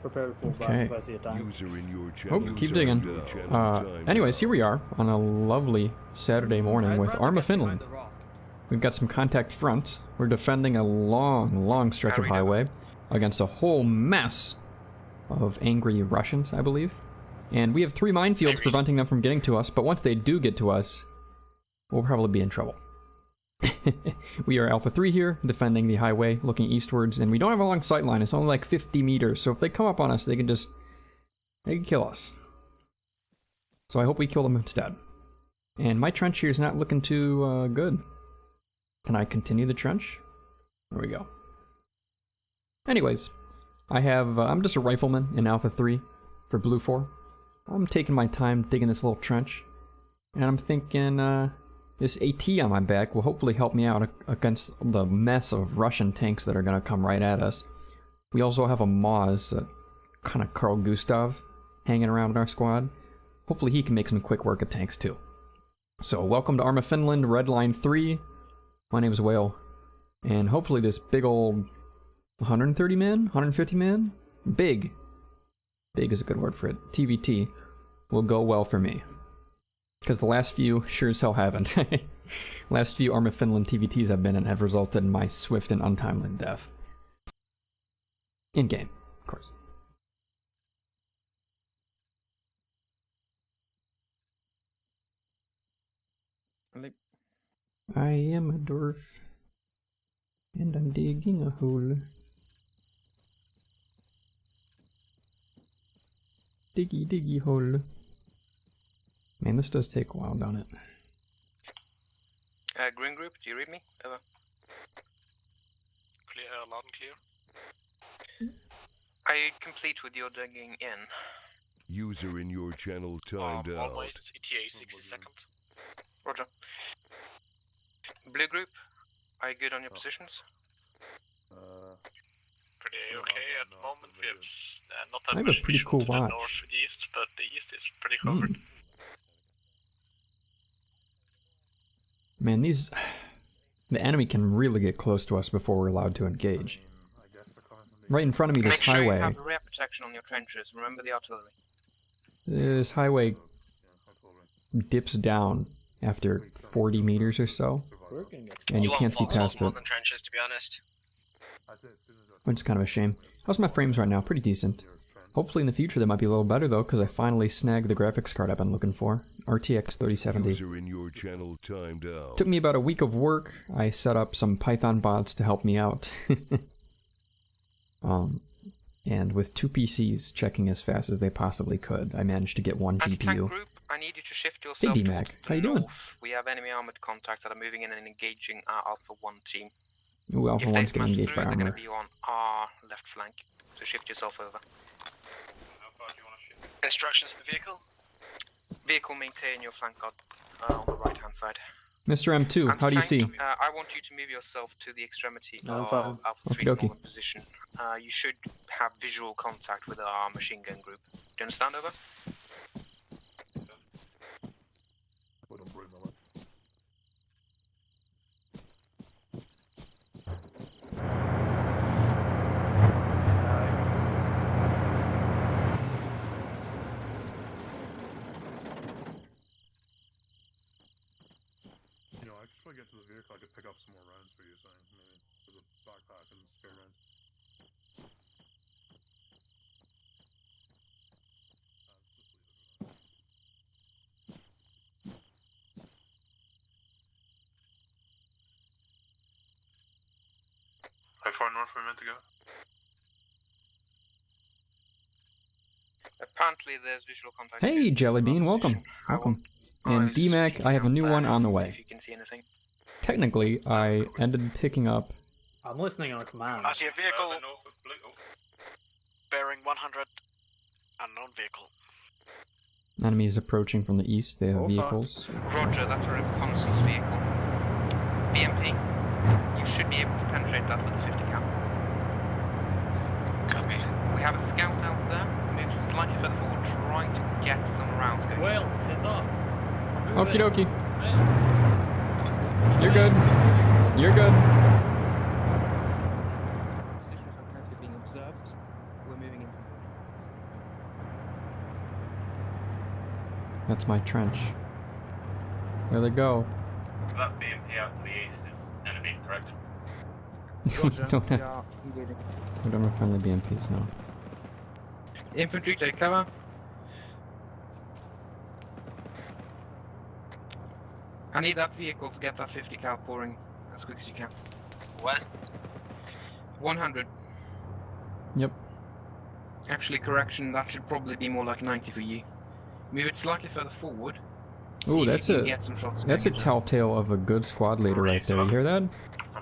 Prepare to pull back Okay. if I see a tank. Oh, keep digging. Anyways, here we are on a lovely Saturday morning with Arma Finland. We've got some contact front. We're defending a long stretch of highway against a whole mess of angry Russians, I believe. And we have 3 minefields preventing them from getting to us, but once they do get to us, we'll probably be in trouble. We are Alpha 3 here, defending the highway, looking eastwards, and we don't have a long sight line. It's only like 50 meters, so if they come up on us, they can kill us. So I hope we kill them instead. And my trench here is not looking too good. Can I continue the trench? There we go. Anyways, I'm just a rifleman in Alpha 3 for Blue 4. I'm taking my time digging this little trench, and I'm thinking this AT on my back will hopefully help me out against the mess of Russian tanks that are going to come right at us. We also have a Moz, kind of Carl Gustav, hanging around in our squad. Hopefully he can make some quick work of tanks too. So welcome to Arma Finland, Redline 3. My name is Whale, and hopefully this big old 130 man, 150 man, big is a good word for it, TVT, will go well for me. Because the last few sure as hell haven't. Last few Arma Finland TVTs I've been in have resulted in my swift and untimely death. In-game, of course. I am a dwarf, and I'm digging a hole. Diggy hole. Man, this does take a while, don't it? Green group, do you read me? Over. Clear, loud and clear. Are you complete with your digging in? User in your channel timed out. Almost ETA 60 seconds. Roger. Blue group, are you good on your positions? Pretty okay at the moment. We have not that I have much a pretty vision cool to the watch. northeast, but the east is pretty covered. Man, the enemy can really get close to us before we're allowed to engage. Right in front of me, this Make sure highway. you have rear protection on your trenches. Remember the artillery. This highway dips down after 40 meters or so, and you can't see past it. Than trenches, to be honest. Which is kind of a shame. How's my frames right now? Pretty decent. Hopefully in the future they might be a little better though, because I finally snagged the graphics card I've been looking for. RTX 3070. User in your channel timed out. Took me about a week of work. I set up some Python bots to help me out. And with 2 PCs checking as fast as they possibly could, I managed to get 1 GPU. Group, I need you to shift yourself Hey DMAC, towards how you the doing? north. We have enemy armored contacts that are moving in and engaging our Alpha 1 team. Ooh, Alpha If 1's they getting smash engaged by through, they're armor. going to be on our left flank. So shift yourself over. Instructions for the vehicle? Vehicle, maintain your flank guard on the right hand side. Mr. M2, how do you see? I want you to move yourself to the extremity I'm of fine. Alpha 3's Okey-dokey. northern position. You should have visual contact with our machine gun group. Do you understand, over? If I get to the vehicle, I could pick up some more rounds for you, saying maybe there's a backpack and spare rounds. How far north are we meant to go? Apparently there's visual contact. Hey Jellybean, welcome. Welcome. And DMAC, I have a new one on the way. If you can see anything. Technically, I ended up picking up... I'm listening on command. I see a vehicle bearing 100. Unknown vehicle. Enemies approaching from the east, they have vehicles. Roger, that's a reconnaissance vehicle. BMP. You should be able to penetrate that with a 50 cal. Copy. We have a scout out there. Move slightly further forward, trying to get some rounds going. Well, it's off. Okie dokie. You're good. You're good. Positions are currently being observed. We're moving into mode. That's my trench. There they go. That BMP out to the east is enemy, correct? Don't have, Yeah, engaging. we don't have friendly BMPs now. Infantry, take cover. I need that vehicle to get that 50 cal pouring as quick as you can. What? 100. Yep. Actually, correction, that should probably be more like 90 for you. Move it slightly further forward. Ooh, See if that's you can a get some shots that's a going. telltale of a good squad leader right there. You hear that?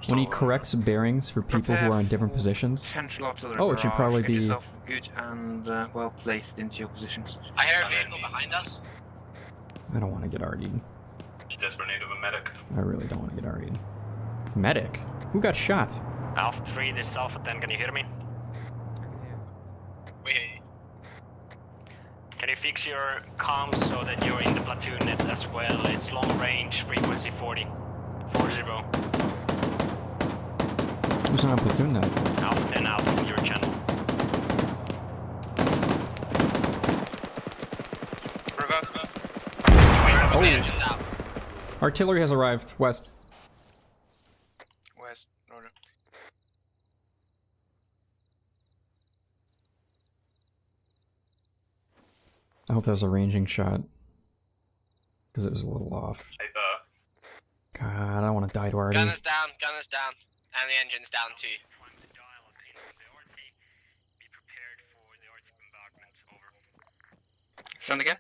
When he corrects bearings for people who are in different positions. Potential artillery Oh, it should barrage. probably Get be. yourself good and well placed into your positions. I hear a vehicle behind us. I don't want to get RD'd. In desperate need of a medic. I really don't want to get RD'd. Medic? Who got shot? Alpha 3, this is Alpha 10, can you hear me? We hear you. Can you fix your comms so that you're in the platoon net as well? It's long range, frequency 40. 40. Who's on platoon now? Alpha 10 out from your channel. Reverse. Oh. Engines out. Artillery has arrived. West. Where's Roger? I hope that was a ranging shot. Because it was a little off. Hey, Bert. God, I don't want to die to RD. Gunners down, and the engine's down too. Send again?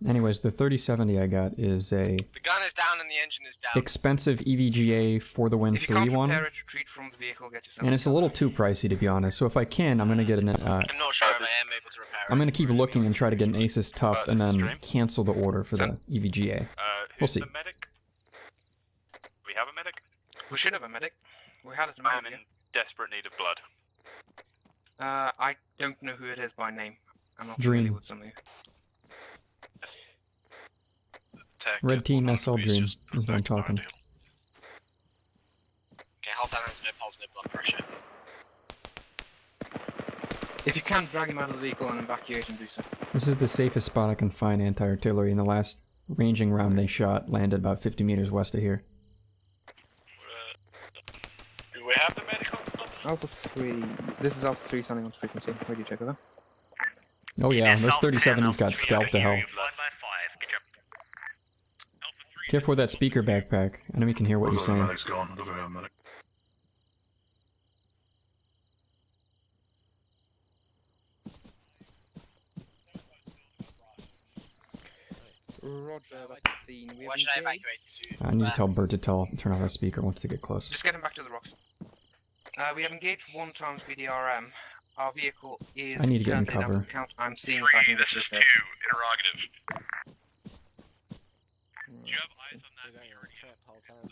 Anyways, the 3070 I got is a The gun is down and the engine is down. expensive EVGA for the win If you can't 3 one. repair it, retreat from the vehicle, get yourself. And it's a little too pricey to be honest. So if I can, I'm gonna get an I'm not sure if I am able to repair it. I'm gonna keep looking and try to get an Asus Tough and then cancel the order for the E EVGA. We'll Who's see. the medic? Do we have a medic? We should have a medic. We had it a I am minute in desperate need of blood. ago. I don't know who it is by name. I'm not Dream. familiar with some of you. Red Team SL Dream is what I'm talking. Okay, hold on, there's no pulse, no blood pressure. If you can, drag him out of the vehicle and evacuate him, do so. This is the safest spot I can find anti-artillery. In the last ranging round they shot landed about 50 meters west of here. Do we have the medical? Alpha 3. This is Alpha 3 sounding on frequency. Where do you check it out? Oh yeah, those 37's got scalped to hell. Careful with that speaker backpack. Enemy can hear what you're saying. Medic's gone. I don't think we have a medic. Roger, that's scene. We Why have should I engaged. evacuate to? I need to tell Bert to turn off that speaker once they get close. Just get him back to the rocks. We have engaged 1 times VDRM. Our vehicle is. I need to get in currently cover. Count. I'm seeing if I can get this repaired. Interrogative. Do you have eyes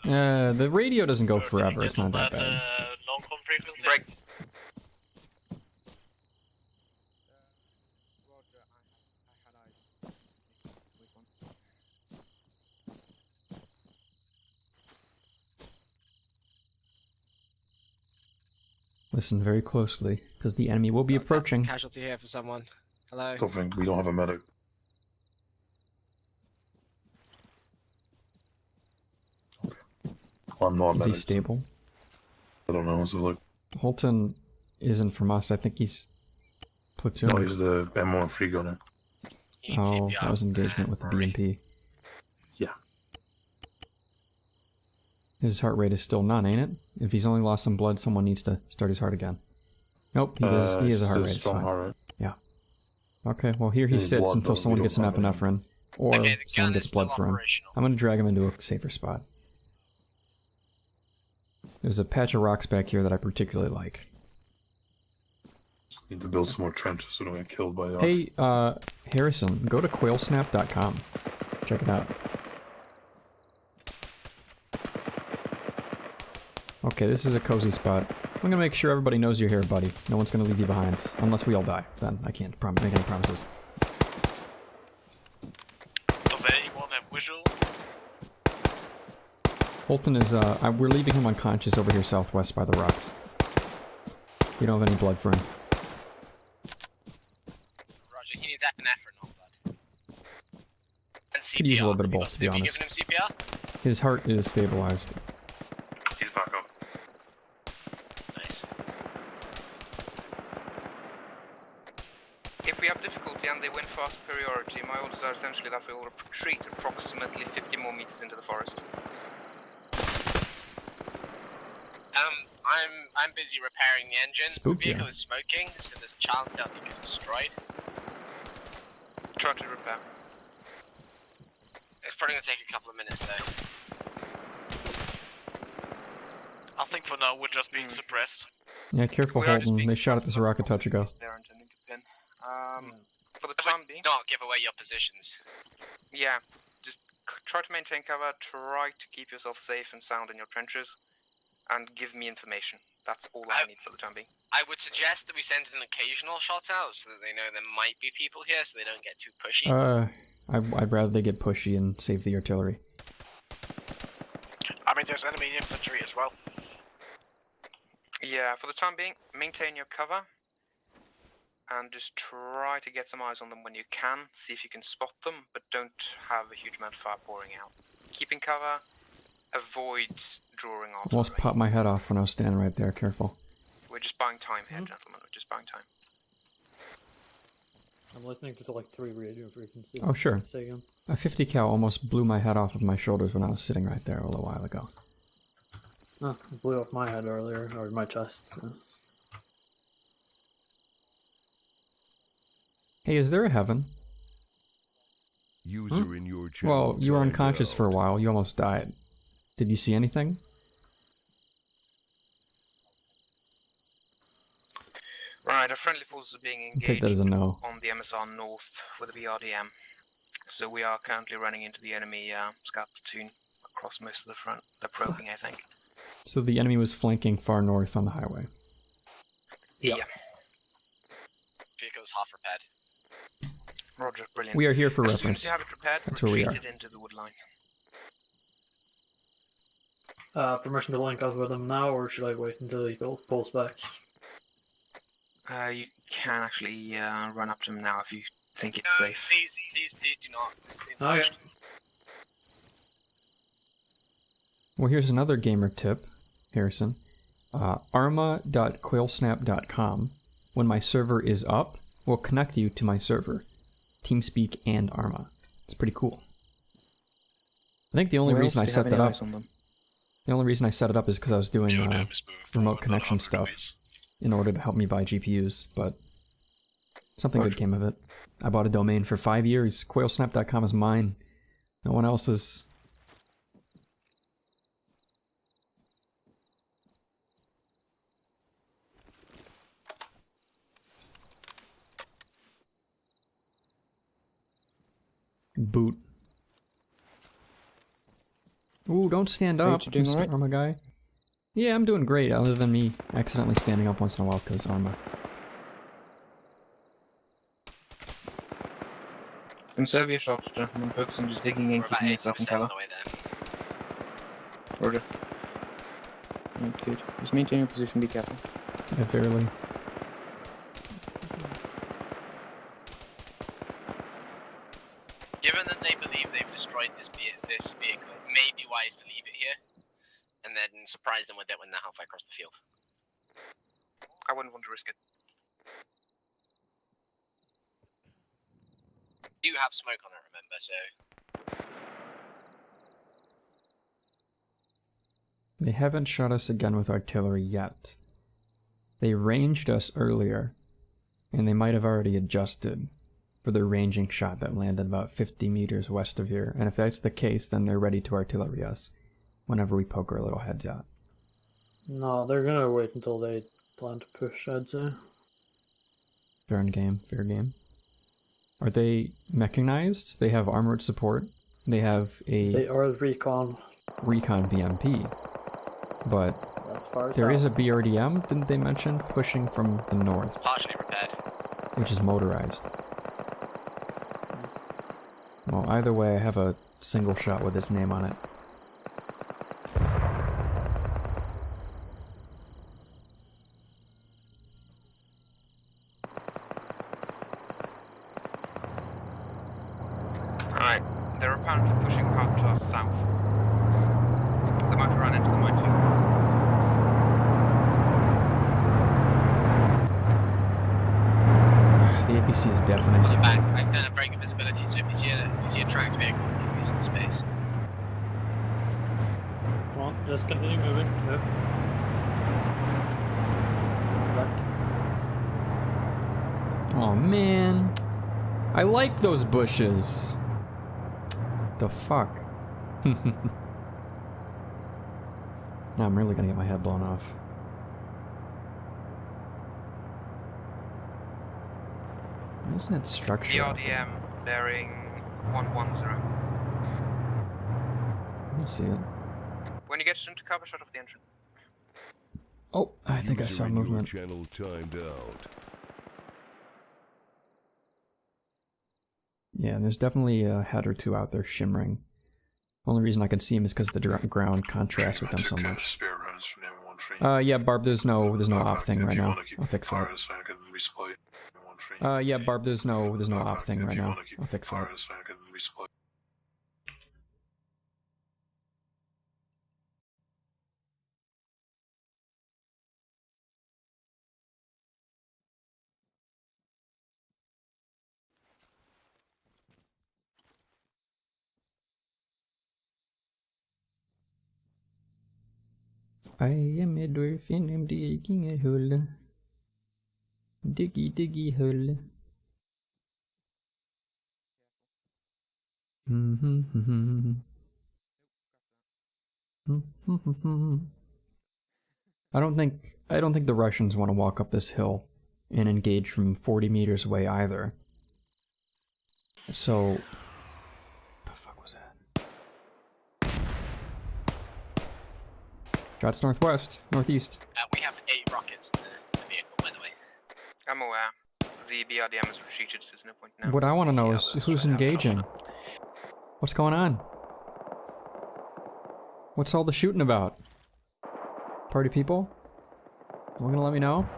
on that? The radio doesn't go forever. It's not that bad. Non-com frequency? Break. Listen very closely, because the enemy will be approaching. Casualty here for someone. Hello. Don't think we don't have a medic. Well, I'm not a Is he medic. stable? I don't know. So like, Holton isn't from us. I think he's platoon. no, he's the M13 gunner. Oh, that was engagement with the BMP. Yeah. His heart rate is still none, ain't it? If he's only lost some blood, someone needs to start his heart again. Nope, he does. He has a heart rate. It's Strong fine. heart rate. Yeah. Okay, well here he His sits blood, until though, someone we gets an don't have epinephrine, or Okay, the someone gun gets is blood still for him. operational. I'm gonna drag him into a safer spot. There's a patch of rocks back here that I particularly like. Need to build some more trenches so we don't get killed by. Hey, Harrison, go to quailsnap.com. Check it out. Okay, this is a cozy spot. I'm gonna make sure everybody knows you're here, buddy. No one's gonna leave you behind. Unless we all die. Then I can't make any promises. Does anyone have visual? Holton is, we're leaving him unconscious over here southwest by the rocks. We don't have any blood for him. Roger, he needs epinephrine, not blood. could use a little bit of both, to be Have you honest. given him CPR? His heart is stabilized. He's back up. Nice. If we have difficulty and they win fast superiority, my orders are essentially that we will retreat approximately 50 more meters into the forest. I'm busy repairing the engine. Spooky. The vehicle is smoking, so there's a chance that it gets destroyed. Try to repair. It's probably gonna take a couple of minutes though. I think for now we're just being suppressed. Yeah, careful, We are just Holden. being They shot at this rocket touch ago. They're intending to pin. For the time being, Not give away your positions. yeah, just try to maintain cover, try to keep yourself safe and sound in your trenches, and give me information. That's all I need for the time being. I would suggest that we send an occasional shot out so that they know there might be people here, so they don't get too pushy. I'd rather they get pushy and save the artillery. I mean, there's enemy infantry as well. Yeah, for the time being, maintain your cover, and just try to get some eyes on them when you can. See if you can spot them, but don't have a huge amount of fire pouring out. Keeping cover, avoid drawing off. Almost popped my head off when I was standing right there. Careful. We're just buying time here, gentlemen. We're just buying time. I'm listening to like 3 radio frequencies. Oh, sure. Say again. A 50 cal almost blew my head off of my shoulders when I was sitting right there a little while ago. Oh, it blew off my head earlier, or my chest. So. Hey, is there a heaven? User in your channel. Well, you were timed unconscious for a out. while. You almost died. Did you see anything? Right, our friendly forces are being engaged Take that as a no. on the MSR North with a BRDM. So we are currently running into the enemy scout platoon across most of the front. They're probing, I think. So the enemy was flanking far north on the highway. Yeah. Vehicle's half repaired. Roger, brilliant. We are here for As soon as reference. you have it repaired, That's where we retreat are. it into the wood line. Permission to link up with them now, or should I wait until he pulls back? You can actually run up to them now if you think it's No, safe. please do not. Okay. Well, here's another gamer tip, Harrison. Arma.quailsnap.com. When my server is up, will connect you to my server. TeamSpeak and Arma. It's pretty cool. I think the only Where else reason I do you set have that any up, eyes on them? the only reason I set it up is because I was doing remote Remote connection stuff in order to help me buy GPUs, but something good came of it. I bought a domain for 5 years. Quailsnap.com is mine. No one else's. Boot. Ooh, don't stand up, you doing Mr. alright? Arma guy. Yeah, I'm doing great, other than me accidentally standing up once in a while because Arma. Conserve your shots, gentlemen. Focus on just digging in, We're about keeping 8 yourself in miles cover. on the way there. Roger. Right, good. Just maintain your position, be careful. Yeah, fairly. Given that they believe they've destroyed this vehicle, it may be wise to leave it here, and then surprise them with it when they're halfway across the field. I wouldn't want to risk it. You have smoke on it, remember, so... They haven't shot us again with artillery yet. They ranged us earlier, and they might have already adjusted for their ranging shot that landed about 50 meters west of here, and if that's the case, then they're ready to artillery us whenever we poke our little heads out. No, they're gonna wait until they plan to push, I'd say. Fair game, fair game. Are they mechanized? They have armored support. They have They a are recon. recon BMP, but That's far there is a south. BRDM, didn't they mention, pushing from the north, Partially repaired. which is motorized. Well, either way, I have a single shot with his name on it. Alright, They're apparently pushing hard to us south. They might run into the minefield. The APC is deafening. On the back, I don't have very good visibility, so if you see a tracked vehicle, give me some space. Come on, just continue moving. Move. Back. Oh man, I like those bushes. The fuck? Now I'm really gonna get my head blown off. Isn't it structure? VRDM bearing 110. I see it. When you get into cover, shut off the engine. Oh, I think I User saw in your movement. channel timed out. Yeah, there's definitely a head or two out there shimmering. Only reason I can see him is because the ground contrasts with them so much. Yeah, Barb, there's no op thing right now. I'll fix that. Yeah, Barb, there's no op thing right now. I'll fix that. I am a dwarf and I'm digging a hole. Diggy diggy hole. I don't think the Russians want to walk up this hill and engage from 40 meters away either. So, what the fuck was that? Shots northwest, northeast. We have 8 rockets in the vehicle, by the way. I'm aware. The BRDM has retreated, so there's no point now. What I want to know is who's engaging. What's going on? What's all the shooting about? Party people? You gonna let me know?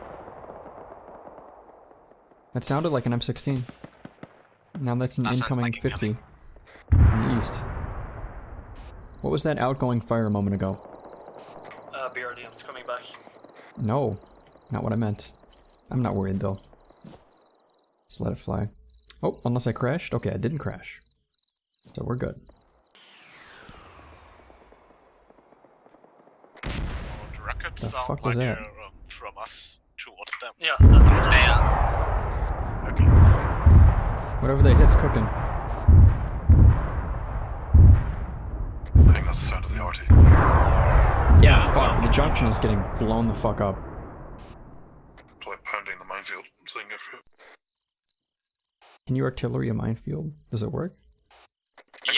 That sounded like an M16. Now that's an incoming like 50 in the east. What was that outgoing fire a moment ago? BRDM's coming back. No, not what I meant. I'm not worried though. Just let it fly. Oh, unless I crashed? Okay, I didn't crash. So we're good. Rockets The sound fuck was like that? from us towards them. Yeah, that's what They are. Okay. Whatever they hit's cooking. I think that's the sound of the RT. Yeah, fuck. The junction is getting blown the fuck up. It's like pounding the minefield. I'm saying it for Can you artillery a minefield? Does it work? Yep.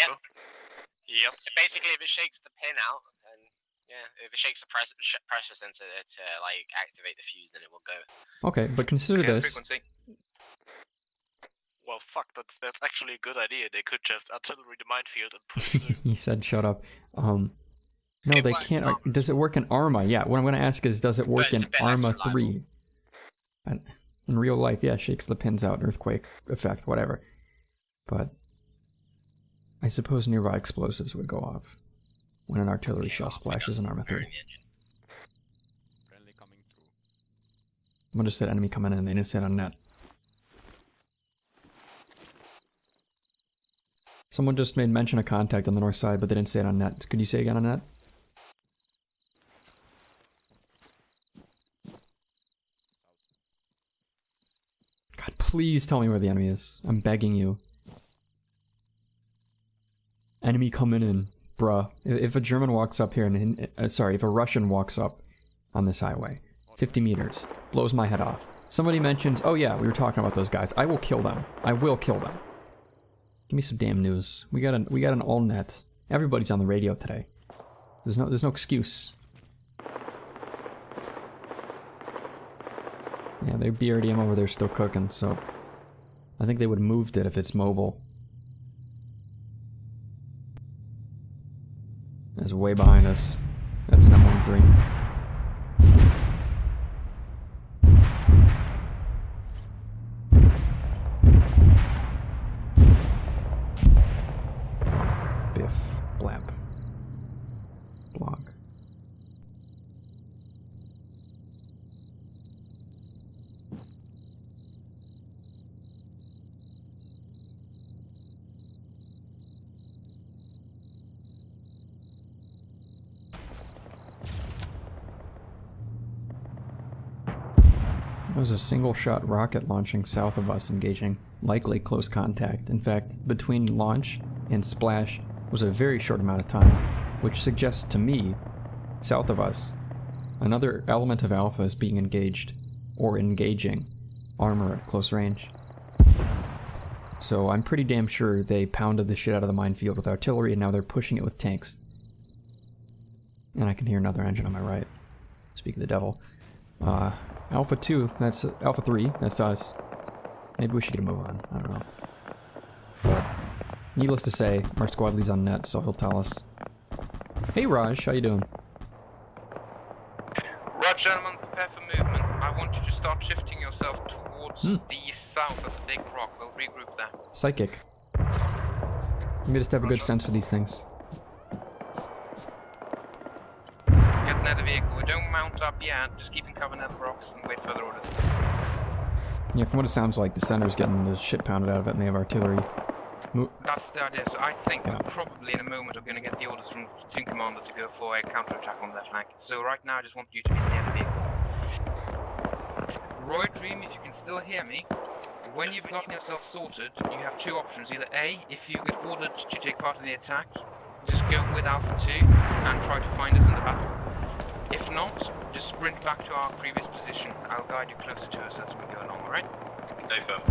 Yes. Basically, if it shakes the pin out, and yeah, if it shakes the pressure sensor to like activate the fuse, then it will go. Okay, but consider Okay, this. frequency. Well, fuck. That's actually a good idea. They could just artillery the minefield and push through. He said, "Shut up." No, It they works can't. in Arma. Does it work in Arma? Yeah. What I'm going to ask is, does it work it's in a bit less Arma reliable. 3? And in real life, yeah, shakes the pins out, earthquake effect, whatever. But I suppose nearby explosives would go off when an artillery shell splashes in Arma 3. Someone just said enemy coming in. They didn't say it on net. Someone just made mention of contact on the north side, but they didn't say it on net. Could you say again on net? God, please tell me where the enemy is. I'm begging you. Enemy coming in, bruh. If a German walks up here, and sorry, if a Russian walks up on this highway, 50 meters, blows my head off. Somebody mentions, oh yeah, we were talking about those guys. I will kill them. I will kill them. Give me some damn news. We got an all net. Everybody's on the radio today. There's no excuse. Yeah, their BRDM over there still cooking, so I think they would have moved it if it's mobile. That's way behind us. That's an M13. There was a single-shot rocket launching south of us, engaging likely close contact. In fact, between launch and splash was a very short amount of time, which suggests to me, south of us, another element of Alpha is being engaged, or engaging, armor at close range. So I'm pretty damn sure they pounded the shit out of the minefield with artillery, and now they're pushing it with tanks. And I can hear another engine on my right. Speak of the devil. Alpha 2, that's Alpha 3, that's us. Maybe we should get a move on, I don't know. But, needless to say, our squad leads on net, so he'll tell us. Hey Raj, how you doing? Right, gentlemen, prepare for movement. I want you to start shifting yourself towards the south of the big rock. We'll regroup there. Psychic. You may just have a good sense for these things. Get near the vehicle. We don't mount up yet. Just keep in cover near the rocks and wait for further orders. Yeah, from what it sounds like, the center's getting the shit pounded out of it, and they have artillery. That's the idea. So I think we probably in a moment are going to get the orders from the platoon commander to go for a counterattack on their flank. So right now I just want you to be near the vehicle. Roy Dream, if you can still hear me, when you've gotten yourself sorted, you have two options. Either A, if you get ordered to take part in the attack, just go with Alpha 2 and try to find us in the battle. If not, just sprint back to our previous position. I'll guide you closer to us as we go along, alright? Stay firm.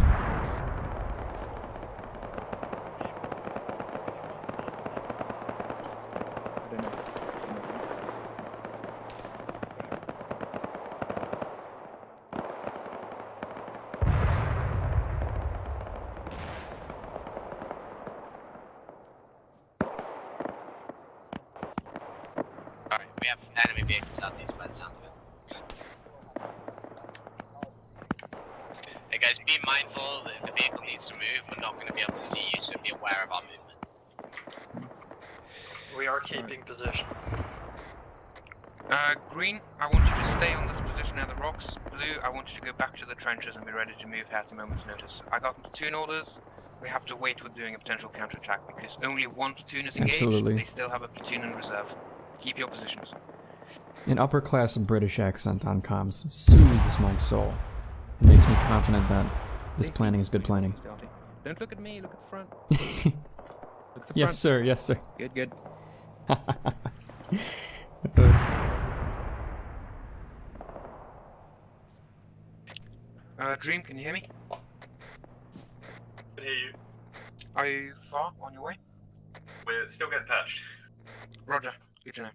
I don't know. Alright, we have enemy vehicles southeast by the sound of it. Hey guys, be mindful that if the vehicle needs to move, we're not going to be able to see you, so be aware of our movement. We are keeping position. Green, I want you to stay on this position near the rocks. Blue, I want you to go back to the trenches and be ready to move at a moment's notice. I got platoon orders. We have to wait with doing a potential counterattack because only one platoon is engaged. Absolutely. They still have a platoon in reserve. Keep your positions. An upper-class British accent on comms soothes my soul. It makes me confident that this planning is good planning. Don't look at me, look at the front. Look at the Yes, front. sir, yes, sir. Good, good. Dream, can you hear me? I can hear you. Are you far on your way? We're still getting patched. Roger, good to know.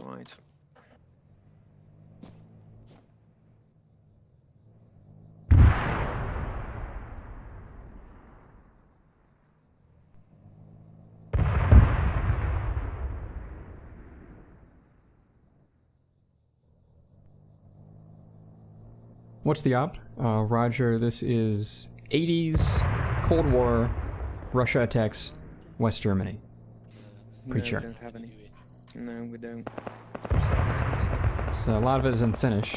Right. What's the op? Roger, this is 80s, Cold War, Russia attacks West Germany. Preacher. No, we don't have any. No, we don't. So a lot of it is in Finnish.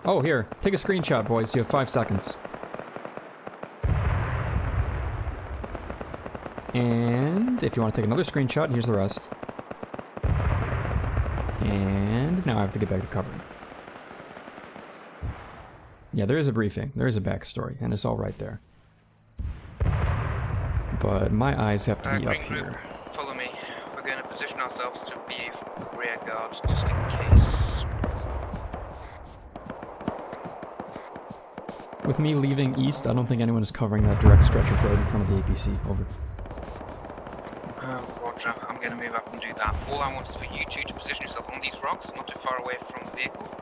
Oh, here, take a screenshot, boys. You have 5 seconds. And if you want to take another screenshot, here's the rest. And now I have to get back to cover. Yeah, there is a briefing. There is a backstory, and it's all right there. But my eyes have to be up Green group, here. follow me. We're going to position ourselves to be rear guard just in case. With me leaving east, I don't think anyone is covering that direct stretch of road in front of the APC. Over. Roger, I'm going to move up and do that. All I want is for you two to position yourself on these rocks, not too far away from the vehicle.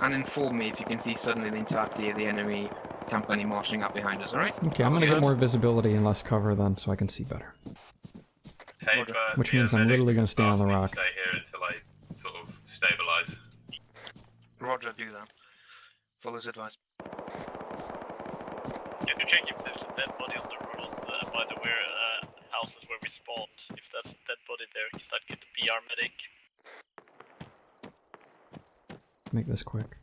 And inform me if you can see suddenly the entirety of the enemy company marching up behind us, alright? Okay, I'm gonna get more visibility and less cover then, so I can see better. Hey, Which means I'm literally gonna stand on the rock. Stay here until I sort of stabilize. Roger, do that. Follow his advice. Can you check if there's a dead body on the road by the houses where we spawned? If that's a dead body there, because I'd get the PR medic. Make this quick.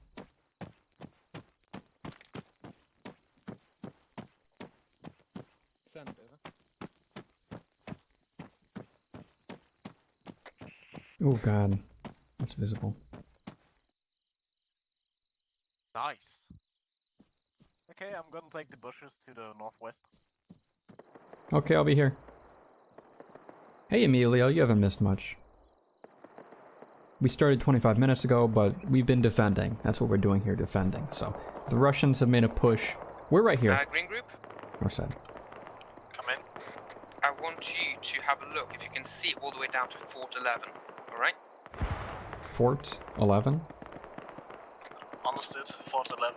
Oh god, that's visible. Nice. Okay, I'm gonna take the bushes to the northwest. Okay, I'll be here. Hey Emilio, you haven't missed much. We started 25 minutes ago, but we've been defending. That's what we're doing here, defending. So, the Russians have made a push. We're right here. Green group, North side. Come in. I want you to have a look if you can see all the way down to Fort 11, alright? Fort 11? Understood. Fort 11.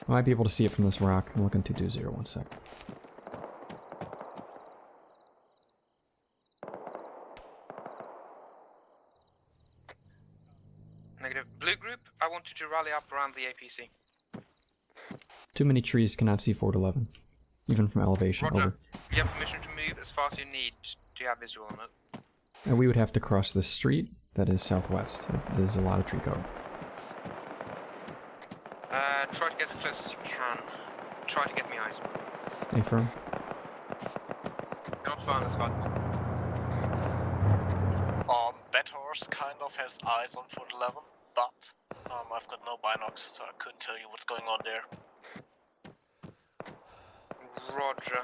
I might be able to see it from this rock. I'm looking 220, one sec. Negative. Blue group, I want you to rally up around the APC. Too many trees cannot see Fort 11. Even from elevation, Roger. over. You have permission to move as far as you need to have visual on it. And we would have to cross this street that is southwest. There's a lot of tree cover. Try to get as close as you can. Try to get me eyes. Hey, firm. You're not far, that's fine. Bed Horse kind of has eyes on Fort 11, but I've got no binocs, so I couldn't tell you what's going on there. Roger.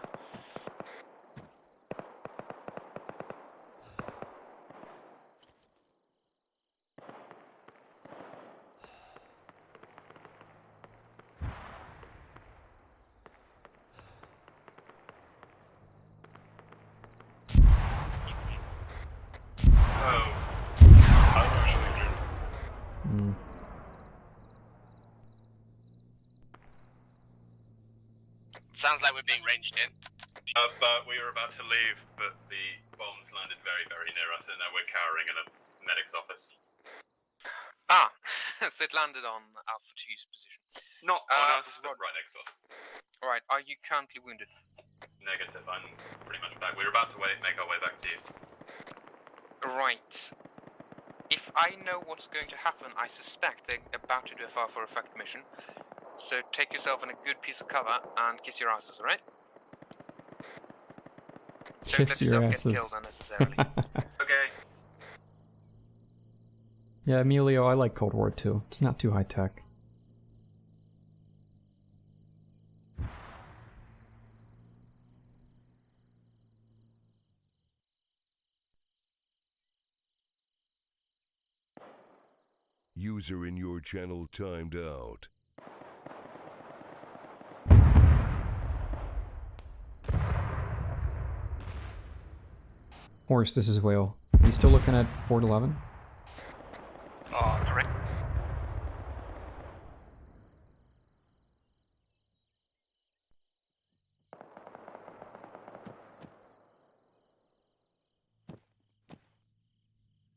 Sounds like we're being ranged in. But we were about to leave, but the bombs landed very, very near us, and now we're cowering in a medic's office. Ah, so it landed on Alpha 2's position. Not on us, but right next to us. Alright, are you currently wounded? Negative, I'm pretty much back. We were about to make our way back to you. Right. If I know what's going to happen, I suspect they're about to do a fire for effect mission. So take yourself in a good piece of cover and kiss your asses, alright? Don't let Kiss your yourself asses. get killed unnecessarily. Okay. Yeah, Emilio, I like Cold War too. It's not too high tech. User in your channel timed out. Horse, this is Whale. Are you still looking at Fort 11? Correct.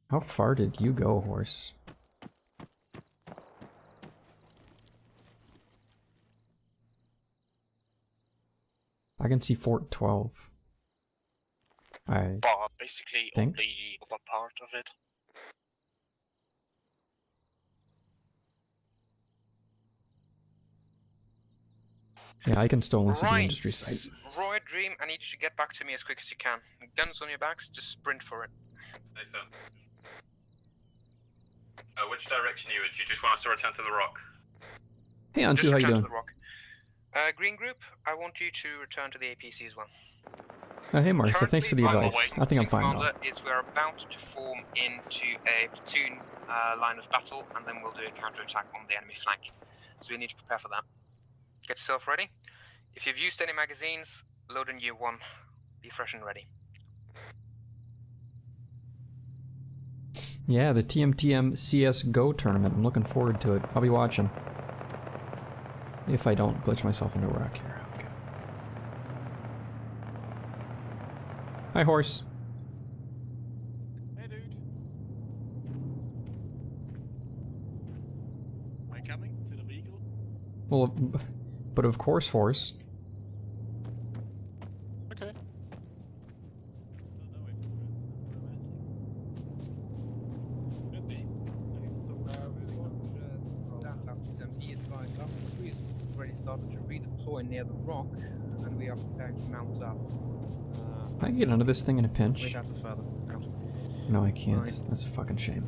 How far did you go, Horse? I can see Fort 12. But basically think? only the other part of it. Yeah, I can still only see the Right. industry site. Roy Dream, I need you to get back to me as quick as you can. Guns on your backs, just sprint for it. Nathan. Which direction are you in? Do you just want us to return to the rock? Hey, Antu, Just how you return doing? to the rock. Green Group, I want you to return to the APC as well. Hey, Martha, thanks for the Currently, advice. I think I'm fine now. Commander, is we're about to form into a platoon line of battle, and then we'll do a counterattack on the enemy flank. So we need to prepare for that. Get yourself ready. If you've used any magazines, load a new one. Be fresh and ready. Yeah, the TMTM CSGO tournament. I'm looking forward to it. I'll be watching. If I don't glitch myself into a rock here. Okay. Hi, Horse. Hey, dude. Am I coming to the vehicle? Well, but of course, Horse. Okay. Be advised, Alpha 3 is already started to redeploy near the rock, and we are preparing to mount up. Can I get under this thing in a pinch? Wait out for further. Out. No, I can't. Right. That's a fucking shame.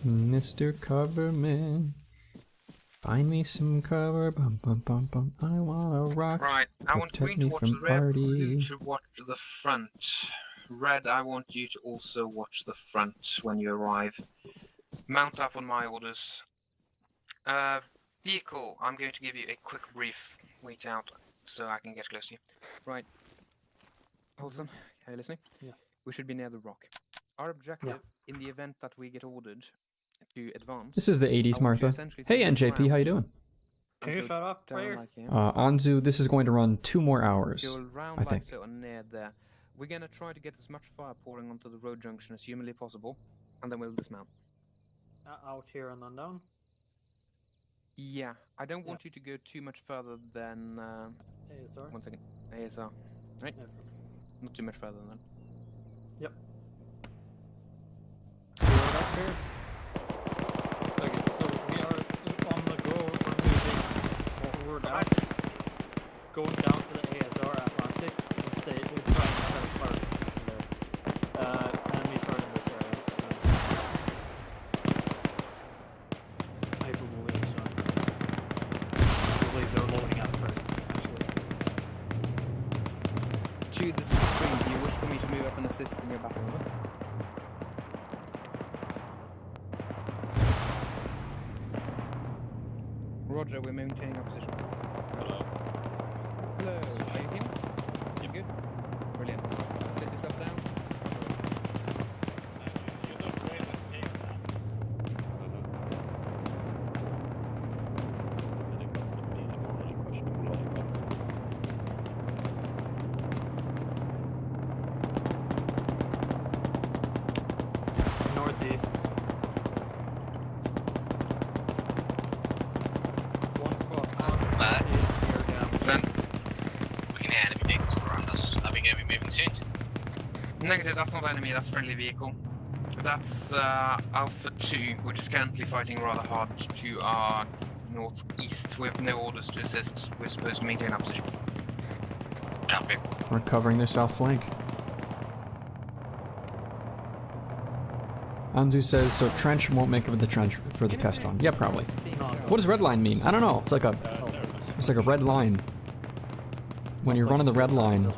Mr. Coverman, find me some cover. Bum bum bum bum. I wanna rock. Right, I want Protect Green me to watch from the rear, Blue party. to watch the front. Red, I want you to also watch the front when you arrive. Mount up on my orders. Vehicle, I'm going to give you a quick brief. Wait out so I can get close to you. Right. Olsen, are you listening? Yeah. We should be near the rock. Our objective, in the event that we get ordered to advance... This is the 80s, Martha. Hey, NJP, how you doing? Can you shut up, player? Anzu, this is going to run 2 more hours, Go around I think. like so and near there. We're gonna try to get as much fire pouring onto the road junction as humanly possible, and then we'll dismount. Out here and then down? Yeah, I don't want you to go too much further than... ASR? 1 second. ASR. Right? Yeah. Not too much further than... Yep. You're up here? Okay, so we are on the go, we're moving forward out, going down to the ASR Atlantic, and we're trying to set fire there. Enemies are in this area, so... I believe so. I believe they're loading out first, actually. 2, this is 3. Do you wish for me to move up and assist in your battle? Roger, we're maintaining our position. Hello. Hello, are you in? You good? Brilliant. Set yourself down. You look great at game now. Northeast. One squad. Northeast, near down. Send. We can hear enemy vehicles around us. Are we going to be moving soon? Negative, that's not enemy, that's friendly vehicle. That's Alpha 2, which is currently fighting rather hard to our northeast. We have no orders to assist. We're supposed to maintain our position. Copy. We're covering their south flank. Anzu says, so trench won't make it with the trench for the test run. Yeah, probably. What does red line mean? I don't know. It's like a red line. When you're running the red line,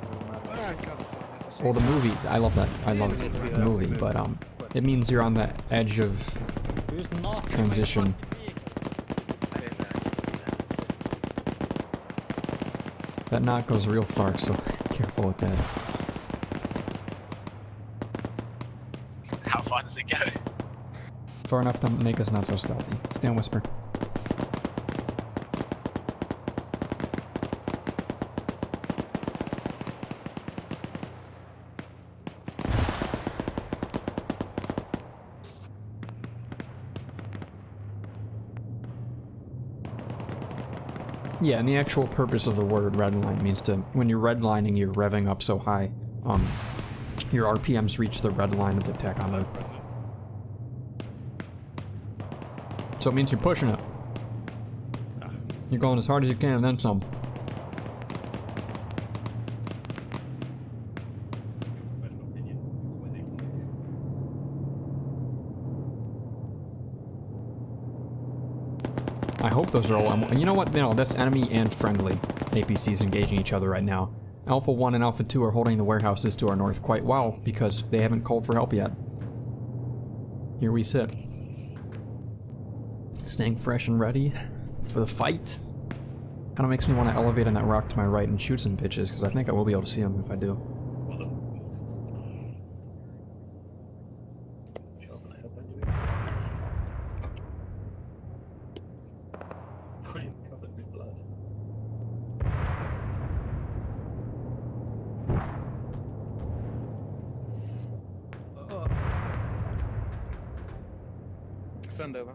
or the movie, I love that. I love the movie, but it means you're on the edge of transition. That knot goes real far, so careful with that. How far does it go? Far enough to make us not so stealthy. Stay on whisper. Yeah, and the actual purpose of the word redline means to, when you're redlining, you're revving up so high, your RPMs reach the red line of the tachometer. So it means you're pushing it. You're going as hard as you can and then some. I hope those are all... You know what? No, that's enemy and friendly APCs engaging each other right now. Alpha 1 and Alpha 2 are holding the warehouses to our north quite well because they haven't called for help yet. Here we sit. Staying fresh and ready for the fight. Kinda makes me want to elevate on that rock to my right and shoot some bitches, because I think I will be able to see them if I do. Send over.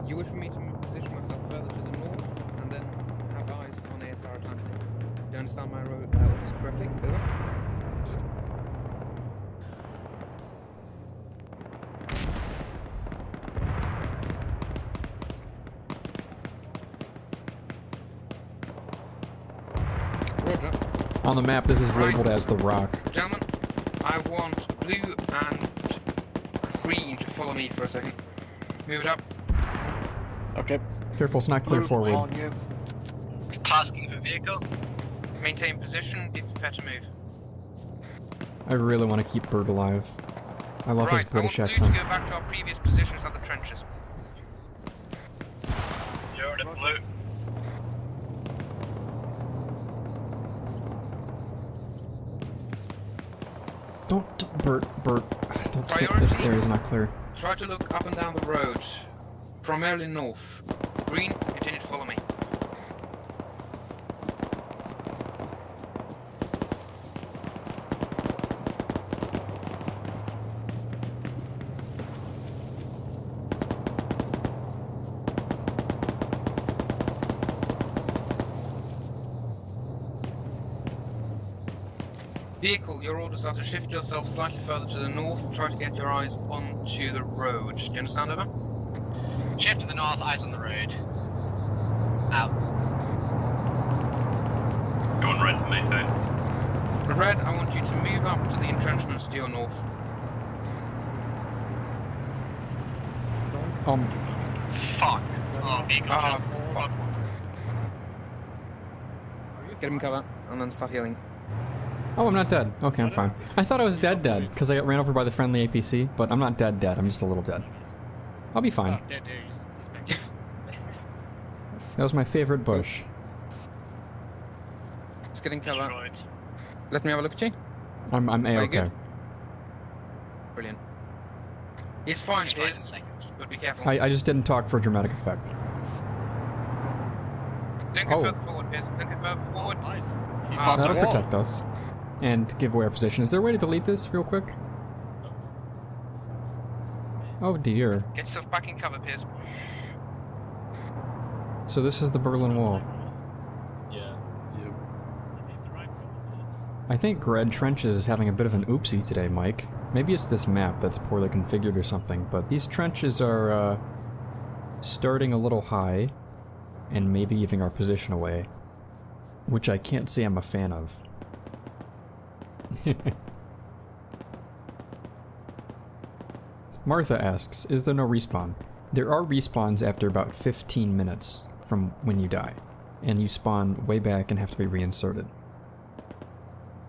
You wish for me to understand my orders correctly? Over. Roger. On the map, this is labeled as the Rock. Gentlemen, I want blue and green to follow me for a second. Move it up. Okay. Careful, it's not clear forward. On you. Tasking for vehicle. Maintain position, be prepared to move. I really want to keep Bert alive. I love his Right, British I want accent. blue to go back to our previous positions at the trenches. You're the blue. Bert, don't stick. This area is not clear. Try to look up and down the road, primarily north. Green, continue to follow me. Vehicle, your orders are to shift yourself slightly further to the north. Try to get your eyes onto the road. Do you understand, over? Shift to the north, eyes on the road. Out. Go on red to maintain. Red, I want you to move up to the entrenchments to your north. Fuck. Oh, vehicle just... Fuck. Get him cover, and then start healing. Oh, I'm not dead. Okay, I'm fine. I thought I was dead, because I got ran over by the friendly APC, but I'm not dead. I'm just a little dead. I'll be fine. That was my favorite bush. Just getting cover. Let me have a look at you. I'm A-okay. good? Brilliant. It's fine, it is, but be careful. I just didn't talk for dramatic effect. Link it further forward, Piers. Link it further forward. Nice. That'll protect us. And give away our position. Is there a way to delete this real quick? Oh dear. Get yourself back in cover, Piers. So this is the Berlin Wall. Yeah. I think Red Trenches is having a bit of an oopsie today, Mike. Maybe it's this map that's poorly configured or something, but these trenches are starting a little high and maybe giving our position away, which I can't say I'm a fan of. Martha asks, is there no respawn? There are respawns after about 15 minutes from when you die, and you spawn way back and have to be reinserted.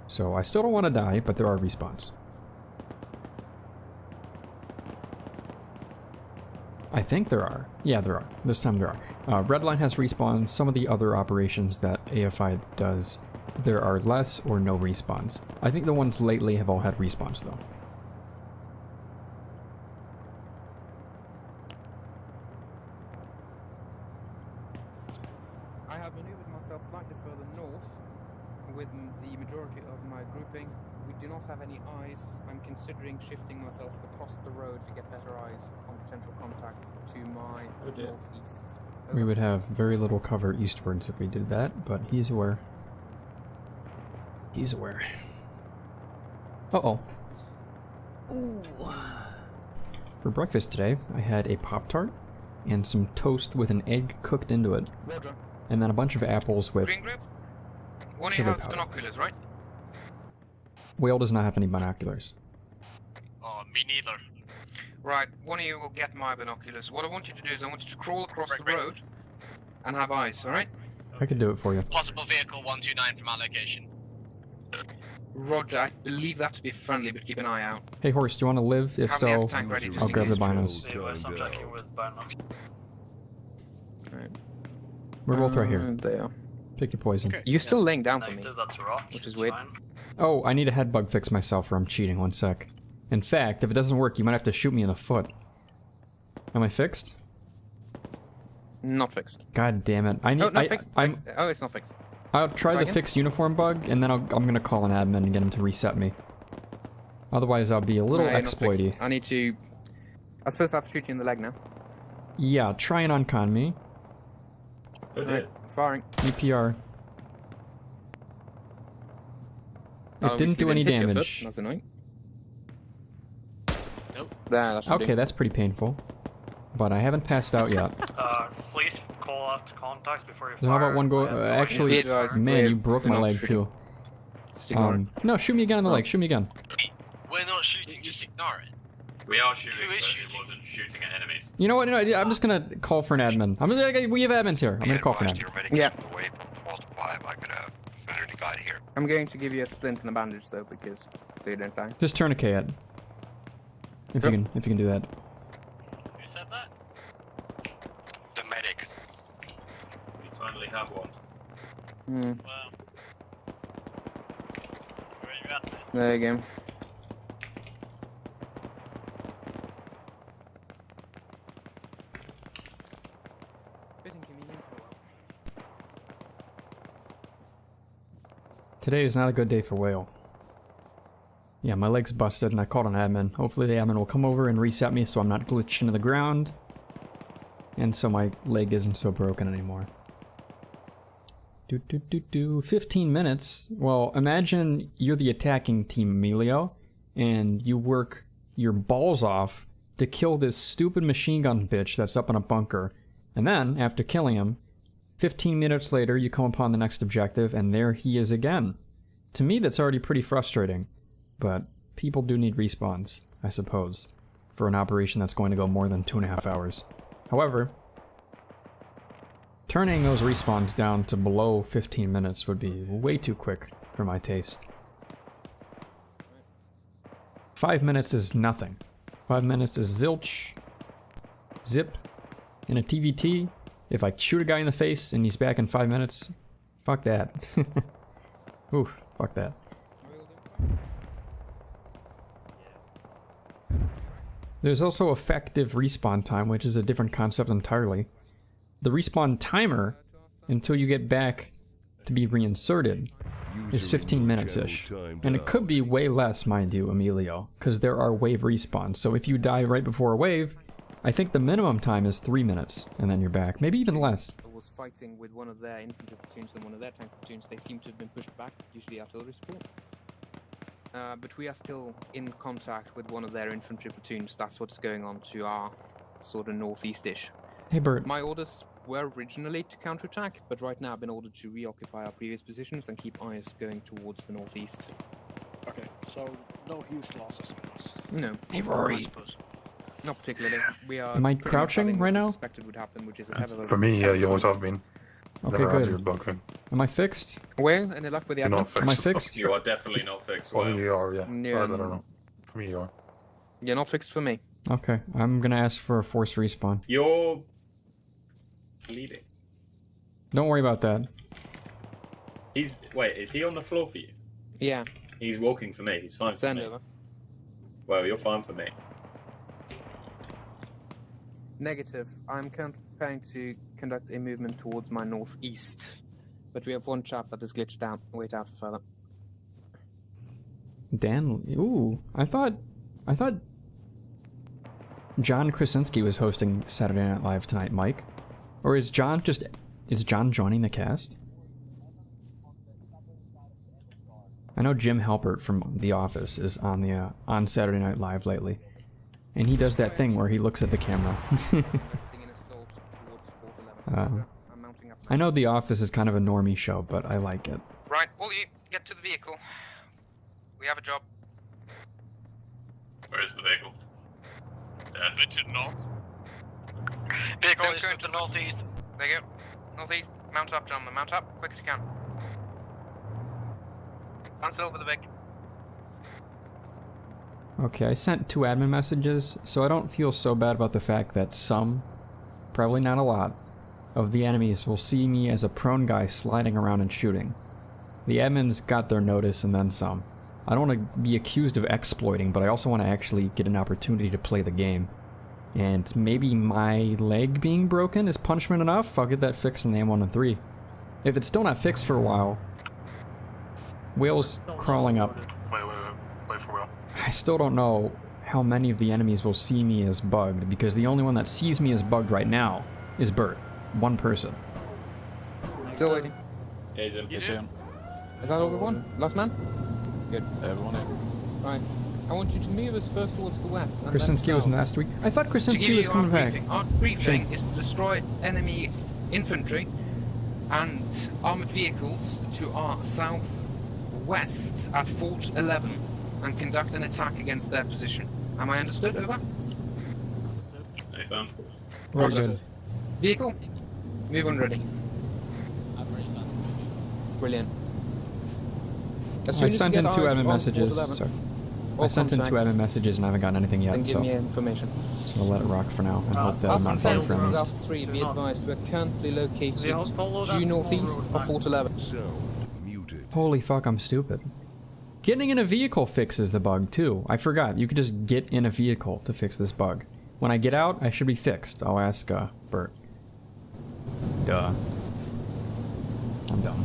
So I still don't want to die, but there are respawns. I think there are. Yeah, there are. This time there are. Redline has respawns. Some of the other operations that AFI does, there are less or no respawns. I think the ones lately have all had respawns, though. I have maneuvered myself slightly further north with the majority of my grouping. We do not have any eyes. I'm considering shifting myself across the road to get better eyes on potential contacts to my northeast. We would have very little cover eastwards if we did that, but he's aware. He's aware. Uh-oh. Ooh. For breakfast today, I had a Pop-Tart and some toast with an egg cooked into it. Roger. And then a bunch of apples with Green group? One of you sugar has powder. binoculars, right? Whale does not have any binoculars. Oh, me neither. Right, one of you will get my binoculars. What I want you to do is I want you to crawl across the road and have eyes, alright? I could do it for you. Possible vehicle 129 from our location. Roger, I believe that to be friendly, but keep an eye out. Hey Horse, do you want to live? If Have the so, F-tank ready just I'll in grab the case. binos. I'm checking with binocs. We're both right here. There. Pick your poison. Okay. You're still laying down for me, Negative, that's rock. which is It's weird. fine. Oh, I need a head bug fix myself or I'm cheating. One sec. In fact, if it doesn't work, you might have to shoot me in the foot. Am I fixed? Not fixed. God damn it. I need. Oh, not fixed. I'm. Oh, it's not fixed. I'll try the again? fixed uniform bug, and then I'm gonna call an admin and get him to reset me. Otherwise, I'll be a little No, you're not fixed. exploity. I need to... I suppose I have to shoot you in the leg now. Yeah, try and uncon me. Alright, firing. EPR. It didn't do any damage. That's annoying. Nope. There, that should Okay, do. that's pretty painful. But I haven't passed out yet. Please call out contacts before you So how about one go? Actually, man, you broke my leg too. No, shoot me again in the leg. Shoot me again. We're not shooting, just ignore it. We are shooting, Who is but shooting? it wasn't shooting at enemies. You know what? I'm just gonna call for an admin. We have admins here. I'm gonna call for an admin. Yeah. Away from 12 to 5, I could have better guide here. I'm going to give you a splint and a bandage though, because so you don't die. Just tourniquet it. If you can do that. Who said that? The medic. We finally have one. Hmm. Well, where are you at then? There you go. Today is not a good day for whale. Yeah, my leg's busted and I called an admin. Hopefully the admin will come over and reset me so I'm not glitched into the ground. And so my leg isn't so broken anymore. 15 minutes? Well, imagine you're the attacking team, Emilio, and you work your balls off to kill this stupid machine gun bitch that's up in a bunker. And then, after killing him, 15 minutes later, you come upon the next objective, and there he is again. To me, that's already pretty frustrating. But people do need respawns, I suppose, for an operation that's going to go more than 2.5 hours. However, turning those respawns down to below 15 minutes would be way too quick for my taste. 5 minutes is nothing. 5 minutes is zilch, zip, in a TVT. If I shoot a guy in the face and he's back in 5 minutes, fuck that. Oof, fuck that. There's also effective respawn time, which is a different concept entirely. The respawn timer, until you get back to be reinserted, is 15 minutes-ish. And it could be way less, mind you, Emilio, because there are wave respawns. So if you die right before a wave, I think the minimum time is 3 minutes, and then you're back. Maybe even less. I was fighting with one of their infantry platoons and one of their tank platoons. They seem to have been pushed back due to the artillery support. But we are still in contact with one of their infantry platoons. That's what's going on to our sort of northeast-ish. Hey, Bert. My orders were originally to counterattack, but right now I've been ordered to reoccupy our previous positions and keep eyes going towards the northeast. Okay, so no huge losses on us. No. Hey, Rory. I suppose. Not particularly. We are. Am I pretty much crouching having right what now? Suspected would happen, which is a heavy. For me, yeah, you always have been. Okay, Never had you good. bunkering. Am I fixed? Well, any luck with the You're not admin? fixed. Am I fixed? You are definitely not fixed. For Well, me, you are, yeah. No. I don't know. For me, you are. You're not fixed for me. Okay, I'm gonna ask for a forced respawn. you're bleeding. Don't worry about that. Wait, is he on the floor for you? Yeah. He's walking for me. He's fine Send for me. over. Well, you're fine for me. Negative. I'm currently preparing to conduct a movement towards my northeast. But we have one chap that is glitched out. Wait out for further. Dan, ooh, I thought John Krasinski was hosting Saturday Night Live tonight, Mike. Or is John joining the cast? I know Jim Halpert from The Office is on Saturday Night Live lately. And he does that thing where he looks at the camera. I know The Office is kind of a normie show, but I like it. Right, will you get to the vehicle? We have a job. Where is the vehicle? A bit to the north. Vehicle Don't is go to the northeast. There you go. Northeast. Mount up, gentlemen. Mount up. Quick as you can. Stand still with the vehicle. Okay, I sent 2 admin messages, so I don't feel so bad about the fact that some, probably not a lot, of the enemies will see me as a prone guy sliding around and shooting. The admins got their notice and then some. I don't want to be accused of exploiting, but I also want to actually get an opportunity to play the game. And maybe my leg being broken is punishment enough? I'll get that fixed in the M1 and 3. If it's still not fixed for a while, Whale's crawling up. Wait for Will. I still don't know how many of the enemies will see me as bugged, because the only one that sees me as bugged right now is Bert. One person. Still waiting. Here's him. Yes, him. Is that all the one? Last man? Good. Everyone in. Right. I want you to move us first towards the west. And Krasinski then was south. last week. I thought To Krasinski give was you coming back. Our briefing is to destroy enemy infantry and armored vehicles to our southwest at Fort 11 and conduct an attack against their position. Am I understood? Over. Affirm. Very good. Vehicle, move on ready. Brilliant. As soon I as you sent get in 2 eyes admin on messages. 411, Sorry. all I sent in 2 contacts, admin messages and I haven't gotten anything yet, then give so me information. just gonna let it rock for now and hope that I'm Alpha not bad 10 for to me. Alpha 3, be advised, we're currently located due northeast of Fort 11. Holy fuck, I'm stupid. Getting in a vehicle fixes the bug too. I forgot, you could just get in a vehicle to fix this bug. When I get out, I should be fixed. I'll ask, Bert. Duh. I'm dumb.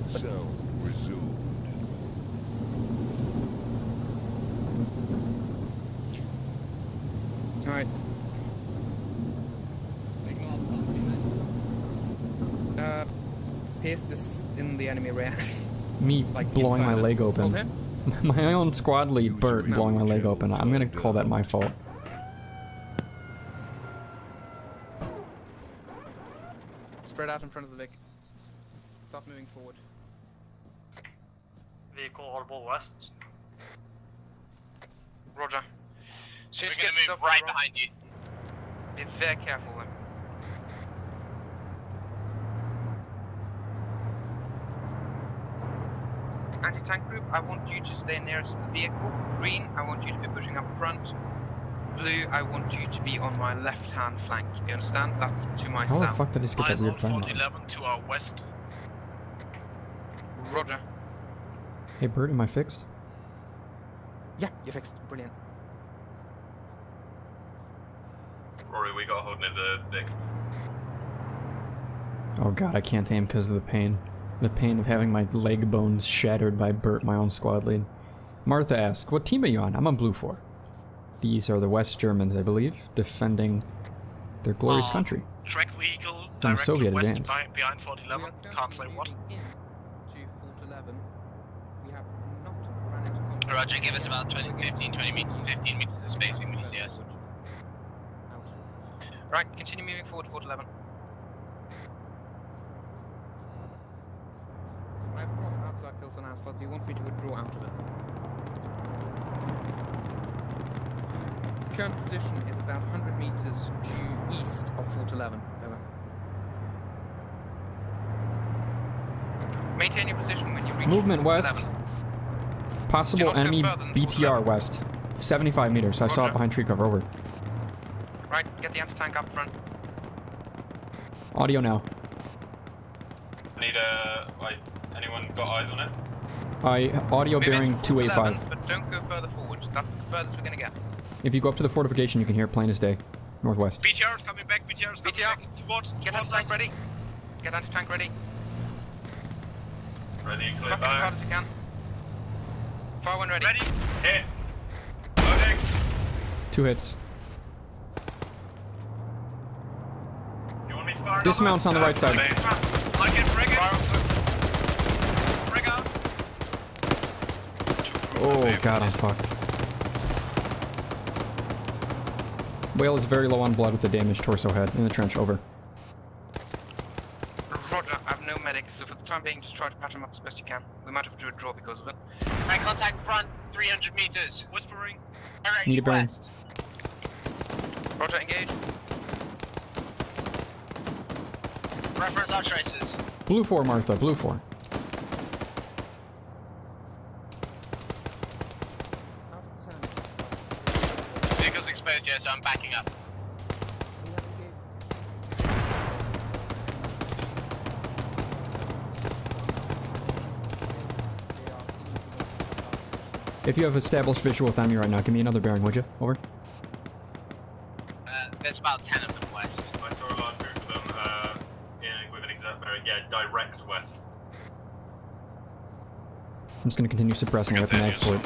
Sound resumed. Alright. Pierce this in the enemy rear. Me Like blowing my inside leg it. open. Hold him. My own squad lead, Bert, blowing my leg open. I'm gonna call that my fault. Spread out in front of the Vic. Start moving forward. Vehicle audible west. Roger. So We're gonna move right behind you. Be very careful then. Anti-tank group, I want you to stay nearest to the vehicle. Green, I want you to be pushing up front. Blue, I want you to be on my left-hand flank. You understand? That's to my How the south. fuck did I just get that weird phone? 11 to our west. Roger. Hey Bert, am I fixed? Yeah, you're fixed. Brilliant. Rory, we got a hold near the Vic. Oh god, I can't aim because of the pain. The pain of having my leg bones shattered by Bert, my own squad lead. Martha asks, what team are you on? I'm on Blue 4. These are the West Germans, I believe, defending their glorious country. Track vehicle From the directly Soviet west advance. behind Fort 11. Can't say what. To Fort 11. We have not run into contact. Roger, give us about 15 meters of spacing when you see us. Right, continue moving forward, Fort 11. I've crossed outside kills on Alpha. Do you want me to withdraw out of it? Current position is about 100 meters due east of Fort 11. Over. Maintain your position when you reach Movement Fort west. 11. Possible Do not go enemy further than Fort BTR 11. west. 75 meters. I saw it Roger. behind tree cover. Over. Right, get the anti-tank up front. Audio now. Need anyone got eyes on it? Audio Move in bearing Fort 285. 11, but don't go further forward. That's the furthest we're gonna get. If you go up to the fortification, you can hear it plain as day. Northwest. BTR is coming back, BTR is coming BTR, back towards get anti-tank ready. Get anti-tank ready. Ready, clear Knock it as fire. hard as you can. Fire one ready. Ready? Hit. Loading. 2 hits. You want me to fire? Dismounts on the right side. I can bring it. Bring out. Oh god, I'm fucked. Whale is very low on blood with a damaged torso head. In the trench, over. Roger, I have no medics, so for the time being, just try to patch them up as best you can. We might have to withdraw because of it. Right, contact front, 300 meters. Whispering. Alright, Need a bearing. west. Roger, engage. Reference our traces. Blue 4, Martha. Blue 4. Vehicle's exposed here, so I'm backing up. If you have established visual with enemy right now, give me another bearing, would you? Over. There's about 10 of them west. I saw a large group of them with an exact bearing. Yeah, direct west. I'm just going to continue suppressing it with an exploit.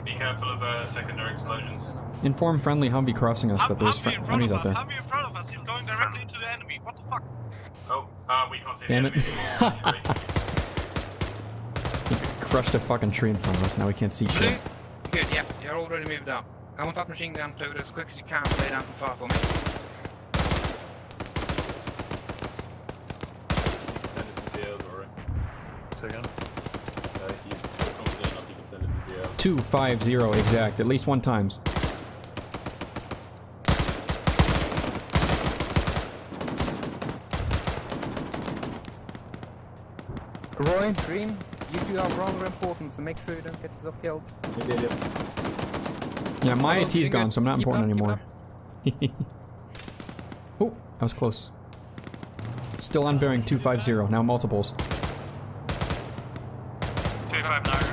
Be careful of secondary explosions. Inform friendly Humvee crossing us that there's Humvee in front enemies of out us. there. Humvee in front of us. He's going directly into the enemy. What the fuck? Damn it. He crushed a fucking tree in front of us, now we can't see shit. Good, yeah, you're already moved up. I want that machine gun loaded as quick as you can to lay down some fire for me. Send it to DL, alright. Say again? If you feel confident enough, you can send it to DL. 250 exact, at least one times. Roy, Green, you two are rather important, so make sure you don't get yourself killed. Yeah, my Oh, AT's gone, so I'm not keep important it up, anymore. Oh, that was close. Still on bearing 250, now multiples. 259.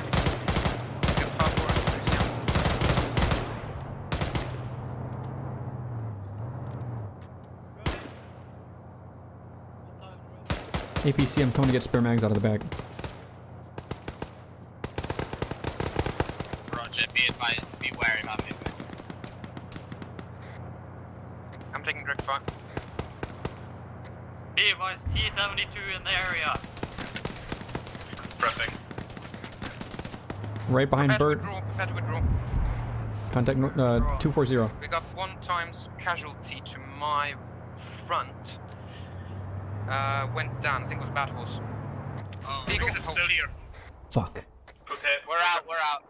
APC, I'm coming to get spare mags out of the bag. Roger, be advised, be wary about movement. I'm taking direct fire. Be advised, T-72 in the area. Prepping. Right behind Bert. Prepare to withdraw. Contact 240. We got 1 times casualty to my front. Went down. I think it was Bad Horse. Vehicle Still here. Fuck. Who's hit? We're out, we're out.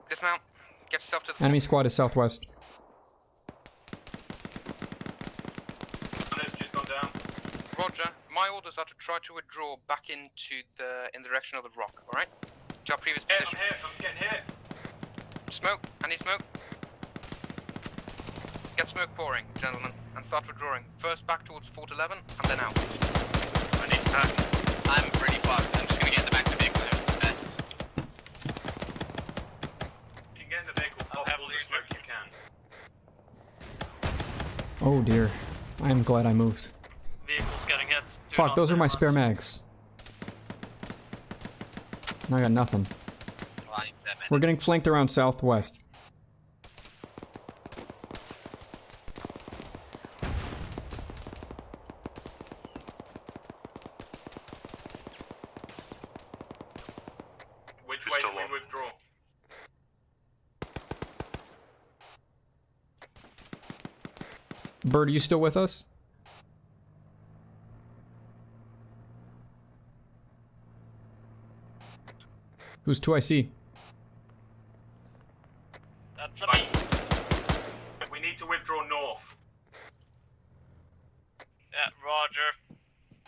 Dismount. Get yourself to the Enemy squad is southwest. Hunter's just gone down. Roger. My orders are to try to withdraw back into in the direction of the rock. All right. To our previous position. I'm hit. I'm getting hit. Smoke. I need smoke. Get smoke pouring, gentlemen, and start withdrawing. First back towards Fort 11, and then out. I need to pack. I'm pretty fucked. I'm just gonna get in the back of the vehicle there. Best. You can get in the vehicle. I'll have all the smoke you can. Oh dear. I'm glad I moved. Vehicle's getting hit. Fuck, those are my spare mags. Now I got nothing. We're getting flanked around southwest. Which way do we withdraw? Bert, are you still with us? Who's 2IC? That's me. We need to withdraw north. Yeah, Roger.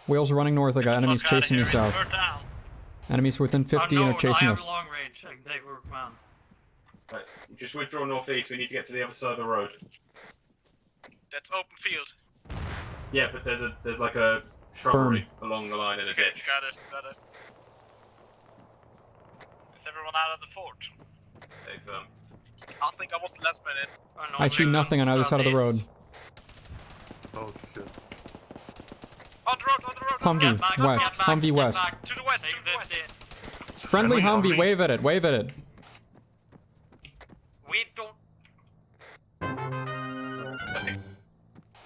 Whales are running north, I got enemies chasing me south. Enemies within 50 and are chasing us. long range. I can take over command. Right, just withdraw northeast. We need to get to the other side of the road. That's open field. Yeah, but there's like a shrubbery along the line in a ditch. Got it, got it. Is everyone out of the fort? They've I think I was the last minute. I see nothing on either side of the road. Oh shit. On the road, on the road. Humvee west, Humvee west. To the west, to the west. Friendly Humvee, wave at it, wave at it. We don't.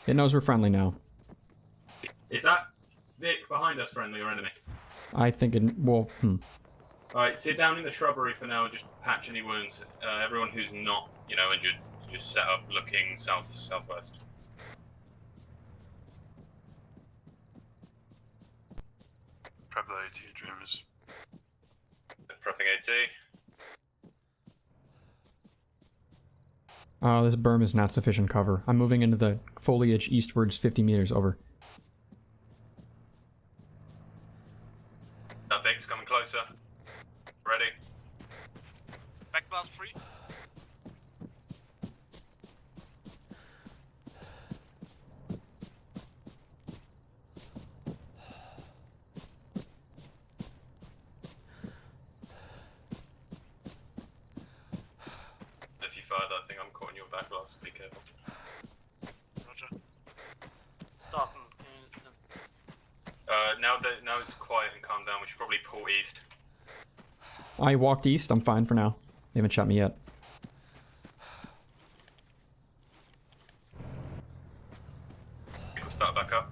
It knows we're friendly now. Is that Vic behind us friendly or enemy? I think it, well, Alright, sit down in the shrubbery for now and just patch any wounds. Everyone who's not, injured, just set up looking southwest. Prep the AT, dreamers. Prepping AT. this berm is not sufficient cover. I'm moving into the foliage eastwards 50 meters, over. That Vic's coming closer. Ready? Back blast free. If you fired, I think I'm caught in your back blast. Be careful. Roger. Stop him. Now it's quiet and calm down. We should probably pull east. I walked east, I'm fine for now. They haven't shot me yet. We'll start back up.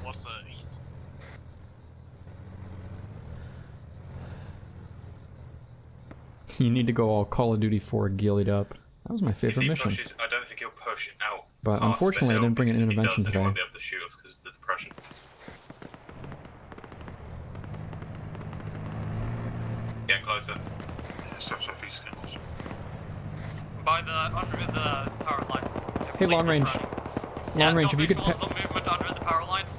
towards the east. You need to go all Call of Duty 4 gillied up. That was my favorite mission. Pushes, I don't think he'll push out. But unfortunately, I didn't bring an intervention today. He won't be able to shoot us because of the depression. Getting closer. Southeast. By the under the power lines. Hey, long range. Long range, if you could. Movement under the power lines.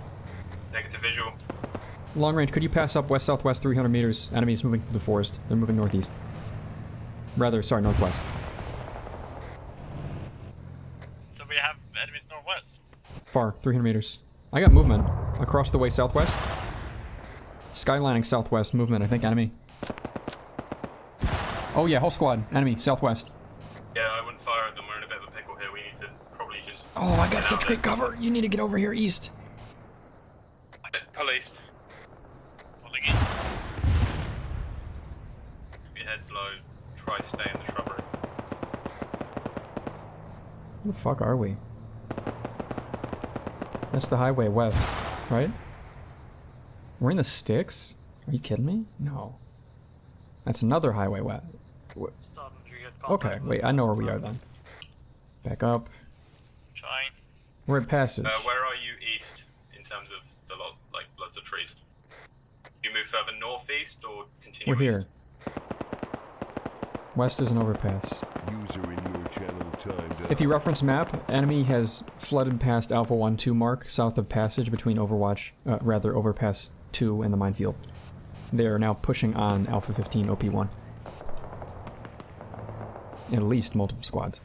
Negative visual. Long range, could you pass up west-southwest 300 meters? Enemies moving through the forest. They're moving northeast. Rather, sorry, northwest. So we have enemies northwest. Far, 300 meters. I got movement across the way southwest. Skylining southwest, movement, I think, enemy. Oh yeah, whole squad, enemy, southwest. Yeah, I wouldn't fire at them. We're in a bit of a pickle here. We need to probably just... Oh, I got such great cover. You need to get over here east. Police. Pulling east. Keep your heads low. Try to stay in the shrubbery. Where the fuck are we? That's the highway west, right? We're in the sticks? Are you kidding me? No. That's another highway west. Okay, wait, I know where we are then. Back up. Trying. We're at Passage. Where are you east in terms of the lots of trees? You move further northeast or continue We're here. West is an overpass. User in your channel timed out. If you reference map, enemy has flooded past Alpha 1-2 mark south of Passage between Overpass 2 and the minefield. They are now pushing on Alpha 15 OP1. At least multiple squads.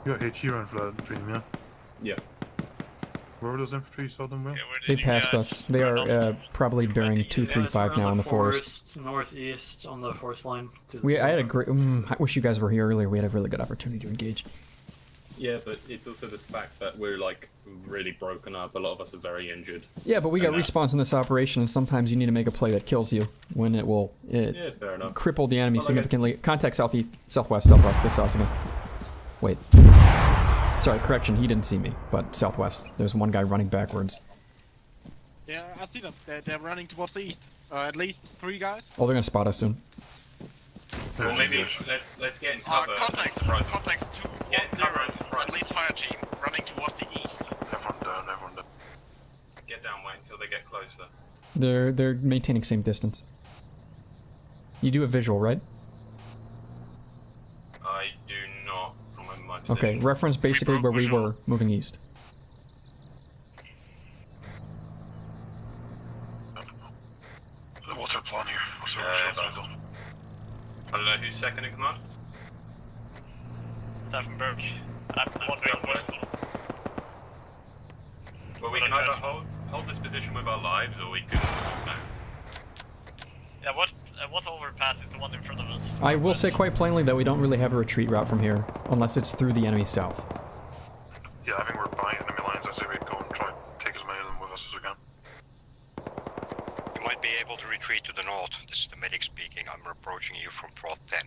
You got HE around Flood Dream, yeah? Yeah. Where were those infantry? Saw them well? They passed us. They are probably bearing 235 now in the forest. Northeast on the forest line. I had a great. I wish you guys were here earlier. We had a really good opportunity to engage. Yeah, but it's also the fact that we're like really broken up. A lot of us are very injured. Yeah, but we got respawns in this operation, and sometimes you need to make a play that kills you when it will yeah, fair enough. Cripple the enemy significantly. Contact southeast, southwest. This saw us again. Wait. Sorry, correction. He didn't see me, but southwest. There's one guy running backwards. Yeah, I see them. They're running towards the east. At least 3 guys. Oh, they're gonna spot us soon. Well, maybe let's get in cover. Contacts 2, Get in cover. at least fire team, running towards the east. Everyone down. Get down, wait until they get closer. They're maintaining same distance. You do a visual, right? I do not from my position. Okay, reference basically where we were moving east. What's our plan here? I don't know who's second in command. Bert. I'm wondering what. Well, we can either hold this position with our lives, or we can move now. Yeah, what overpass is the one in front of us? I will say quite plainly that we don't really have a retreat route from here, unless it's through the enemy south. Yeah, I think we're buying enemy lines. I say we go and try and take as many of them with us as we can. You might be able to retreat to the north. This is the medic speaking. I'm approaching you from Prod 10.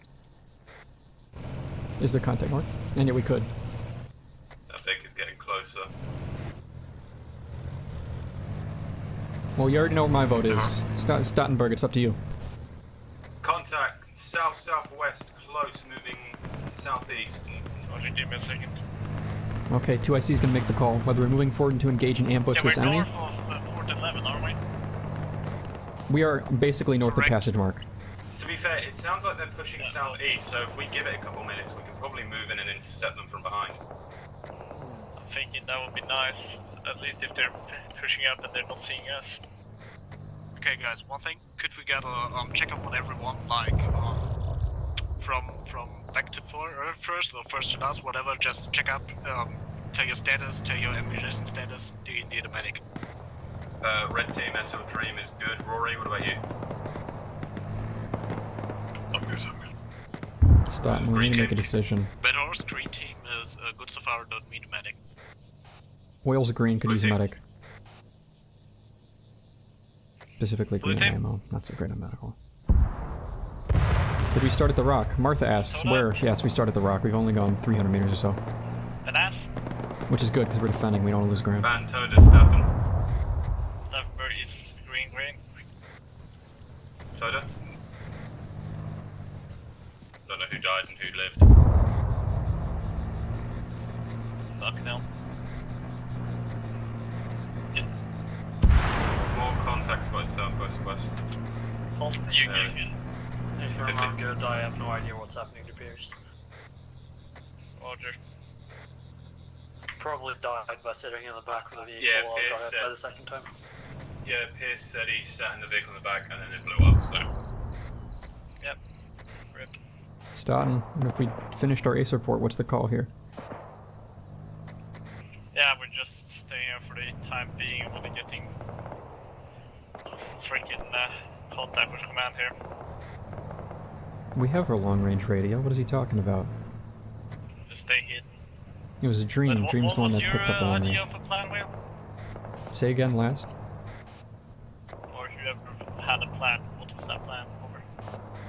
Is there contact mark? And yeah, we could. That thing is getting closer. Well, you already know where my vote is. Stottenberg, it's up to you. Contact south-southwest, close, moving southeast. Roger, give me a second. Okay, 2IC's gonna make the call. Whether we're moving forward to engage and ambush this enemy. We're north of Port 11, aren't we? We are basically north of Passage Mark. To be fair, it sounds like they're pushing southeast, so if we give it a couple minutes, we can probably move in and intercept them from behind. I'm thinking that would be nice, at least if they're pushing up and they're not seeing us. Okay guys, one thing, could we get a check-up on everyone, like, from back to first, or first to last, whatever, just check up, tell your status, tell your ammunition status, do you need a medic? Red team, SO Dream is good. Rory, what about you? I'm good. Stop, we need to make a decision. Red Horse, green team is good so far, don't need a medic. Wales green could use a medic. Specifically green ammo, not so great on medical. Did we start at the rock? Martha asks, where? Yes, we started at the rock. We've only gone 300 meters or so. And that? Which is good, because we're defending, we don't want to lose ground. Van Toda, Staffen. Staffenberg is green. Toda? Don't know who died and who lived. Fuck no. More contacts by southwest. You If you're not good, I have no idea what's happening to Pierce. Roger. Probably died by sitting in the back of the vehicle Yeah, while I got hit Pierce by the second time. Yeah, Pierce said he sat in the vehicle in the back and then it blew up, so... Yep. Rip. Staten, if we finished our ace report, what's the call here? Yeah, we're just staying here for the time being. We're getting freaking contact with command here. We have our long-range radio. What is he talking about? Just stay hidden. It was a Dream. Dream's the one that picked up the long range. What was your idea of a plan, Will? Say again, last? Or if you ever had a plan, what was that plan? Over.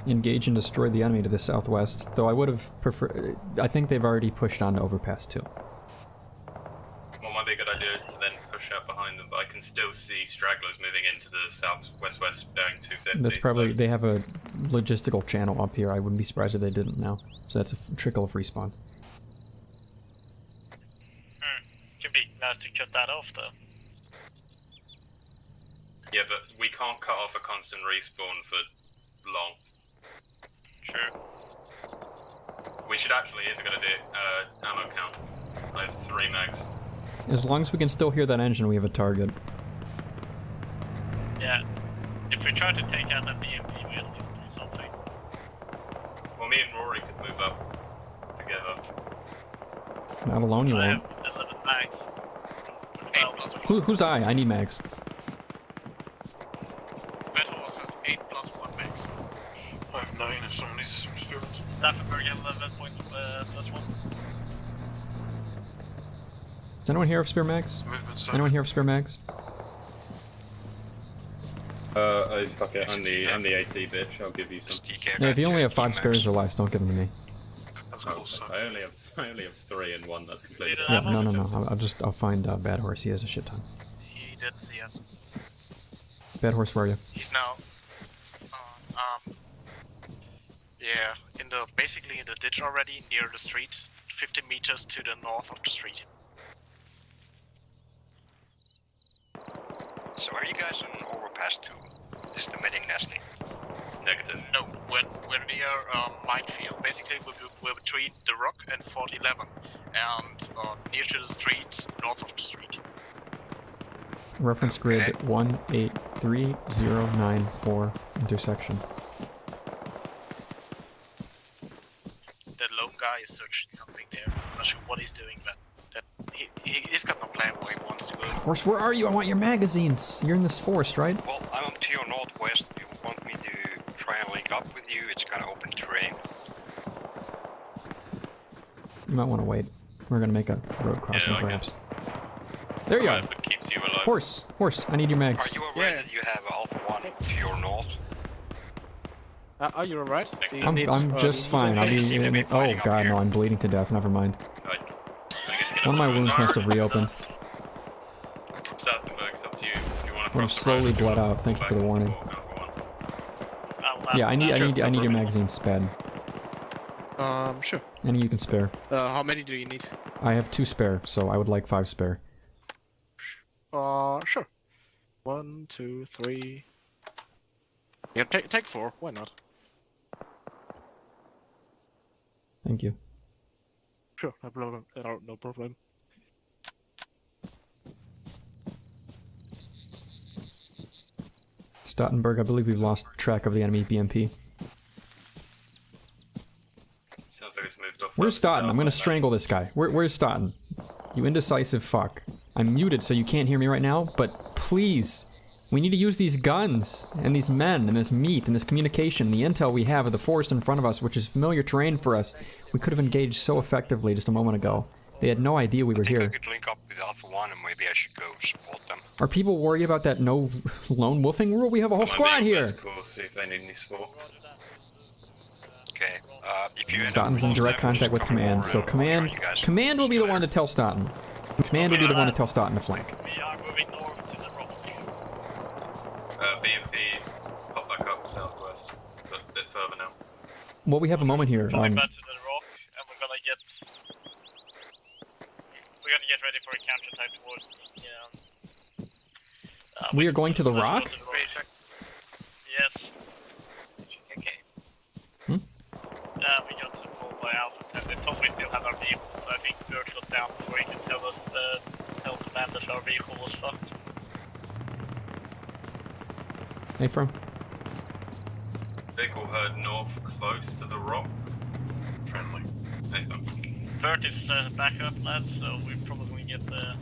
Engage and destroy the enemy to the southwest. Though I would have preferred... I think they've already pushed on to Overpass 2. What might be a good idea is to then push out behind them, but I can still see stragglers moving into the southwest bearing 250. That's probably... They have a logistical channel up here. I wouldn't be surprised if they didn't now. So that's a trickle of respawn. Could be nice to cut that off, though. Yeah, but we can't cut off a constant respawn for long. True. We should actually, is it going to do ammo count? I have 3 mags. As long as we can still hear that engine, we have a target. Yeah. If we try to take out that BMP, we at least do something. Well, me and Rory could move up together. Not alone, you I won't. have 11 mags. Who's I? I need mags. Bedhorse has 8+1 mags. I have 9 if someone needs some spirits. Staffenberg 11.+1. Does anyone here have spare mags? Anyone here have spare mags? Fuck it, I'm the AT bitch, I'll give you some. Yeah, if you only have 5 spares or less, don't give them to me. I only have 3 and 1 that's completely. Yeah, no. I'll find Bad Horse. He has a shit ton. He did see us. Bad Horse, where are you? He's now, yeah, basically in the ditch already, near the street, 50 meters to the north of the street. So are you guys on Overpass 2? Is the meeting nesting? Negative. No, we're near minefield. Basically, we're between the rock and 4011, and near to the street, north of the street. Reference grid 183094 intersection. That lone guy is searching something there. I'm not sure what he's doing, but he's got no plan where he wants to go. Horse, where are you? I want your magazines. You're in this forest, right? Well, I'm to your northwest. You want me to try and link up with you? It's kind of open terrain. You might want to wait. We're gonna make a road crossing, perhaps. There you are. Horse, I need your mags. Are you aware that you have Alpha 1 to your north? Are you alright? I'm just fine. I'll be. Oh god, no! I'm bleeding to death. Never mind. One of my wounds must have reopened. Would have slowly bled out. Thank you for the warning. Yeah, I need your magazine sped. Sure. Any you can spare. How many do you need? I have 2 spare, so I would like 5 spare. Sure. 1, 2, 3. Yeah, take 4. Why not? Thank you. Sure, no problem. No problem. Stottenberg, I believe we've lost track of the enemy BMP. Sounds like it's moved off. Where's Stoughton? I'm gonna strangle this guy. Where's Stoughton? You indecisive fuck. I'm muted so you can't hear me right now, but please, we need to use these guns, and these men, and this meat, and this communication, the intel we have of the forest in front of us, which is familiar terrain for us. We could have engaged so effectively just a moment ago. They had no idea we were here. I could link up with Alpha 1 and maybe I should go support them. Are people worried about that no lone wolfing rule? We have a whole squad here! See if they need any support. Okay, if you Stoughton's in direct contact with Command, so Command will be the one to tell Stoughton. Command would be the one to tell Stoughton to flank. We are moving north to the rock. BMP, pop back up southwest, but a bit further now. Well, we have a moment here. Falling back to the rock, and we're gonna get ready for a counterattack towards the. We are going to the rock? Yes. Okay. We got pulled by Alpha 10. They probably still have our vehicle, so I think Bert was down before he could tell us tell the man that our vehicle was fucked. Hey, from? Vehicle heard north, close to the rock. Friendly. Hey, Bert is back up, lads, so we probably get the.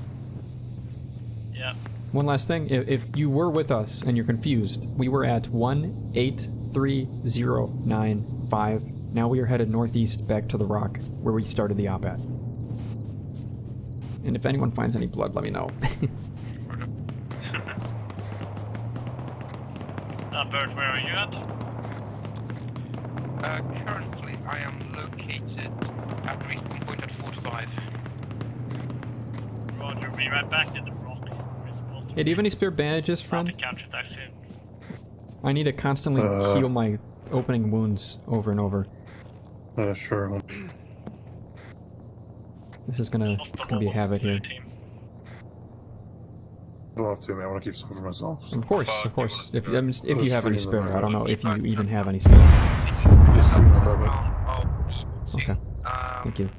Yeah. One last thing, if you were with us and you're confused, we were at 183.095. Now we are headed northeast back to the rock where we started the op at. And if anyone finds any blood, let me know. Bert, where are you at? Currently, I am located at the respawn point at 45. Roger, be right back to the rock. Hey, do you have any spare bandages, friend? I need to constantly heal my opening wounds over and over. Sure. This is gonna be a habit here. I don't have to, man. I want to keep some for myself. Of course. If you have any spare, I don't know if you even have any spare. Okay. Thank you.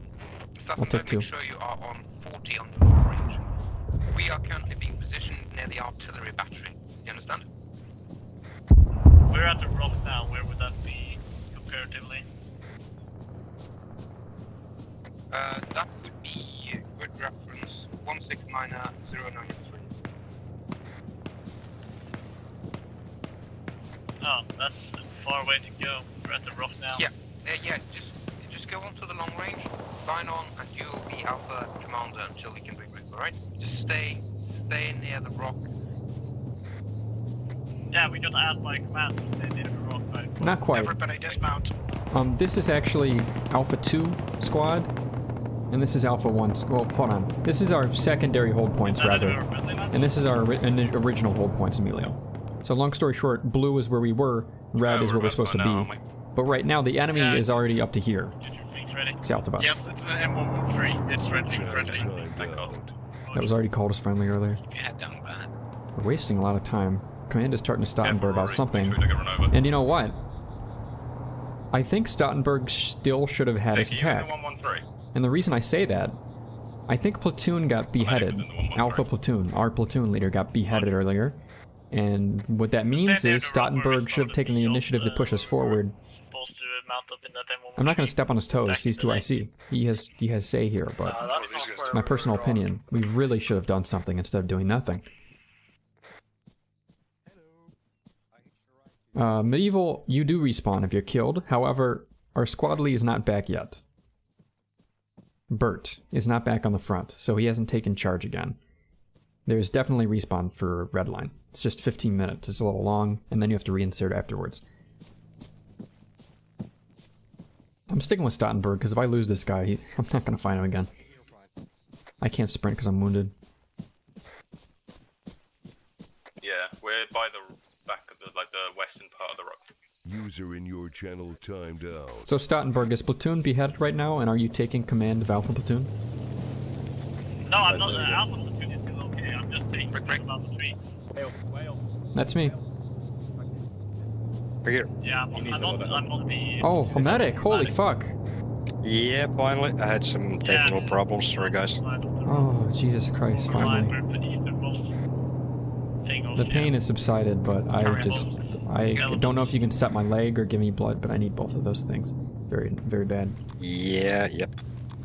I'll take 2. Make sure you are on 40 on the long range. We are currently being positioned near the artillery battery. You understand? We're at the rock now. Where would that be comparatively? That would be with reference 169.093. Oh, that's a far way to go. We're at the rock now. Yeah, just go on to the long range, sign on, and you'll be Alpha Commander until we can regroup, alright? Just stay near the rock. Yeah, we gotta add my command to stay near the rock, right? Not quite. Everybody dismount. This is actually Alpha 2 squad, and this is Alpha 1. Well, hold on. This is our secondary hold points, rather. And this is our original hold points, Emilio. So long story short, blue is where we were, red is where we're supposed to be. But right now, the enemy is already up to here. South of us. Yes, it's an M113. It's friendly. Thank God. That was already called us friendly earlier. We're wasting a lot of time. Command is starting to Stoutenberg about something. And you know what? I think Stoutenberg still should have had his attack. And the reason I say that, I think Platoon got beheaded. Alpha Platoon, our platoon leader, got beheaded earlier. And what that means is Stoutenberg should have taken the initiative to push us forward. I'm not going to step on his toes, he's too IC. He has say here, but my personal opinion, we really should have done something instead of doing nothing. Medieval, you do respawn if you're killed, however, our squad lead is not back yet. Bert is not back on the front, so he hasn't taken charge again. There's definitely respawn for Redline. It's just 15 minutes, it's a little long, and then you have to reinsert afterwards. I'm sticking with Stoutenberg, because if I lose this guy, I'm not going to find him again. I can't sprint because I'm wounded. Yeah, we're by the back of the western part of the rock. User in your channel timed out. So Stoutenberg, is Platoon beheaded right now, and are you taking command of Alpha Platoon? No, I'm not. Alpha Platoon is still okay. I'm just taking control of Alpha 3. That's me. We're here. Yeah, I'm on the... Oh, a medic! Holy fuck! Yeah, finally. I had some technical problems. Sorry, guys. Oh, Jesus Christ, finally. The pain has subsided, but I don't know if you can set my leg or give me blood, but I need both of those things. Very, very bad. Yeah, yep.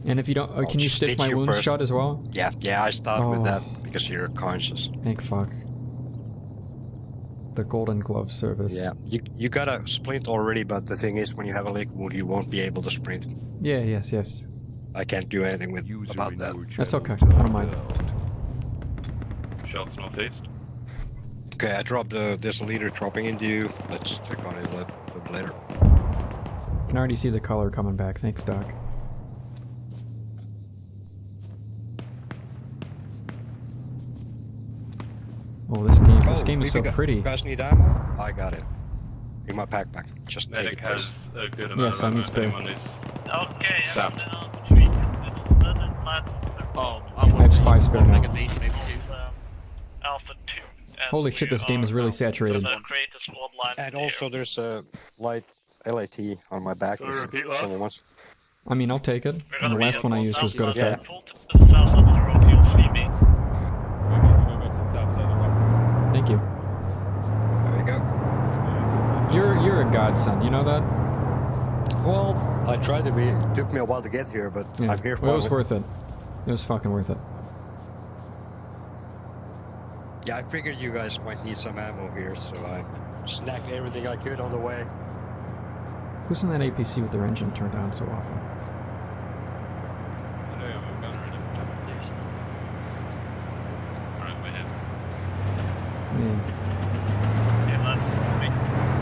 And if you don't, can you stitch my wounds shut as well? Yeah, I start with that because you're conscious. Thank fuck. The Golden Glove service. Yeah, you got a splint already, but the thing is, when you have a leg wound, you won't be able to sprint. Yeah, yes. I can't do anything about that. That's okay. I don't mind. Shots northeast. Okay, I dropped. There's a leader dropping into you. Let's check on it a little bit later. I can already see the color coming back. Thanks, Doc. Oh, this game is so pretty. You guys need ammo? I got it. In my backpack. Just take Medic it, has please. a good amount Yes, of I ammo need if spare. anyone is Okay, sapped. Oh, I have 5 spare now. magazine, maybe 2. Alpha 2. And Holy shit, this game is really saturated. create a squad line And also there's a light LAT on my back. Sorry, If repeat that. someone wants. I mean, I'll take it. And the last one I used was good Yeah. effect. Thank you. There you go. You're a godsend, you know that? Well, I tried to be. It took me a while to get here, but Yeah. I'm here for Well, it was worth it. It was fucking worth it. Yeah, I figured you guys might need some ammo here, so I snagged everything I could on the way. Who's in that APC with their engine turned on so often? Man.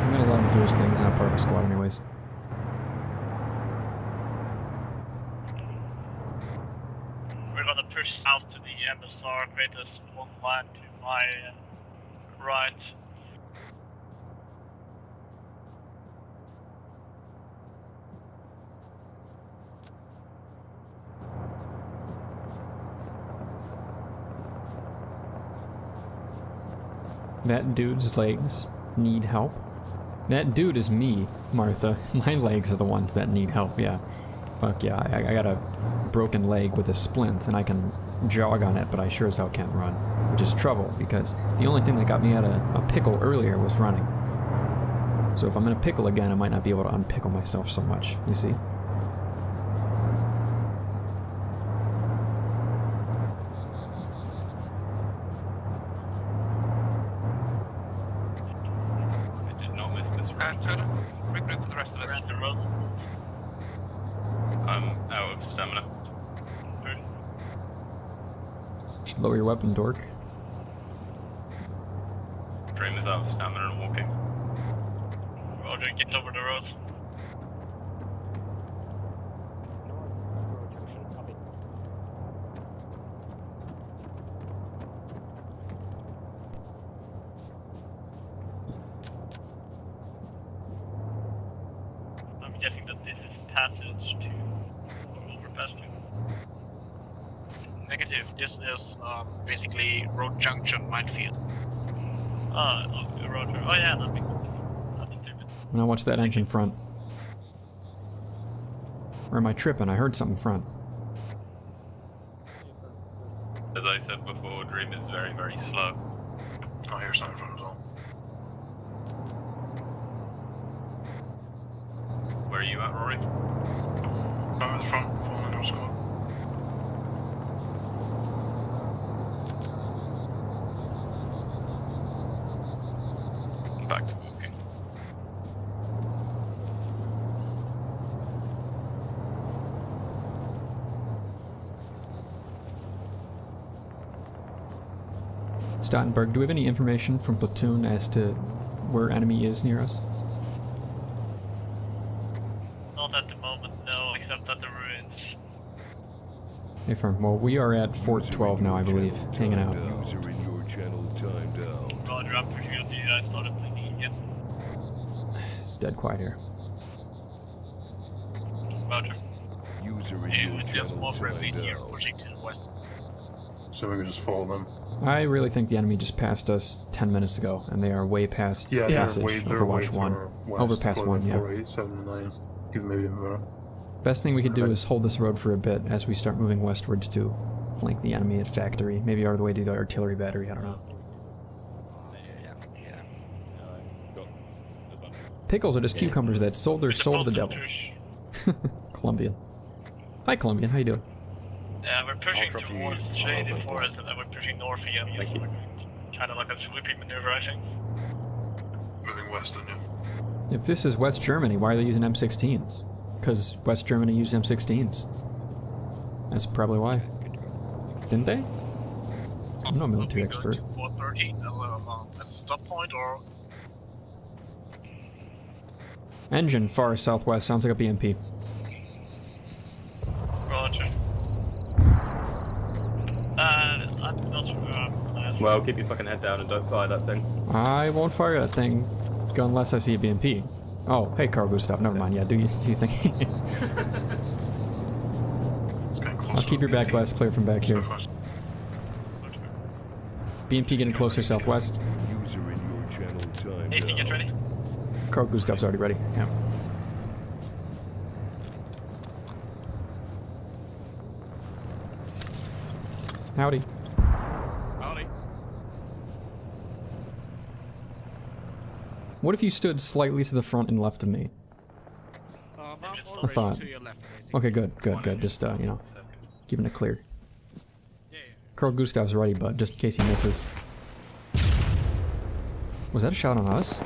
I'm gonna let him do his thing. He's not part of a squad anyways. We're gonna push south to the MSR, create a squad line to my right. That dude's legs need help. That dude is me, Martha. My legs are the ones that need help, yeah. Fuck yeah, I got a broken leg with a splint and I can jog on it, but I sure as hell can't run. Which is trouble, because the only thing that got me out of a pickle earlier was running. So if I'm in a pickle again, I might not be able to unpickle myself so much, you see? Regroup with the rest of us. I'm out of stamina. Should lower your weapon, dork. Dream is out of stamina and walking. Roger, get over the road. I'm guessing that this is passage to overpass to. Negative. This is basically road junction minefield. Roger. Oh yeah, that'd be good. And I watch that engine front. Or am I tripping? I heard something front. As I said before, Dream is very, very slow. I hear something from as well. Where are you at, Rory? I'm in the front, falling into a squad. Back to walking. Stottenberg, do we have any information from Platoon as to where enemy is near us? Not at the moment, no, except at the ruins. Hey, firm. Well, we are at Fort 12 now, I believe, hanging out. User in your channel timed out. Roger, I'm pushing up to you. I started thinking again. It's dead quiet here. Roger. User in Yeah, your it's just channel more friendly timed here, out. pushing to the west. So we can just follow them. I really think the enemy just passed us 10 minutes ago, and they are way past Yeah, passage they're way Overwatch to 1. our west, Overpass 1, yeah. 4, 8, 7, 9, even maybe even better. Best thing we could do is hold this road for a bit as we start moving westwards to flank the enemy at Factory. Maybe all the way to the artillery battery, I don't know. Yeah. Pickles are just cucumbers that sold their soul to the devil. Colombian. Hi, Colombian. How you doing? Yeah, we're pushing towards Shady Forest and then we're pushing north again. Thank you. Kind of like a sweeping maneuver, I think. Moving west, then, yeah. If this is West Germany, why are they using M16s? Because West Germany used M16s. That's probably why. Didn't they? I'm no military expert. 413 as a stop point, or Engine far southwest. Sounds like a BMP. Roger. I'm not sure. Well, keep your fucking head down and don't fire that thing. I won't fire that thing unless I see a BMP. Oh, hey, cargo stuff. Never mind. Yeah, do you think? I'll keep your back west clear from back here. BMP getting closer southwest. User in your channel timed Nathan, get ready. Cargo stuff's already ready. Yeah. Howdy. Howdy. What if you stood slightly to the front and left of me? I'm I already thought. to your left, basically. Okay, good. Just, you know, keeping it clear. Carl Gustav's ready, but just in case he misses. Was that a shot on us?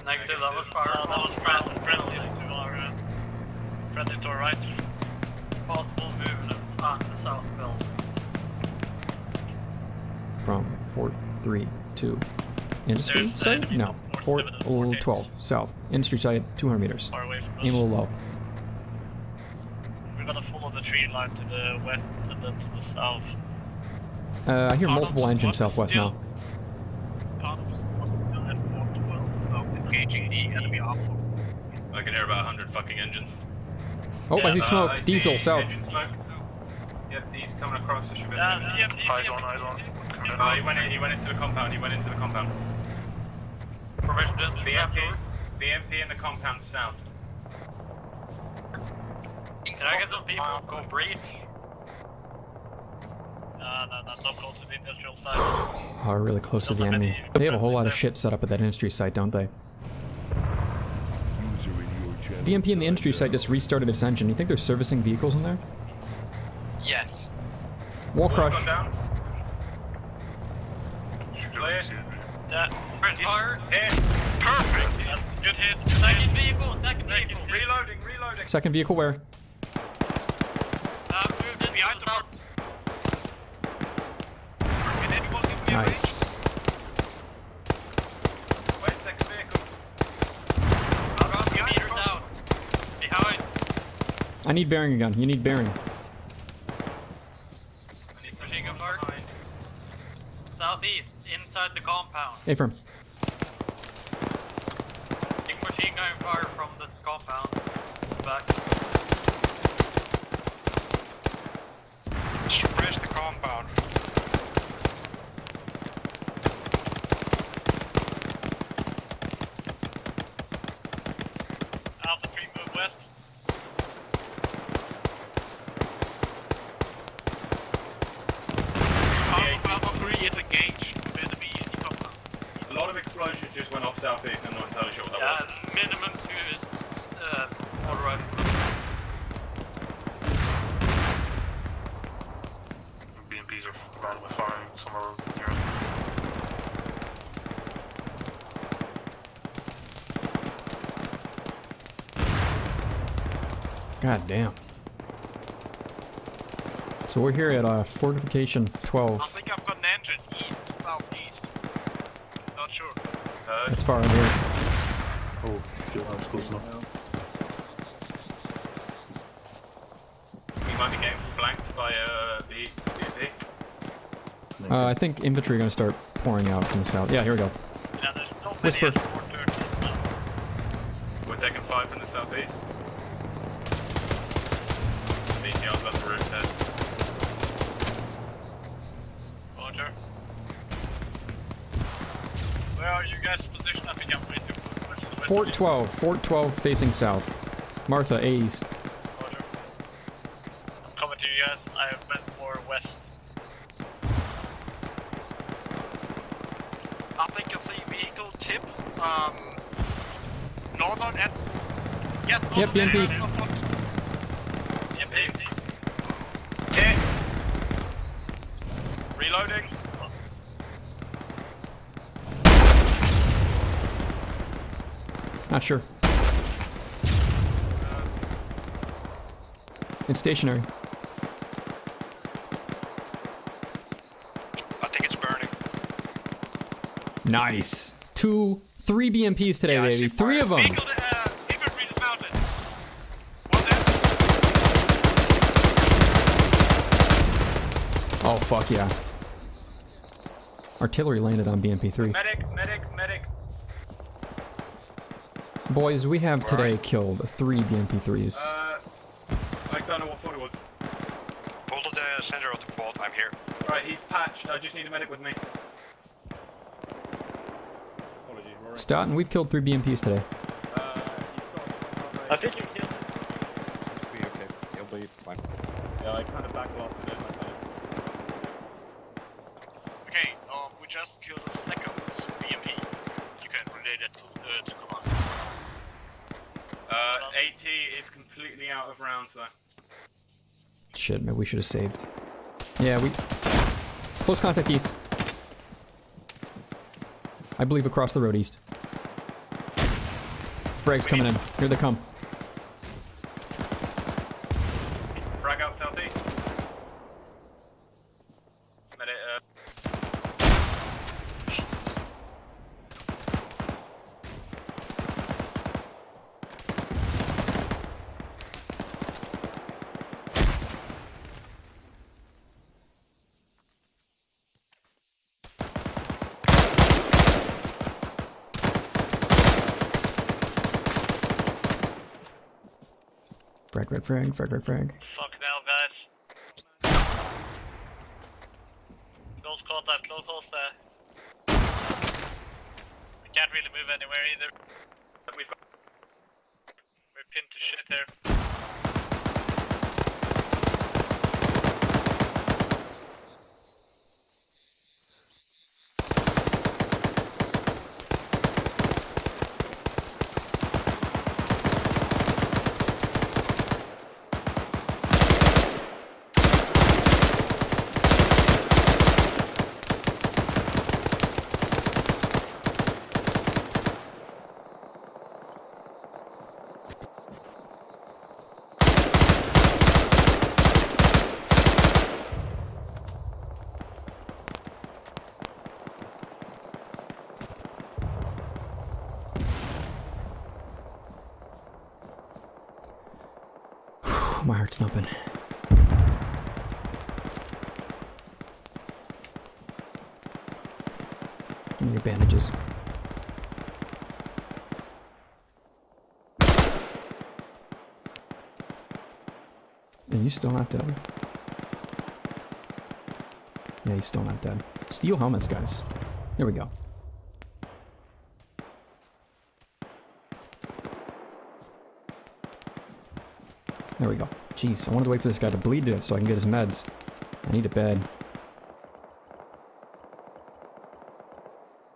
Negative, that was fire. That was friendly to our friendly to our right. Possible movement on the south bill. From Fort 3 to industry site? No. Fort 12, south. Industry site, 200 meters. Far away from us. Aim a little low. We're gonna follow the tree line to the west and then to the south. I hear multiple engines southwest now. Still at Fort 12, so engaging the enemy off. I can hear about 100 fucking engines. Oh, I see smoke. I Diesel, see south. engine smoke. Yep, he's coming across. It should be Eyes on, eyes on. he went into the compound. BMP in the compound south. Can I get some people go breach? No, don't go to the industrial side. Oh, we're really close to the enemy. They have a whole lot of shit set up at that industry site, don't they? User in your channel BMP in the industry timed site just restarted its engine. You think they're servicing vehicles in there? Yes. Wall crush. Clear. Fire. Hit. Perfect. That's a good hit. Second vehicle. Reloading. Second vehicle where? Moved in behind the park. Nice. Wait, second vehicle. Meters out. Behind. I need bearing again. You need bearing. Machine gun fire. Southeast, inside the compound. A-firm. Big machine gun fire from the compound. Back. Suppress the compound. Alpha 3 move west. Alpha 3 is engaged. Enemy in the compound. A lot of explosions just went off southeast. I'm not entirely sure what that was. Minimum to all right. BMPs are randomly firing somewhere near us. God damn. So we're here at Fortification 12. I think I've got an engine east, southeast. Not sure. It's far over here. Oh shit, that was close enough. We might be getting flanked by the BMP. I think infantry are going to start pouring out from the south. Yeah, here we go. Yeah, there's so many Whisper. We're taking 5 from the southeast. BTR's got the roof head. Roger. Where are you guys positioned? I think I'm waiting for Fort 12 facing south. Martha, A's. Roger. I'm coming to you guys. I have meant more west. I think I see vehicle tip. Northern and yes, Yep, BMP. Yep, BMP. Hit. Reloading. Not sure. It's stationary. I think it's burning. Nice. 3 BMPs today, baby. 3 of them. Infantry dismounted. Oh, fuck yeah. Artillery landed on BMP3. Medic, medic, medic. Boys, we have today killed 3 BMP3s. I don't know what fort it was. Pull to the center of the quad, I'm here. Right, he's patched. I just need a medic with me. Apologies, Rory. Stoughton, we've killed 3 BMPs today. I think you killed him. Be okay. He'll be fine. Yeah, I kind of backlogged it myself. Okay, we just killed a second BMP. You can relay that to command. AT is completely out of rounds though. Shit, maybe we should have saved. Yeah, we... Close contact east. I believe across the road east. Frag's coming in. Here they come. Frag out southeast. Medic, Jesus. Frag, red frag, frag, red frag. Fuck now, guys. Close contact, close host there. We can't really move anywhere either. We're pinned to shit here. My heart's thumping. Give me your bandages. And you still not dead? Yeah, he's still not dead. Steel helmets, guys. There we go. There we go. Jeez, I wanted to wait for this guy to bleed to death so I can get his meds. I need a bed.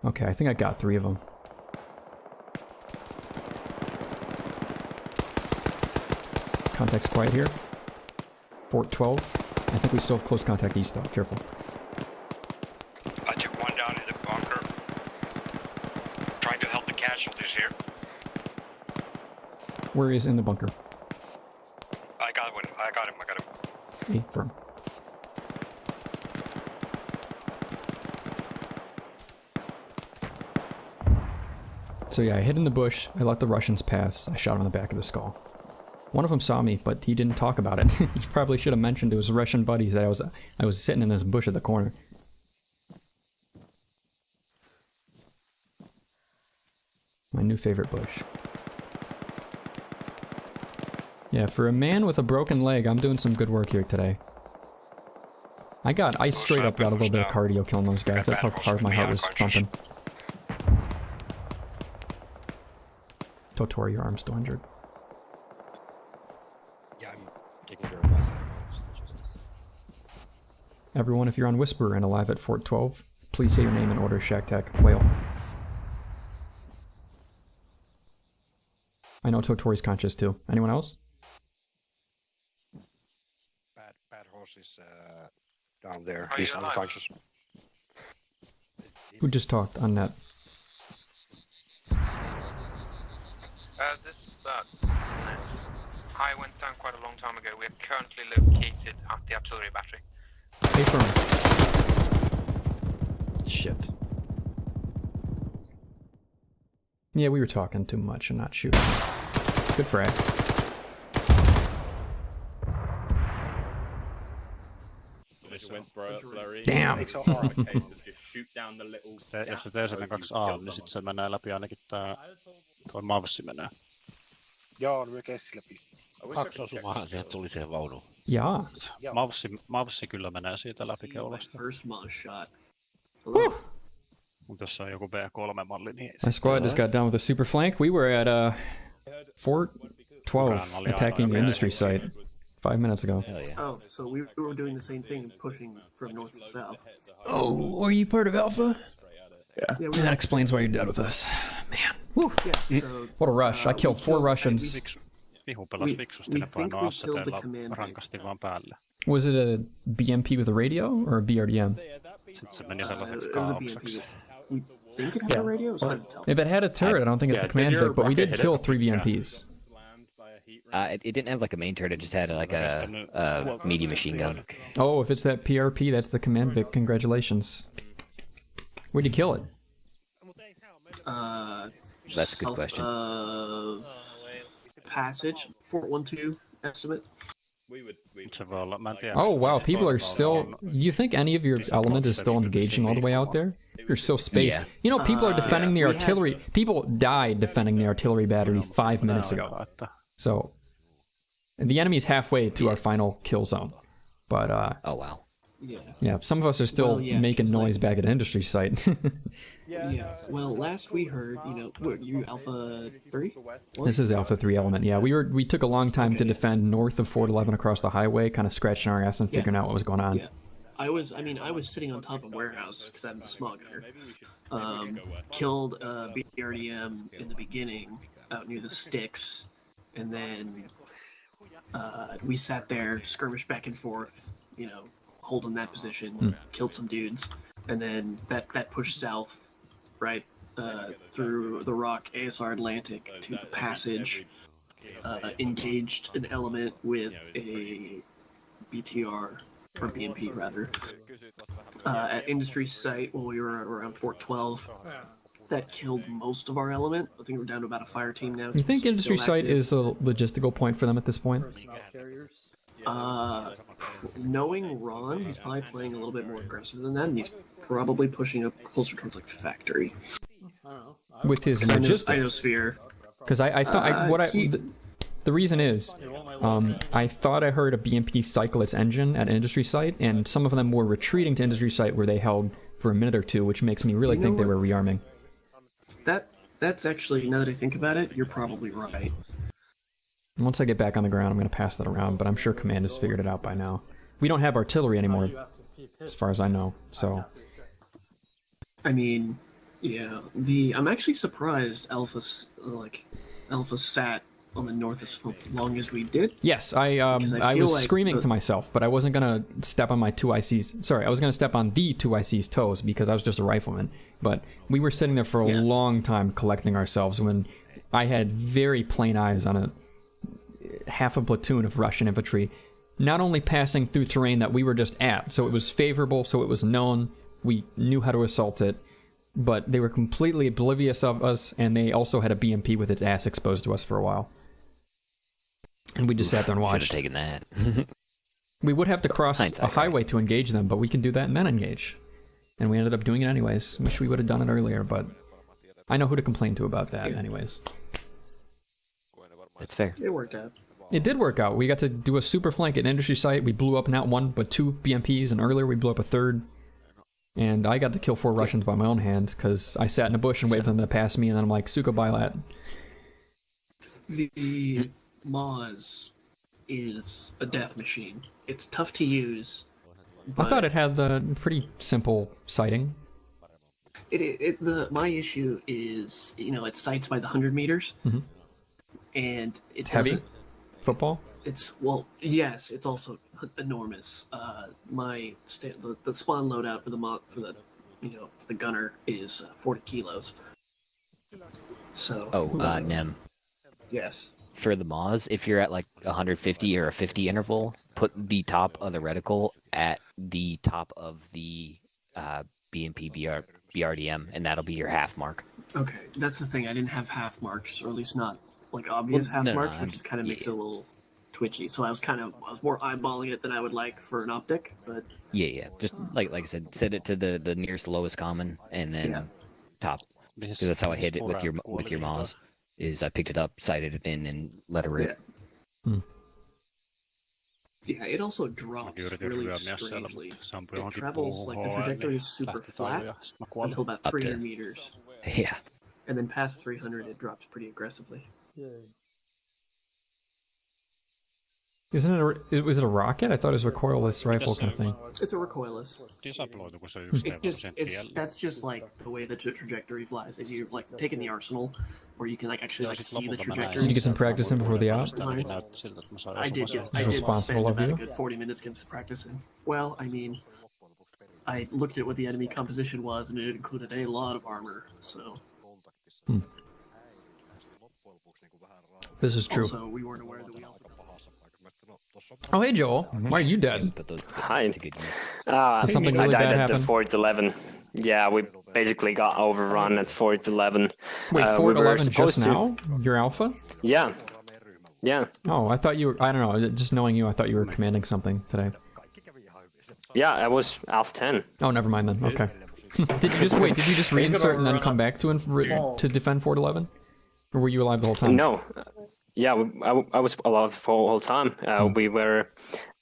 Okay, I think I got 3 of them. Contact's quiet here. Fort 12. I think we still have close contact east though. Careful. I took one down in the bunker. Trying to help the casualties here. Where is in the bunker? I got one. I got him. Hey, firm. So yeah, I hid in the bush, I let the Russians pass, I shot him in the back of the skull. One of them saw me, but he didn't talk about it. He probably should have mentioned to his Russian buddies that I was sitting in this bush at the corner. My new favorite bush. Yeah, for a man with a broken leg, I'm doing some good work here today. I straight up got a little bit of cardio killing those guys. That's how hard my heart was thumping. Totori, your arm's still injured. Yeah, I'm taking care of myself. Everyone, if you're on Whisper and alive at Fort 12, please say your name and order Shack Tech Whale. I know Totori's conscious too. Anyone else? Bad horse is down there. Are He's you alive? unconscious. Who just talked on net? This I went down quite a long time ago. We are currently located at the artillery battery. Stay firm. Shit. Yeah, we were talking too much and not shooting. Good frag. Damn. Jos se T72A on, niin sit se menee läpi ainakin toi Mavsi menee. Joo, lyö kessillä piste. 2 osumahan sieltä tuli siihen vaunuun. Jaa. Mavsi kyllä menee siitä läpi keulasta. Mutta jos on joku B3-malli, niin... My squad just got done with a super flank. We were at Fort 12 attacking the industry site 5 minutes ago. Oh, so we were doing the same thing, pushing from north to south. Oh, were you part of Alpha? Yeah, That explains why you're dead with us. Man. Woo. Yeah, so, What a rush. I killed 4 Russians. Vihu pelas fiksusti, ne painoi asseteilla rankasti vaan päälle. Was it a BMP with a radio or a BRDM? Sitten se meni sellaiseksi kaaukseksi. Think it had a radio? It's hard to tell. If it had a turret, I don't think it's the command vic, but we did kill 3 BMPs. It didn't have like a main turret, it just had like a medium machine gun. Oh, if it's that PRP, that's the command vic. Congratulations. Where'd you kill it? That's a good question. Passage, Fort 1-2 estimate. Oh wow, people are still... You think any of your element is still engaging all the way out there? You're so spaced. Yeah. You know, people are defending the artillery... People died defending the artillery battery 5 minutes ago. So, the enemy's halfway to our final kill zone. But, oh wow. Yeah, some of us are still making noise back at the industry site. Yeah, well, last we heard, you know, what, you Alpha 3? This is Alpha 3 element, yeah. We took a long time to defend north of Fort 11 across the highway, kind of scratching our ass and figuring out what was going on. Yeah. I was sitting on top of warehouse, because I'm the small gunner. Killed BRDM in the beginning, out near the sticks, and then we sat there, skirmished back and forth, you know, holding that position, killed some dudes, and then that pushed south, right, through the rock ASR Atlantic to the passage, engaged an element with a BTR, or BMP rather, at industry site when we were around Fort 12. That killed most of our element. I think we're down to about a fire team now. You think industry site is a logistical point for them at this point? Knowing Ron, he's probably playing a little bit more aggressive than that, and he's probably pushing up closer towards like factory. With his logistics. Sphere. Because I thought the reason is, I thought I heard a BMP cycle its engine at industry site, and some of them were retreating to industry site where they held for a minute or two, which makes me really think they were rearming. That's actually, now that I think about it, you're probably right. Once I get back on the ground, I'm going to pass that around, but I'm sure Command has figured it out by now. We don't have artillery anymore, as far as I know, so... I mean, yeah, I'm actually surprised Alpha sat on the north as long as we did. Yes, I was like screaming to myself, but I wasn't going to step on my 2 ICs. Sorry, I was going to step on the 2 ICs' toes because I was just a rifleman. But we were sitting there for a long time collecting ourselves when I had very plain eyes on half a platoon of Russian infantry, not only passing through terrain that we were just at, so it was favorable, so it was known, we knew how to assault it, but they were completely oblivious of us, and they also had a BMP with its ass exposed to us for a while. And we just sat there and watched. Should have taken that. We would have to cross a highway to engage them, but we can do that and then engage. And we ended up doing it anyways. Wish we would have done it earlier, but I know who to complain to about that anyways. It's fair. It worked out. It did work out. We got to do a super flank at industry site. We blew up not 1, but 2 BMPs, and earlier we blew up a 3rd. And I got to kill 4 Russians by my own hand, because I sat in a bush and waited for them to pass me, and then I'm like, Suka Bailat. The Moz is a death machine. It's tough to use. I thought it had the pretty simple sighting. My issue is, you know, it sights by the 100 meters. And it's heavy? Football? Well, yes, it's also enormous. The spawn loadout for the gunner is 40 kilos. So. Nem. Yes. For the Moz, if you're at like 150 or a 50 interval, put the top of the reticle at the top of the BMP BRDM, and that'll be your half mark. Okay, that's the thing. I didn't have half marks, or at least not like obvious half marks, which just kind of makes it a little twitchy, so I was more eyeballing it than I would like for an optic, but Yeah. Just like I said, set it to the nearest lowest common, and then top. Because that's how I hit it with your Maz. Is I picked it up, sighted it in, and let it rip. Yeah, it also drops really strangely. It travels, like, the trajectory is super flat until about 300 meters. Yeah. And then past 300, it drops pretty aggressively. Isn't it? Was it a rocket? I thought it was a recoilless rifle kind of thing. It's a recoilless. That's just like the way the trajectory flies. If you've like taken the arsenal, where you can like actually like see the trajectory. Did you get some practice in before the out? I did Responsible of spend you. a good 40 minutes getting practicing. Well, I mean, I looked at what the enemy composition was, and it included a lot of armor. So. This is true. Also, we weren't aware that we also. Oh, hey, Joel. Why are you dead? Hi. Did something really I died bad at the happen? Fort 11. Yeah, we basically got overrun at Fort 11. Wait, Fort we were 11 just supposed to- now? Your alpha? Yeah. Oh, I thought you were. I don't know. Just knowing you, I thought you were commanding something today. Yeah, I was Alpha 10. Oh, never mind then. Okay. Did you just reinsert and then come back to defend Fort 11? Or were you alive the whole time? No. Yeah, I was alive for the whole time. We were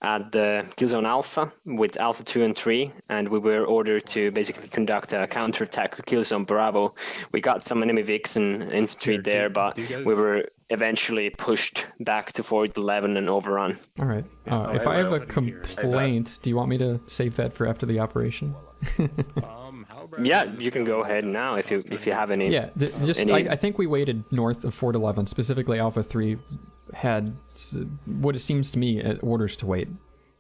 at the kill zone Alpha with Alpha 2 and 3, and we were ordered to basically conduct a counterattack kill zone Bravo. We got some enemy Vics and infantry there, but we were eventually pushed back to Fort 11 and overrun. All right. If I have a complaint, do you want me to save that for after the operation? Yeah, you can go ahead now if you have any. Yeah, I think we waited north of Fort 11. Specifically, Alpha 3 had what it seems to me orders to wait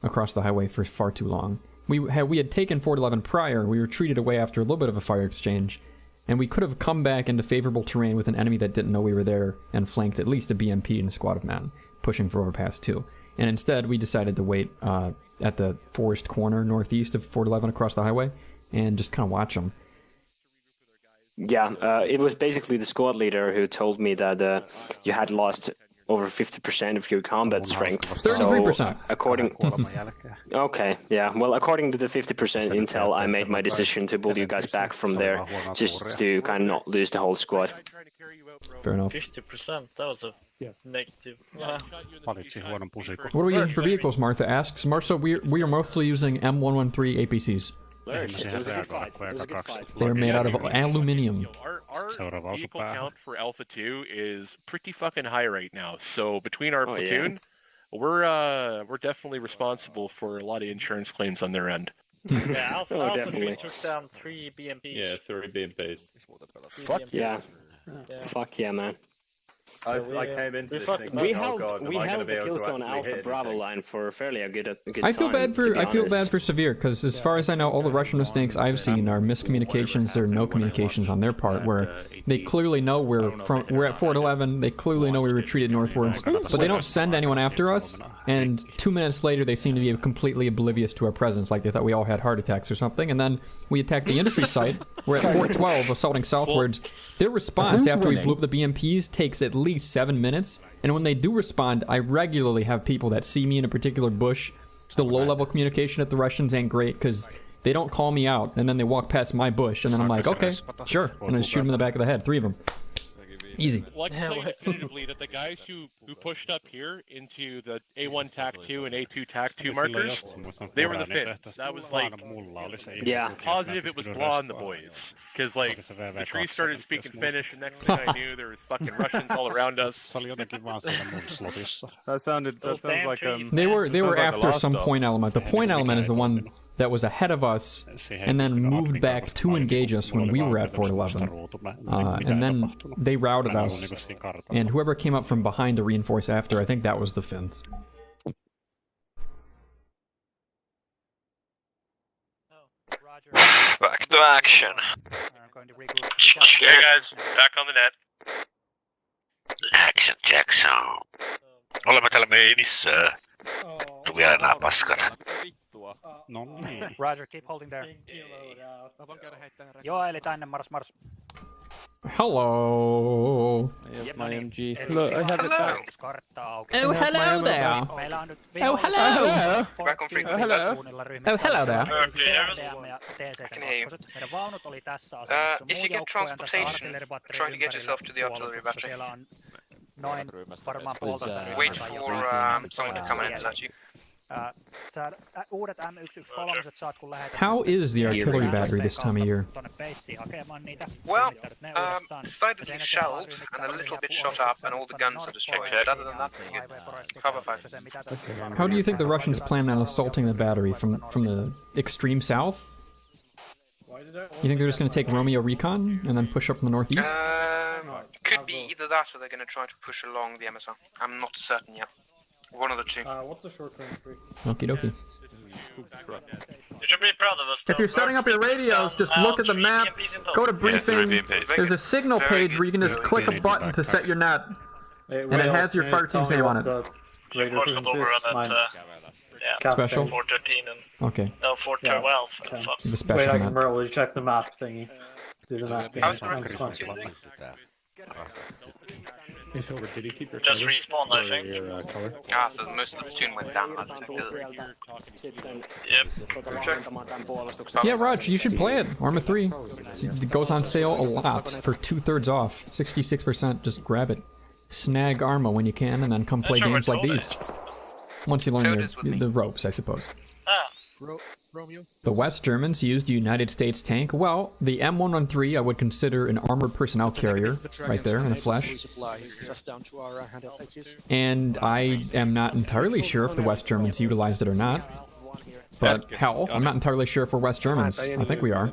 across the highway for far too long. We had taken Fort 11 prior. We retreated away after a little bit of a fire exchange, and we could have come back into favorable terrain with an enemy that didn't know we were there and flanked at least a BMP and a squad of men pushing for overpass 2. And instead, we decided to wait at the forest corner northeast of Fort 11 across the highway and just kind of watch them. Yeah, it was basically the squad leader who told me that you had lost over 50% of your combat strength. 33%. So according to the 50% intel, I made my decision to pull you guys back from there, just to kind of not lose the whole squad. Fair enough. 50%, that was a negative. What are we using for vehicles, Martha asks. Martha, we are mostly using M113 APCs. It was a good fight. They're made out of aluminium. Our vehicle count for Alpha 2 is pretty fucking high right now. So between our platoon, we're definitely responsible for a lot of insurance claims on their end. Yeah, Alpha 3 took down 3 BMPs. Yeah, 3 BMPs. Fuck yeah. Fuck yeah, man. I came into this thing. We held the kill zone Alpha Bravo line for fairly a good time. I feel bad for Severe because, as far as I know, all the Russian mistakes I've seen are miscommunications or no communications on their part, where they clearly know we're at Fort 11. They clearly know we retreated northwards, but they don't send anyone after us. And 2 minutes later, they seem to be completely oblivious to our presence, like they thought we all had heart attacks or something. And then we attacked the industry site. We're at Fort 12, assaulting southwards. Their response after we blew up the BMPs takes at least 7 minutes, and when they do respond, I regularly have people that see me in a particular bush. The low-level communication at the Russians ain't great, because they don't call me out, and then they walk past my bush, and then I'm like, okay, sure, and I shoot them in the back of the head, 3 of them. Easy. Well, I can tell you definitively that the guys who pushed up here into the A1 TAC 2 and A2 TAC 2 markers, they were the Finns. That was like, positive it was Blah and the boys. Because like, the tree started speaking Finnish, and next thing I knew, there was fucking Russians all around us. That sounded like They were after some point element. The point element is the one that was ahead of us and then moved back to engage us when we were at Fort 11. And then they routed us, and whoever came up from behind to reinforce after, I think that was the Finns. Back to action. Okay guys, back on the net. Action Jackson. Olemme täällä meinissä. Vielä nää paskat. No niin. Roger, keep holding there. Joo, eli tänne mars. Hello. My MG. Look, I have it back. Oh, hello there. Oh, hello. Back on frequency. Oh, hello there. I can hear you. If you get transportation, try to get yourself to the artillery battery. Wait for someone to come in and search you. How is the artillery battery this time of year? Well, decidedly shelled and a little bit shot up, and all the guns are destroyed. But other than that, pretty good. Cover fire. How do you think the Russians plan on assaulting the battery from the extreme south? You think they're just going to take Romeo Recon and then push up from the northeast? Could be either that or they're going to try to push along the MSR. I'm not certain yet. One of the two. What's the short range break? Okie dokie. You should be proud of us. If you're setting up your radios, just look at the map, go to briefing. There's a signal page where you can just click a button to set your net, and it has your fire team's name on it. Special? 413 and okay. No, 412. The special Wait, I map. can roll. You check the map thingy. Do the map thing. How's the rest of the team? Just respawn, I think. So most of the platoon went down. Yeah, Raj, you should play it. Arma 3. It goes on sale a lot for 2/3 off. 66%. Just grab it. Snag Arma when you can, and then come play games like these. Once you learn the ropes, I suppose. The West Germans used a United States tank. Well, the M113 I would consider an armored personnel carrier, right there in the flesh. And I am not entirely sure if the West Germans utilized it or not. But hell, I'm not entirely sure if we're West Germans. I think we are.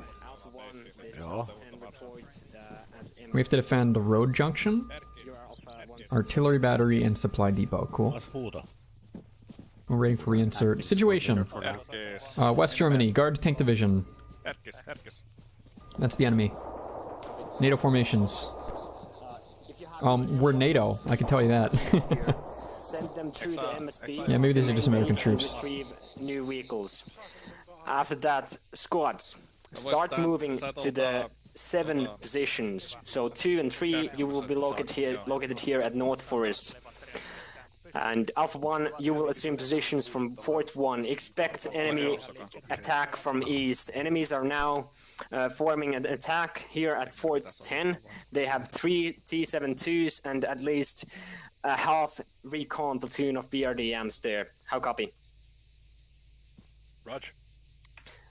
We have to defend the road junction, artillery battery, and supply depot. Cool. We're ready for reinsert. Situation. West Germany, Guard Tank Division. That's the enemy. NATO formations. We're NATO, I can tell you that. Yeah, maybe these are just American troops. New vehicles. After that, squads. Start moving to the 7 positions. So 2 and 3, you will be located here at North Forest. And Alpha 1, you will assume positions from Fort 1. Expect enemy attack from east. Enemies are now forming an attack here at Fort 10. They have 3 T-72s and at least a half recon platoon of BRDMs there. How copy? Roger.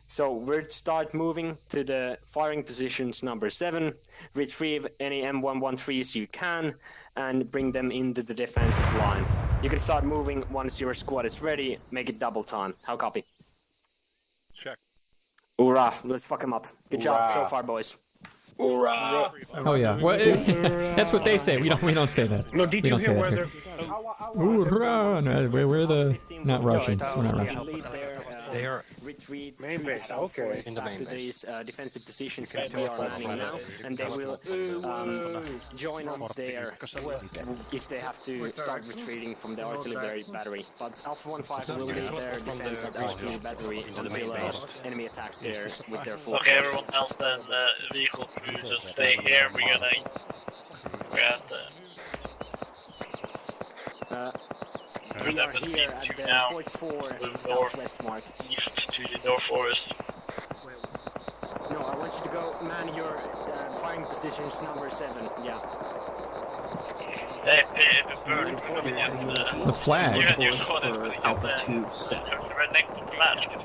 So we'll start moving to the firing positions number 7. Retrieve any M113s you can and bring them into the defensive line. You can start moving once your squad is ready. Make it double time. How copy? Check. Hoorah! Let's fuck him up. Good job so far, boys. Hoorah! Oh yeah. Well, that's what they say. We don't say that. No, we don't say that here. Hoorah! No, we're the not Russians. We're not Russians. They are retreat main base. Okay. In the main base. Defensive positions that we are landing now, and they will join us there if they have to start retreating from the artillery battery. But Alpha 1-5 will lead their defense at artillery battery until enemy attacks there with their full. Okay, everyone else then, vehicle crew, just stay here. We're at we are here at the Fort 4 southwest mark. East to the North Forest. No, I want you to go man your firing positions number 7. Yeah. The flag. Alpha 2 set.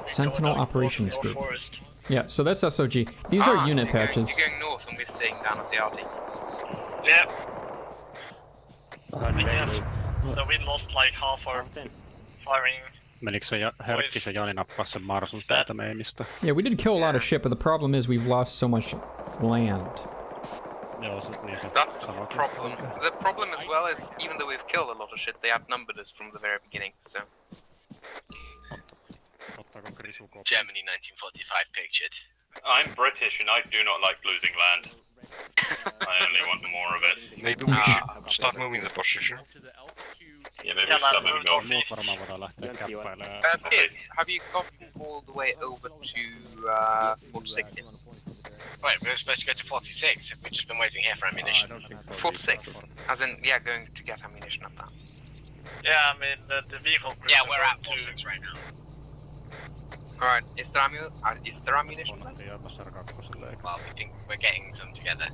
Sentinel Operations Group. Yeah, so that's SOG. These are unit patches. You're going north and we're staying down at the RT. Yep. So we lost like half our firing. Menikö se Herkkis ja Jani nappasi sen Marsun sieltä meemistä? Yeah, we did kill a lot of shit, but the problem is we've lost so much land. That's the problem. The problem as well is, even though we've killed a lot of shit, they outnumbered us from the very beginning, so... Germany 1945 pictured. I'm British and I do not like losing land. I only want more of it. Maybe we should start moving the position. Yeah, maybe we should start moving northeast. Piers, have you gotten all the way over to Fort 6 yet? Wait, we're supposed to go to 46. We've just been waiting here for ammunition. 46. As in, yeah, going to get ammunition at that. Yeah, I mean, the vehicle... Yeah, we're at 46 right now. Alright, is there ammunition? Well, we're getting them together.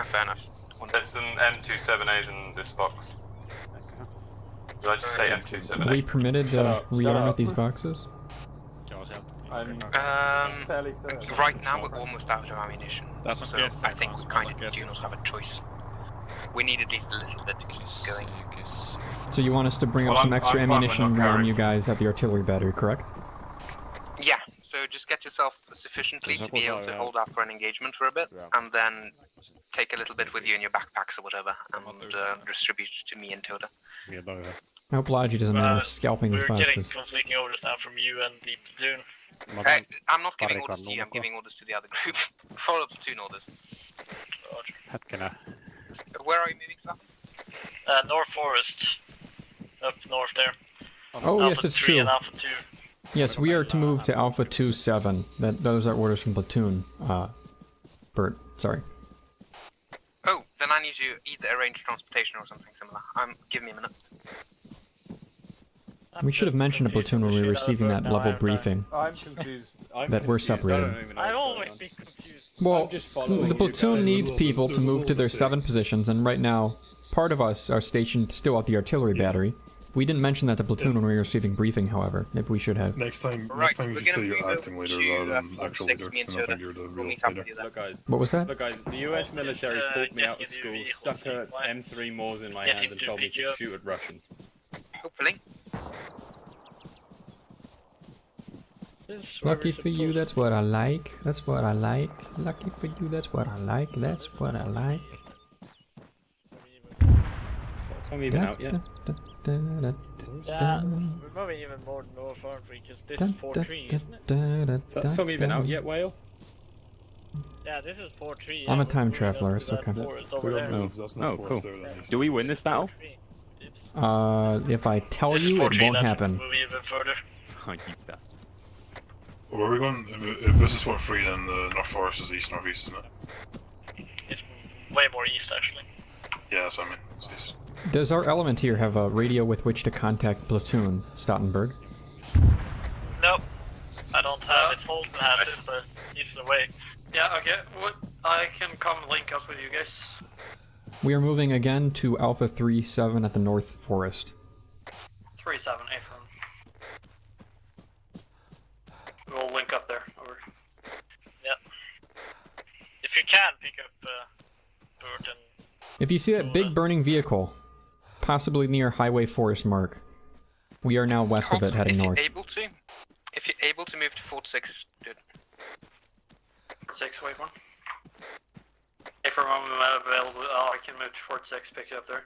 Fair enough. There's some M27As in this box. Did I just say M27A? Are we permitted to rearm at these boxes? Right now we're almost out of ammunition. So I think we kind of do not have a choice. We need at least a little bit to keep us going. So you want us to bring up some extra ammunition and rearm you guys at the artillery battery, correct? Yeah, so just get yourself sufficiently to be able to hold out for an engagement for a bit, and then take a little bit with you in your backpacks or whatever, and distribute it to me and Tilda. I hope Logi doesn't mind us scalping these We're getting boxes. conflicting orders now from you and the platoon. I'm not giving orders to you, I'm giving orders to the other group. Follow platoon orders. Where are you moving, Sam? North Forest. Up north there. Oh, yes, it's true. And Alpha 2. Yes, we are to move to Alpha 2-7. Those are orders from platoon. Bert, sorry. Oh, then I need to either arrange transportation or something similar. Give me a minute. We should have mentioned a platoon when we were receiving that level briefing. I'm confused. That we're separated. I've always been confused. Well, the platoon needs people to move to their 7 positions, and right now, part of us are stationed still at the artillery battery. We didn't mention that to platoon when we were receiving briefing, however, if we should have. Next time you just say you're acting leader rather than actual leader, because I think you're the real leader. Look, guys. What was that? Look, guys. The US military pulled me out of school, stuck a M3 Moors in my hands, and told me to shoot at Russians. Hopefully. Lucky for you, that's what I like. That's what I like. Lucky for you, that's what I like. That's what I like. So I'm even out yet. Yeah, we're moving even more north, aren't we? Because this is 4-3, isn't it? Is that some even out yet, Whale? Yeah, this is 4-3. I'm a time traveler, it's okay. Oh, cool. Do we win this battle? If I tell you, it won't happen. Move even further. Oh, you bastard. Where are we going? If this is 4-3, then the North Forest is east, northeast, isn't it? It's way more east, actually. Yeah, that's what I mean. It's east. Does our element here have a radio with which to contact platoon, Stoutenberg? Nope. I don't have it. Holden has it, but he's away. Yeah, okay. I can come link up with you guys. We are moving again to Alpha 3-7 at the North Forest. 3-7, Affirm. We'll link up there. Over. Yep. If you can, pick up Bert and... If you see that big burning vehicle, possibly near Highway Forest Mark, we are now west of it, heading north. If you're able to move to 46, do it. 46, wait one. If I'm available, I can move to 46, pick you up there.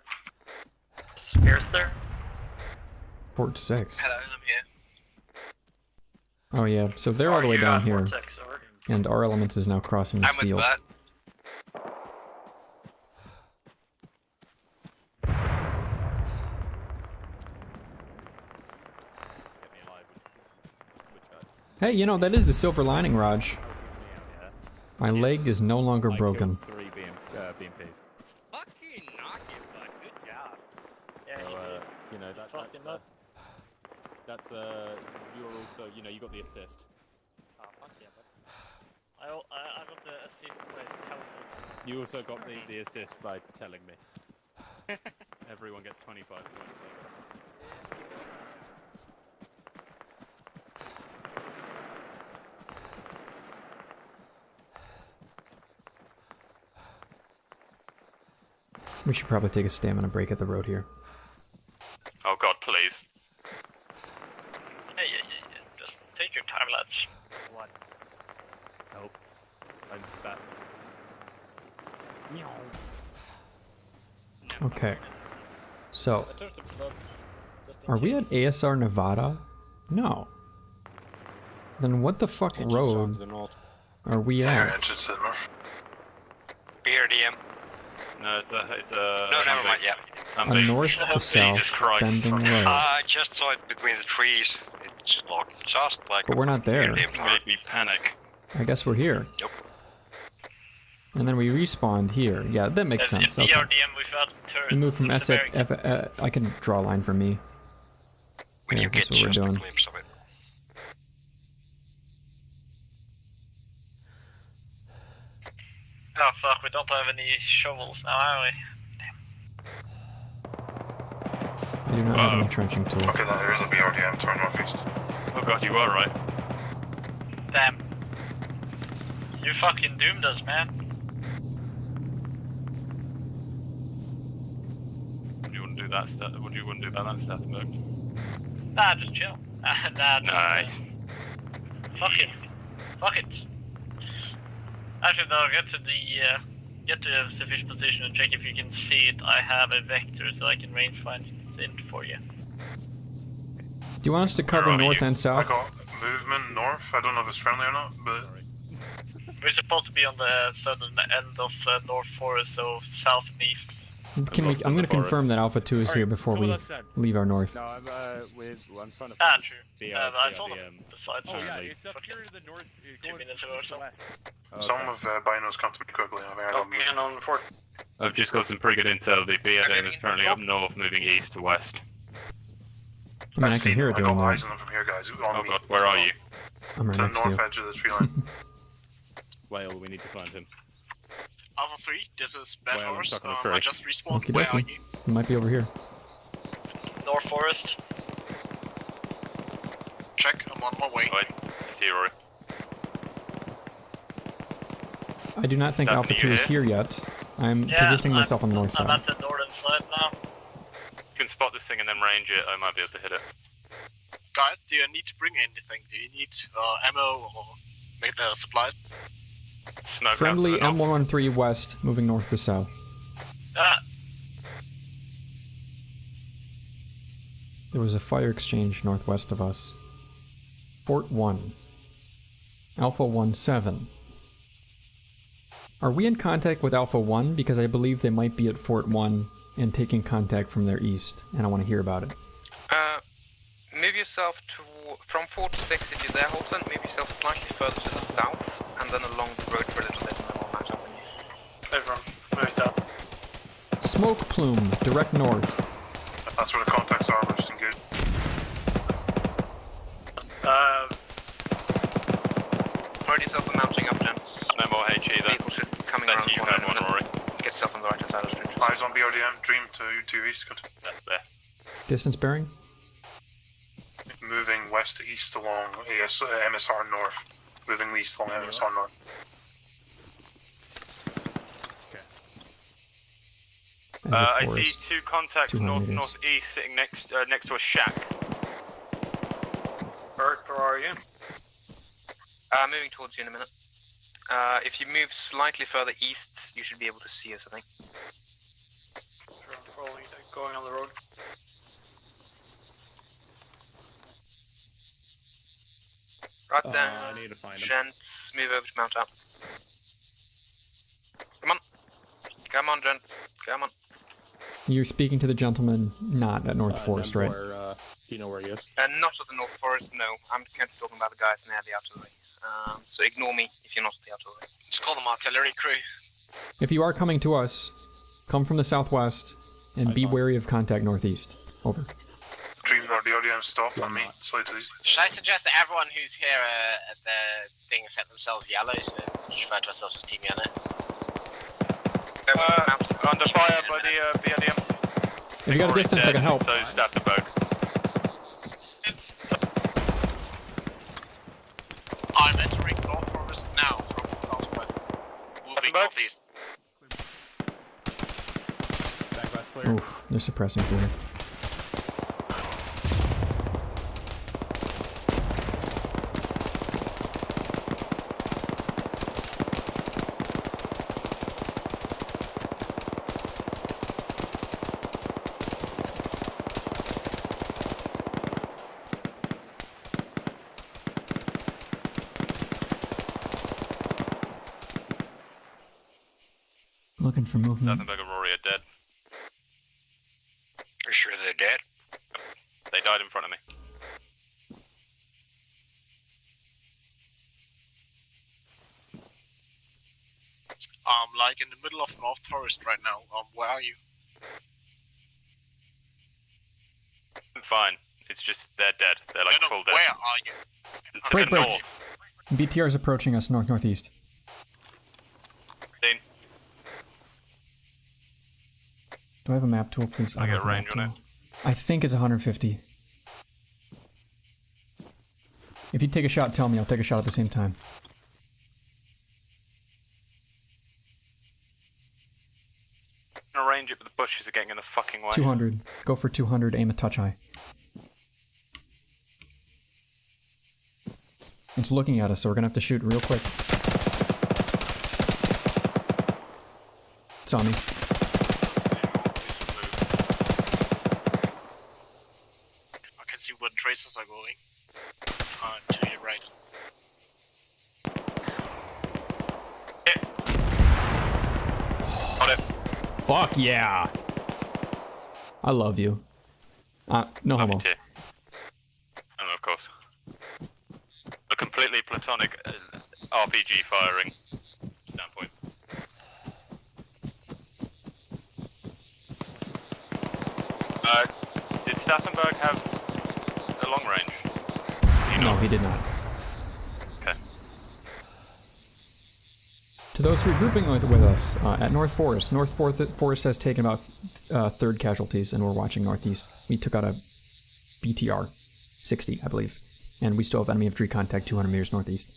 Spears there? Fort 6. Hello, I'm here. Oh yeah, so they're all the way down here, 46, over. and our element is now crossing this field. Bert. Hey, you know, that is the silver lining, Raj. My leg is no longer broken. 3 BMPs. Fucking knock it, bud. Good job. Yeah, So, you know, that's you're also, you know, you got the assist. Oh, fuck yeah, bud. I got the assist by telling me. You also got the assist by telling me. Everyone gets 25 points. We should probably take a stamina break at the road here. Oh god, please. Yeah. Just take your time, lads. What? Help. I'm fat. Okay. So, are we at ASR Nevada? No. Then what the fuck road are we at? BRDM. No, it's a... No, never mind, yeah. A north to south bending road. I just saw it between the trees. It's just like... But we're not there. It made me panic. I guess we're here. Yep. And then we respawned here. Yeah, that makes sense. Okay. We moved from SF. I can draw a line for me. When you get that's what we're just a doing. glimpse of it. Oh fuck, we don't have any shovels now, are we? I do not have any trenching tool. Okay, then there is a BRDM to our northeast. Oh god, you are right. Damn. You fucking doomed us, man. You wouldn't do that stuff. You wouldn't do that stuff, Bert. Nah, just chill. Nah, just, Nice. fuck it. Fuck it. Actually, no, get to a sufficient position and check if you can see it. I have a vector so I can range find it for you. Do you want us to cover north and I south? got movement north. I don't know if it's friendly or not, but We're supposed to be on the southern end of North Forest, so south and east. Can we? I'm going to confirm that Alpha 2 is here before we leave our north. No, I'm in front of. True. The, I saw them the sides. Oh yeah, it's up here to the north. 2 minutes ago or so. some of Binos come to me quickly. I've just got some pretty good intel. The BLM is currently up north, moving east to west. I mean, I can hear it doing I got that. eyes on them from here, guys. Oh god, where are you? I'm right To the next to north you. edge of the tree line. Whale, we need to find him. Alpha 3, this is Bad Well, I'm Horse. stuck on a I tree. just respawned. Okie Where are dokie. you? He might be over here. North Forest. Check, I'm on my way. Wait, I see you, Rory. I do not think Stephanie, Alpha 2 you is here yet. I'm positioning myself on the north I'm side. at the northern side now. You can spot this thing and then range it. I might be able to hit it. Guys, do you need to bring anything? Do you need ammo or make the supplies? Smoke Friendly out to the north. M113 west, moving north to south. There was a fire exchange northwest of us. Fort 1. Alpha 1-7. Are we in contact with Alpha 1? Because I believe they might be at Fort 1 and taking contact from their east, and I want to hear about it. Move yourself from Fort 6 if you're there, Holton. Move yourself slightly further to the south, and then along the road for a little bit, and then we'll match up on you. Everyone, move south. Smoke plume, direct north. That's where the contacts are. We're just engaged. Already yourself a mounting up, gents. No more HE then. People should coming around the corner and then get yourself on the right hand side of the street. Eyes on BRDM. Dream to your east. That's there. Distance bearing? Moving west to east along MSR north. Moving east along MSR north. I see two contacts 200 meters. northeast sitting next to a shack. Bert, where are you? Moving towards you in a minute. If you move slightly further east, you should be able to see us, I think. Sure, I'm following you, going on the road. Right there. I need to find him. Gents, move over to mount up. Come on. Come on, gents. Come on. You're speaking to the gentleman not at North Forest, right? Do you know where he is? Not at the North Forest, no. I'm currently talking about the guys near the artillery. So ignore me if you're not at the artillery. Let's call them artillery crew. If you are coming to us, come from the southwest and be wary of contact northeast. Over. Dream or BRDM stop on me. Slide to the east. Should I suggest that everyone who's here at the thing set themselves yellow, so refer to ourselves as Team Yellow? Under fire by the BLM. If you got a distance, I can help. So stab the bug. I'm entering North Forest now from the southwest. Moving northeast. Oof, they're suppressing through here. Looking for movement. Stauffenberg and Rory are dead. You're sure they're dead? They died in front of me. like in the middle of North Forest right now. Where are you? I'm fine. It's just they're dead. They're like full dead. Where are you? To Break, the break. north. BTR is approaching us north-northeast. Seen. Do I have a map tool, please? I don't get have a range map on tool. I think it's 150. If you take a shot, tell me. I'll take a shot at the same time. I'm gonna range it, but the bushes are getting in the fucking way. 200. Go for 200. Aim a touch high. It's looking at us, so we're gonna have to shoot real quick. It's on me. I can see where the tracers are going. To your right. Got it. Fuck yeah! I love you. No homo. Of course. A completely platonic RPG firing standpoint. Did Stafenberg have a long range? No, he did not. Okay. To those who are grouping with us, at North Forest has taken about third casualties, and we're watching northeast. We took out a BTR 60, I believe, and we still have enemy infantry contact 200 meters northeast.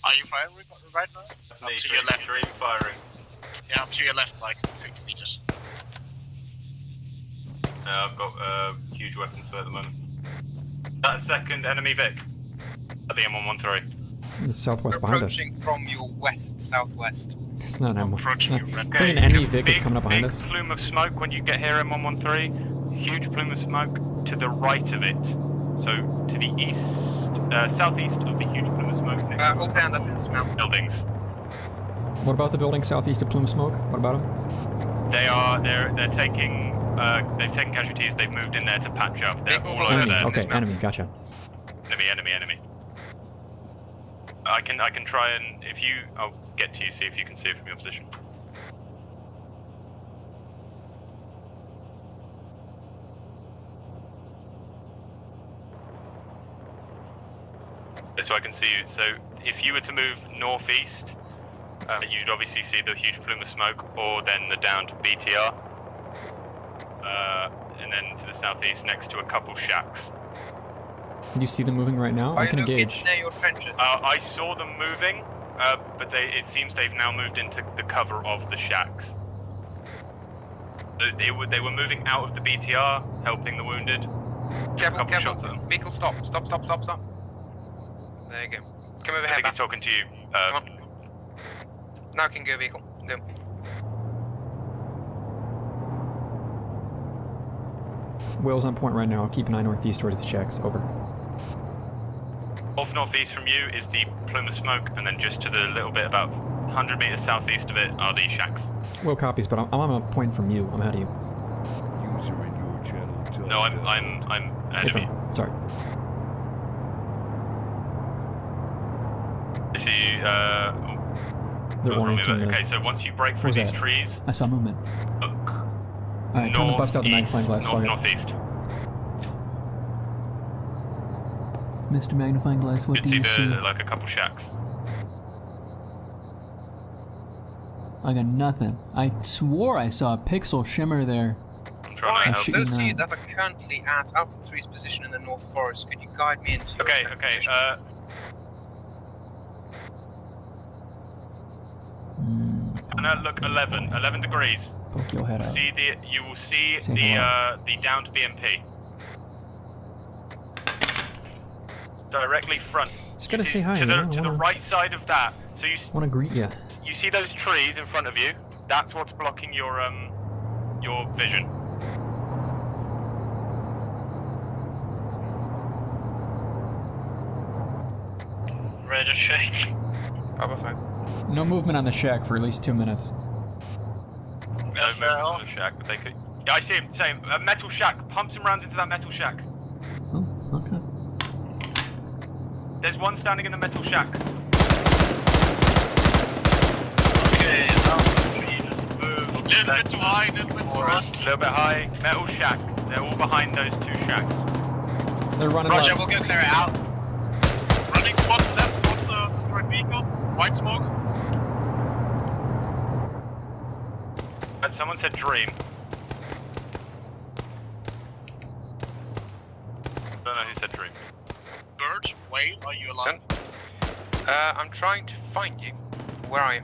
Are you firing right now? Up to your left. Firing. Yeah, up to your left, like 50 meters. I've got huge weapons at the moment. That second enemy Vic at the M113. It's southwest behind us. Approaching from your west-southwest. It's not an M1. It's not, I think Okay, an enemy Vic is coming up behind big us. Plume of smoke when you get here, M113. Huge plume of smoke to the right of it. So to the east, southeast of the huge plume of smoke. Hold down, that's the smell. Buildings. What about the building southeast of Plume of Smoke? What about them? They're taking they've taken casualties. They've moved in there to patch up. They're all over Enemy. there. Okay, enemy. Gotcha. Enemy. I can try and I'll get to you, see if you can see it from your position. So I can see you. So if you were to move northeast, you'd obviously see the huge plume of smoke, or then the downed BTR, and then to the southeast next to a couple shacks. Do you see them moving right now? I can engage. Near your trenches. I saw them moving, but it seems they've now moved into the cover of the shacks. They were moving out of the BTR, helping the wounded. Careful. Vehicle, stop. There you go. Come over I here, think he's talking to you. Come on. Now can go, vehicle. Go. Will's on point right now. Keep an eye northeast towards the shacks. Over. Off northeast from you is the plume of smoke, and then just to the little bit about 100 meters southeast of it are the shacks. Will copies, but I'm on a point from you. I'm ahead of you. User in your channel. No, I'm ahead of you. Sorry. I see. They're orienting. Okay, so once you break through these trees, I saw movement. look. Alright, time to bust out the magnifying glass. Northeast. Mr. Magnifying Glass, what do you see? Like a couple shacks. I got nothing. I swore I saw a pixel shimmer there. I'm trying to help. Those of you that are currently at Alpha 3's position in the North Forest, could you guide me into your Okay. position? Look, 11 degrees. Poke your head out. You will see Say the downed BMP. Directly front. Just gotta say hi. To the right side of that. So you want to greet you. You see those trees in front of you? That's what's blocking your vision. Ready to shake. Papa 5. No movement on the shack for at least 2 minutes. No movement on the shack, but they could. Yeah, I see him. Same. A metal shack. Pump some rounds into that metal shack. Oh, okay. There's one standing in the metal shack. Okay, little bit too high, little bit too high. A little bit high. Metal shack. They're all behind those two shacks. They're running Roger, left. we'll go clear it out. Running towards the left, towards the destroyed vehicle. White smoke. Someone said dream. I don't know who said dream. Bert, wait, are you alive? I'm trying to find you. Where are you?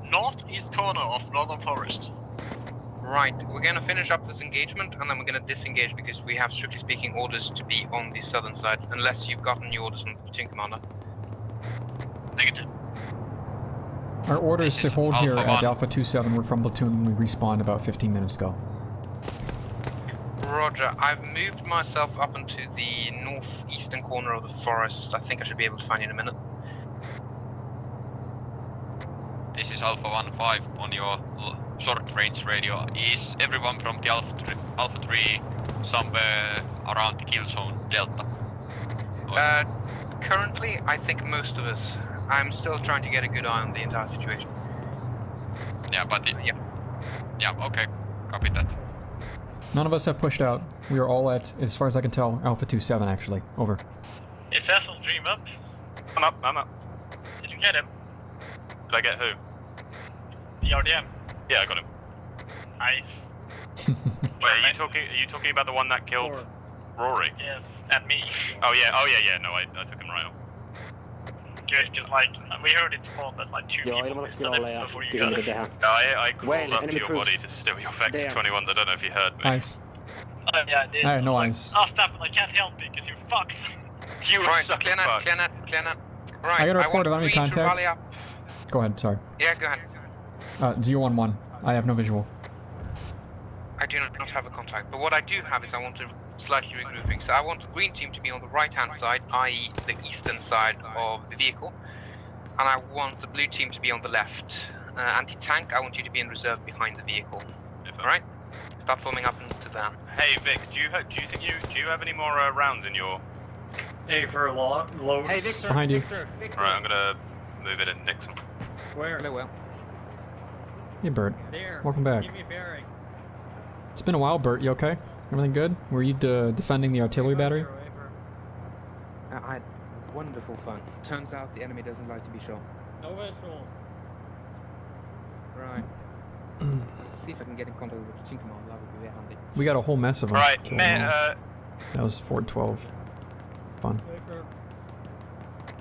Northeast corner of Northern Forest. Right, we're gonna finish up this engagement and then we're gonna disengage because we have, strictly speaking, orders to be on the southern side, unless you've gotten new orders from the platoon commander. Negative. Our order is to hold here Alpha at 1. Alpha 27. We're from platoon when we respawned about 15 minutes ago. Roger, I've moved myself up into the northeastern corner of the forest. I think I should be able to find you in a minute. This is Alpha 1-5 on your short-range radio. Is everyone from the Alpha 3 somewhere around the kill zone Delta? Currently, I think most of us. I'm still trying to get a good eye on the entire situation. Yeah, but yeah. Yeah, okay. Copy that. None of us have pushed out. We are all at, as far as I can tell, Alpha 27 actually. Over. Is Vessel's dream up? I'm up. Did you get him? Did I get who? The RDM. Yeah, I got him. Nice. Wait, are you talking about the one that killed Rory? Yes, and me. Oh yeah. No, I took him right off. Good, because like, we heard it spawned at like 2 Joo, people ilman tilalla before you kysyn got mitä it. tehdään. I crawled up to your body to steal your Vector 21s. I don't know if you heard me. Ice. Oh yeah, I did. I had no Like, ice. Oh, stop it, I can't help it, because you're fucked. You were Right, such clear a net, fuck. clear net, clear net. Right, I got a want report of enemy green to contact. rally up. Go ahead, sorry. Yeah, go ahead. 011. I have no visual. I do not have a contact, but what I do have is I want to slightly regrouping. So I want the green team to be on the right-hand side, i.e. the eastern side of the vehicle, and I want the blue team to be on the left. Anti-tank, I want you to be in reserve behind the vehicle. Alright? Start forming up into them. Hey Vic, do you have any more rounds in your? Hey, for a load. Hey, Victor. Behind you. Victor. Alright, I'm gonna move it in next one. Where? Hello, Will. Hey, Bert. There. Welcome back. Give me a bearing. It's been a while, Bert. You okay? Everything good? Were you defending the artillery battery? I had wonderful fun. Turns out the enemy doesn't like to be shot. No visual. Right. Let's see if I can get in contact with the platoon commander. That would be very handy. We got a whole mess of them. Right, So, man. that was Ford 12. Fun.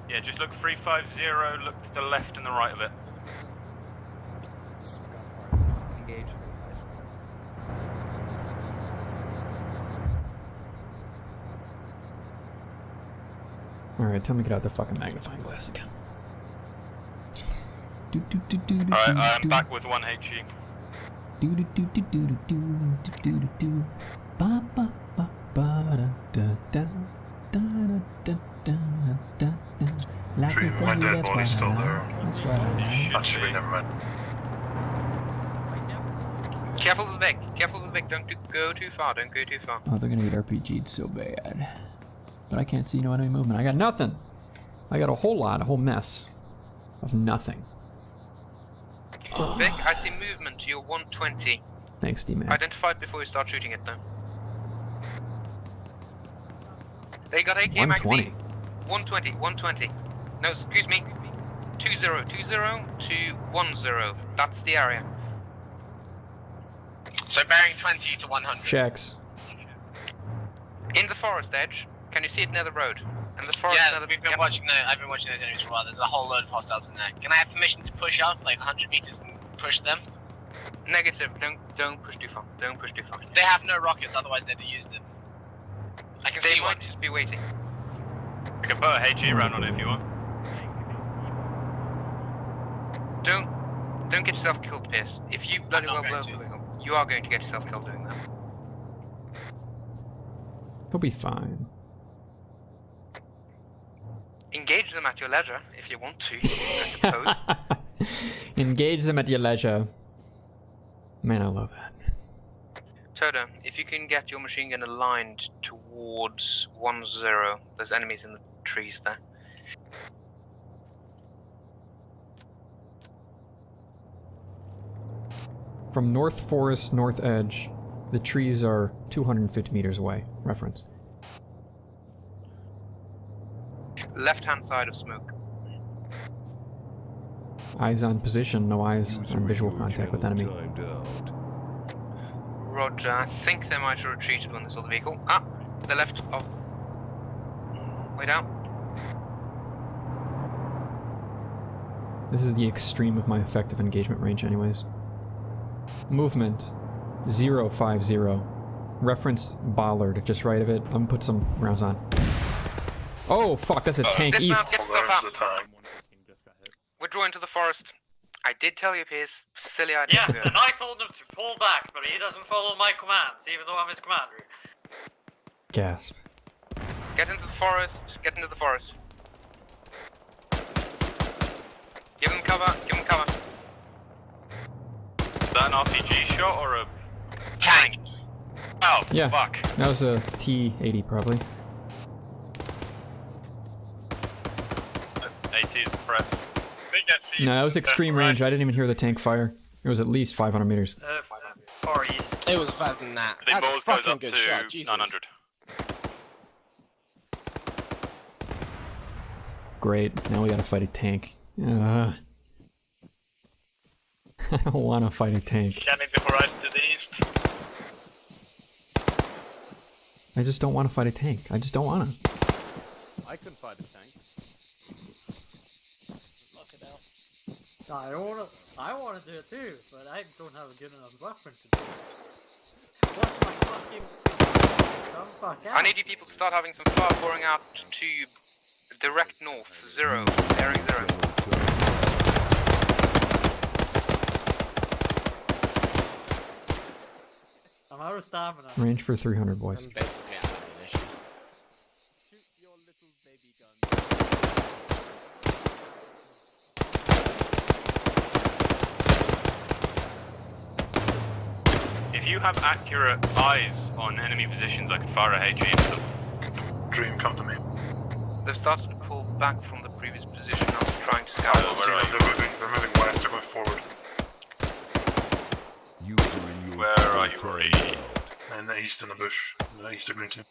Yeah, just look 350. Look to the left and the right of it. Engage. Alright, tell me to get out the fucking magnifying glass again. Alright, I'm back with 1 HE. My dead body's still there. Actually, never mind. Careful with Vic. Careful with Vic. Don't go too far. Don't go too far. Oh, they're gonna get RPG'd so bad. But I can't see no enemy movement. I got nothing. I got a whole mess of nothing. Vic, I see movement to your 120. Thanks, D-Man. Identify it before you start shooting it, though. They got AK 120. magazines. 120. No, excuse me. 20 to 10. That's the area. So bearing 20 to 100. Checks. In the forest edge. Can you see it near the road? And the forest Yeah, near the... we've been watching I've been watching those enemies for a while. There's a whole load of hostiles in there. Can I have permission to push up, like 100 meters, and push them? Negative. Don't push too far. Don't push too far. They have no rockets, otherwise they'd have used them. I can They see might one. just be waiting. I can put a HE round on it if you want. Don't get yourself killed, Pierce. If you bloody well blow, you are going to get yourself killed doing that. He'll be fine. Engage them at your leisure if you want to, I suppose. Engage them at your leisure. Man, I love that. Toto, if you can get your machine gun aligned towards 10. There's enemies in the trees there. From North Forest, North Edge, the trees are 250 meters away. Reference. Left-hand side of smoke. Eyes on position, no eyes on visual contact with enemy. Roger, I think they might have retreated when they saw the vehicle. Ah, the left of... Way down. This is the extreme of my effective engagement range anyways. Movement 050. Reference bollard, just right of it. I'm gonna put some rounds on. Oh fuck, that's a tank east. Get yourself out. Withdraw into the forest. I did tell you, Pierce. Silly idea. Yes, and I told him to pull back, but he doesn't follow my commands, even though I'm his commander. Gasp. Get into the forest. Get into the forest. Give them cover. Give them cover. Is that an RPG shot or a tank? Oh, Yeah, fuck. that was a T-80 probably. AT is prep. No, that was extreme range. I didn't even hear the tank fire. It was at least 500 meters. Far east. It was better than that. They That's a both fucking goes up good to shot. Jesus. 900. Great. Now we gotta fight a tank. I don't wanna fight a tank. Scanning the horizon to the east. I just don't wanna fight a tank. I just don't wanna. I couldn't fight a tank. I wanna do it too, but I don't have a good enough weapon to do it. What's my fucking... Don't fuck out. I need you people to start having some fire pouring out to direct north. 0. Bearing 0. I'm out of stamina. Range for 300, boys. I'm basically out of ammunition. If you have accurate eyes on enemy positions, I can fire a HE into them. Dream, come to me. They've started to pull back from the previous position. I was trying to scout. They're moving west, they're going forward. Where are you, Rory? In the east in the bush. In the east of Green Team.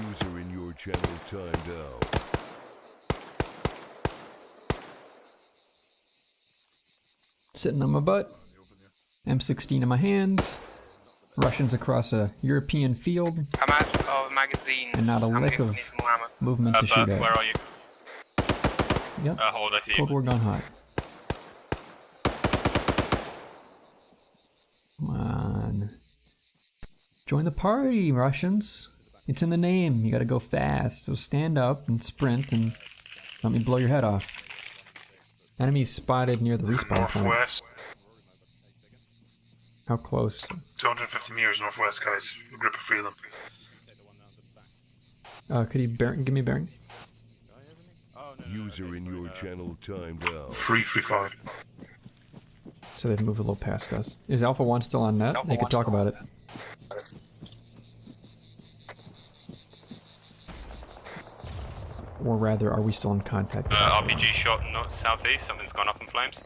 User in your channel timed out. Sitting on my butt. M16 in my hand. Russians across a European field. I'm out of magazines. And not a lick of movement to shoot at. Where are you? Yep. Hold, I see Cold you. War gone hot. Come on. Join the party, Russians. It's in the name. You gotta go fast. So stand up and sprint and let me blow your head off. Enemies spotted near the respawn point. Northwest. How close? 250 meters northwest, guys. Grip of freedom. Could you give me a bearing? User in your channel timed out. 335. So they've moved a little past us. Is Alpha 1 still on net? They could talk about it. Or rather, are we still in contact? RPG shot north southeast. Something's gone up in flames.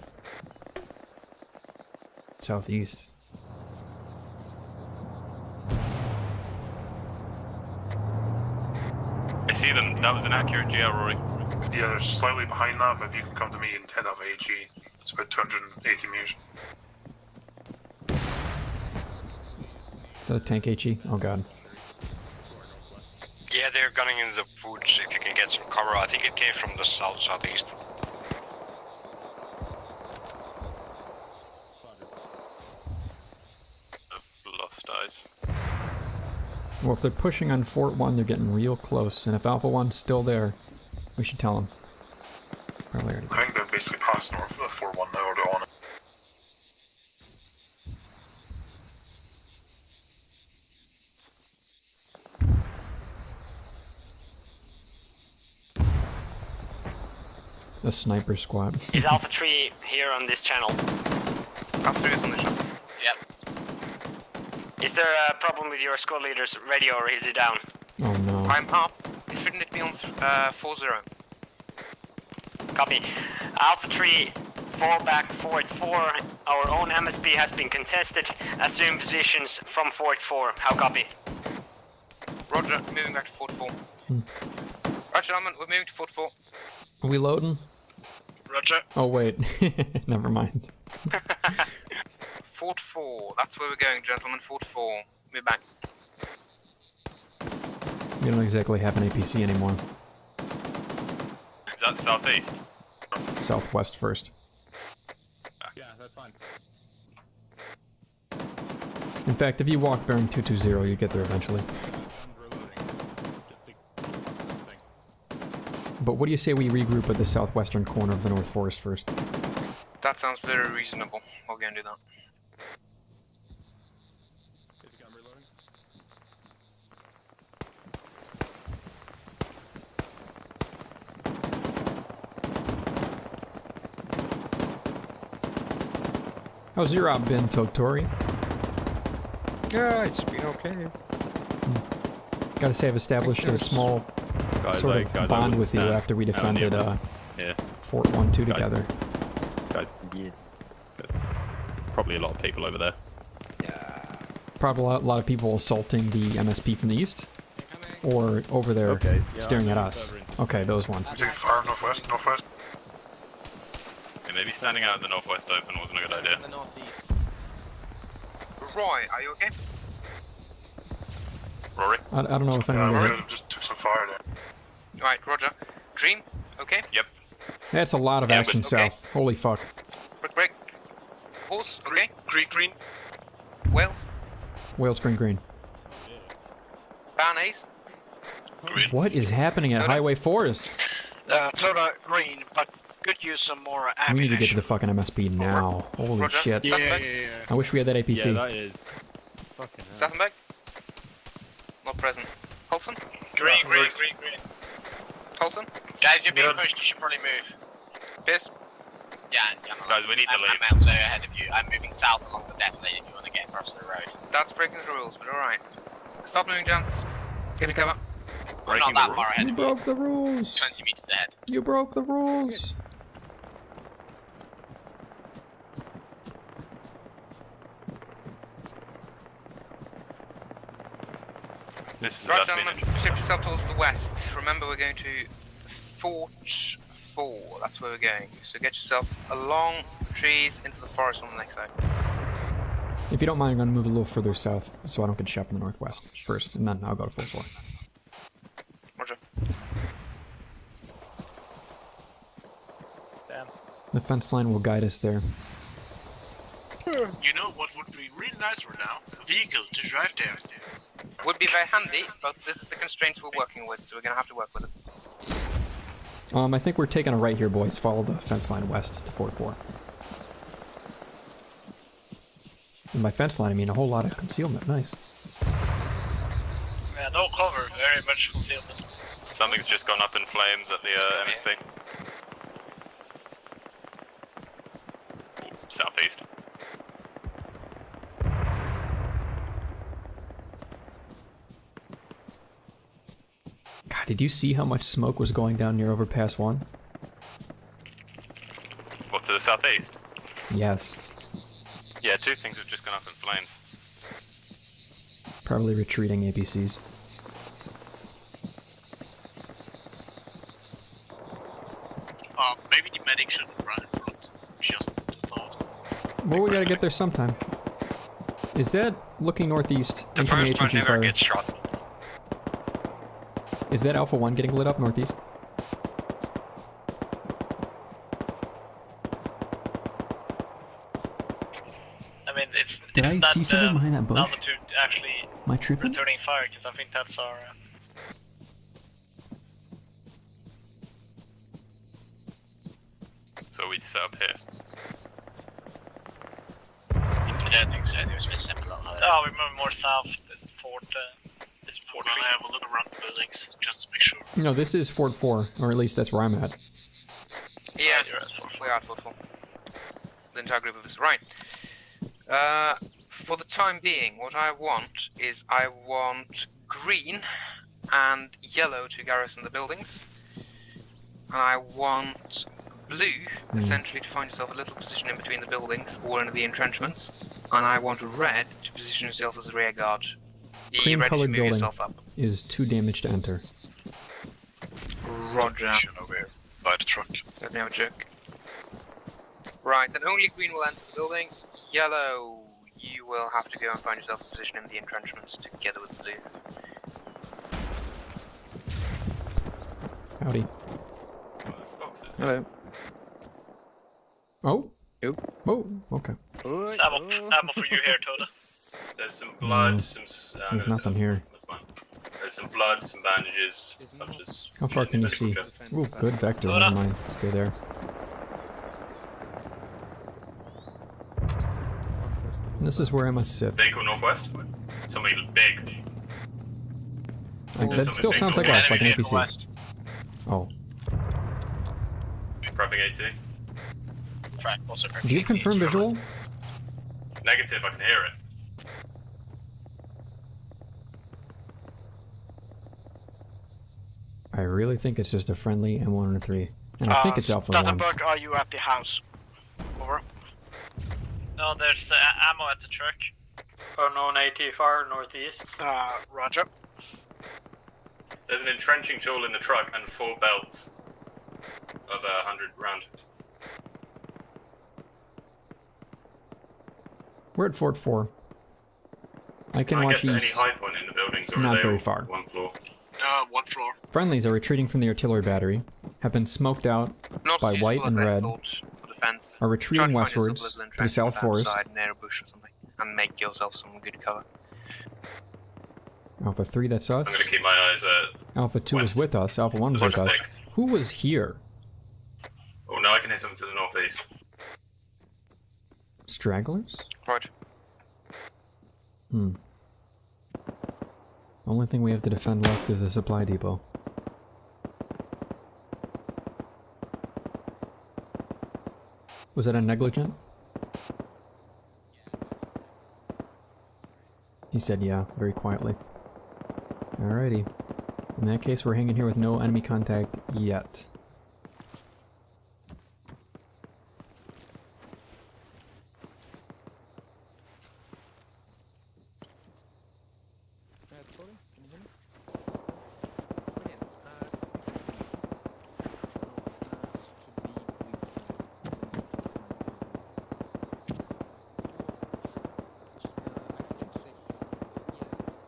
Southeast. I see them. That was an accurate GL, Rory. Yeah, they're slightly behind that, but if you can come to me and head off HE, it's about 280 meters. The tank HE? Oh god. Yeah, they're gunning in the woods if you can get some cover. I think it came from the southeast. I've lost eyes. Well, if they're pushing on Fort 1, they're getting real close, and if Alpha 1's still there, we should tell them. Probably already. I think they're basically past north of 4-1 now, or they're on it. The sniper squad. Is Alpha 3 here on this channel? Alpha 3 is on the shot. Is there a problem with your squad leader's radio, or is he down? Oh no. I'm up. Shouldn't it be on 4-0? Copy. Alpha 3, fall back Fort 4. Our own MSP has been contested. Assume positions from Fort 4. How copy? Roger, moving back to Fort 4. Roger, gentlemen, we're moving to Fort 4. Are we loading? Roger. Oh wait, never mind. Fort 4, that's where we're going, gentlemen. Fort 4. Move back. We don't exactly have an APC anymore. Is that southeast? Southwest first. Yeah, that's fine. In fact, if you walk bearing 220, you get there eventually. But what do you say we regroup at the southwestern corner of the North Forest first? That sounds very reasonable. We'll go and do that. How's your op been, Totori? Yeah, it's been okay. Gotta say, I've established a small sort of bond with you after we defended Fort 1-2 together. Guys, probably a lot of people over there. Probably a lot of people assaulting the MSP from the east, or over there staring at us. Okay, those ones. Fire northwest, northwest. Yeah, maybe standing out in the northwest open wasn't a good idea. Roy, are you okay? Rory? I don't know if anyone just took some fire there. Alright, Roger. Dream, okay? Yep. That's a lot of action south. Holy fuck. Break. Horse, okay? Green. Wales, Wales green. Ban Ace. What is happening at Highway Forest? Florida green, but could use some more ammunition. We need to get to the fucking MSP now. Holy Roger. shit. Yeah. I wish we had that APC. Yeah, that is fucking hell. Sathenberg? Not present. Holton? Green. Holton? Guys, you're being pushed. You should probably move. Pierce? Yeah, Guys, we need to leave. I'm also ahead of you. I'm moving south along the death lane if you want to get across the road. That's breaking the rules, but alright. Stop moving, gents. Get a cover. We're not that far ahead You of you. broke the rules. 20 meters ahead. You broke the rules. This is Right, about gentlemen, shift yourself towards the west. Remember, we're going to Fort 4. That's where we're going. So get yourself along trees into the forest on the next side. If you don't mind, I'm gonna move a little further south so I don't get shot from the northwest first, and then I'll go to full 4. Roger. Damn. The fence line will guide us there. You know what would be really nice for now? A vehicle to drive there. Would be very handy, but this is the constraints we're working with, so we're gonna have to work with it. I think we're taking a right here, boys. Follow the fence line west to Fort 4. And by fence line, I mean a whole lot of concealment. Nice. Yeah, no cover, very much concealment. Something's just gone up in flames at the MSP. Southeast. God, did you see how much smoke was going down near Overpass 1? What, to the southeast? Yes. Yeah, 2 things have just gone up in flames. Probably retreating APCs. Maybe the medic shouldn't run in front. Just a thought. Well, we gotta get there sometime. Is that looking northeast? The incoming first one HMG never fire? gets shot. Is that Alpha 1 getting lit up northeast? I mean, it's Did I see something behind that bush? altitude actually Am I tripping? returning fire, because I think that's our. So we set up here. I don't think so. It was a bit simple on that. Oh, we move more south. It's Fort. It's Fort. I have a look around the buildings just to make sure. No, this is Fort 4, or at least that's where I'm at. Yeah, we are at Fort 4. The entire group of us. Right. For the time being, what I want is I want green and yellow to garrison the buildings, and I want blue, essentially, to find yourself a little position in between the buildings or in the entrenchments, and I want red to position yourself as a rear guard. Cream Ready to colored move building yourself up. is 2 damage to enter. Roger. Over here, by the truck. Let me have a check. Right, then only green will enter the building. Yellow, you will have to go and find yourself a position in the entrenchments together with blue. Howdy. Hello. Oh? Oh, okay. Ammo for you here, Toda. There's some blood, There's nothing here. That's fine. There's some blood, some bandages, How far can you see? Ooh, good vector, never mind. Stay there. And this is where I must sit. Big or northwest? Something big. That still sounds like us, like an APC. Oh. Prepping AT. Do you confirm visual? Negative, I can hear it. I really think it's just a friendly M103. And I think it's Alpha 1s. Stuttenberg, are you at the house? Over. No, there's ammo at the truck. Unknown AT far northeast. Roger. There's an entrenching tool in the truck and 4 belts of 100 round. We're at Fort 4. I can I watch guess east. any high point in the buildings, or Not are they very all far. one floor? One floor. Friendlies are retreating from the artillery battery, have been smoked out by white and red, are retreating westwards to the south forest. Near a bush or something, and make yourself some good cover. Alpha 3, that's us. I'm gonna keep my eyes Alpha 2 is with us. Alpha 1 was with us. Who was here? Oh, now I can hear something to the northeast. Stragglers? Right. Only thing we have to defend left is the supply depot. Was that a negligent? He said yeah, very quietly. Alrighty. In that case, we're hanging here with no enemy contact yet.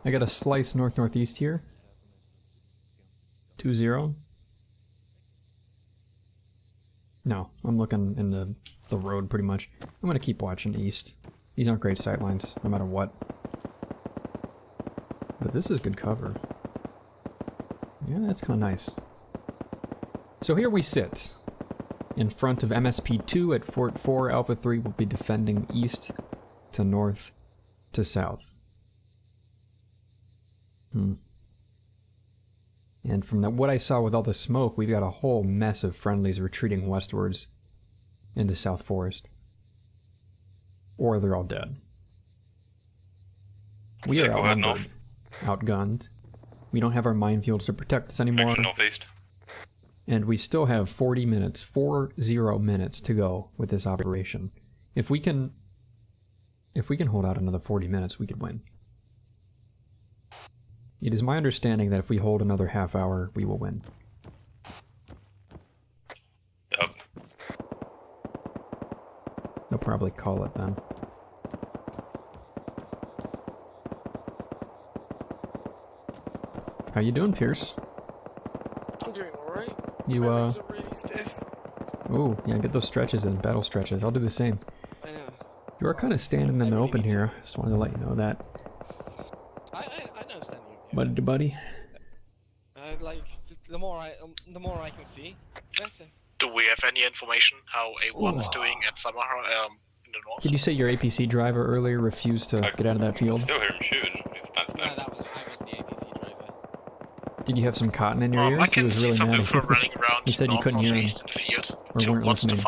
I got a slice north-northeast here. 2-0. No, I'm looking in the road pretty much. I'm gonna keep watching east. These aren't great sightlines, no matter what. But this is good cover. Yeah, that's kind of nice. So here we sit. In front of MSP-2 at Fort 4, Alpha 3 will be defending east to north to south. And from what I saw with all the smoke, we've got a whole mess of friendlies retreating westwards into South Forest. Or they're all dead. We are outnumbered, outgunned. We don't have our minefields to protect us anymore. Northeast. And we still have 40 minutes, 40 minutes to go with this operation. If we can hold out another 40 minutes, we could win. It is my understanding that if we hold another half hour, we will win. Yep. They'll probably call it then. How you doing, Pierce? I'm doing alright. You, My legs are really stiff. Ooh, yeah, get those stretches in, battle stretches. I'll do the same. I know. You are kind of standing in the open here. Just wanted to let you know that. I know standing. Buddy to buddy. Like, the more I can see, better. Do we have any information how A1's doing at Summer in the north? Did you say your APC driver earlier refused to get out of that field? Still hear him shooting. If that's I was the APC driver. Did you have some cotton in your ears? He was really mad. He said you couldn't hear him. Or weren't listening.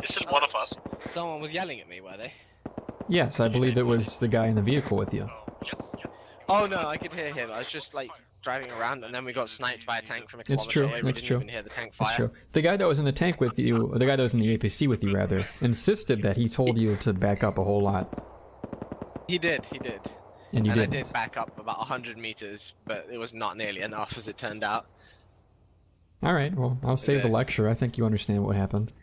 Is it one of us? Someone was yelling at me, were they? Yes, I believe it was the guy in the vehicle with you. Oh no, I could hear him. I was just like driving around, and then we got sniped by a tank from a It's kilometer true. away. We It's didn't true. even hear the tank That's fire. true. The guy that was in the tank with you, the guy that was in the APC with you, rather, insisted that he told you to back up a whole lot. He did. He did. And you I didn't. did back up about 100 meters, but it was not nearly enough, as it turned out. All right. Well, I'll save the lecture. I think you understand what happened.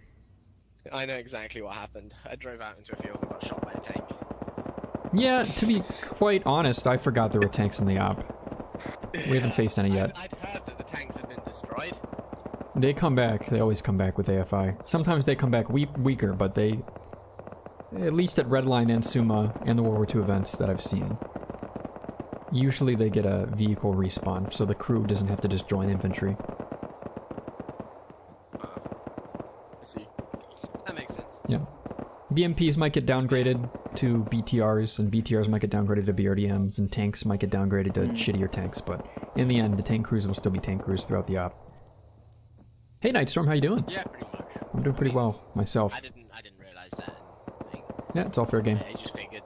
I know exactly what happened. I drove out into a field and got shot by a tank. Yeah, to be quite honest, I forgot there were tanks in the op. We haven't faced any yet. I'd heard that the tanks had been destroyed. They come back. They always come back with AFI. Sometimes they come back weaker, but they... At least at Redline and Suma and the World War II events that I've seen. Usually they get a vehicle respawn, so the crew doesn't have to just join infantry. I see. That makes sense. Yeah. BMPs might get downgraded to BTRs, and BTRs might get downgraded to BRDMs, and tanks might get downgraded to shittier tanks, but in the end, the tank crews will still be tank crews throughout the op. Hey Nightstorm, how you doing? Yeah, pretty much. I'm doing pretty well, myself. I didn't realize that. Yeah, it's all fair game. I just figured.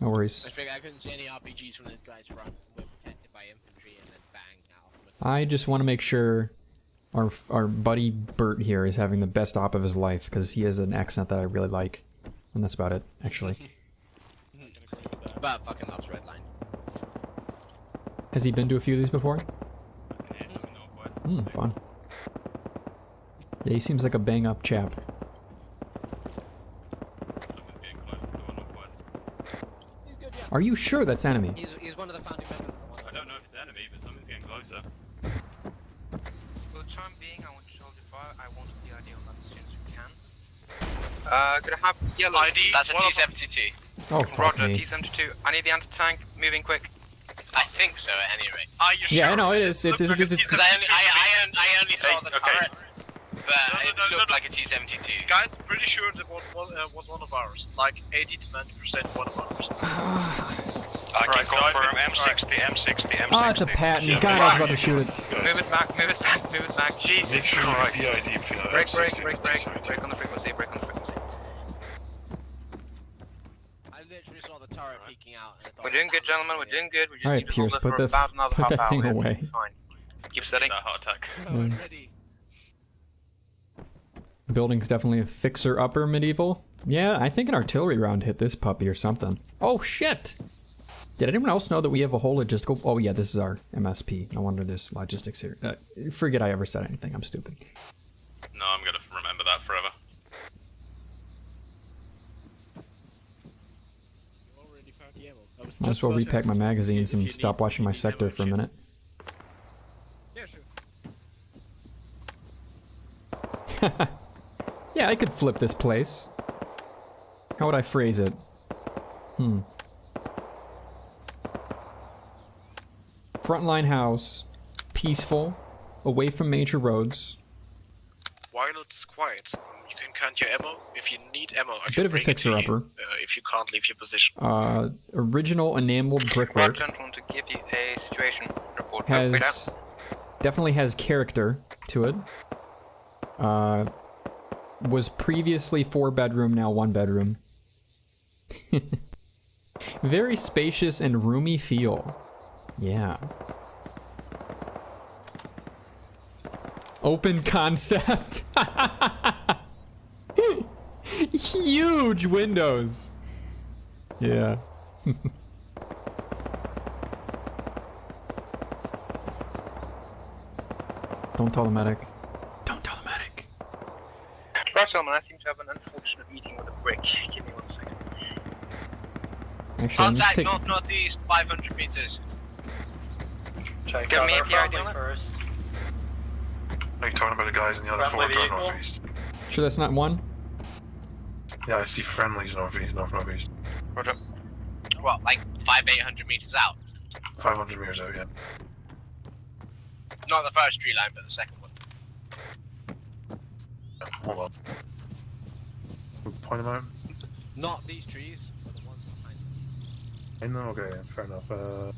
No worries. I figured I couldn't see any RPGs from this guy's front. We're protected by infantry, and then bang, out. I just want to make sure our buddy Bert here is having the best op of his life, because he has an accent that I really like. And that's about it, actually. But fucking loves Redline. Has he been to a few of these before? Fun. Yeah, he seems like a bang-up chap. Are you sure that's enemy? He's one of the founding members of the one. I don't know if it's enemy, but something's getting closer. For the time being, I want to hold the fire. I want the ID on that as soon as we can. Could I have yellow ID? That's a T-72. Oh, fuck Roger, me. T-72. I need the anti-tank moving quick. I think so, at any rate. Are you sure? Yeah, I know it is. It's Because I only saw the turret, but it looked like a T-72. Guys, pretty sure that was one of ours. Like 80 to 90% one of ours. I can confirm M60, M60, M60. Oh, it's a patent. God, I was about to shoot it. Move it back, move it back, move it back. Jesus Christ. Break on the frequency, break on the frequency. I literally saw the turret peeking out. And I thought, We're doing good, gentlemen, we're doing good. We just Alright, need to hold Pierce, it put for this- about another put half that hour. thing We'll be away. Fine. Keep setting. That heart attack. Building's definitely a fixer-upper medieval. Yeah, I think an artillery round hit this puppy or something. Oh, shit! Did anyone else know that we have a whole logistical... Oh, yeah, this is our MSP. No wonder there's logistics here. Forget I ever said anything. I'm stupid. No, I'm gonna remember that forever. Might as well repack my magazines and stop watching my sector for a minute. Yeah, sure. Yeah, I could flip this place. How would I phrase it? Frontline house, peaceful, away from major roads. While it's quiet, you can count your ammo. If you need ammo, I can Bit of a bring it to fixer-upper. you, if you can't leave your position. Original enameled brickwork. Gentlemen, to give you a situation report. Wait Has definitely has character to it. Was previously 4-bedroom, now 1-bedroom. Very spacious and roomy feel. Yeah. Open concept. Huge windows. Yeah. Don't tell the medic. Don't tell the medic. Right, gentlemen, I seem to have an unfortunate meeting with a brick. Give me 1 second. Actually, I'm just Contact taking... north-northeast, 500 meters. Give me a PID on it. Are you talking about the guys in the other floor to northeast? Sure that's not one? Yeah, I see friendlies northeast. Roger. What, like 800 meters out? 500 meters out, yeah. Not the first tree line, but the second one. Hold on. Point them out? Not these trees, but the ones behind. I know, okay, fair enough. That's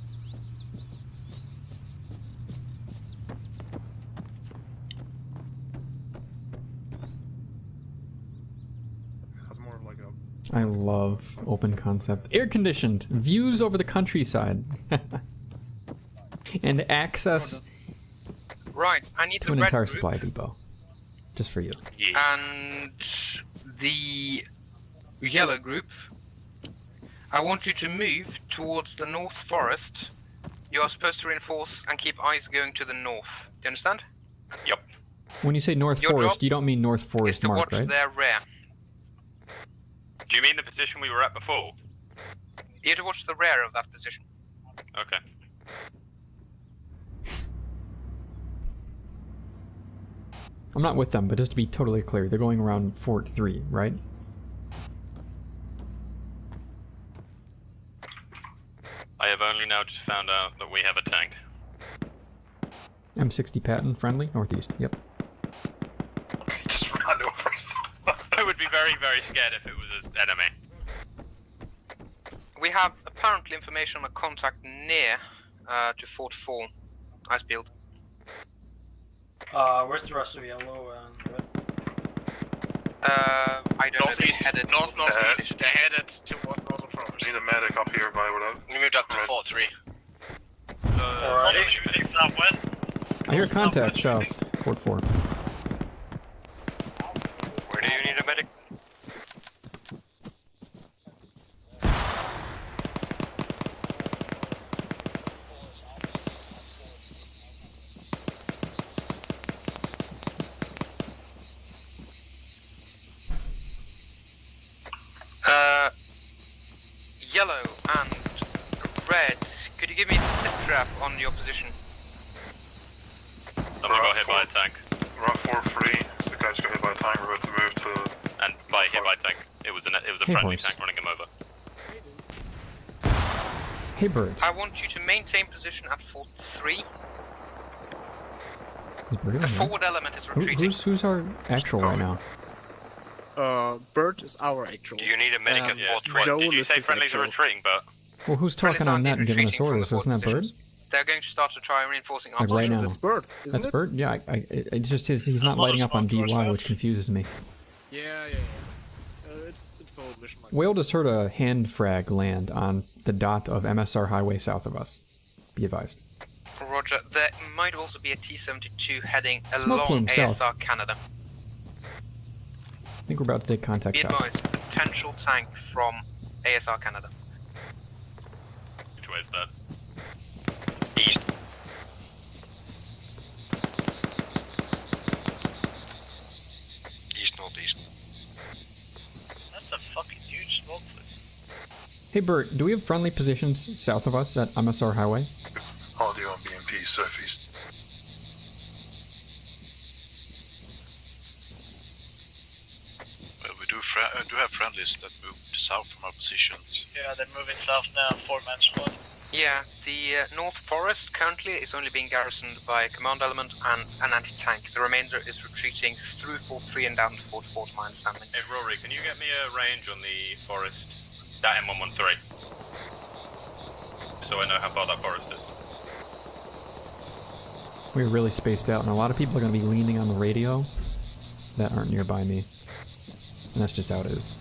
more of like a... I love open concept. Air conditioned, views over the countryside, and access Right, I need to the an red entire group supply depot. Just for you. and the yellow group. I want you to move towards the North Forest. You are supposed to reinforce and keep eyes going to the north. Do you understand? Yep. When you say North Your Forest, job you don't mean North Is Forest to Mark, watch right? their rear. Do you mean the position we were at before? You have to watch the rear of that position. Okay. I'm not with them, but just to be totally clear, they're going around Fort 3, right? I have only now just found out that we have a tank. M60 Patton, friendly, northeast, yep. Just run over. I would be very, very scared if it was an enemy. We have apparently information on a contact near to Fort 4, Icefield. Where's the rest of yellow and red? I don't know. They headed northeast. They headed toward Northern Forest. Need a medic up here by whatever. We moved up to Fort 3. Medic southwest. I hear contact south, Fort 4. Where do you need a medic? Yellow and red. Could you give me a sit trap on your position? Someone got hit by a tank. We're at 4-3. The guys got hit by a tank. We're about to move to... And by hit by tank, it was a Hey, friendly boys. tank running him over. Hey, Bert. I want you to maintain position at Fort 3. Is Bert in The here? forward element is retreating. Who's our actual right now? Bert is our actual. Do you need a medic at Fort 3? Joel Did you is say his friendlies are actual. retreating, Bert? Well, who's talking on net and giving us orders? Wasn't that Bert? They're going to start to try reinforcing our Like right position. now. That's Bert, isn't That's it? Bert? Yeah, it's just he's not lighting up on DY, which confuses me. Yeah. It's all mission. Whale just heard a hand frag land on the dot of MSR highway south of us. Be advised. Roger. There might also be a T-72 heading Smoke along plume ASR south. Canada. I think we're about to take contact Be south. advised, potential tank from ASR Canada. Which way is that? East. East-northeast. That's a fucking huge smoke flip. Hey Bert, do we have friendly positions south of us at MSR highway? Audio on BMP, southeast. Well, we do have friendlies that move south from our positions. Yeah, they're moving south now, 4-man squad. Yeah, the North Forest currently is only being garrisoned by a command element and an anti-tank. The remainder is retreating through Fort 3 and down to Fort 4, to my understanding. Hey Rory, can you get me a range on the forest? That M113. So I know how far that forest is. We're really spaced out, and a lot of people are going to be leaning on the radio that aren't nearby me. And that's just how it is.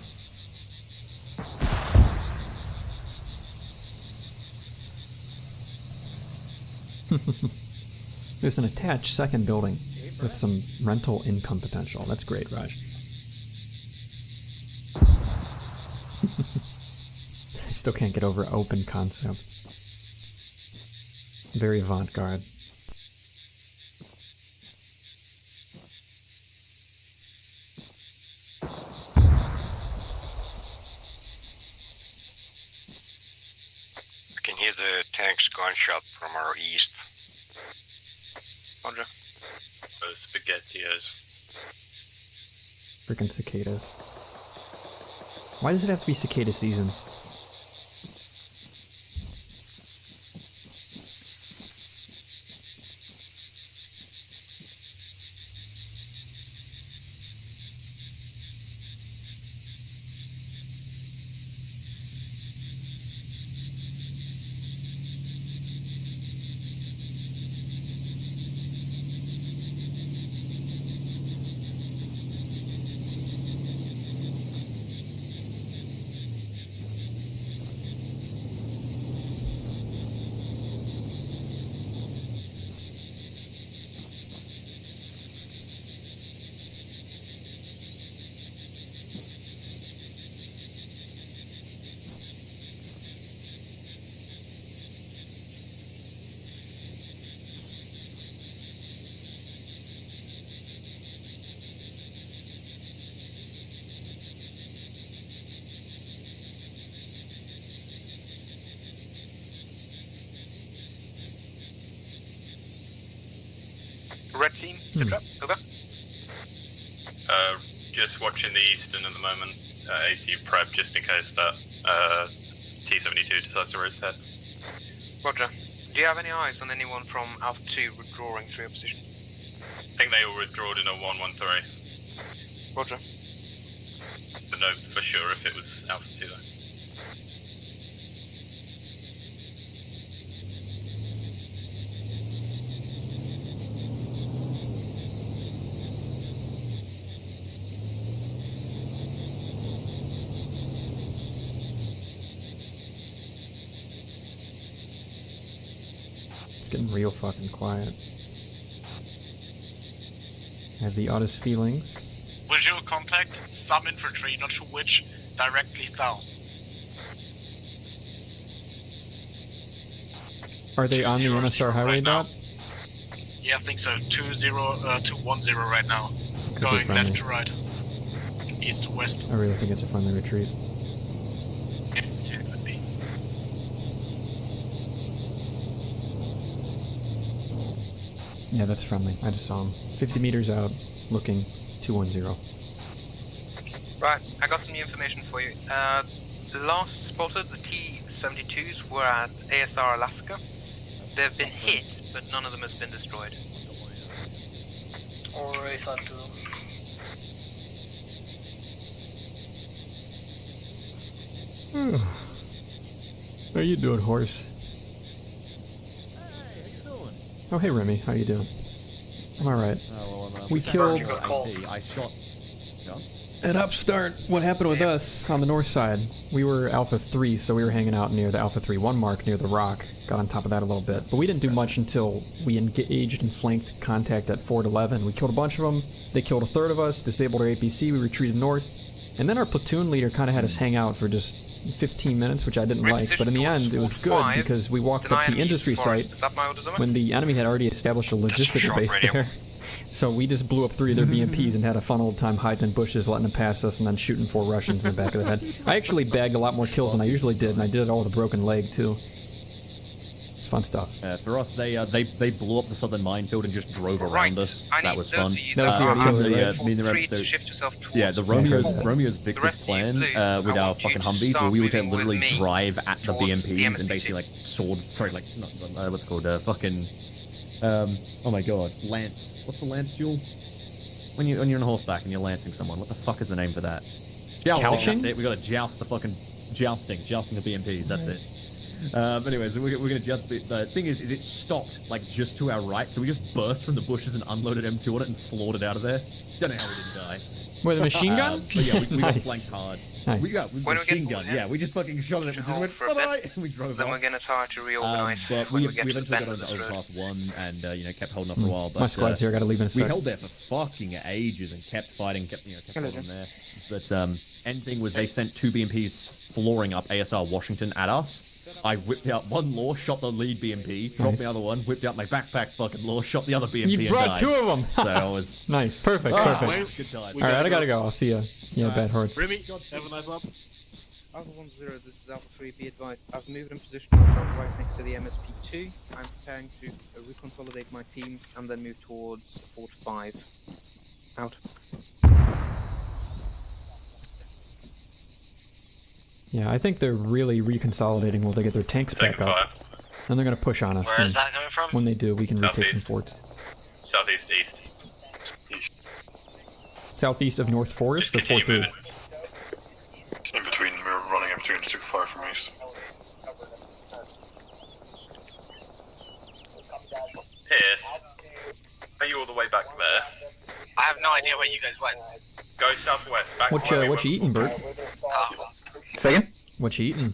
There's an attached second building with some rental income potential. That's great, Raj. I still can't get over open concept. Very avant-garde. I can hear the tank's gunshot from our east. Roger. Those spaghettios. Freaking cicadas. Why does it have to be cicada season? Red team, sit rep, over. Just watching the eastern at the moment. AC prep just in case that T-72 decides to rotate. Roger. Do you have any eyes on anyone from Alpha 2 withdrawing through your position? I think they all withdrawed in a 113. Roger. But no, for sure if it was Alpha 2 though. It's getting real fucking quiet. I have the oddest feelings. Visual contact, some infantry, not sure which, directly south. Are they on the MSR highway, Dot? Yeah, I think so. 210 right now. Could be Going friendly. left to right. East to west. I really think it's a friendly retreat. Yeah, it could be. Yeah, that's friendly. I just saw him. 50 meters out, looking 210. Right, I got some new information for you. Last spotted, the T-72s were at ASR Alaska. They've been hit, but none of them has been destroyed. Or ASR 2. How you doing, horse? Oh, hey, Rimmy. How you doing? I'm alright. We killed I shot. at Upstart. What happened with us on the north side? We were Alpha 3, so we were hanging out near the Alpha 3-1 mark near the rock. Got on top of that a little bit. But we didn't do much until we engaged and flanked contact at Fort 11. We killed a bunch of them. They killed a third of us, disabled our APC, we retreated north. And then our platoon leader kind of had us hang out for just 15 minutes, which I didn't like, but in the end it was good because we walked up the industry site when the enemy had already established a logistical base there. So we just blew up 3 of their BMPs and had a fun old time hiding in bushes, letting them pass us, and then shooting 4 Russians in the back of the head. I actually bagged a lot more kills than I usually did, and I did it all with a broken leg too. It's fun stuff. For us, they blew up the southern minefield and just drove around us. So that was fun. That was the artillery, right? Me and the rest, yeah, the Romeo's Victor's plan with our fucking Humvees, where we would literally drive at the BMPs and basically like what's it called, oh my god, lance. What's the lance duel? When you're on horseback and you're lancing someone, what the fuck is the name for that? Jousting. That's it. We gotta joust the fucking jousting the BMPs. That's it. Anyways, we're gonna just. The thing is it stopped like just to our right, so we just burst from the bushes and unloaded M2 on it and floored it out of there. Don't know how we didn't die. With a machine gun? But yeah, we got Nice. flanked hard. Nice. We got machine gun. Yeah, we just fucking shot at it and just went bye-bye, and we drove Then off. we're going to try to reorganize But when we we get to the eventually bend got of onto this road. Overpass 1 and kept holding off for a while. But My squad's here, I gotta leave in a We sec. held there for fucking ages and kept fighting, kept holding there. But end thing was they sent 2 BMPs flooring up ASR Washington at us. I whipped out 1 law, shot the lead BMP, dropped Nice. the other one, whipped out my backpack fucking law, shot the other BMP You and brought died. 2 of them! So I was... Nice, perfect, Ah, perfect. good time. Alright, I gotta go. I'll see ya. Yeah, bad horse. Rimmy, have a nice one. Alpha 10, this is Alpha 3, be advised. I've moved and positioned myself right next to the MSP2. I'm preparing to reconsolidate my teams and then move towards Fort 5. Out. Yeah, I think they're really reconsolidating while they get their tanks back up. And they're gonna push on us. Where is and that coming from? When they do, we can retake some forts. Southeast, east. Southeast of North Forest or Fort 3? In between, we're running in between, it's too far from east. Pierce, are you all the way back there? I have no idea where you guys went. Go southwest, back What where we you eating, Bert? Say again? What you eating?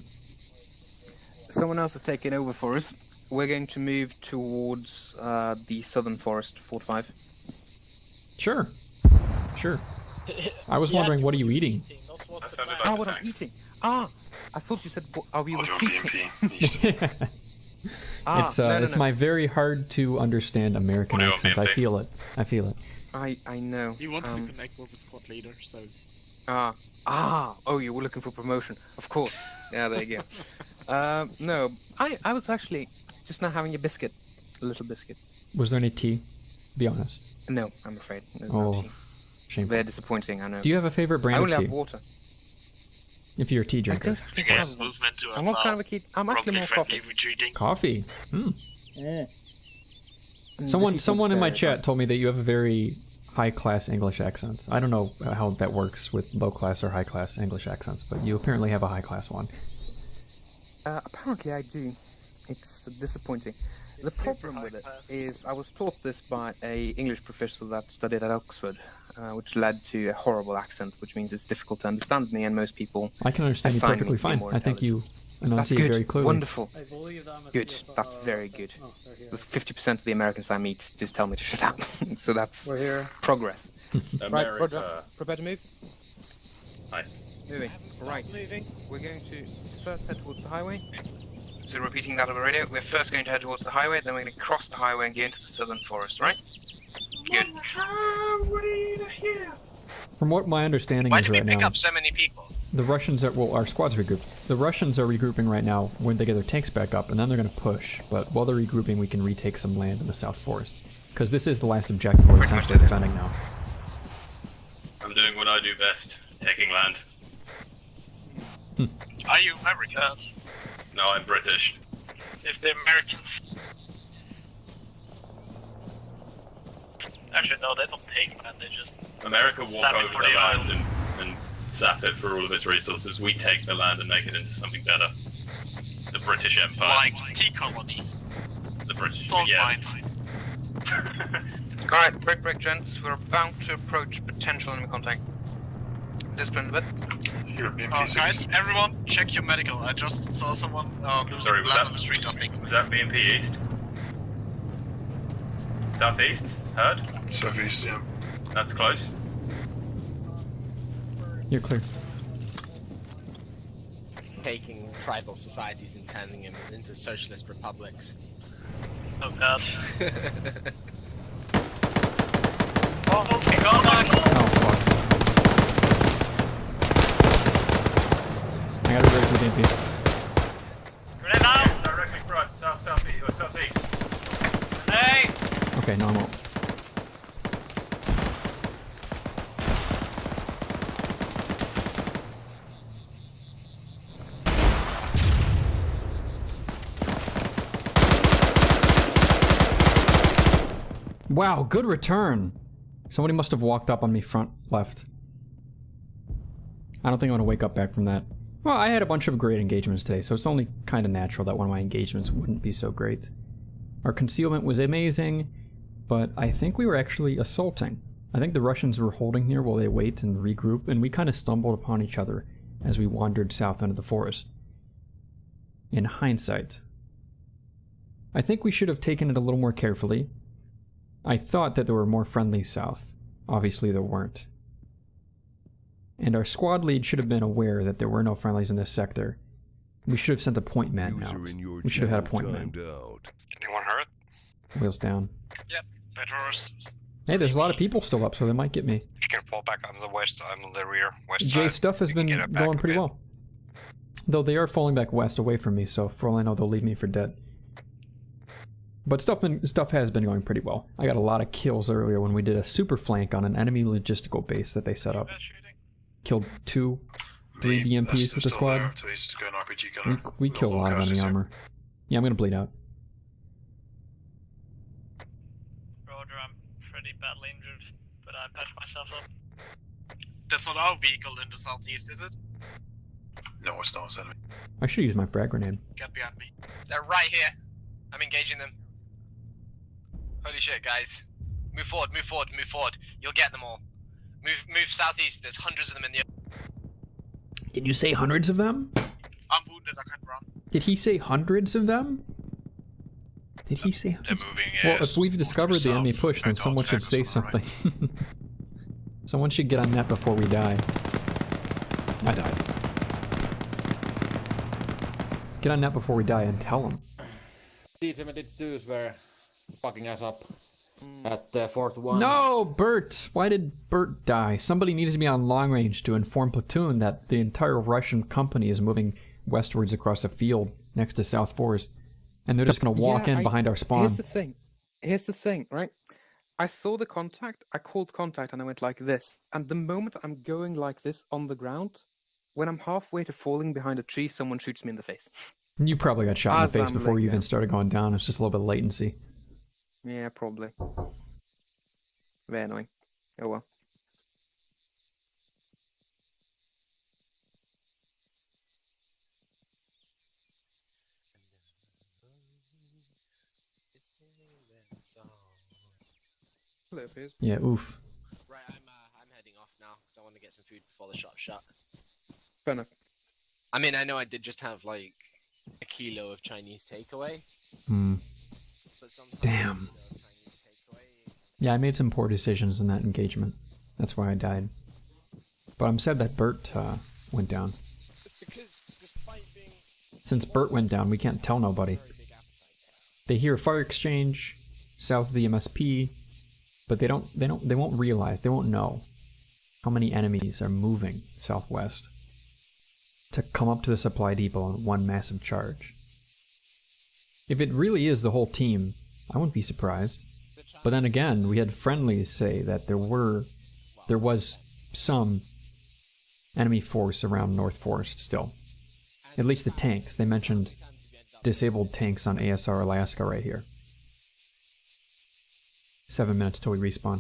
Someone else has taken over for us. We're going to move towards the southern forest, Fort 5. Sure. Sure. I was wondering, what are you eating? Ah, what I'm eating. Ah, I thought you said, are we retreating? It's my very hard to understand American accent. I feel it. I feel it. I know. He wants to connect with the squad leader, so... Oh, you were looking for promotion. Of course. Yeah, there you go. No, I was actually just now having a biscuit. A little biscuit. Was there any tea? Be honest. No, I'm afraid. There's Oh, no tea. shameful. Very disappointing, I know. Do you have a favorite brand I only of tea? have water. If you're a tea I drinker. don't actually have one. I'm not kind of a kid. I'm actually more coffee. Coffee. Hmm. Mm, Someone in my defeats, chat told me that you have a very high-class English accent. I don't know how that works with low-class or high-class English accents, but you apparently have a high-class one. Apparently I do. It's disappointing. The problem with it is I was taught this by a English professor that studied at Oxford, which led to a horrible accent, which means it's difficult to understand me, and most people I can understand you assign me perfectly to be fine. more I think you That's enunciate good. very clearly. Wonderful. Good. That's very good. 50% of the Americans I meet just tell me to shut up. So that's We're here. progress. Right, America. Roger. Prepare to move. Hi. Moving. Right. We're going to first head towards the highway. So repeating that on the radio, we're first going to head towards the highway, then we're going to cross the highway and get into the southern forest, right? Good. From what my understanding Why is did we right pick now, up so many people? the Russians are, well, our squad's regrouped. The Russians are regrouping right now when they get their tanks back up, and then they're going to push. But while they're regrouping, we can retake some land in the South Forest. Because this is the last objective we're essentially defending now. I'm doing what I do best, taking land. Are you American? No, I'm British. If the Americans... Actually, no, they don't take land, they just... America walk stab it over for the the land oil. and sap it for all of its resources. We take the land and make it into something better. The British Empire. Like tea colonies. The British, Salt yeah. mines. Alright, break, gents. We're about to approach potential enemy contact. Discipline a bit. Guys, everyone, check your medical. I just saw someone losing Sorry, was blood that- on the street, I think. Was that BMP East? Southeast? Heard? Southeast, yeah. That's close. You're clear. Taking tribal societies and turning them into socialist republics. Oh god. Oh fuck. I gotta be ready for the MP. Grenade out! Directly front, southeast, or southeast. Hey! Okay, no, I'm out. Wow, good return. Somebody must have walked up on me front left. I don't think I want to wake up back from that. Well, I had a bunch of great engagements today, so it's only kind of natural that one of my engagements wouldn't be so great. Our concealment was amazing, but I think we were actually assaulting. I think the Russians were holding here while they wait and regroup, and we kind of stumbled upon each other as we wandered south into the forest. In hindsight, I think we should have taken it a little more carefully. I thought that there were more friendlies south. Obviously there weren't. And our squad lead should have been aware that there were no friendlies in this sector. We should have sent a point man out. We should have had a point man. Anyone hurt? Wheels down. Yep. Better. Hey, there's a lot of people still up, so they might get me. If you can fall back on the west, I'm on the rear, west Jay side. stuff has been get it back going a pretty bit. well. Though they are falling back west away from me, so for all I know they'll leave me for dead. But stuff has been going pretty well. I got a lot of kills earlier when we did a super flank on an enemy logistical base that they set up. Killed 3 BMPs with the squad. We killed a lot of enemy armor. Yeah, I'm gonna bleed out. Roger, I'm pretty badly injured, but I patched myself up. That's not our vehicle in the southeast, is it? No, it's not, enemy. I should use my frag grenade. Get behind me. They're right here. I'm engaging them. Holy shit, guys. Move forward, move forward, move forward. You'll get them all. Move southeast. There's hundreds of them in the... Did you say hundreds of them? I'm wounded, I can't run. Did he say hundreds of them? Did he say hundreds? Well, if we've discovered the enemy push, then someone should say something. Someone should get on that before we die. I died. Get on that before we die and tell them. T-72s were fucking us up at Fort 1. No, Bert! Why did Bert die? Somebody needs to be on long range to inform platoon that the entire Russian company is moving westwards across a field next to South Forest, and they're just going to walk in behind our spawn. Here's the thing, right? I saw the contact, I called contact, and I went like this. And the moment I'm going like this on the ground, when I'm halfway to falling behind a tree, someone shoots me in the face. You probably got shot in the face I'm before you laying even down. started going down. It's just a little bit of latency. Yeah, probably. Very annoying. Oh well. Hello, Piers. Yeah, oof. Right, I'm heading off now because I want to get some food before the shop's shut. Fair enough. I mean, I know I did just have like a kilo of Chinese takeaway. Hmm. But sometimes, Damn. Yeah, I made some poor decisions in that engagement. That's why I died. But I'm sad that Bert went down. Since Bert went down, we can't tell nobody. They hear fire exchange south of the MSP, but they won't realize, they won't know how many enemies are moving southwest to come up to the supply depot in one massive charge. If it really is the whole team, I wouldn't be surprised. But then again, we had friendlies say that there was some enemy force around North Forest still. At least the tanks. They mentioned disabled tanks on ASR Alaska right here. 7 minutes till we respawn.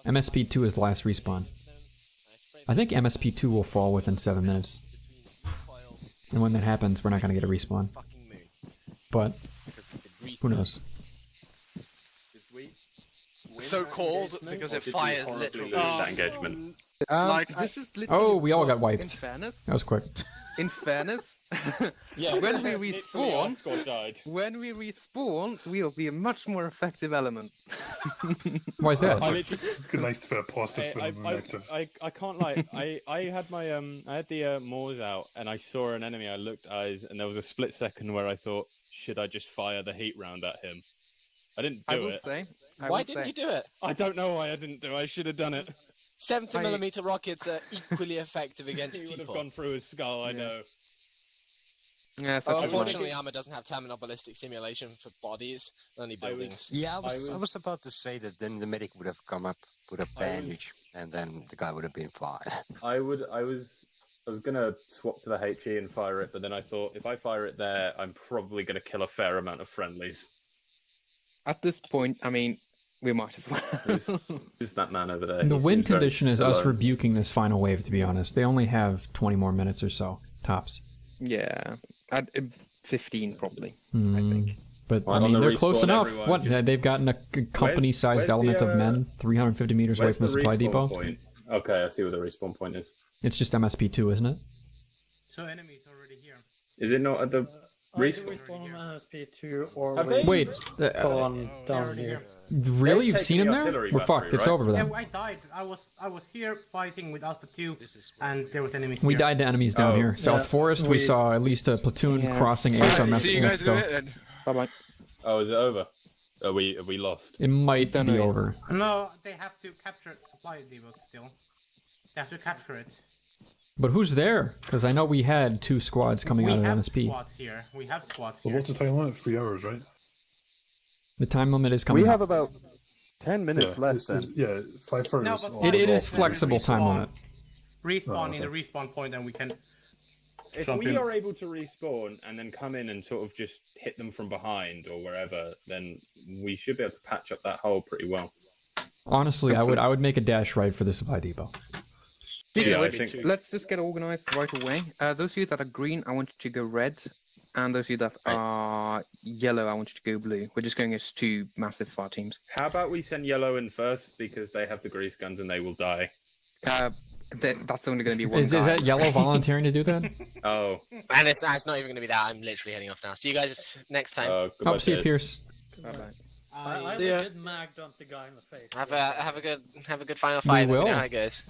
MSP2 is the last respawn. I think MSP2 will fall within 7 minutes. And when that happens, we're not going to get a respawn. But, who knows? So cold because it fires literally. That engagement. Oh, we all got In wiped. fairness, That was quick. when we respawn, we'll be a much more effective element. Why is that? Good nice to put a positive spin on the negative. I can't lie. I had my I had the Moors out and I saw an enemy. I looked eyes and there was a split second where I thought, should I just fire the heat round at him? I didn't do it. Why didn't you do it? I don't know why I didn't do it. I should have done it. 70mm rockets are equally effective against He people. would have gone through his skull, I know. Yeah, Unfortunately, Arma doesn't have terminal ballistic simulation for bodies, only buildings. I was about to say that then the medic would have come up, put a bandage, and then the guy would have been fine. I was gonna swap to the HE and fire it, but then I thought if I fire it there, I'm probably gonna kill a fair amount of friendlies. At this point, I mean, we might as well. Who's that man over there? The He win seems very condition is us slow. rebuking this final wave, to be honest. They only have 20 more minutes or so, tops. Yeah, at 15 probably. I Hmm. think. But, Well, I on mean, the they're close respawn, enough. everyone What? just- They've gotten a company-sized where's element the, of men 350 meters away Where's from the supply respawn depot. Point? Okay, I see where the respawn point is. It's just MSP2, isn't it? So enemies already here. Is it not at the respawn? Respawn on MSP2 or Have they? Wait, on down here. really? You've taken seen him the there? artillery We're battery, fucked. It's right? over then. Yeah, I died. I was here fighting with Alpha 2, and there was enemies We here. died to enemies down here. South Forest, we saw at least a platoon crossing ASR Mexico. Bye bye. Oh, is it over? Are we lost? It might be over. No, they have to capture supply depots still. They have to capture it. But who's there? Because I know we had 2 squads coming we out of have MSP. squads here. We have squads Well, here. what's the time limit? 3 hours, right? The time limit is coming We up. have about 10 minutes left this then. is- yeah, 5 hours. No, but It is respawn, flexible time limit. Respawn in the respawn point, and we can. If Jump we in. are able to respawn and then come in and sort of just hit them from behind or wherever, then we should be able to patch up that hole pretty well. Honestly, I would make a dash right for the supply depot. Speaking of I which, think- let's just get organized right away. Those of you that are green, I want you to go red. And those of you that are yellow, I want you to go blue. We're just going as 2 massive fire teams. How about we send yellow in first because they have the grease guns and they will die? That's only going to be one Is guy. that yellow volunteering to do that? Oh. And it's not even going to be that. I'm literally heading off now. See you guys next time. Oh, see you, Pierce. Bye-bye. I legit magged on the guy in the face. Have a good final fight. will. Let me know how it goes.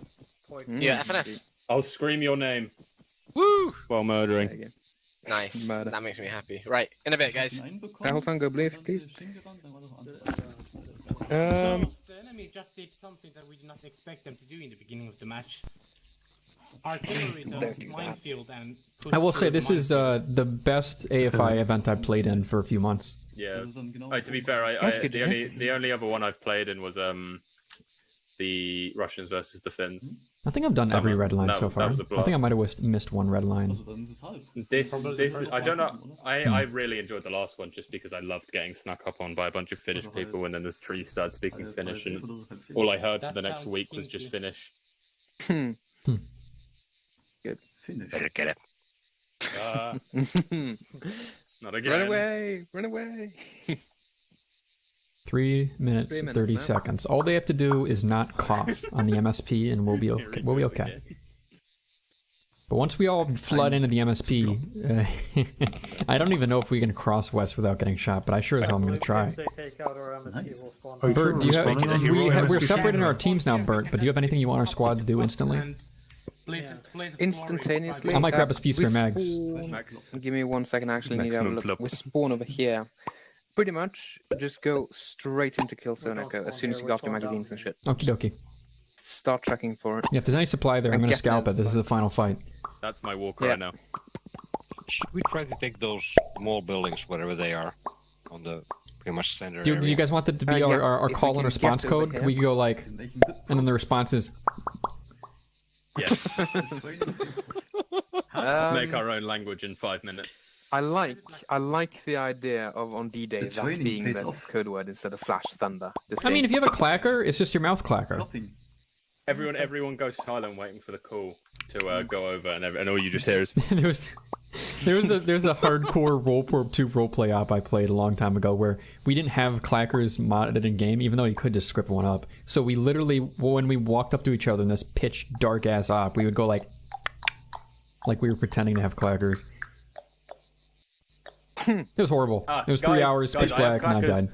Yeah, FNF. I'll scream your name. Woo! While murdering. Nice. Murder. That makes me happy. Right, in a bit, guys. Hold on, go blue, please. So the enemy just did something that we did not expect them to do in the beginning of the match. Artillery, the minefield, and. I will say this is the best AFI event I've played in for a few months. Yeah. To be fair, the only other one I've played in was the Russians versus the Finns. I think I've done every red line so far. I think I might have missed one red line. This I don't know. I really enjoyed the last one just because I loved getting snuck up on by a bunch of Finnish people, and then the tree started speaking Finnish, and all I heard for the next week was just Finnish. Good. Better get it. Not again. Run away! Run away! 3 minutes 30 seconds. All they have to do is not cough on the MSP, and we'll be okay. We'll be okay. But once we all flood into the MSP, I don't even know if we can cross west without getting shot. But I sure as hell am gonna try. Bert, do you have, we're separating our teams now, Bert. But do you have anything you want our squad to do instantly? Instantaneously. I might grab a few spare mags. Give me 1 second. I actually need to have a look. We spawn over here. Pretty much, just go straight into kill zone echo as soon as you got your magazines and shit. Okie dokie. Start tracking for it. Yeah, if there's any supply there, I'm gonna scalp it. This is the final fight. That's my walk right now. Should we try to take those small buildings, whatever they are, on the pretty much center Do area? you guys want that to be our call and response code? Can we go like, and then the response is... Yes. Let's make our own language in 5 minutes. I like the idea of on D-Day that being the code word instead of flash thunder. I mean, if you have a clacker, it's just your mouth clacker. Everyone goes silent waiting for the call to go over, and all you just hear is... There's a hardcore World 2 roleplay op I played a long time ago where we didn't have clackers modded in game, even though you could just script one up. So we literally, when we walked up to each other in this pitch dark ass op, we would go like we were pretending to have clackers. It was horrible. It was 3 hours, pitch black, and I died.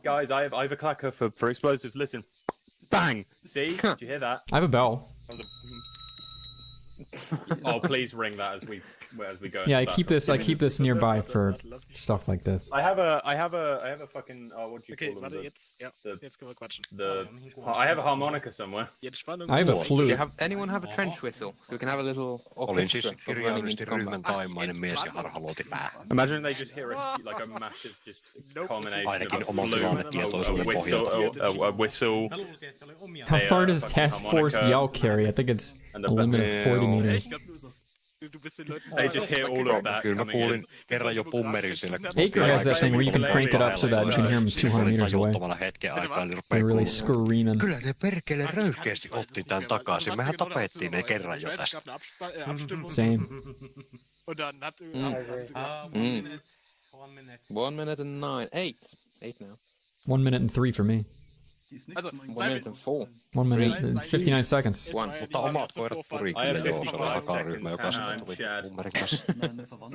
Guys, I have a clacker for explosives. Listen. Bang! See? Did you hear that? I have a bell. Oh, please ring that as we go. Yeah, I keep this nearby for stuff like this. I have a fucking what do you call them? I have a harmonica somewhere. I have a flute. Anyone have a trench whistle so we can have a little orchestra of running into combat? Imagine they just hear a massive just culmination of a whistle. How far does Task Force Yell carry? I think it's a limit of 40 meters. They just hear all of that coming in. Acre has that thing where you can crank it up so that you can hear them 200 meters away. They're really screaming. Kyllä ne perkele röyhkeästi otti tän takaisin. Mehän tapettiin ne kerran jo tästä. Same. 1 minute and 9. 8 now. 1 minute and 3 for me. 1 minute and 4. 1 minute and 59 seconds. Mutta omat koirat puri kyllä joo, se on hakaryhmä, joka sitten tuli Hummerin kanssa.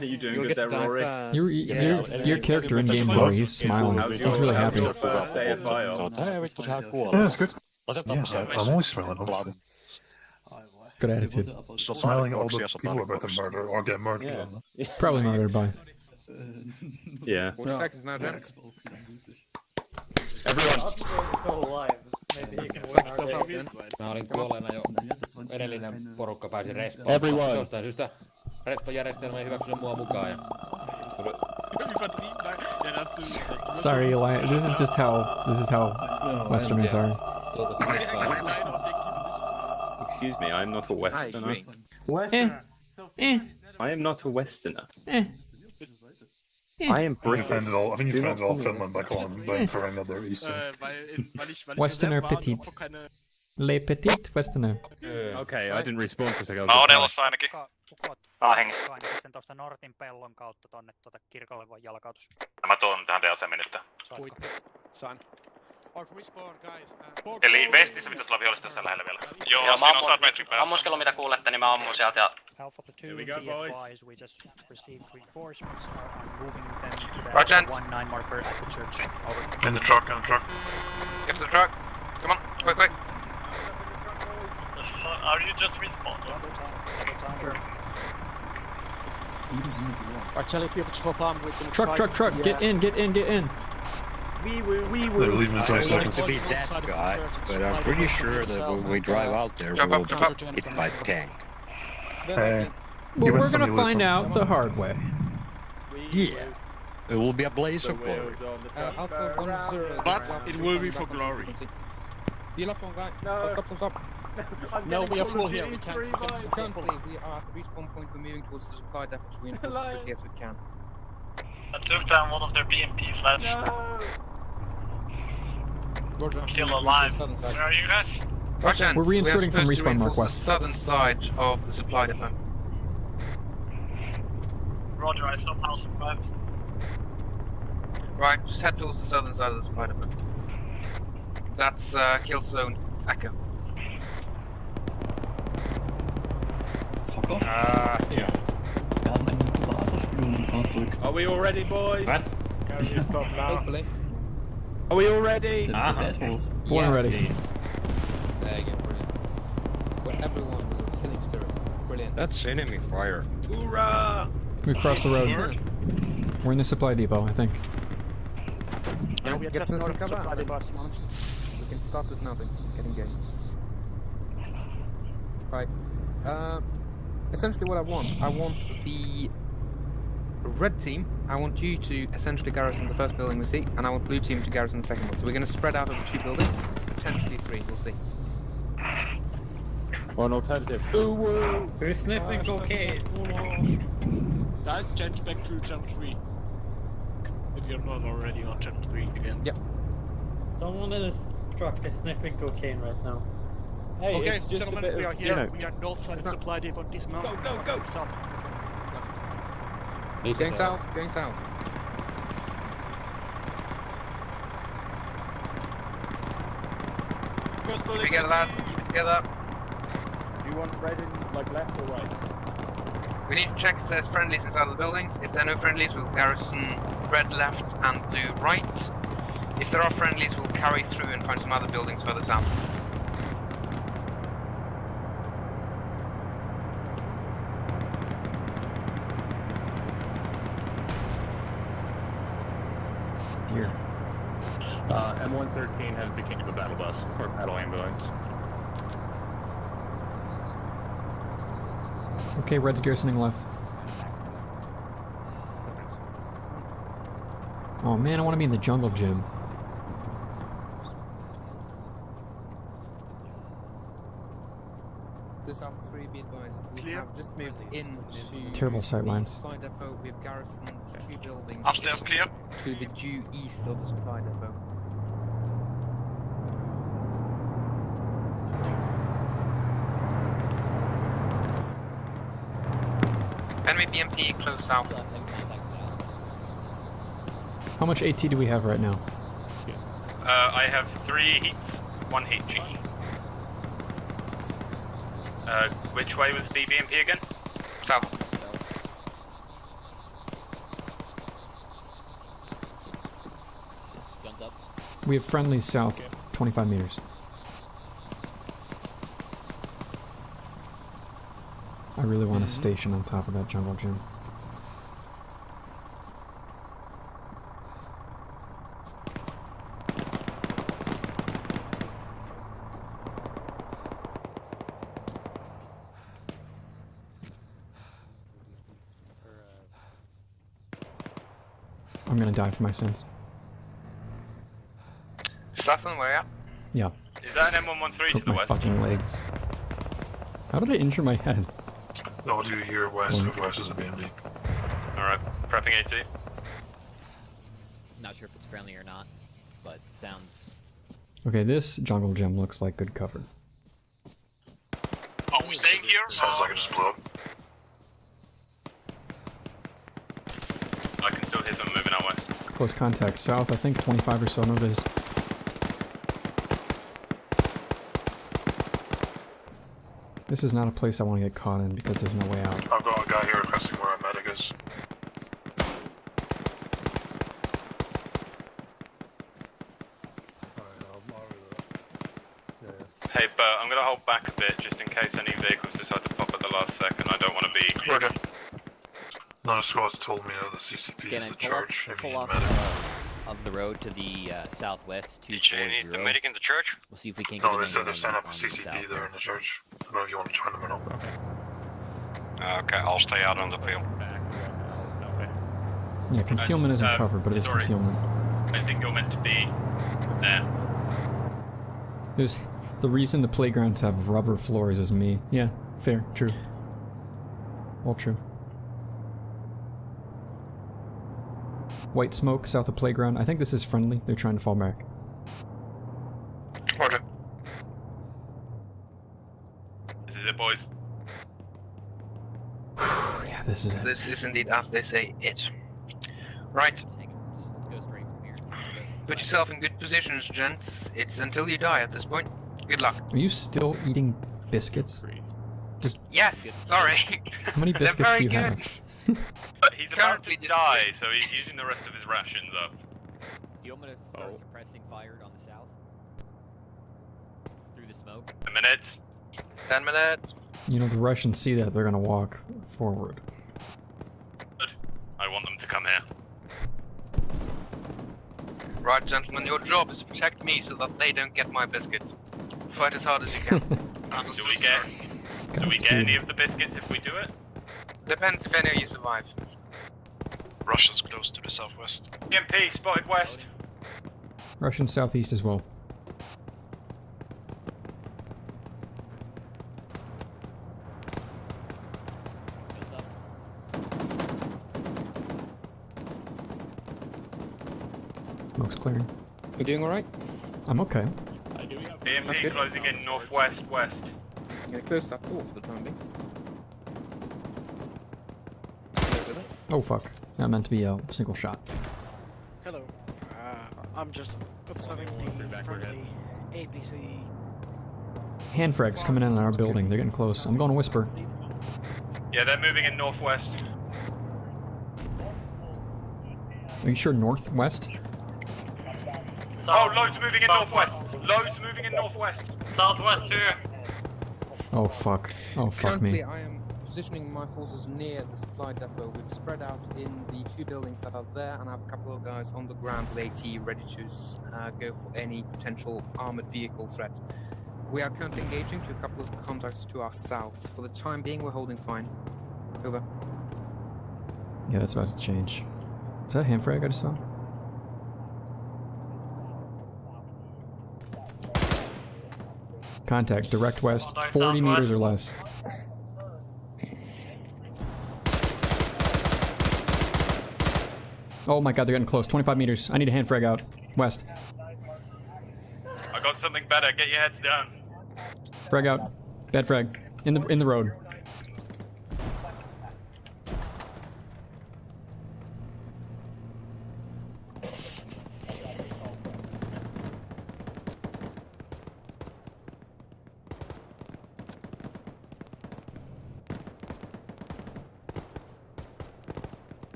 You doing good there, Rory? Your character in game, Rory, he's smiling. He's really happy. Tää vittu sehän kuolee. Yeah, I'm always smiling, hopefully. Good attitude. Smiling at all the people about the murder or get murdered. Probably murdered by. Yeah. 40 seconds now, gents. Everyone. Mä olin kuolleena jo. Edellinen porukka pääsi respawmaan. Jostain syystä respawajärjestelmä ei hyväksynyt mua mukaan. Ja... Sorry, Eli. This is how Westerners are. Excuse me, I'm not a Westerner. I am not a Westerner. I am British. I think you found all Finland by calling for another Eastern. Westerner petite. Les petites Westerner. Okay, I didn't respawn for a second. Mä oon elossa ainakin. Hengissä. Sitten tosta Nortin pellon kautta tonne kirkolle voi jalkautus. Mä tuon tähän teoseen nyt. Sain. Eli Vestissä pitäis olla vihollista jossain lähellä vielä. Joo, siinä on 100 metrin päässä. Ammuskelu mitä kuulette, niin mä ammun sieltä ja... Here we go, boys. Roger. 19 marker at the church. Over. In the truck. Get to the truck. Come on, quick. Are you just respawned? Artillery people to hop on with the Truck, get in. We will. They're leaving in 20 seconds. To be that guy, but I'm pretty sure that when we drive out there, we'll get hit by tank. Well, we're gonna find out the hard way. Yeah. It will be a blaze The of glory. wheels on the Alpha 10. But it will be for glory. You left one guy. No. Stop. No, we are full here. We can't. Currently, we are at the respawn point. We're moving towards the supply depot to reinforce as quickly as we can. I took down one of their BMPs left. No. Roger. I'm still alive. Where are you guys? We're reinserting from respawn northwest. The southern side of the supply depot. Roger, I somehow survived. Right, just head towards the southern side of the supply depot. That's kill zone Echo. Socker? Yeah. Wir haben eine Privatverspielung im Fahrzeug. Are we all ready, boys? What? Can you stop now? Hopefully. Are we all ready? The bad horse. Born ready. There you go, brilliant. With everyone with a killing spirit. Brilliant. That's enemy fire. Hoorah! We crossed the road. We're in the supply depot, I think. Yeah, get us some cover. We can start this now then. Get engaged. Right. Essentially what I want the red team, I want you to essentially garrison the first building we see, and I want blue team to garrison the second one. So we're going to spread out over 2 buildings, potentially 3, we'll see. One alternative. Who's sniffing cocaine? Guys, change back to jump 3. If you're not already on jump 3 again. Yep. Someone in this truck is sniffing cocaine right now. Hey, Okay, it's just gentlemen, a bit we of, are here. We are north side of supply depot. Dismount. Go. South. Going south, going south. Keep together, lads. Keep it together. Do you want red in, like, left or right? We need to check if there's friendlies inside of the buildings. If there are no friendlies, we'll garrison red left and blue right. If there are friendlies, we'll carry through and find some other buildings further south. Dear. M113 has become a battle bus, or battle ambulance. Okay, red's garrisoning left. Oh man, I want to be in the jungle gym. This after 3, be advised. We have just moved into Terrible sightlines. the supply depot. We've garrisoned 2 buildings. Upstairs clear. To the due east of the supply depot. Enemy BMP close south. How much AT do we have right now? I have 3 heats, 1 HG. Which way was the BMP again? South. Guns up. We have friendlies south, 25 meters. I really want to station on top of that jungle gym. I'm gonna die for my sins. Southern, where at? Yeah. Is that an M113 Broke to the my west? fucking legs. How did I injure my head? No, do here west of west is a BMD. Alright, prepping AT. Not sure if it's friendly or not, but sounds. Okay, this jungle gym looks like good cover. Are we staying here? Sounds like it just blew up. I can still hear someone moving out west. Close contact south, I think 25 or so, no viz. This is not a place I want to get caught in because there's no way out. I've got a guy here requesting where our medic is. Hey Bert, I'm gonna hold back a bit just in case any vehicles decide to pop at the last second. I don't want to be... Okay. None of squads told me the CCP Can is I the pull charge. off, If you pull need off medic. of the road to the southwest, 240. You need the medic in the church? We'll see if we can get No, him they said anywhere they're setting up a on the CCP south. there in the church. I don't know if you want to join them or not. Okay, I'll stay out on the field. Yeah, concealment isn't cover, but it is sorry. concealment. I think you're meant to be there. There's the reason the playgrounds have rubber floors is me. Yeah, fair, true. All true. White smoke south of playground. I think this is friendly. They're trying to fall back. Roger. This is it, boys. Yeah, this is it. This is indeed, as they say, it. Right. Go straight from here. Put yourself in good positions, gents. It's until you die at this point. Good luck. Are you still eating biscuits? Just Yes, sorry. how many biscuits do you have? But he's about to die, so he's using the rest of his rations up. Do you want me to start suppressing fire on the south? Through the smoke? 10 minutes. 10 minutes. You know, the Russians see that, they're gonna walk forward. Good. I want them to come here. Right, gentlemen, your job is to protect me so that they don't get my biscuits. Fight as hard as you can. Do we get any of the biscuits if we do it? Depends if any of you survive. Russians close to the southwest. EMP spotted west. Russian southeast as well. Smoke's clearing. You doing alright? I'm okay. EMP closing in northwest west. I'm gonna close that door for the time being. Oh fuck. That meant to be a single shot. Hello. I'm just observing the friendly APC. Hand frags coming in on our building. They're getting close. I'm going to whisper. Yeah, they're moving in northwest. Are you sure northwest? Oh, loads moving in northwest. Loads moving in northwest. Southwest here. Oh fuck. Oh fuck Currently, me. I am positioning my forces near the supply depot. We've spread out in the 2 buildings that are there, and I have a couple of guys on the ground with AT ready to go for any potential armored vehicle threat. We are currently engaging to a couple of contacts to our south. For the time being, we're holding fine. Over. Yeah, that's about to change. Is that a hand frag I just saw? Contact, direct west, 40 meters or less. Oh my god, they're getting close. 25 meters. I need a hand frag out. West. I got something better. Get your heads down. Frag out. Bad frag. In the road.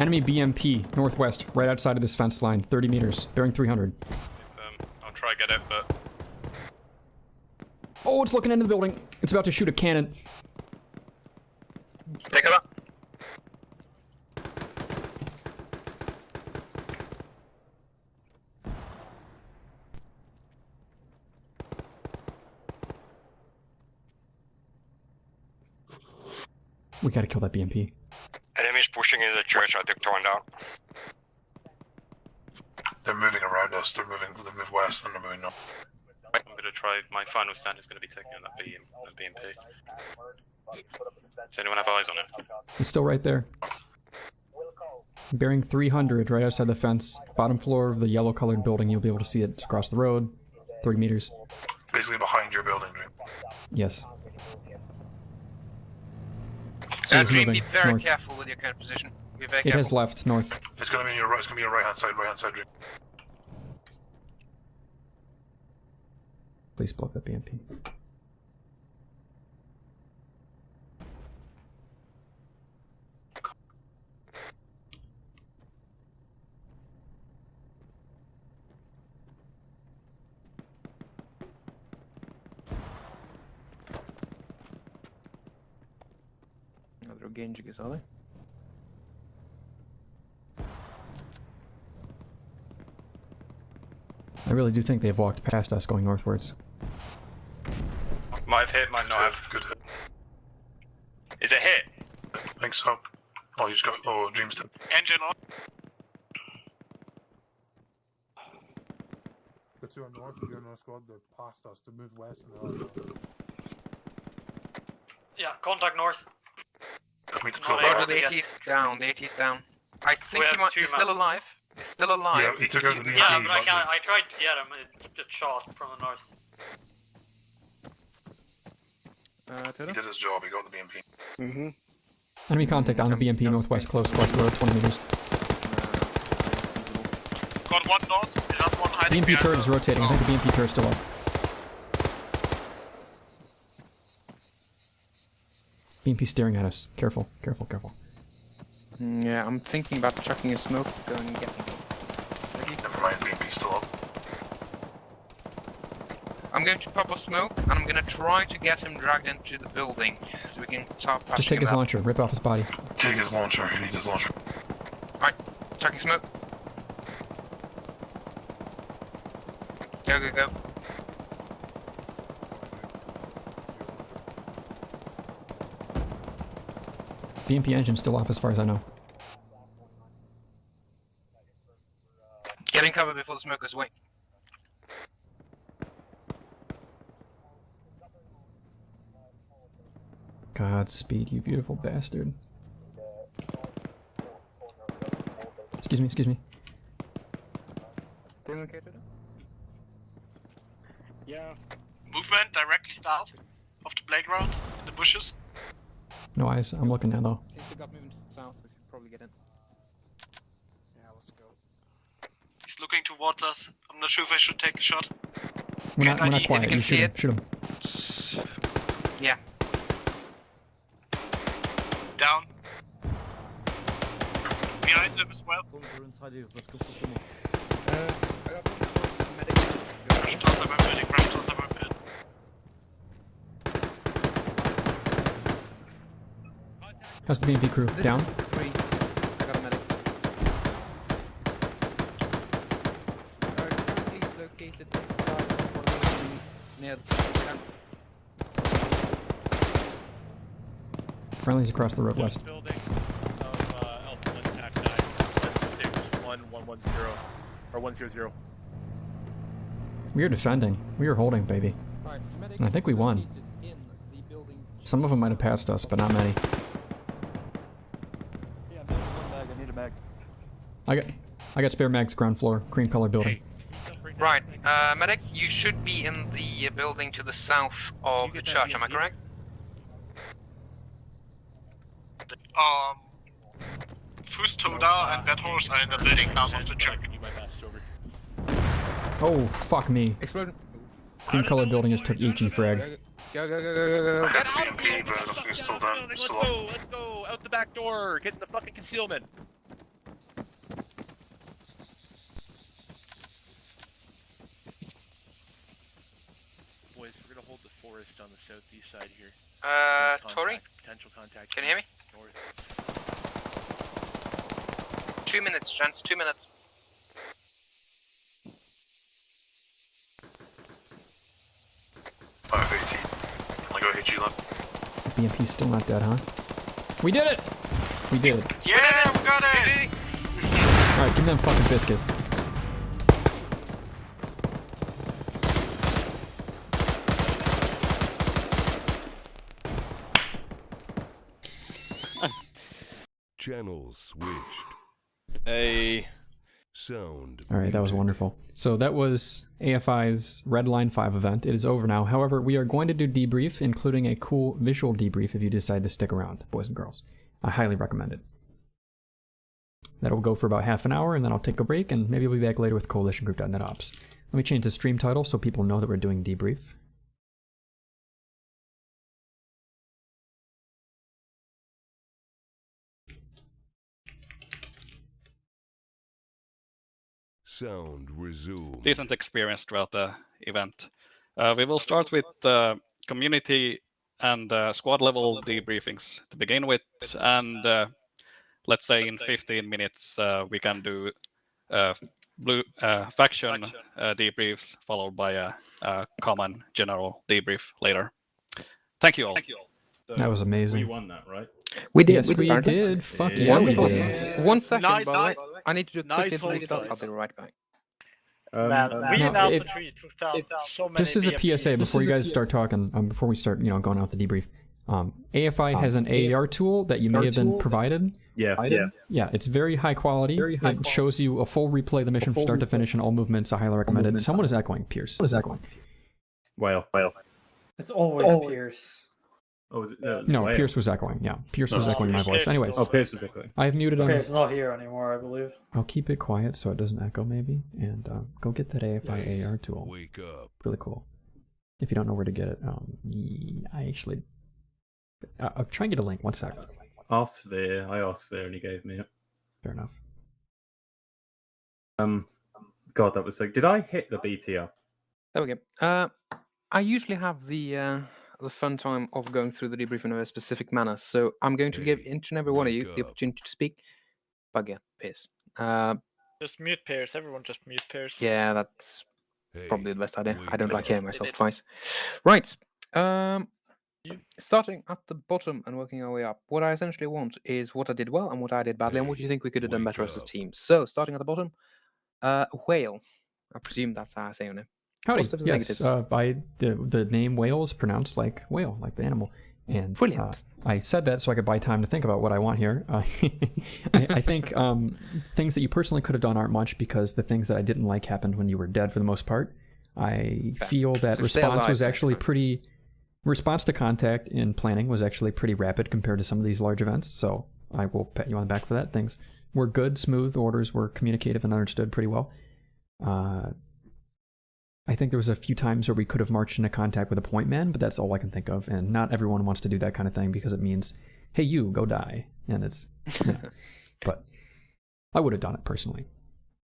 Enemy BMP, northwest, right outside of this fence line, 30 meters, bearing 300. I'll try get it, but... Oh, it's looking into the building. It's about to shoot a cannon. Take it up. We gotta kill that BMP. Enemies pushing into the church. I took one down. They're moving around us. They move west and they're moving north. I'm gonna try. My final stand is gonna be taking on that BMP. Does anyone have eyes on it? It's still right there. Bearing 300, right outside the fence. Bottom floor of the yellow-colored building. You'll be able to see it. It's across the road. 30 meters. Basically behind your building, right? Yes. Andrew, be moving very north. careful with your current position. Be very It careful. has left, north. It's gonna be on your right. It's gonna be your right hand side, Dream. Please blow up that BMP. Another gain jiggers, are they? I really do think they've walked past us going northwards. Might have hit, might not have. Good hit. Is it hit? I think so. Oh, you just got. Oh, Jamestown. Engine on. The two on north, if you're in our squad, they're past us to move west and the other. Yeah, contact north. Roger, the AT's down, the AT's down. I think he's still alive. He's still alive. Yeah, he took out the Yeah, but I tried to get him, it just shot from the north. He did his job, he got the BMP. Mm-hmm. Enemy contact on the BMP northwest, close, across the road, 20 meters. Got one north, another one hiding BMP turret is rotating. I think the BMP turret's still up. BMP staring at us. Careful, careful, careful. Yeah, I'm thinking about chucking a smoke, going and getting him. Never mind, BMP's still up. I'm going to pop a smoke, and I'm going to try to get him dragged into the building, so we can start patching Just take his him up. launcher, rip off his body. Take his launcher, he needs his launcher. Alright, chucking smoke. Go, go, go. BMP engine's still off as far as I know. Getting cover before the smoke goes away. Godspeed, you beautiful bastard. Excuse me, excuse me. Yeah. Movement directly south of the playground in the bushes. No eyes, I'm looking now though. If we got moving south, we should probably get in. Yeah, let's go. He's looking towards us. I'm not sure if I should take a shot. We're not If you quiet, can you see shoot him, it. shoot him. Yeah. Down. Behind him as well. Let's go for some. I got one towards the medic. Crash towards the medic, crash towards the medic. How's the BMP crew? Down? This is 3. I got a medic. Currently it's located inside of one of the buildings near the square. Friendly's across the road west. Building of Alpha 1 Attack 9, 161-110, or 100. We are defending. We are holding, baby. Right, And I think we won. Some of them might have passed us, but not many. I got spare mags, ground floor, cream color building. Right, medic, you should be in the building to the south of the church, am I correct? Fustoda and that horse are in the building south of the church. Oh, fuck me. Exploding. Cream color building just took EG frag. Go, go, go, go, go, go. Get out of here! Let's go, let's go! Out the back door! Get in the fucking concealment! Boys, we're gonna hold the forest on the southeast side here. Tori? Potential contact. Can you hear me? North. 2 minutes, gents, 2 minutes. I'll go hit you up. BMP's still not dead, huh? We did it! We did it. Yeah, we got it! Alright, give me them fucking biscuits. Channel switched. Hey. Sound. Alright, that was wonderful. So that was AFI's Redline 5 event. It is over now. However, we are going to do debrief, including a cool visual debrief if you decide to stick around, boys and girls. I highly recommend it. That'll go for about half an hour, and then I'll take a break, and maybe we'll be back later with coalitiongroup.net ops. Let me change the stream title so people know that we're doing debrief. Sound resume. Decent experience throughout the event. We will start with community and squad level debriefings to begin with, and let's say in 15 minutes we can do faction debriefs followed by a common general debrief later. Thank you all. That was amazing. We won that, right? We did. Yes, we apparently. did. Fuck yeah, we Wonderful. did. 1 second, Nice, by the way. I need to do a quick nice little hold, restart. guys. I'll be right back. Man, we now, in Alpha if- 3 took down so many Just as a BFGs. PSA, before you guys start talking, before we start, going off the debrief, AFI has an AAR tool that you may have been provided. Yeah. Yeah, it's very high quality. It shows you a full replay of the mission from start to finish and all movements. I highly recommend it. Someone is echoing, Pierce. What is echoing? Whale. It's always Pierce. Oh, was it? No, Whale. Pierce was echoing. Yeah, Pierce was echoing my voice. Anyways. Oh, Pierce was echoing. I've muted him. Pierce is not here anymore, I believe. I'll keep it quiet so it doesn't echo, maybe. And go get that AFI AR tool. Wake up. Really cool. If you don't know where to get it, I actually... I'll try and get a link. 1 sec. Sphere. I asked Sphere and he gave me it. Fair enough. God, that was so... Did I hit the BTR? There we go. I usually have the fun time of going through the debrief in a specific manner, so I'm going to give each and every one of you the opportunity to speak. Bugger, Pierce. Just mute Pierce. Everyone just mute Pierce. Yeah, that's probably the best idea. I don't like hearing myself twice. Right. Starting at the bottom and working our way up. What I essentially want is what I did well and what I did badly, and what you think we could have done better as a team. So, starting at the bottom, Whale. I presume that's how I say your name. Howdy. Positives and Yes, by the name whale is pronounced like whale, like the animal. And brilliant. I said that so I could buy time to think about what I want here. I think things that you personally could have done aren't much because the things that I didn't like happened when you were dead for the most part. I feel that response was actually pretty... Response to contact in planning was actually pretty rapid compared to some of these large events, so I will pat you on the back for that. Things were good, smooth, orders were communicative and understood pretty well. I think there was a few times where we could have marched into contact with a point man, but that's all I can think of, and not everyone wants to do that kind of thing because it means, hey, you, go die, and it's... But I would have done it personally.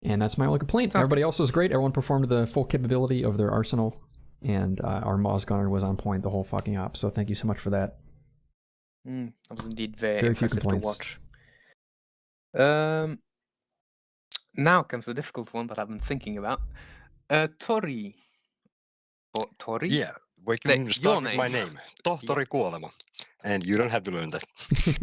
And that's my only complaint. Everybody else was great. Everyone performed the full capability of their arsenal. And our Moz Gunner was on point the whole fucking op, so thank you so much for that. That was indeed very few impressive to complaints. watch. Now comes the difficult one that I've been thinking about. Tori. Or Tori? Yeah, we can start with my name. Tohtori Kuolema. And you don't have to learn that.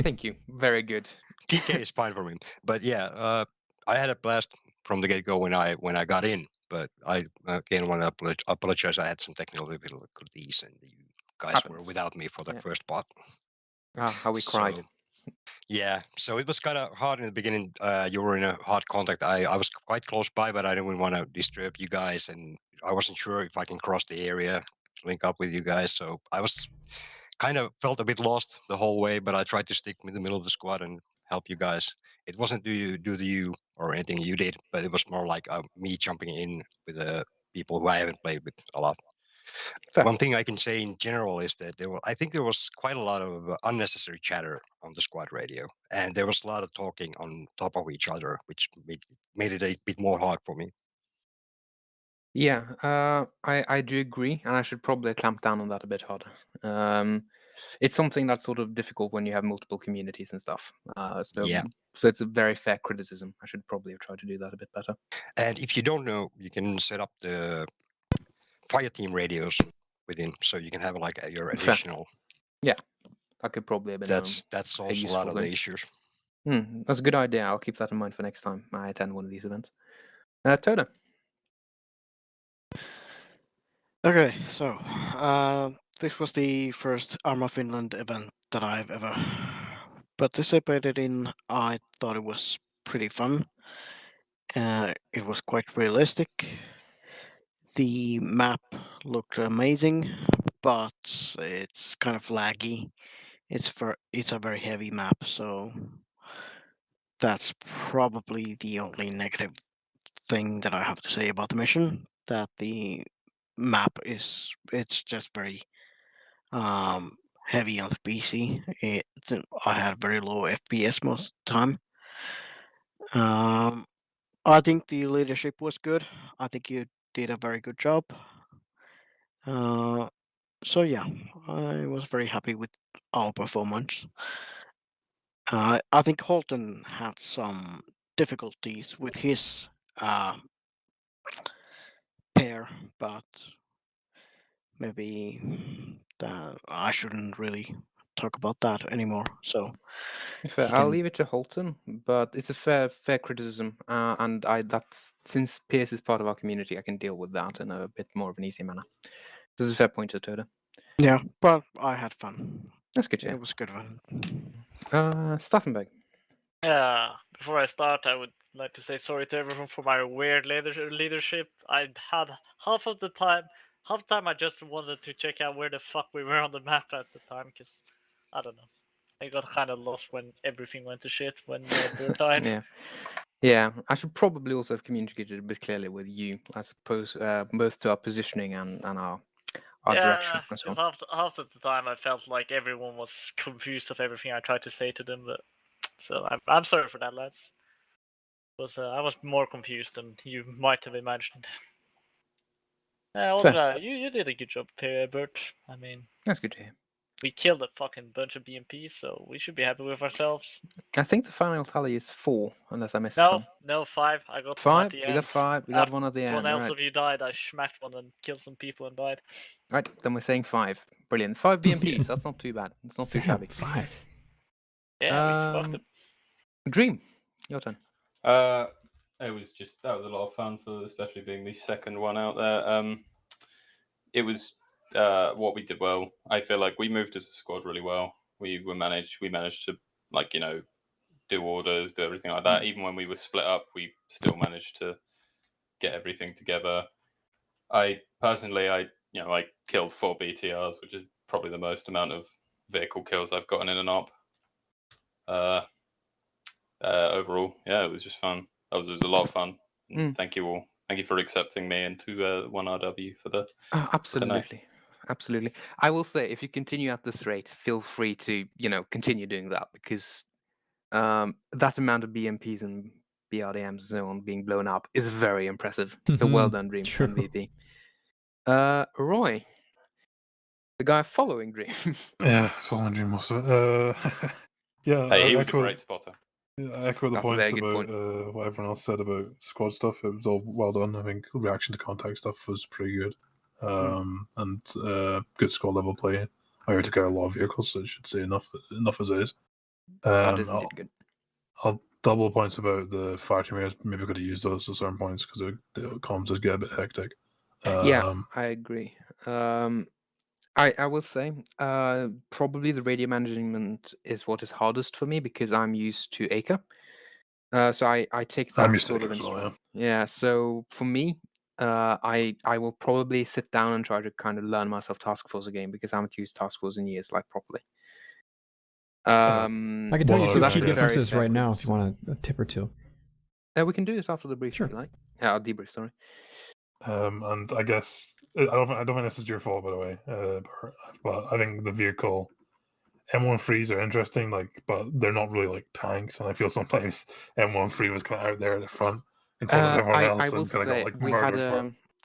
Thank you. Very good. TK is fine for me. But yeah, I had a blast from the get-go when I got in. But I again want to apologize. I had some technical difficulties, and you guys were without me for the first part. How we cried. Yeah, so it was kind of hard in the beginning. You were in a hard contact. I was quite close by, but I didn't want to disturb you guys, and I wasn't sure if I can cross the area, link up with you guys. So I was kind of felt a bit lost the whole way, but I tried to stick in the middle of the squad and help you guys. It wasn't do you or anything you did, but it was more like me jumping in with people who I haven't played with a lot. Fair. One thing I can say in general is that I think there was quite a lot of unnecessary chatter on the squad radio, and there was a lot of talking on top of each other, which made it a bit more hard for me. Yeah, I do agree, and I should probably clamp down on that a bit harder. It's something that's sort of difficult when you have multiple communities and stuff. So it's a very fair criticism. I should probably have tried to do that a bit better. And if you don't know, you can set up the fire team radios within, so you can have like your additional. Yeah, that could probably have been. That's also a lot of the issues. That's a good idea. I'll keep that in mind for next time I attend one of these events. Toda. Okay, so this was the first Arma Finland event that I've ever participated in. I thought it was pretty fun. It was quite realistic. The map looked amazing, but it's kind of laggy. It's a very heavy map, so that's probably the only negative thing that I have to say about the mission. That the map it's just very heavy on the PC. I had very low FPS most of the time. I think the leadership was good. I think you did a very good job. So yeah, I was very happy with our performance. I think Holton had some difficulties with his pair, but maybe I shouldn't really talk about that anymore. So Fair. he I'll can- leave it to Holton, but it's a fair criticism, and that's since Pierce is part of our community, I can deal with that in a bit more of an easy manner. This is a fair point, Toda. Yeah, but I had fun. That's good. Yeah, it was a good one. Stafenberg. Yeah, before I start, I would like to say sorry to everyone for my weird leadership. I had half the time I just wanted to check out where the fuck we were on the map at the time, because I don't know. I got kind of lost when everything went to shit when Bert died. Yeah. I should probably also have communicated a bit clearly with you, I suppose, both to our positioning and our direction and so on. Half of the time I felt like everyone was confused of everything I tried to say to them, but so I'm sorry for that, lads. I was more confused than you might have imagined. You did a good job, Bert. I mean, that's good to hear. We killed a fucking bunch of BMPs, so we should be happy with ourselves. I think the final tally is 4, unless I missed some. No, 5. I got 5? one at the end. We got 5. We got one at the end. One else Right. of you died. I smacked one and killed some people and died. Right, then we're saying 5. Brilliant. 5 BMPs. That's not too bad. It's not too shabby. 5. Yeah, we fucked them. Dream, your turn. That was a lot of fun especially being the second one out there. It was what we did well. I feel like we moved as a squad really well. We managed to do orders, do everything like that. Even when we were split up, we still managed to get everything together. I killed 4 BTRs, which is probably the most amount of vehicle kills I've gotten in an op. Overall, yeah, it was just fun. It was a lot of fun. Thank you all. Thank you for accepting me into 1RW for the. Absolutely. Absolutely. I will say, if you continue at this rate, feel free to, continue doing that, because that amount of BMPs and BRDMs and so on being blown up is very impressive. So well done, Dream, MVP. Roy, the guy following Dream. Yeah, following Dream most of it. Yeah, hey, he was a great spotter. Yeah, I echo the points about what everyone else said about squad stuff. It was all well done. I think reaction to contact stuff was pretty good. And good squad level play. I heard to get a lot of vehicles, so I should say enough as it is. That is indeed good. I'll double points about the factory mirrors. Maybe could have used those at certain points because the comms did get a bit hectic. Yeah, I agree. I will say, probably the radio management is what is hardest for me because I'm used to ACA. So I take that sort of instrument. Yeah. So for me, I will probably sit down and try to kind of learn myself Task Force again because I haven't used Task Force in years, properly. I can tell you some key differences right now if you want a tip or two. We can do it after the brief, if you like. Yeah, debrief. Sorry. And I guess I don't think this is your fault, by the way. But I think the vehicle M13s are interesting, but they're not really tanks, and I feel sometimes M13 was kind of out there at the front in front of everyone else. I will say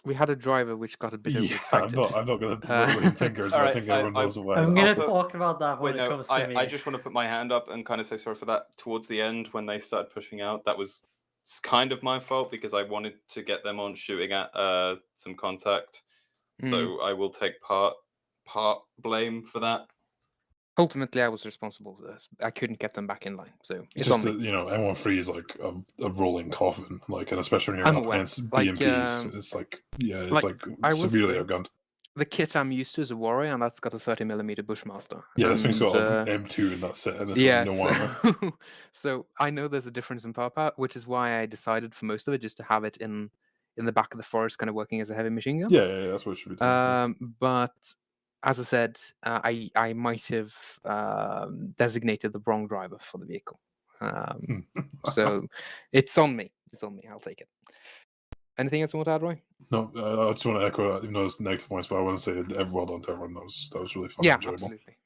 we had a driver which got a bit overexcited. I'm not going to point fingers. I think everyone knows why. I'm going to talk about that when it comes to me. I just want to put my hand up and kind of say sorry for that. Towards the end, when they started pushing out, that was kind of my fault because I wanted to get them on shooting at some contact. So I will take part blame for that. Ultimately, I was responsible for this. I couldn't get them back in line, so it's just on me. M13 is like a rolling coffin, and especially when you're up against BMPs, it's severely outgunned. The kit I'm used to is a Warrior, and that's got a 30mm Bushmaster. Yeah, this thing's got M2 and that's it, and it's got no armor. So I know there's a difference in firepower, which is why I decided for most of it just to have it in the back of the forest, kind of working as a heavy machine gun. Yeah, that's what it should be doing. But as I said, I might have designated the wrong driver for the vehicle. So it's on me. I'll take it. Anything else you want to add, Roy? No, I just want to echo that, even though it's negative points, but I want to say well done to everyone. That was really fun. Yeah, enjoyable. Absolutely.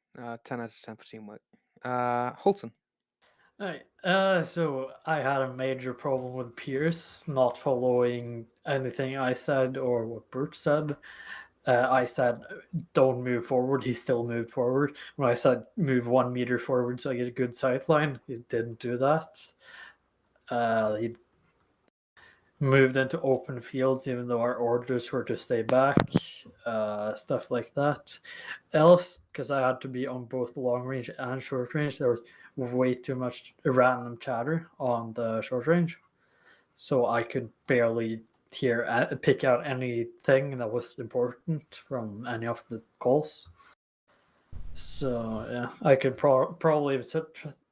10 out of 10 for teamwork. Holton. Alright, so I had a major problem with Pierce not following anything I said or what Bert said. I said, don't move forward. He still moved forward. When I said, move 1 meter forward so I get a good sight line, he didn't do that. He moved into open fields even though our orders were to stay back. stuff like that. Else, because I had to be on both long range and short range, there was way too much random chatter on the short range, so I could barely pick out anything that was important from any of the calls. So yeah, I could probably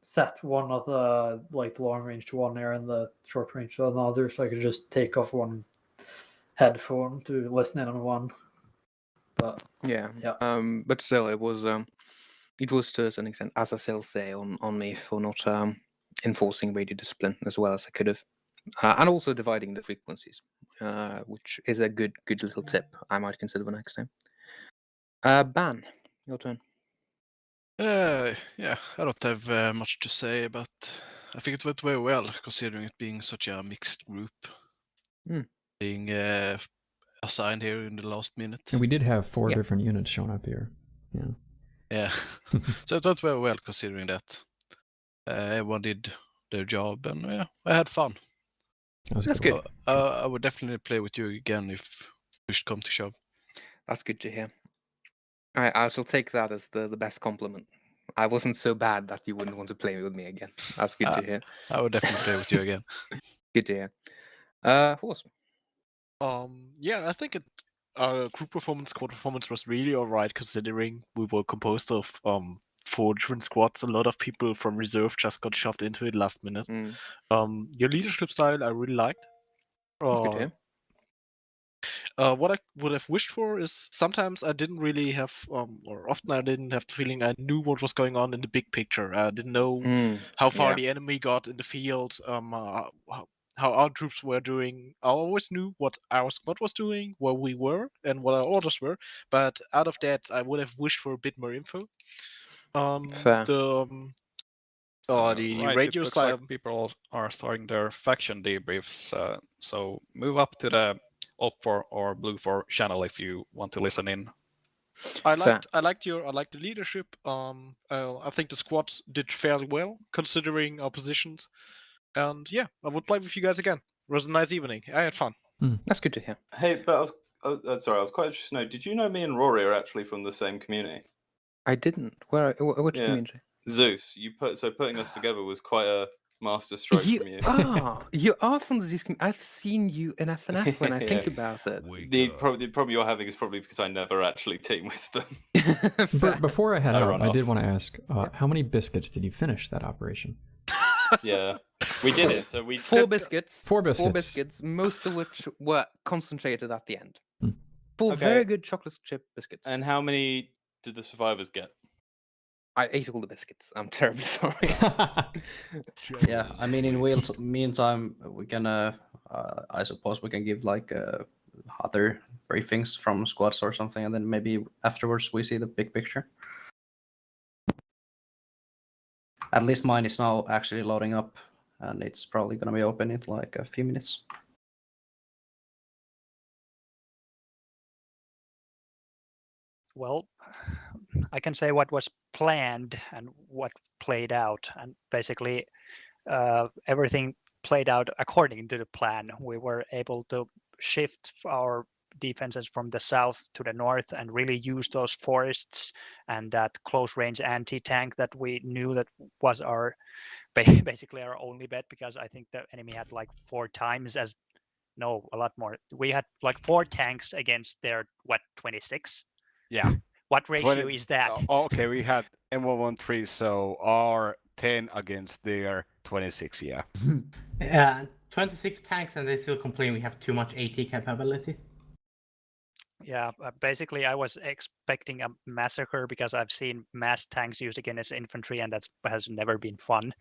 set one of the like long range to one ear and the short range to another, so I could just take off one headphone to listen in on one. But yeah. But still, it was to a certain extent, as I still say, on me for not enforcing radio discipline as well as I could have, and also dividing the frequencies, which is a good little tip I might consider for next time. Ban, your turn. Yeah, I don't have much to say, but I think it went very well, considering it being such a mixed group. Being assigned here in the last minute. And we did have 4 different units shown up here. Yeah. Yeah. So it went very well, considering that. Everyone did their job, and yeah, I had fun. That's good. I would definitely play with you again if push come to shove. That's good to hear. I shall take that as the best compliment. I wasn't so bad that you wouldn't want to play with me again. That's good to hear. I would definitely play with you again. Good to hear. Horse. Yeah, I think group performance, squad performance was really alright, considering we were composed of 4 different squads. A lot of people from reserve just got shoved into it last minute. Your leadership style I really liked. That's good to hear. What I would have wished for is sometimes I didn't really have, or often I didn't have the feeling I knew what was going on in the big picture. I didn't know how far the enemy got in the field, how our troops were doing. I always knew what our squad was doing, where we were, and what our orders were. But out of that, I would have wished for a bit more info. Fair. The Right, radio it looks side. like people are starting their faction debriefs. So move up to the Op4 or Blue4 channel if you want to listen in. I liked the leadership. I think the squads did fairly well considering our positions. And yeah, I would play with you guys again. It was a nice evening. I had fun. That's good to hear. Hey, but I was quite interested to know, did you know me and Rory are actually from the same community? I didn't. Which community? Zeus. Putting us together was quite a masterstroke from you. You are from the Zeus community. I've seen you in FNF when I think about it. The problem you're having is probably because I never actually team with them. Bert, before I head out, I did want to ask, how many biscuits did you finish that operation? Yeah, we did it. So we 4 biscuits. 4 biscuits. 4 biscuits, most of which were concentrated at the end. 4 very good chocolate chip biscuits. And how many did the survivors get? I ate all the biscuits. I'm terribly sorry. Yeah, I mean, in meantime, we can, I suppose we can give like other briefings from squads or something, and then maybe afterwards we see the big picture. At least mine is now actually loading up, and it's probably going to be open in like a few minutes. Well, I can say what was planned and what played out, and basically everything played out according to the plan. We were able to shift our defenses from the south to the north and really use those forests and that close range anti-tank that we knew that was our basically our only bet, because I think the enemy had like 4 times as a lot more. We had like 4 tanks against their 26. Yeah. What ratio is that? Okay, we had M113, so our 10 against their 26, yeah. Yeah, 26 tanks, and they still complain we have too much AT capability. Yeah, basically I was expecting a massacre because I've seen mass tanks used against infantry, and that has never been fun.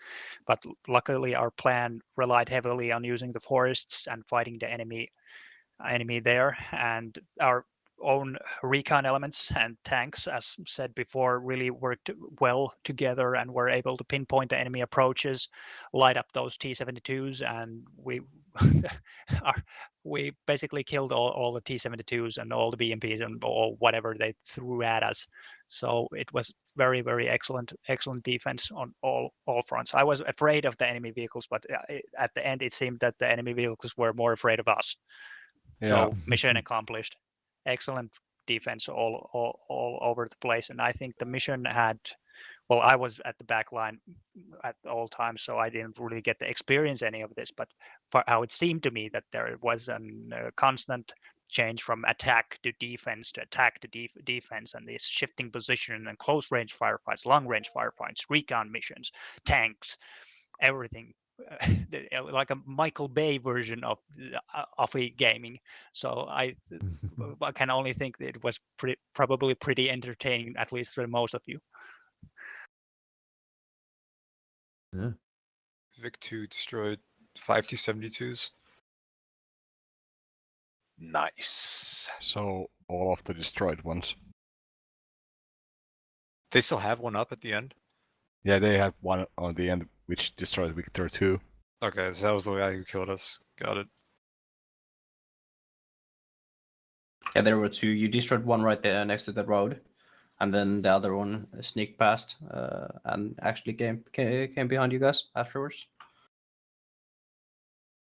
But luckily our plan relied heavily on using the forests and fighting the enemy there, and our own recon elements and tanks, as said before, really worked well together and were able to pinpoint the enemy approaches, light up those T-72s, and we basically killed all the T-72s and all the BMPs and all whatever they threw at us. So it was very, very excellent defense on all fronts. I was afraid of the enemy vehicles, but at the end it seemed that the enemy vehicles were more afraid of us. Yeah. So mission accomplished. Excellent defense all over the place. And I think the mission had, well, I was at the back line at all times, so I didn't really get to experience any of this. But for how it seemed to me that there was a constant change from attack to defense to attack to defense, and this shifting position and close range firefights, long range firefights, recon missions, tanks, everything. Like a Michael Bay version of AFI gaming. So I can only think that it was probably pretty entertaining, at least for most of you. Yeah. Vic-2 destroyed 5 T-72s. Nice. So all of the destroyed ones. They still have one up at the end? Yeah, they have one on the end which destroyed Victor 2. Okay, so that was the guy who killed us. Got it. Yeah, there were two. You destroyed one right there next to the road, and then the other one sneaked past and actually came behind you guys afterwards.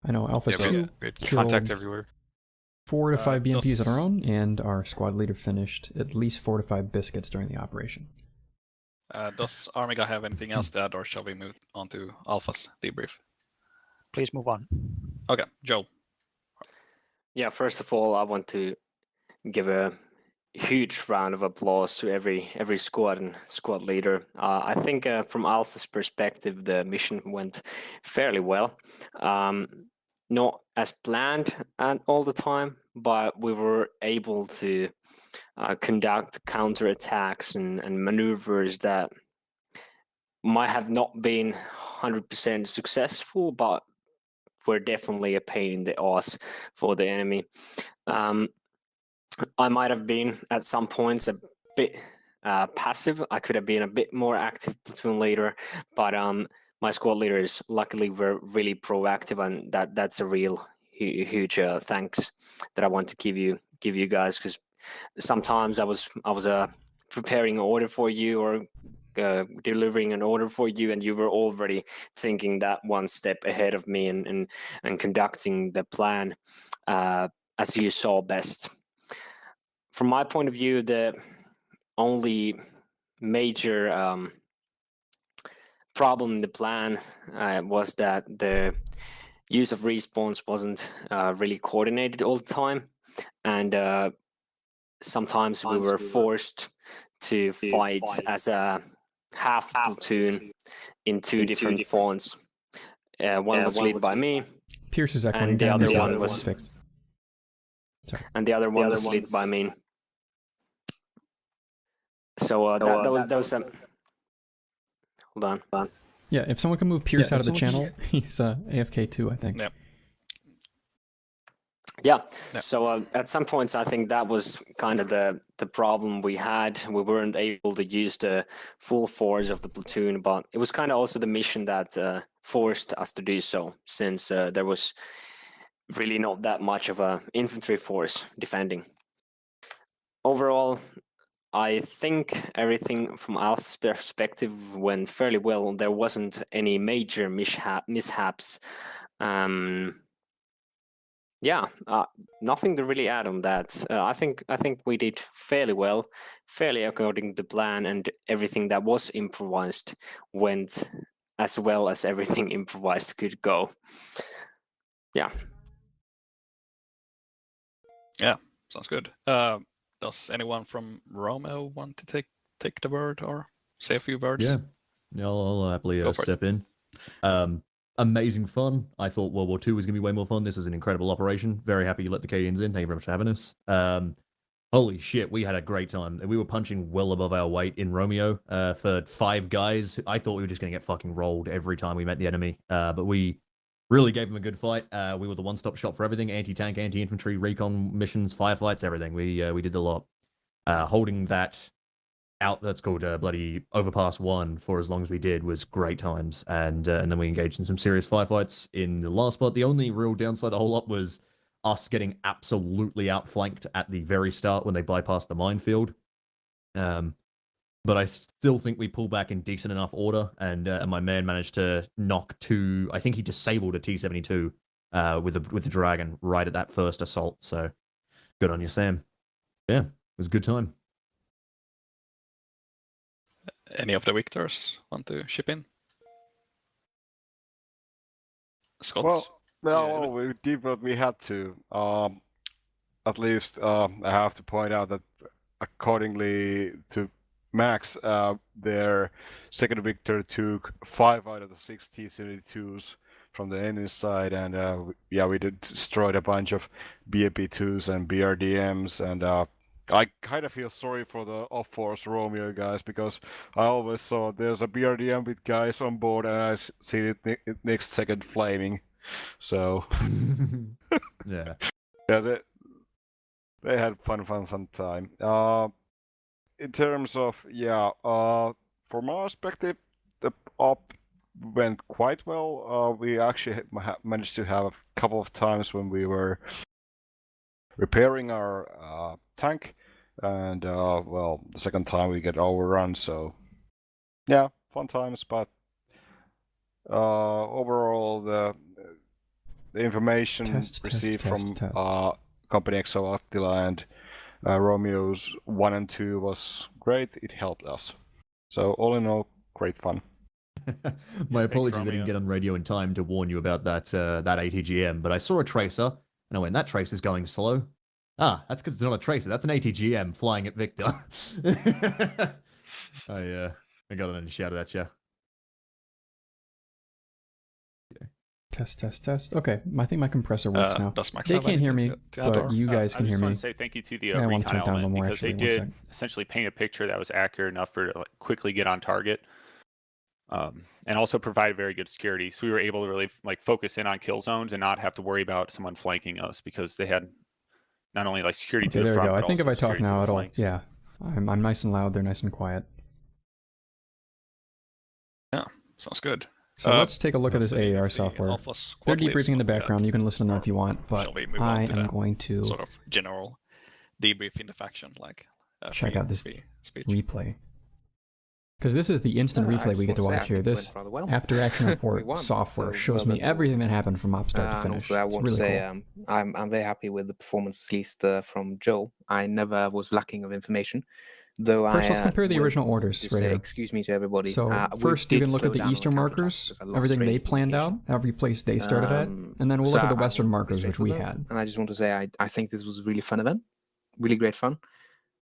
I know Alpha Yeah, 2 we had killed contact everywhere. 4 to 5 BMPs on our own, and our squad leader finished at least 4 to 5 biscuits during the operation. Does Armiga have anything else to add, or shall we move on to Alpha's debrief? Please move on. Okay, Joe. Yeah, first of all, I want to give a huge round of applause to every squad and squad leader. I think from Alpha's perspective, the mission went fairly well. Not as planned all the time, but we were able to conduct counterattacks and maneuvers that might have not been 100% successful, but were definitely a pain in the ass for the enemy. I might have been at some points a bit passive. I could have been a bit more active platoon leader, but my squad leaders luckily were really proactive, and that's a real huge thanks that I want to give you guys, because sometimes I was preparing an order for you or delivering an order for you, and you were already thinking that one step ahead of me and conducting the plan as you saw best. From my point of view, the only major problem in the plan was that the use of respawns wasn't really coordinated all the time, and sometimes we were forced to fight as a half platoon in two different fronts. One was led by me, Pierce is echoing and the down. other He's one got it was fixed. and the other one was led by me. So that was hold on. Yeah, if someone can move Pierce out of the channel, he's AFK too, I think. Yep. Yeah. So at some points, I think that was kind of the problem we had. We weren't able to use the full force of the platoon, but it was kind of also the mission that forced us to do so, since there was really not that much of a infantry force defending. Overall, I think everything from Alpha's perspective went fairly well. There wasn't any major mishaps. Yeah, nothing to really add on that. I think we did fairly well, fairly according to plan, and everything that was improvised went as well as everything improvised could go. Yeah. Yeah, sounds good. Does anyone from Romeo want to take the word or say a few words? Yeah, I'll happily step in. Amazing fun. I thought World War II was going to be way more fun. This is an incredible operation. Very happy you let the Cadians in. Thank you very much for having us. Holy shit, we had a great time. We were punching well above our weight in Romeo for 5 guys. I thought we were just going to get fucking rolled every time we met the enemy, but we really gave them a good fight. We were the one-stop shop for everything: anti-tank, anti-infantry, recon missions, firefights, everything. We did a lot. Holding that out, that's called bloody Overpass 1 for as long as we did was great times, and then we engaged in some serious firefights in the last part. The only real downside of the whole lot was us getting absolutely outflanked at the very start when they bypassed the minefield. But I still think we pulled back in decent enough order, and my man managed to knock 2. I think he disabled a T-72 with the Dragon right at that first assault. So good on you, Sam. Yeah, was a good time. Any of the victors want to ship in? Scots? Well, we did what we had to. At least I have to point out that accordingly to Max, their second victor took 5 out of the 6 T-72s from the enemy side, and we did destroyed a bunch of BAP2s and BRDMs, and I kind of feel sorry for the off-force Romeo guys, because I always saw there's a BRDM with guys on board, and I see it next second flaming. So yeah, they had fun time. In terms of from our perspective, the op went quite well. We actually managed to have a couple of times when we were repairing our tank, and the second time we get overrun. So yeah, fun times. But overall, the information received from Company XO Attila and Romeo's 1 and 2 was great. It helped us. So all in all, great fun. My apologies, I didn't get on radio in time to warn you about that ATGM, but I saw a tracer, and I went, that tracer's going slow. Ah, that's because it's not a tracer, that's an ATGM flying at Victor. I got it and shouted at you. Test. Okay, I think my compressor works now. They can't hear me, but you guys can hear me. I just want to say thank you to the I want to recon turn it down a little element, more, because actually. they did essentially paint a picture that was accurate enough for to quickly get on target, and also provide very good security. So we were able to really focus in on kill zones and not have to worry about someone flanking us, because they had not only security to the there front. we go. I but think if also I talk security to now, the it'll flanks. yeah. I'm nice and loud. They're nice and quiet. Yeah, sounds good. So let's take a look at this AAR software. They're debriefing in the background. You can listen to them if you want, but I am going to sort of general debrief in the faction, check out this replay. Because this is the instant replay we get to watch here. This after action report software shows me everything that happened from op start to finish. Also, I It's want to really say cool. I'm very happy with the performance, at least from Joel. I never was lacking of information. Though First, let's compare the original orders right here. Excuse me to everybody. So we first, you did can look slow at the down on eastern the markers, counterattacks, 'cause I lost everything they radio planned out, communication. every place they started at, and then we'll so look at the I western will be markers, which we straightforward, had. And I just want to say I think this was a really fun event, really great fun,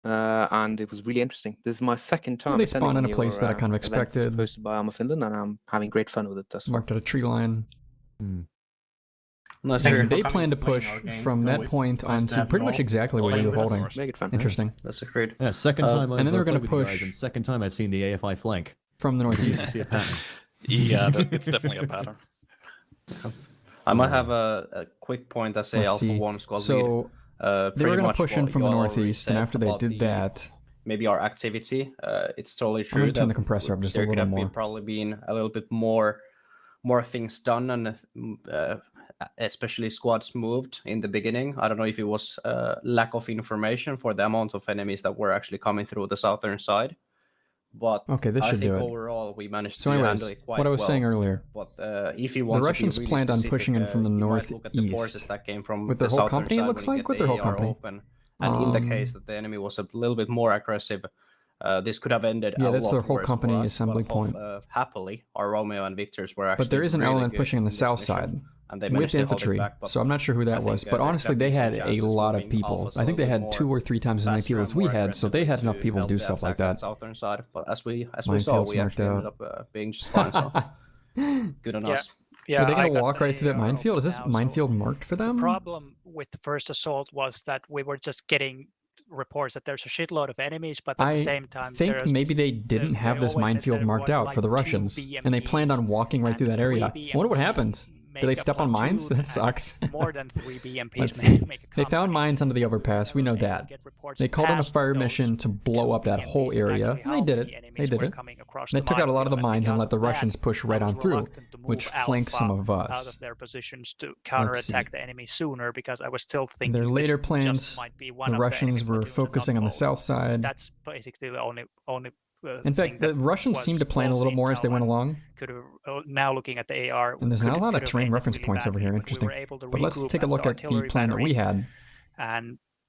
and it was really interesting. This is my second time They attending spawned in a your, place that I kind of events expected. hosted by Arma Finland, and I'm having great fun with it thus far. Marked at a tree line. Unless And you're they coming plan to to playing push our games, from it's that always point nice on to to have pretty you much all exactly what playing you were with us. holding. Make it fun. Interesting. That's agreed. Yeah, second time I've and then they're played going to with you guys, push and second time I've seen the AFI flank. from the You northeast. see a pattern. Yeah, it's definitely a pattern. I might have a quick point as a Let's Alpha see. 1 squad So lead. they were Pretty going to much push in what from the you already northeast, and said after they about did the- that, maybe our activity. It's totally I'm true. going to turn that the compressor up just a there could little have more. probably been a little bit more things done, and especially squads moved in the beginning. I don't know if it was lack of information for the amount of enemies that were actually coming through the southern side. But Okay, this I should think do it. overall we managed So to anyways, handle it quite what I was well. saying earlier, But if you want the to Russians be really planned on specific, pushing in from the you might look at the forces northeast. that came from With the their whole southern company, it side looks when you like, get with their the whole AR company. open. And in the case that the enemy was a little bit more aggressive, this could have ended Yeah, a that's lot their whole worse company for us, assembly but point. happily, our Romeo and Victors were actually But there is an really element good pushing on in the this south mission, side and they with managed to hold it infantry, back, but so I'm not sure who that I was. think, But there honestly, could they be some had a chances lot moving of people. Alphas a I think they little had bit 2 or 3 times as many faster people and as we more had, so they had enough aggressively people to do help the stuff like attack on that. southern side. But as we saw, Minefields we marked actually ended out. up being just fine. So good on us. Were they going to walk right through that minefield? Is this minefield marked for them? The problem with the first assault was that we were just getting reports that there's a shitload of enemies, but at the same time, I think maybe they didn't have this minefield marked out for the Russians, and they planned on walking right through that area. I wonder what happened. Did they step on mines? That sucks. More than 3 BMPs. Let's see. They found mines under the overpass. We know that. They called in a fire mission to blow up that whole area. And they did it. They did it. They took out a lot of the mines and let the Russians push right on through, which flanked some of out us. of their positions to counterattack the enemy sooner, because I was still thinking Their later this plans, just might be one the of Russians enemy were platoons and focusing not on the both. south side. That's basically the only In fact, the Russians seemed to plan a little more as they went along. Could now looking at the AR, And there's not a lot of could have terrain ended reference really points over badly, here. but we Interesting. were able to But let's regroup take a at look the at the artillery plan that we battery, had. and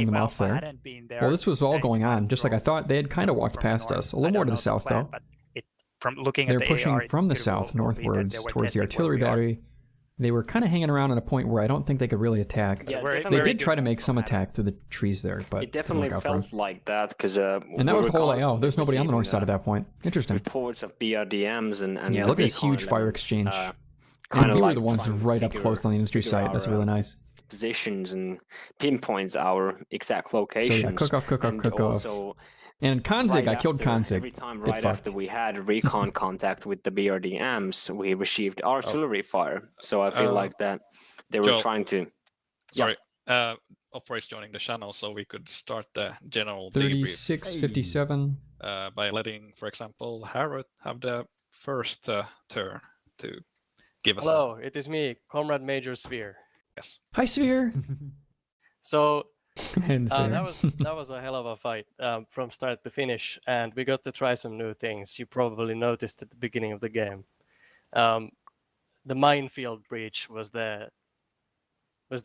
holding them off there. Well, this was all going on, just like I thought. They had kind of walked past us. A little more to the south, though. From looking They're at the pushing AR, from the south northwards towards the artillery battery. They were kind of hanging around at a point where I don't think they could really attack. Yeah, they did try to make some attack through the trees there, but it definitely felt like that because and that was whole AO. There's nobody on the north side at that point. Interesting. Reports of BRDMs and yeah, look at this huge fire exchange. And we were the ones right up close on the industry site. That's really nice. Positions and pinpoints our exact locations. So yeah, cook off. And Konzig, I killed Konzig. Every time right after we had recon contact with the BRDMs, we received artillery fire. So I feel like that they were trying to. Sorry, Opera's joining the channel, so we could start the general 36:57. By letting, for example, Harrod have the first turn to give us. Hello, it is me, Comrade Major Sphere. Yes. Hi, Sphere. So And Sarah. that was a hell of a fight from start to finish, and we got to try some new things. You probably noticed at the beginning of the game. The minefield breach was the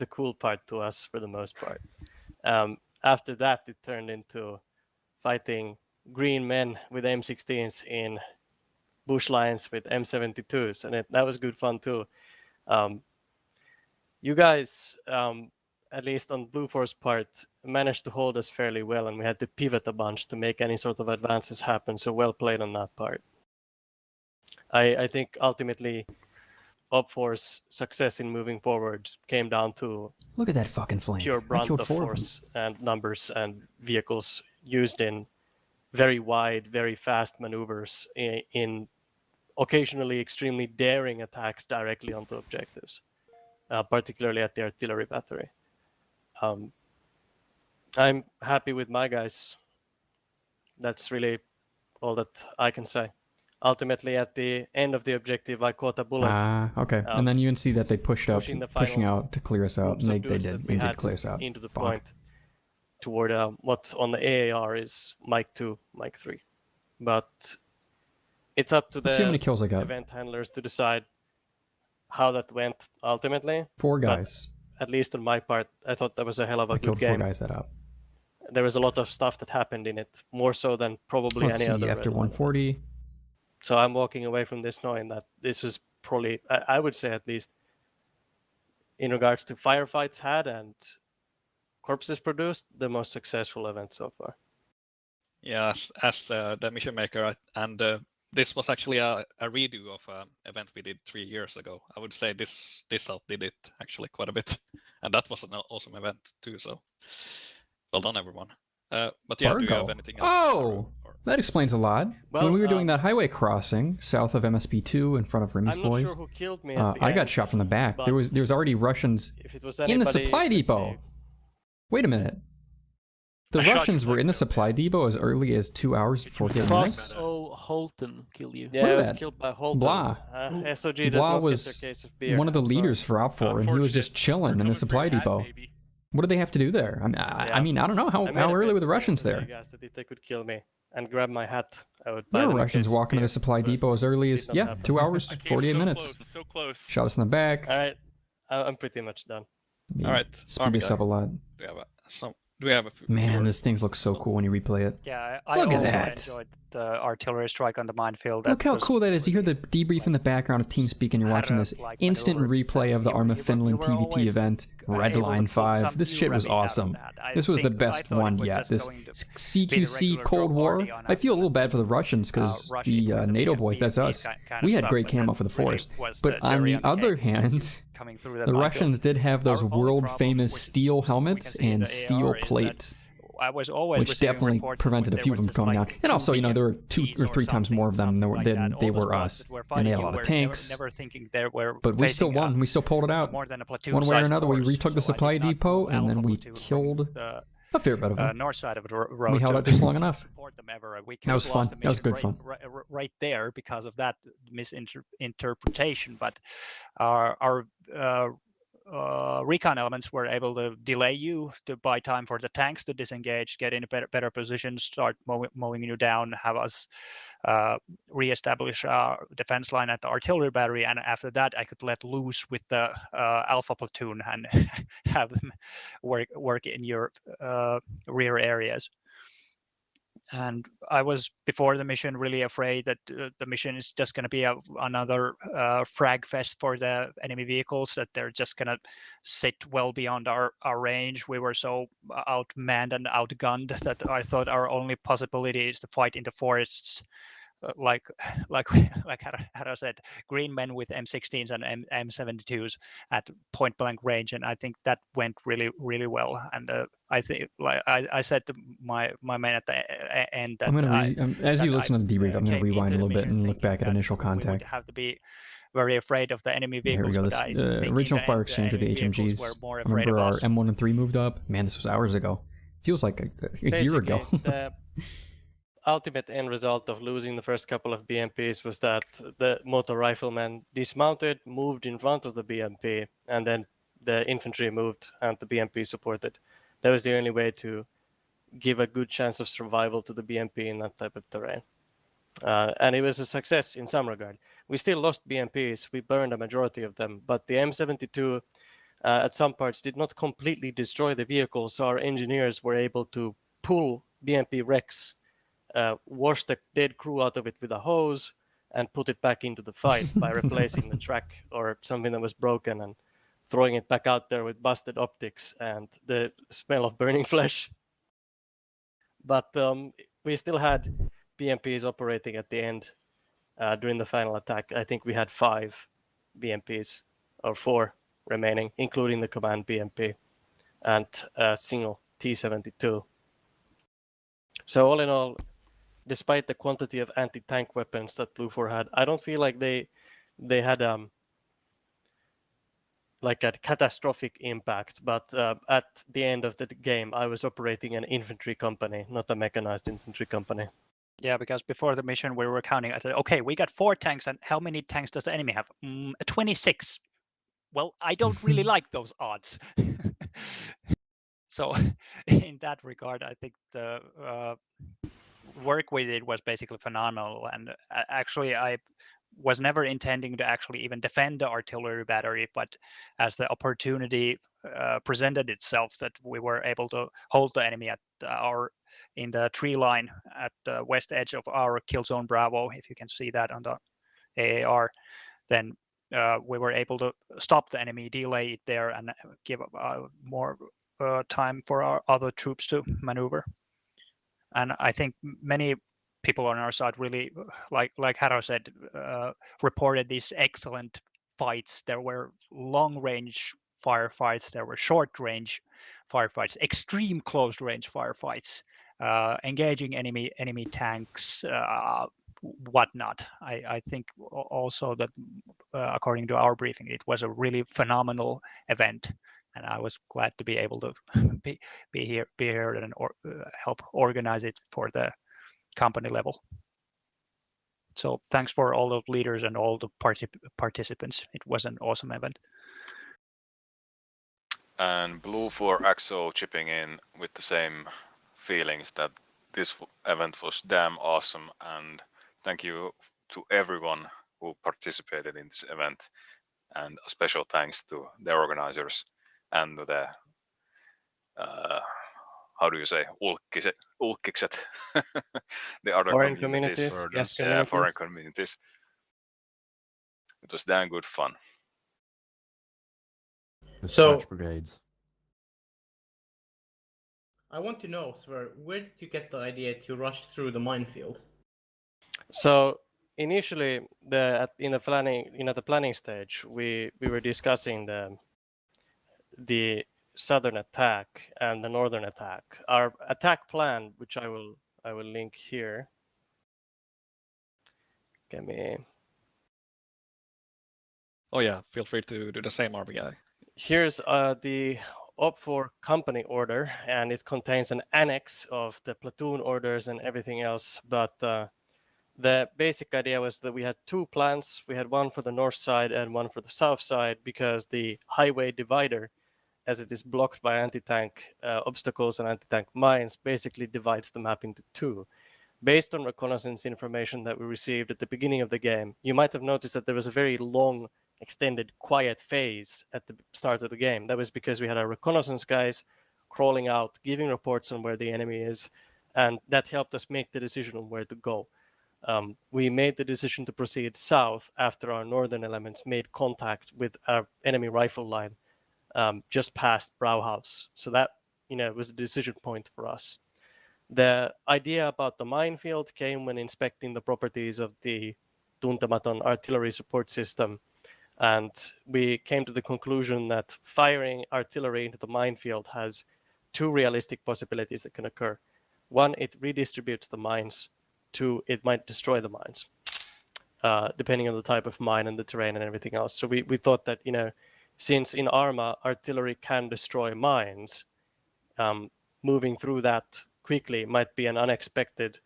cool part to us for the most part. After that, it turned into fighting green men with M16s in bush lines with M72s, and that was good fun too. You guys, at least on Blue Force part, managed to hold us fairly well, and we had to pivot a bunch to make any sort of advances happen, so well played on that part. I think ultimately OpForce success in moving forward came down to Look at that fucking flame. pure I brunt killed of 4 of them. force and numbers and vehicles used in very wide, very fast maneuvers in occasionally extremely daring attacks directly onto objectives, particularly at the artillery battery. I'm happy with my guys. That's really all that I can say. Ultimately, at the end of the objective, I caught a bullet. Okay. And then you can see that they pushed up, pushing the pushing final out to clear us out. groups And of they dudes did. that They we did had clear us out. into the Bonk. point toward what on the AAR is Mike 2, Mike 3. But it's up to Let's see how many the kills I got. event handlers to decide how that went ultimately. 4 But guys. at least on my part, I thought that was a hell of a I good killed 4 game. guys that up. There was a lot of stuff that happened in it, more so than probably Let's any see, other. after Redline. 140. So I'm walking away from this knowing that this was probably, I would say at least, in regards to firefights had and corpses produced, the most successful event so far. Yeah, as the mission maker, and this was actually a redo of an event we did 3 years ago. I would say this outdid it actually quite a bit, and that was an awesome event too. So, well done, everyone. But yeah, do you have anything else? Oh, that explains a lot. Well, when we were doing that highway crossing south of MSP2 in front of Rimmy's I'm not boys, sure who killed me at the I got end, shot from the back. but There was already Russians if it was in the anybody, supply let's depot. see. Wait a minute. The I shot Russians you were back in the there, supply depot as early as 2 hours before hitting Fox us. Holton killed you. Yeah, Look I at was that. killed by Holton. Blah. SOG does Blah not was get their case of beer. one of the I'm sorry. leaders for OpFor, and he was just chilling in the supply depot. What do they have to do there? I mean, I don't know. I made How a early big were the Russians promise to there? you guys that if they could kill me and grab my hat, I would buy There were them a Russians case of walking to beer, the supply but depot as early as, did not yeah, happen. 2 hours, I came 48 so minutes. close, so close. Shot us in the back. All right, I'm pretty much done. All right, Speed Army this guy. up a lot. Do we have a few Man, words? this thing looks so cool when you replay it. Yeah, I Look at also that. enjoyed the artillery strike on the minefield. Look That how was cool that is. You hear the debrief in the background of TeamSpeak and you're watching this instant replay of the Arma Finland TVT event, Redline 5. This shit was awesome. This was the best one yet. This CQC Cold War. I feel a little bad for the Russians because the NATO boys, that's us. We had great camo for the forest. But on the other hand, the Russians did have those world famous steel helmets and steel plates, I was always which receiving definitely reports prevented a that few there of them was from coming just, down. like, And also, you know, there were 2 or 3 times more of them than they were us. And they had a lot of tanks. Never thinking there were But we still facing won. We still pulled it out. more than a platoon One way or sized another, we force, retook the so I supply did not depot, move and then Alpha we platoon from killed the a fair bit of them. north side of the road. We held to out just long enough. support them ever. We That was could've lost fun. the That was mission good fun. right there because of that misinterpretation. But our recon elements were able to delay you to buy time for the tanks to disengage, get in a better position, start mowing you down, have us re-establish our defense line at the artillery battery, and after that I could let loose with the Alpha platoon and have them work in your rear areas. And I was before the mission really afraid that the mission is just going to be another frag fest for the enemy vehicles, that they're just going to sit well beyond our range. We were so outmanned and outgunned that I thought our only possibility is to fight in the forests, like I said, green men with M16s and M72s at point blank range, and I think that went really well. And I think, like I said to my man at the end, that I'm gonna as you listen to the debrief, I'm gonna rewind a little bit and look back at initial we contact. would have to be very afraid of the enemy Here we vehicles. go. But This I think original in the fire end, exchange with the enemy vehicles HMGs. were more I afraid remember of our us. M1 and 3 moved up. Man, this was hours ago. Feels like a year ago. Basically, ultimate end result of losing the first couple of BMPs was that the motor rifleman dismounted, moved in front of the BMP, and then the infantry moved and the BMP supported. That was the only way to give a good chance of survival to the BMP in that type of terrain. And it was a success in some regard. We still lost BMPs, we burned a majority of them, but the M72 at some parts did not completely destroy the vehicle, so our engineers were able to pull BMP wrecks, wash the dead crew out of it with a hose, and put it back into the fight by replacing the track or something that was broken and throwing it back out there with busted optics and the smell of burning flesh. But we still had BMPs operating at the end during the final attack. I think we had 5 BMPs or 4 remaining, including the command BMP and a single T-72. So all in all, despite the quantity of anti-tank weapons that Blue 4 had, I don't feel like they had like a catastrophic impact. But at the end of the game, I was operating an infantry company, not a mechanized infantry company. Yeah, because before the mission we were counting. I said, okay, we got 4 tanks, and how many tanks does the enemy have? 26. Well, I don't really like those odds. So in that regard, I think the work we did was basically phenomenal. And actually, I was never intending to actually even defend the artillery battery, but as the opportunity presented itself, that we were able to hold the enemy at in the tree line at the west edge of our kill zone Bravo, if you can see that on the AAR, then we were able to stop the enemy, delay it there, and give more time for our other troops to maneuver. And I think many people on our side really, like Harrow said, reported these excellent fights. There were long-range firefights, there were short-range firefights, extreme close-range firefights, engaging enemy tanks, whatnot. I think also that according to our briefing, it was a really phenomenal event, and I was glad to be able to be here and help organize it for the company level. So thanks for all the leaders and all the participants. It was an awesome event. And Blue 4 XO chipping in with the same feelings that this event was damn awesome, and thank you to everyone who participated in this event, and a special thanks to the organizers and the how do you say, ulkikset, the other foreign communities. yes, Yeah, communities. foreign communities. It was damn good fun. So brigades. I want to know, Sver, where did you get the idea to rush through the minefield? So initially, in the planning stage, we were discussing the southern attack and the northern attack. Our attack plan, which I will link here. Give me. Oh yeah, feel free to do the same, RBI. Here's the OP4 company order, and it contains an annex of the platoon orders and everything else. But the basic idea was that we had 2 plans. We had one for the north side and one for the south side, because the highway divider, as it is blocked by anti-tank obstacles and anti-tank mines, basically divides the map into 2. Based on reconnaissance information that we received at the beginning of the game, you might have noticed that there was a very long, extended, quiet phase at the start of the game. That was because we had our reconnaissance guys crawling out, giving reports on where the enemy is, and that helped us make the decision on where to go. We made the decision to proceed south after our northern elements made contact with our enemy rifle line just past Brauhaus. So that, was a decision point for us. The idea about the minefield came when inspecting the properties of the Tuntematon artillery support system. And we came to the conclusion that firing artillery into the minefield has 2 realistic possibilities that can occur. 1, it redistributes the mines. 2, it might destroy the mines, depending on the type of mine and the terrain and everything else. So we thought that, since in Arma, artillery can destroy mines, moving through that quickly might be an unexpected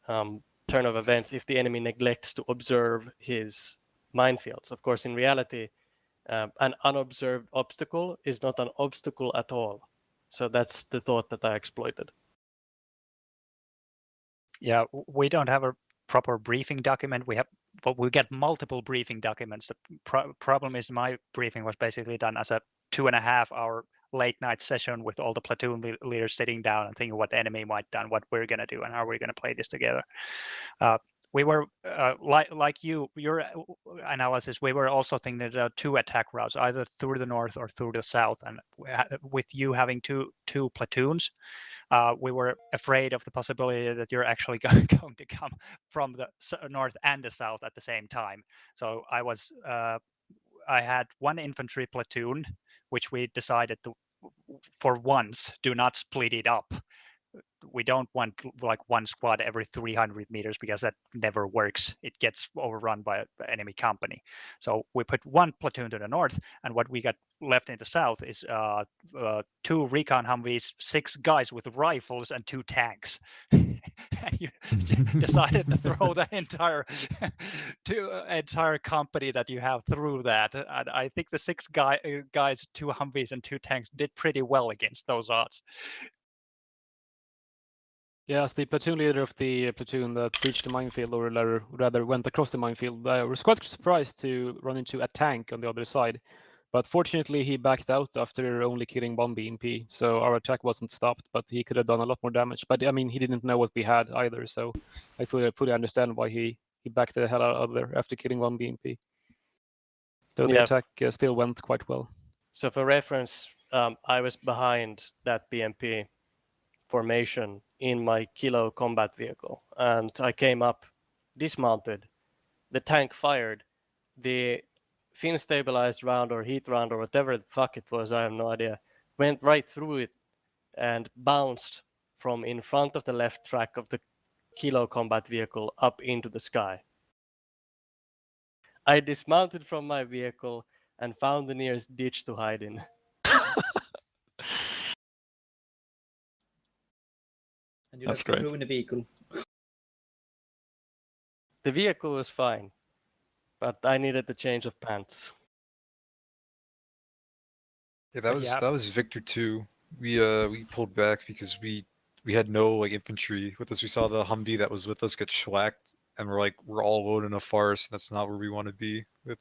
turn of events if the enemy neglects to observe his minefields. Of course, in reality, an unobserved obstacle is not an obstacle at all. So that's the thought that I exploited. Yeah, we don't have a proper briefing document. We get multiple briefing documents. The problem is my briefing was basically done as a 2.5-hour late night session with all the platoon leaders sitting down and thinking what the enemy might done, what we're going to do, and how we're going to play this together. We were like your analysis. We were also thinking that 2 attack routes, either through the north or through the south. And with you having two platoons, we were afraid of the possibility that you're actually going to come from the north and the south at the same time. So I had 1 infantry platoon, which we decided to, for once, do not split it up. We don't want like 1 squad every 300 meters because that never works. It gets overrun by an enemy company. So we put 1 platoon to the north, and what we got left in the south is 2 recon Humvees, 6 guys with rifles, and 2 tanks. And you decided to throw the entire company that you have through that. And I think the 6 guys, 2 Humvees, and 2 tanks did pretty well against those odds. Yeah, as the platoon leader of the platoon that breached the minefield, or rather went across the minefield, I was quite surprised to run into a tank on the other side. But fortunately, he backed out after only killing 1 BMP, so our attack wasn't stopped, but he could have done a lot more damage. But I mean, he didn't know what we had either, so I fully understand why he backed the hell out of there after killing 1 BMP. So the attack still went quite well. So for reference, I was behind that BMP formation in my Kilo combat vehicle, and I came up dismounted. The tank fired. The fin stabilized round or heat round or whatever the fuck it was, I have no idea, went right through it and bounced from in front of the left track of the Kilo combat vehicle up into the sky. I dismounted from my vehicle and found the nearest ditch to hide in. And you left the crew in the vehicle. The vehicle was fine, but I needed the change of pants. Yeah, that was Victor 2. We pulled back because we had no like infantry with us. We saw the Humvee that was with us get shellacked, and we're all alone in a forest, and that's not where we want to be with,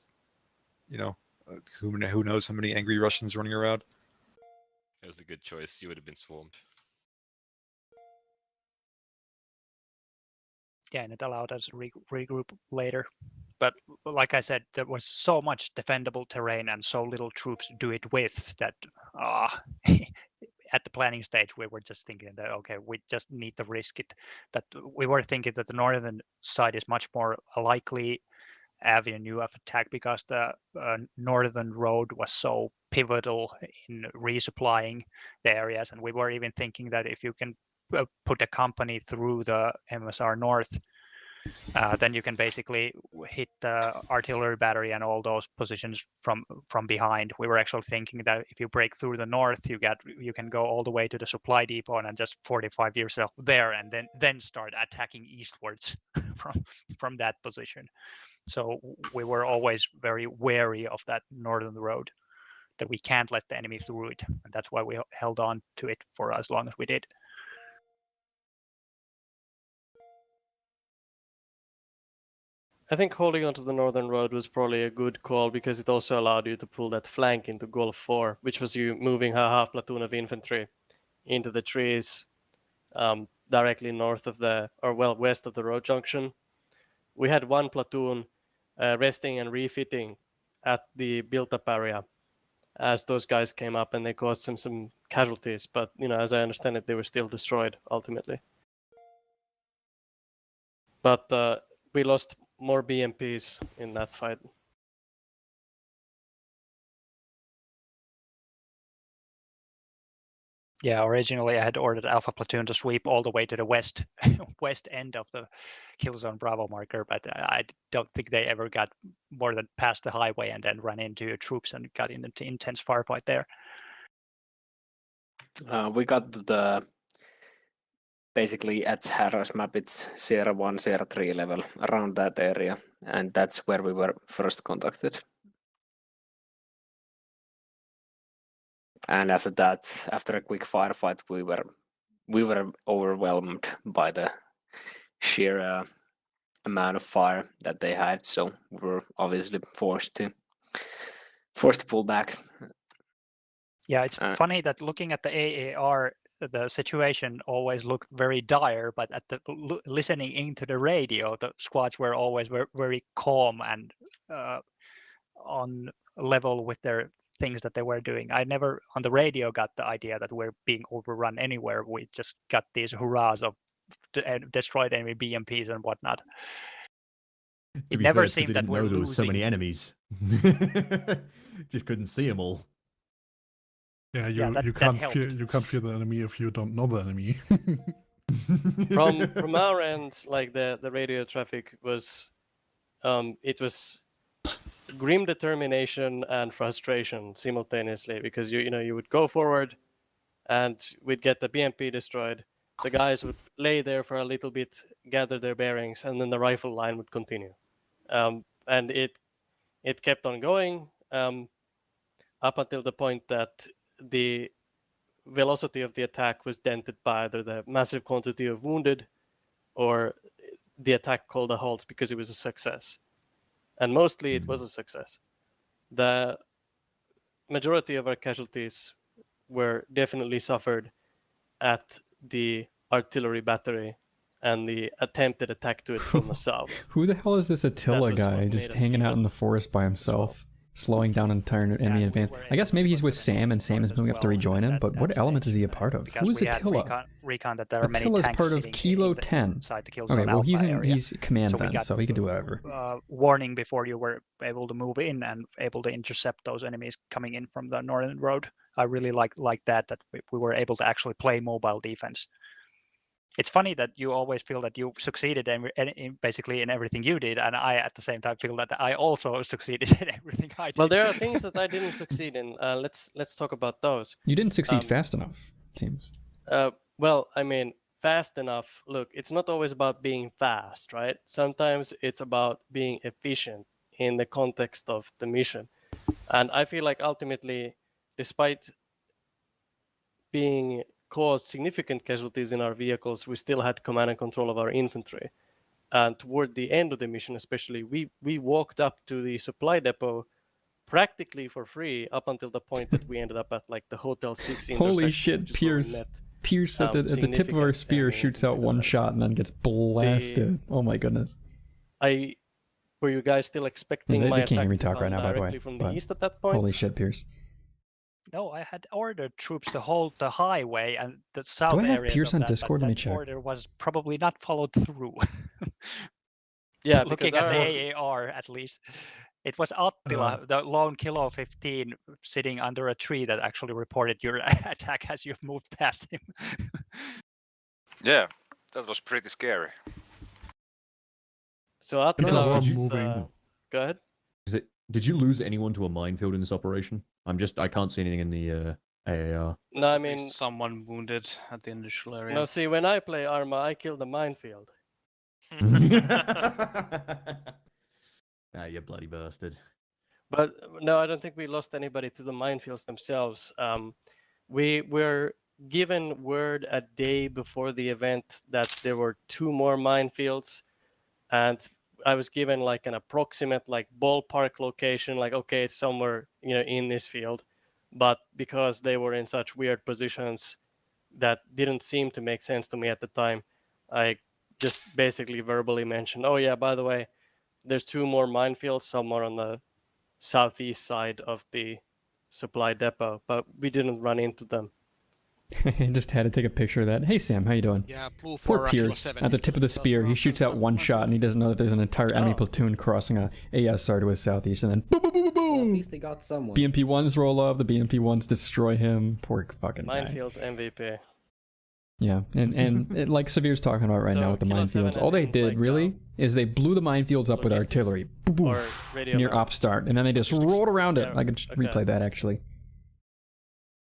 who knows how many angry Russians running around. It was a good choice. You would have been swarmed. Yeah, and it allowed us to regroup later. But like I said, there was so much defendable terrain and so little troops to do it with that at the planning stage, we were just thinking that, okay, we just need to risk it. That we were thinking that the northern side is much more likely avenue of attack because the northern road was so pivotal in resupplying the areas. And we were even thinking that if you can put a company through the MSR North, then you can basically hit the artillery battery and all those positions from behind. We were actually thinking that if you break through the north, you can go all the way to the supply depot and just fortify yourself there, and then start attacking eastwards from that position. So we were always very wary of that northern road, that we can't let the enemy through it, and that's why we held on to it for as long as we did. I think holding onto the northern road was probably a good call because it also allowed you to pull that flank into Gulf 4, which was you moving a half platoon of infantry into the trees directly north of west of the road junction. We had 1 platoon resting and refitting at the built-up area as those guys came up, and they caused some casualties. But as I understand it, they were still destroyed ultimately. But we lost more BMPs in that fight. Yeah, originally I had ordered Alpha Platoon to sweep all the way to the west end of the kill zone Bravo marker, but I don't think they ever got more than past the highway and then ran into troops and got into intense firefight there. We got the basically at Harris map, it's 01, 03 level, around that area. And that's where we were first contacted. And after that, after a quick firefight, we were overwhelmed by the sheer amount of fire that they had. So we were obviously forced to pull back. Yeah, it's funny that looking at the AAR, the situation always looked very dire, but at the listening into the radio, the squads were always very calm and on level with their things that they were doing. I never on the radio got the idea that we're being overrun anywhere. We just got these hurrahs of destroyed enemy BMPs and whatnot. It never seemed that we're losing. There were so many enemies. Just couldn't see them all. Yeah, you can't fear the enemy if you don't know the enemy. From our end, like the radio traffic was, it was grim determination and frustration simultaneously, because you would go forward, and we'd get the BMP destroyed. The guys would lay there for a little bit, gather their bearings, and then the rifle line would continue, and it kept on going up until the point that the velocity of the attack was dented by either the massive quantity of wounded or the attack called a halt because it was a success. And mostly it was a success. The majority of our casualties were definitely suffered at the artillery battery and the attempted attack to it from the south. Who the hell is this Attila guy just hanging out in the forest by himself? Slowing down entire enemy advance. I guess maybe he's with Sam and Sam is moving up to rejoin him, but what element is he a part of? Who is Attila? Recon that there are many Attila's tanks part of Kilo 10. Inside the kill zone. Okay, well he's he's command then, so he can do whatever. Warning before you were able to move in and able to intercept those enemies coming in from the northern road. I really like that we were able to actually play mobile defense. It's funny that you always feel that you succeeded in basically in everything you did, and I at the same time feel that I also succeeded in everything I did. Well, there are things that I didn't succeed in. Let's talk about those. You didn't succeed fast enough, it seems. Well, I mean, fast enough. Look, it's not always about being fast, right? Sometimes it's about being efficient in the context of the mission. And I feel like ultimately, despite being caused significant casualties in our vehicles, we still had command and control of our infantry. And toward the end of the mission especially, we walked up to the supply depot practically for free up until the point that we ended up at like the Hotel 6 intersection. Holy shit, Pierce at the tip of our spear shoots out one shot and then gets blasted. Oh my goodness. Were you guys still expecting my attack attack to to talk come right now, by the way, directly from the east at that point? Holy shit, Pierce. No, I had ordered troops to hold the highway and the south areas. Do I have Pierce on Discord? Let me check. Order was probably not followed through. Yeah, looking at the AAR at least. It was Attila, the lone Kilo 15, sitting under a tree that actually reported your attack as you've moved past him. Yeah, that was pretty scary. So Attila was go ahead. Did you lose anyone to a minefield in this operation? I can't see anything in the AAR. No, I mean someone wounded at the initial area. No, see, when I play Arma, I kill the minefield. You bloody bastard. But no, I don't think we lost anybody to the minefields themselves. We were given word a day before the event that there were 2 more minefields, and I was given like an approximate like ballpark location, like okay, it's somewhere in this field, but because they were in such weird positions that didn't seem to make sense to me at the time, I just basically verbally mentioned, oh yeah, by the way, there's 2 more minefields somewhere on the southeast side of the supply depot, but we didn't run into them. I just had to take a picture of that. Hey Sam, how you doing? Yeah, blue Poor Pierce, at the tip of the spear, he shoots out one shot and he doesn't know that there's an entire enemy platoon crossing a ASR to his southeast, and then boom, boom, boom, boom, boom! Well, at least they got someone. BMP-1s roll up, the BMP-1s destroy him. Poor fucking guy. Minefields MVP. Yeah, and like Severe's talking about right now with the minefields, all they did really is they blew the minefields up with artillery, near op start, and then they just rolled around it. I could replay that actually.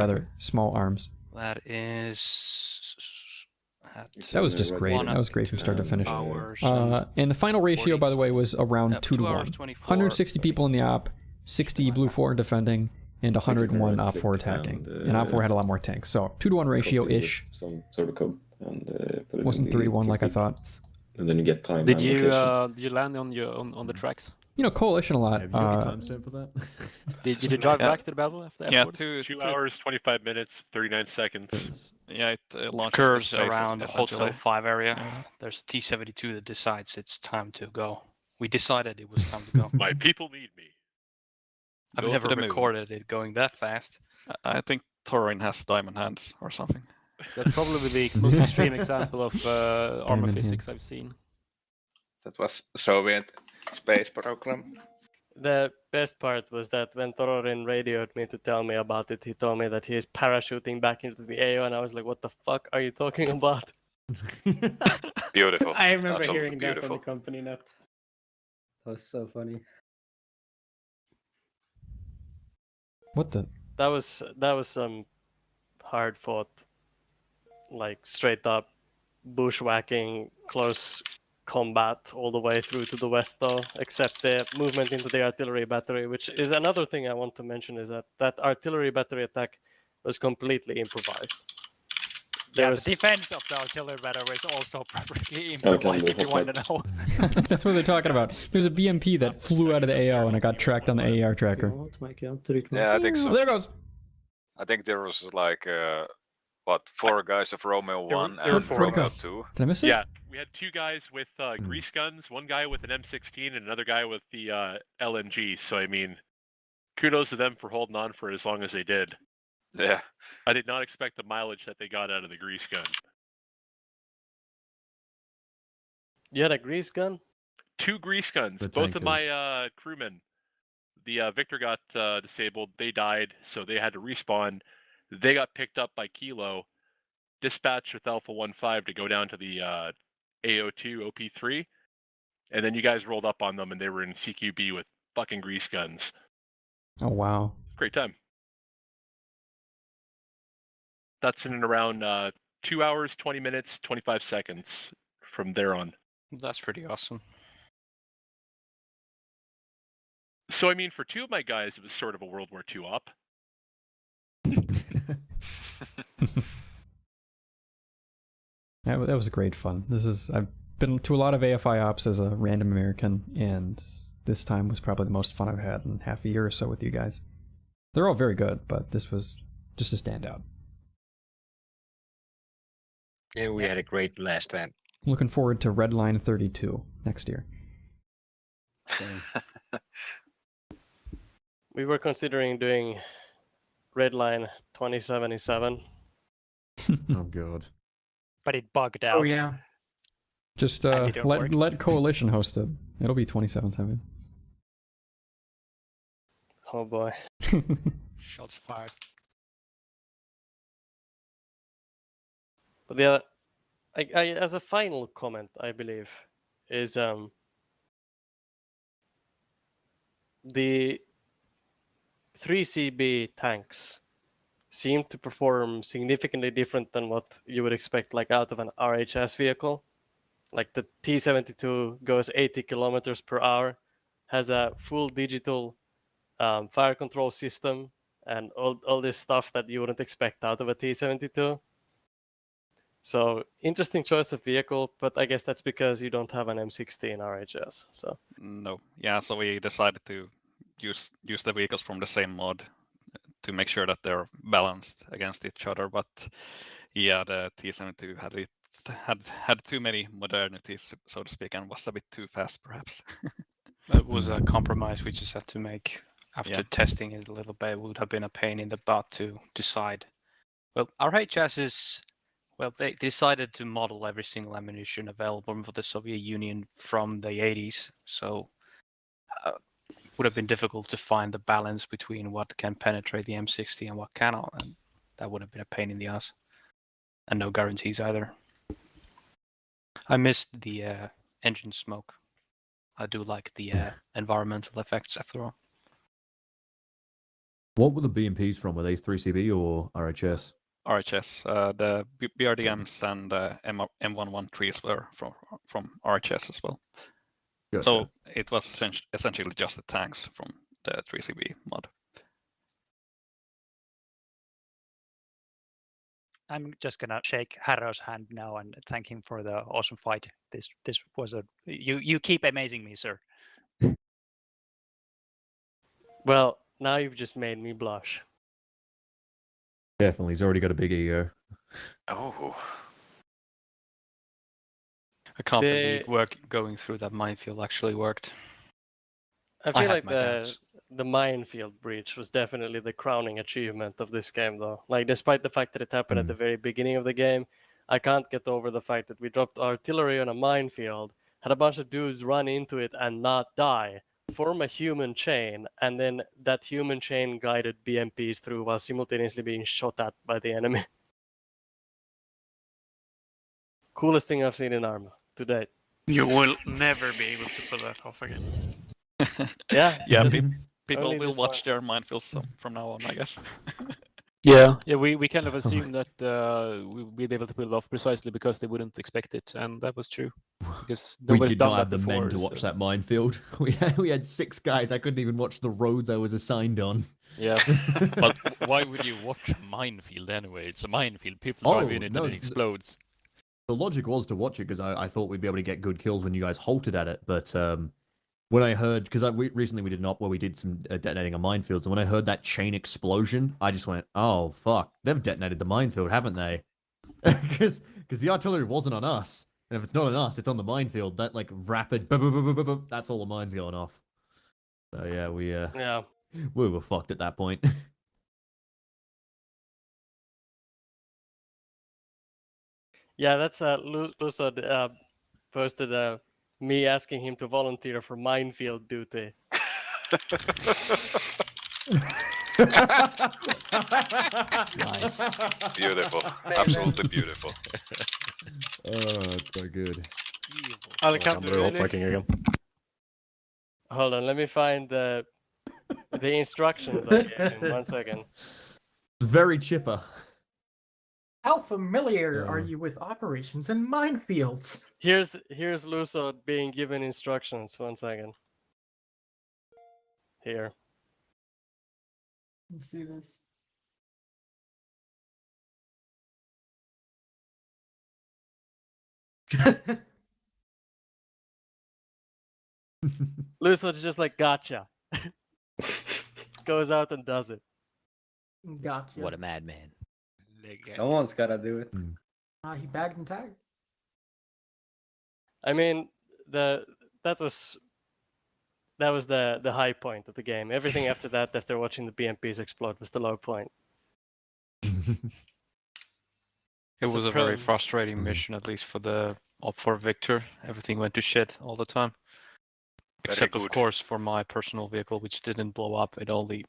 rather small arms. That is. That was just great. That was great from start to finish. And the final ratio, by the way, was around 2 to 1. 160 people in the op, 60 Blue 4 defending, and 101 Op 4 attacking. And Op 4 had a lot more tanks. So 2 to 1 ratio-ish. Some sort of code. and put it Wasn't in the 3-1 like I TeamSpeak. thought. And then you get time. Did and you location. land on the tracks? You know, Coalition a lot. Have you got your timestamp for that? Did you drive back to the battle afterwards? 2 hours, 25 minutes, 39 seconds. Yeah, it launches Occurs the space, around essentially. Hotel 5 area. There's a T-72 that decides it's time to go. We decided it was time to go. My people need me. I've Go never to the moon. recorded it going that fast. I think Thorin has diamond hands or something. That's probably the most extreme example of armor Diamond physics hands. I've seen. That was Soviet space program. The best part was that when Thorin radioed me to tell me about it, he told me that he is parachuting back into the AO, and I was like, what the fuck are you talking about? Beautiful. I remember Absolutely hearing that on beautiful. the company net. That was so funny. What the? That was some hard fought, like straight up bushwhacking, close combat all the way through to the west though, except the movement into the artillery battery, which is another thing I want to mention, is that artillery battery attack was completely improvised. The defense of the artillery battery is also perfectly improvised, if you want to know. That's what they're talking about. There's a BMP that flew out of the AO and it got tracked on the AR tracker. Yeah, I think so. Oh, there it goes. I think there was like, 4 guys of Romeo 1 there were and 4 Romeo guys. 2. Did I miss it? Yeah, we had 2 guys with grease guns, 1 guy with an M16, and another guy with the LMG. So, I mean, kudos to them for holding on for as long as they did. Yeah. I did not expect the mileage that they got out of the grease gun. You had a grease gun? 2 grease guns. The Both of tankers. my crewmen. The Victor got disabled. They died, so they had to respawn. They got picked up by Kilo, dispatched with Alpha 1-5 to go down to the AO2 OP3, and then you guys rolled up on them, and they were in CQB with fucking grease guns. Oh wow. It's a great time. That's in and around 2 hours, 20 minutes, 25 seconds from there on. That's pretty awesome. So, I mean, for 2 of my guys, it was sort of a World War II op. That was great fun. I've been to a lot of AFI ops as a random American, and this time was probably the most fun I've had in half a year or so with you guys. They're all very good, but this was just a standout. Yeah, we had a great last time. Looking forward to Redline 32 next year. We were considering doing Redline 2077. Oh god. But it bugged out. Oh yeah. Just And it don't work. let Coalition host it. It'll be 27/7. Oh boy. Shots fired. But the other, I as a final comment, I believe, is the 3CB tanks seem to perform significantly different than what you would expect, like out of an RHS vehicle. Like the T-72 goes 80 kilometers per hour, has a full digital fire control system, and all this stuff that you wouldn't expect out of a T-72. So interesting choice of vehicle, but I guess that's because you don't have an M16 RHS. So No, yeah. So we decided to use the vehicles from the same mod to make sure that they're balanced against each other. But yeah, the T-72 had too many modernities, so to speak, and was a bit too fast, perhaps. That was a compromise we just had to make. After Yeah. testing it a little bit, it would have been a pain in the butt to decide. Well, RHS is, well, they decided to model every single ammunition available for the Soviet Union from the 80s, so it would have been difficult to find the balance between what can penetrate the M60 and what cannot, and that would have been a pain in the ass. And no guarantees either. I missed the engine smoke. I do like the environmental effects after all. What were the BMPs from? Were they 3CB or RHS? RHS, the BRDMs and M113s were from RHS as well. Gotcha. So it was essentially just the tanks from the 3CB mod. I'm just gonna shake Harrow's hand now and thank him for the awesome fight. This was a you keep amazing me, sir. Well, now you've just made me blush. Definitely, he's already got a big ego. Oh. I can't believe going through that minefield actually worked. I feel like had my doubts. the minefield breach was definitely the crowning achievement of this game, though. Like, despite the fact that it happened at the very beginning of the game, I can't get over the fact that we dropped artillery on a minefield, had a bunch of dudes run into it and not die, form a human chain, and then that human chain guided BMPs through while simultaneously being shot at by the enemy. Coolest thing I've seen in Arma to date. You will never be able to pull that off again. Yeah. Yeah, just people only will this watch once. their minefields from now on, I guess. Yeah, we kind of assumed that we'd be able to pull it off precisely because they wouldn't expect it, and that was true. Because We nobody's did done not that have the before, men to watch so- that minefield. We had 6 guys. I couldn't even watch the roads I was assigned on. Yeah. But why would you watch a minefield anyway? It's a minefield. People drive in it and it explodes. The logic was to watch it because I thought we'd be able to get good kills when you guys halted at it. But when I heard, because recently we did an op where we did some detonating of minefields, and when I heard that chain explosion, I just went, "Oh fuck, they've detonated the minefield, haven't they?" Because the artillery wasn't on us, and if it's not on us, it's on the minefield. That like rapid, that's all the mines going off. So yeah, we were fucked at that point. Yeah, that's Luso posted me asking him to volunteer for minefield duty. Nice. Beautiful. Absolutely beautiful. Oh, that's so good. Again. Hold on, let me find the instructions I gave him. 1 second. It's very chipper. How familiar are you with operations in minefields? Here's Luso being given instructions. 1 second. Here. Let's see this. Luso's just like, gotcha. Goes out and does it. Gotcha. What a madman. Someone's gotta do it. He bagged and tagged. I mean, that was the high point of the game. Everything after that, after watching the BMPs explode, was the low point. It was a very frustrating mission, at least for Victor. Everything went to shit all the time. Except, of course, for my personal vehicle, which didn't blow up. It only,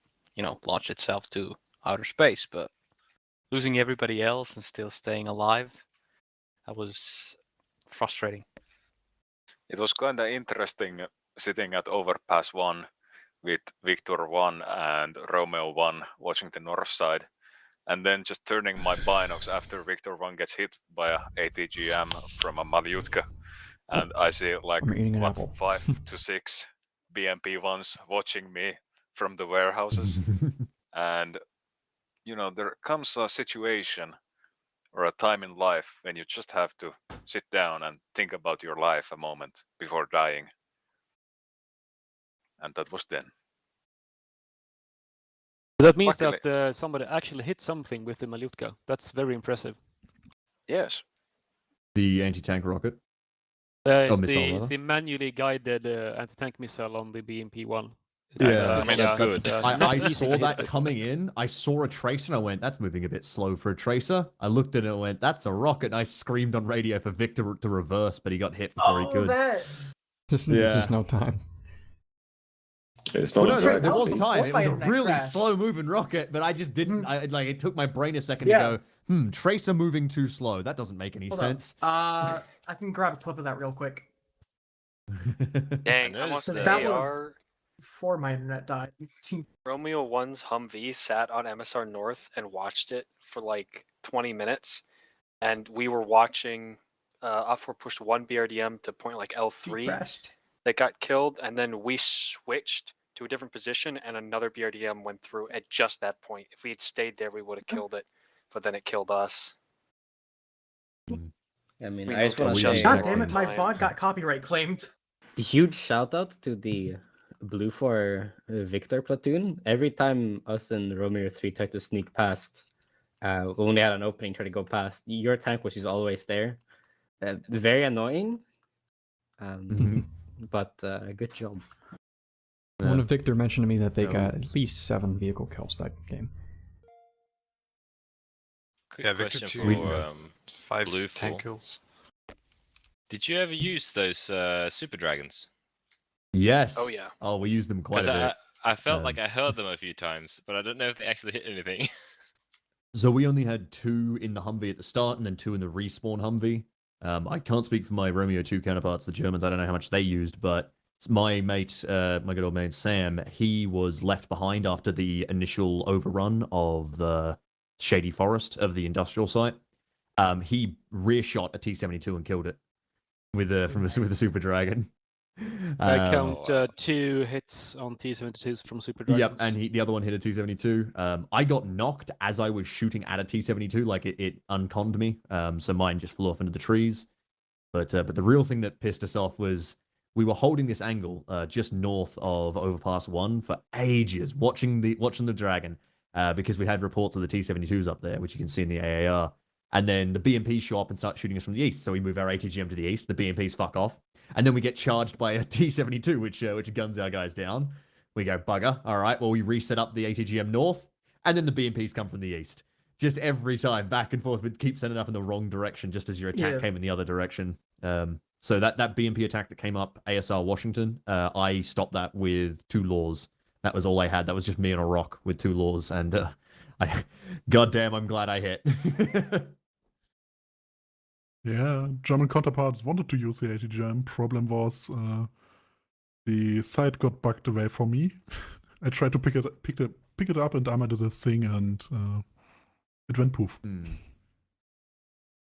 launched itself to outer space. But losing everybody else and still staying alive, that was frustrating. It was kind of interesting sitting at Overpass 1 with Victor 1 and Romeo 1 watching the north side, and then just turning my binocs after Victor 1 gets hit by a ATGM from a Malyutka, and I see like 5 to 6 BMP 1s watching me from the warehouses. And there comes a situation or a time in life when you just have to sit down and think about your life a moment before dying. And that was then. That means Luckily. that somebody actually hit something with the Malyutka. That's very impressive. Yes. The anti-tank rocket. It's the manually guided anti-tank missile on the BMP-1. Yeah, that's good. I not easy saw to that hit. coming in. I saw a tracer and I went, that's moving a bit slow for a tracer. I looked at it and went, that's a rocket. And I screamed on radio for Victor to reverse, but he got hit before he could. There's just no time. Well, no, there was time. It was a really slow-moving rocket, but I just didn't. It took my brain a second to go, tracer moving too slow. That doesn't make any sense. I can grab a clip of that real quick. Dang, I must say, That was before my internet died. Romeo 1's Humvee sat on MSR North and watched it for like 20 minutes. And we were watching Up4 pushed one BRDM to point like L3. That got killed, and then we switched to a different position, and another BRDM went through at just that point. If we had stayed there, we would have killed it, but then it killed us. I mean, I just want to say, God damn it, my VOD got copyright claimed. huge shout out to the Blue 4 Victor platoon. Every time us and Romeo 3 tried to sneak past, when we had an opening, try to go past, your tank was just always there. Very annoying, but good job. One of Victor mentioned to me that they got at least 7 vehicle kills that game. Yeah, Victor Question 2, for 5 Blue tank 4. kills. Did you ever use those Super Dragons? Yes. Oh, yeah. Oh, we use them quite a Because bit. I felt like I heard them a few times, but I don't know if they actually hit anything. So we only had 2 in the Humvee at the start and then 2 in the respawn Humvee. I can't speak for my Romeo 2 counterparts, the Germans. I don't know how much they used, but my mate, my good old mate Sam, he was left behind after the initial overrun of the Shady Forest of the industrial site. He rear shot a T-72 and killed it with the Super Dragon. I count 2 hits on T-72s from Super Dragons. Yep, and the other one hit a T-72. I got knocked as I was shooting at a T-72, like it unconned me, so mine just flew off into the trees. But the real thing that pissed us off was we were holding this angle just north of Overpass 1 for ages, watching the Dragon, because we had reports of the T-72s up there, which you can see in the AAR. And then the BMPs show up and start shooting us from the east, so we move our ATGM to the east, the BMPs fuck off. And then we get charged by a T-72, which guns our guys down. We go, bugger. All right, well, we reset up the ATGM north, and then the BMPs come from the east. Just every time, back and forth, we'd keep sending up in the wrong direction, just as your attack came in the other direction. So that BMP attack that came up, ASR Washington, I stopped that with 2 laws. That was all I had. That was just me on a rock with 2 laws, and goddamn, I'm glad I hit. Yeah, German counterparts wanted to use the ATGM. Problem was the site got bugged away from me. I tried to pick it up, and Arma did a thing, and it went poof.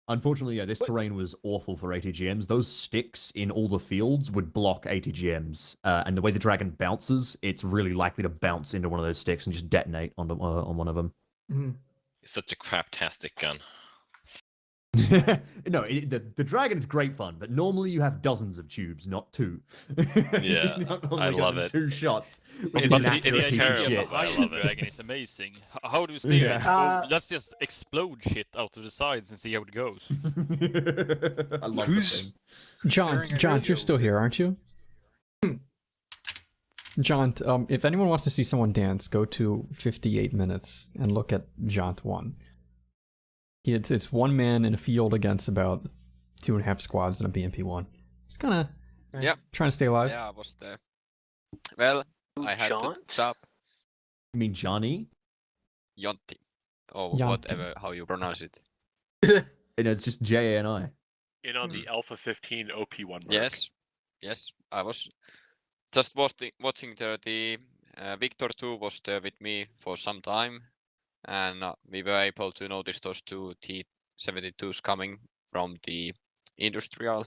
Unfortunately, yeah, this terrain was awful for ATGMs. Those sticks in all the fields would block ATGMs, and the way the Dragon bounces, it's really likely to bounce into one of those sticks and just detonate on one of them. It's such a craptastic gun. No, the Dragon is great fun, but normally you have dozens of tubes, not 2. Yeah, I love it. 2 shots. It's terrible. I love it. Dragon is amazing. How do we steer it? Well, let's just explode shit out of the sides and see how it goes. I love this thing. John, you're still here, aren't you? John, if anyone wants to see someone dance, go to 58 minutes and look at Jaunt 1. It's 1 man in a field against about 2.5 squads in a BMP-1. It's kind of trying to stay alive. Yeah, I was there. Well, I had to stop. You mean Johnny? Yonti. Or Yonti. whatever, how you pronounce it. It's just J-A-N-I. In on the Alpha 15 OP1 mark. Yes, I was just watching the Victor 2 was there with me for some time. And we were able to notice those 2 T-72s coming from the industrial.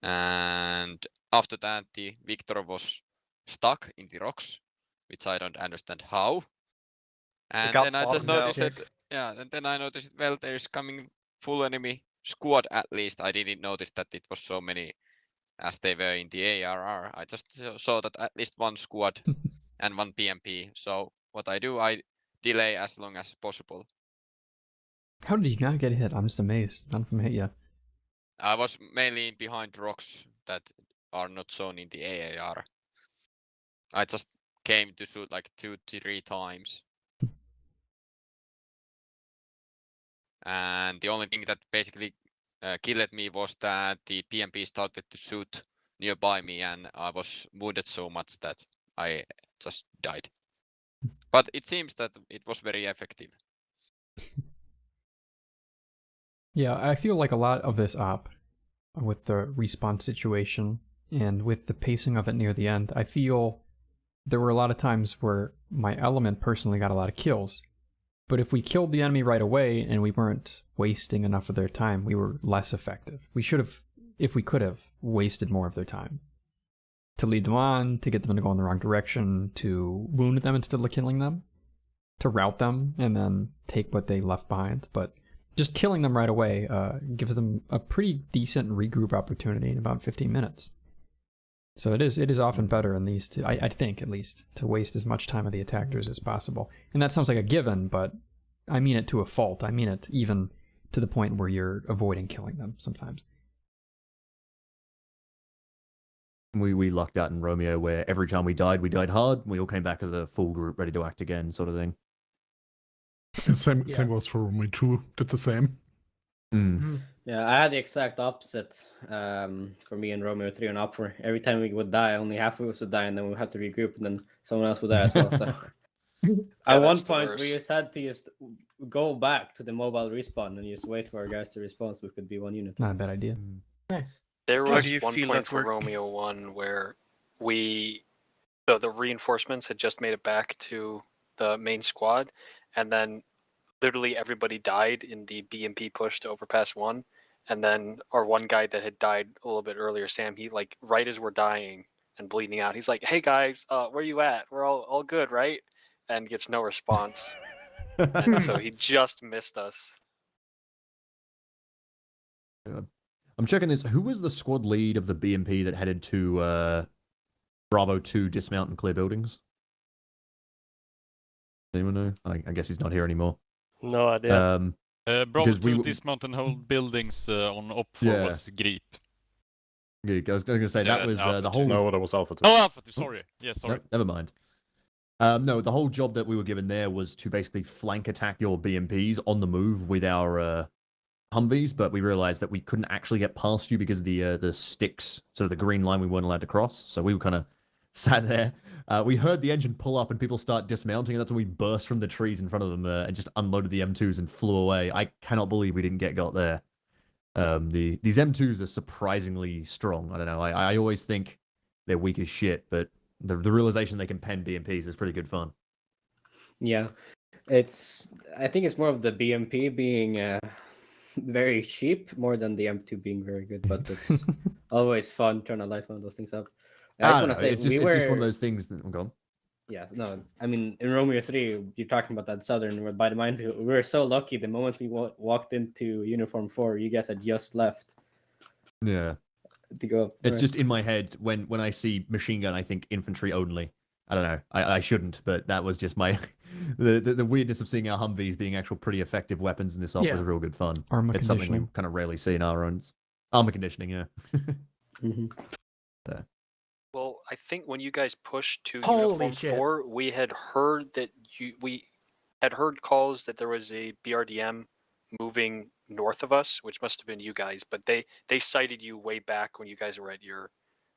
And after that, the Victor was stuck in the rocks, which I don't understand how. And then I just noticed and then I noticed, well, there is coming full enemy squad at least. I didn't notice that it was so many as they were in the ARR. I just saw that at least 1 squad and 1 PMP. So what I do, I delay as long as possible. How did you not get hit? I'm just amazed. None of them hit you. I was mainly behind rocks that are not shown in the AAR. I just came to shoot like 2 to 3 times. And the only thing that basically killed me was that the PMP started to shoot nearby me, and I was wounded so much that I just died. But it seems that it was very effective. Yeah, I feel like a lot of this op, with the respawn situation and with the pacing of it near the end, I feel there were a lot of times where my element personally got a lot of kills. But if we killed the enemy right away and we weren't wasting enough of their time, we were less effective. We should have, if we could have, wasted more of their time. To lead them on, to get them to go in the wrong direction, to wound them instead of killing them, to rout them, and then take what they left behind. But just killing them right away gives them a pretty decent regroup opportunity in about 15 minutes. So it is often better in these two, I think at least, to waste as much time of the attackers as possible. And that sounds like a given, but I mean it to a fault. I mean it even to the point where you're avoiding killing them sometimes. We lucked out in Romeo where every time we died hard. We all came back as a full group ready to act again, sort of thing. Same goes for me too. Did the same. Yeah, I had the exact opposite for me and Romeo 3 on Opfer. Every time we would die, only half of us would die, and then we would have to regroup, and then someone else would die as well. So at one point, we just had to just go back to the mobile respawn and just wait for our guys to respawn so we could be one unit. Not a bad idea. Nice. There was one point for Romeo 1 where the reinforcements had just made it back to the main squad, and then literally everybody died in the BMP push to Overpass 1. And then our one guy that had died a little bit earlier, Sam, he like right as we're dying and bleeding out, he's like, "Hey guys, where you at? We're all good, right?" And gets no response. And so he just missed us. I'm checking this. Who was the squad lead of the BMP that headed to Bravo 2 dismount and clear buildings? Anyone know? I guess he's not here anymore. No idea. Bravo 2 dismount and hold buildings on Op 4 was Grip. I was going to say that was the whole. No, that was Alpha 2. Oh, Alpha 2. Sorry. Yeah, sorry. No, never mind. No, the whole job that we were given there was to basically flank attack your BMPs on the move with our Humvees, but we realized that we couldn't actually get past you because of the sticks, so the green line we weren't allowed to cross. So we were kind of sat there. We heard the engine pull up and people start dismounting, and that's when we burst from the trees in front of them and just unloaded the M2s and flew away. I cannot believe we didn't get got there. These M2s are surprisingly strong. I don't know. I always think they're weak as shit, but the realization they can pen BMPs is pretty good fun. Yeah, I think it's more of the BMP being very cheap more than the M2 being very good, but it's always fun trying to light one of those things up. I just want to say it's just one of those things that I'm gone. Yeah, no, I mean in Romeo 3, you're talking about that southern by the minefield. We were so lucky the moment we walked into Uniform 4, you guys had just left. Yeah. To go up. It's just in my head when I see machine gun, I think infantry only. I don't know. I shouldn't, but that was just my the weirdness of seeing our Humvees being actual pretty effective weapons in this op was real good fun. It's something we kind of rarely see in our own armor conditioning. Yeah. Yeah. Well, I think when you guys pushed to Uniform 4, we had heard that we had heard calls that there was a BRDM moving north of us, which must have been you guys, but they sighted you way back when you guys were at your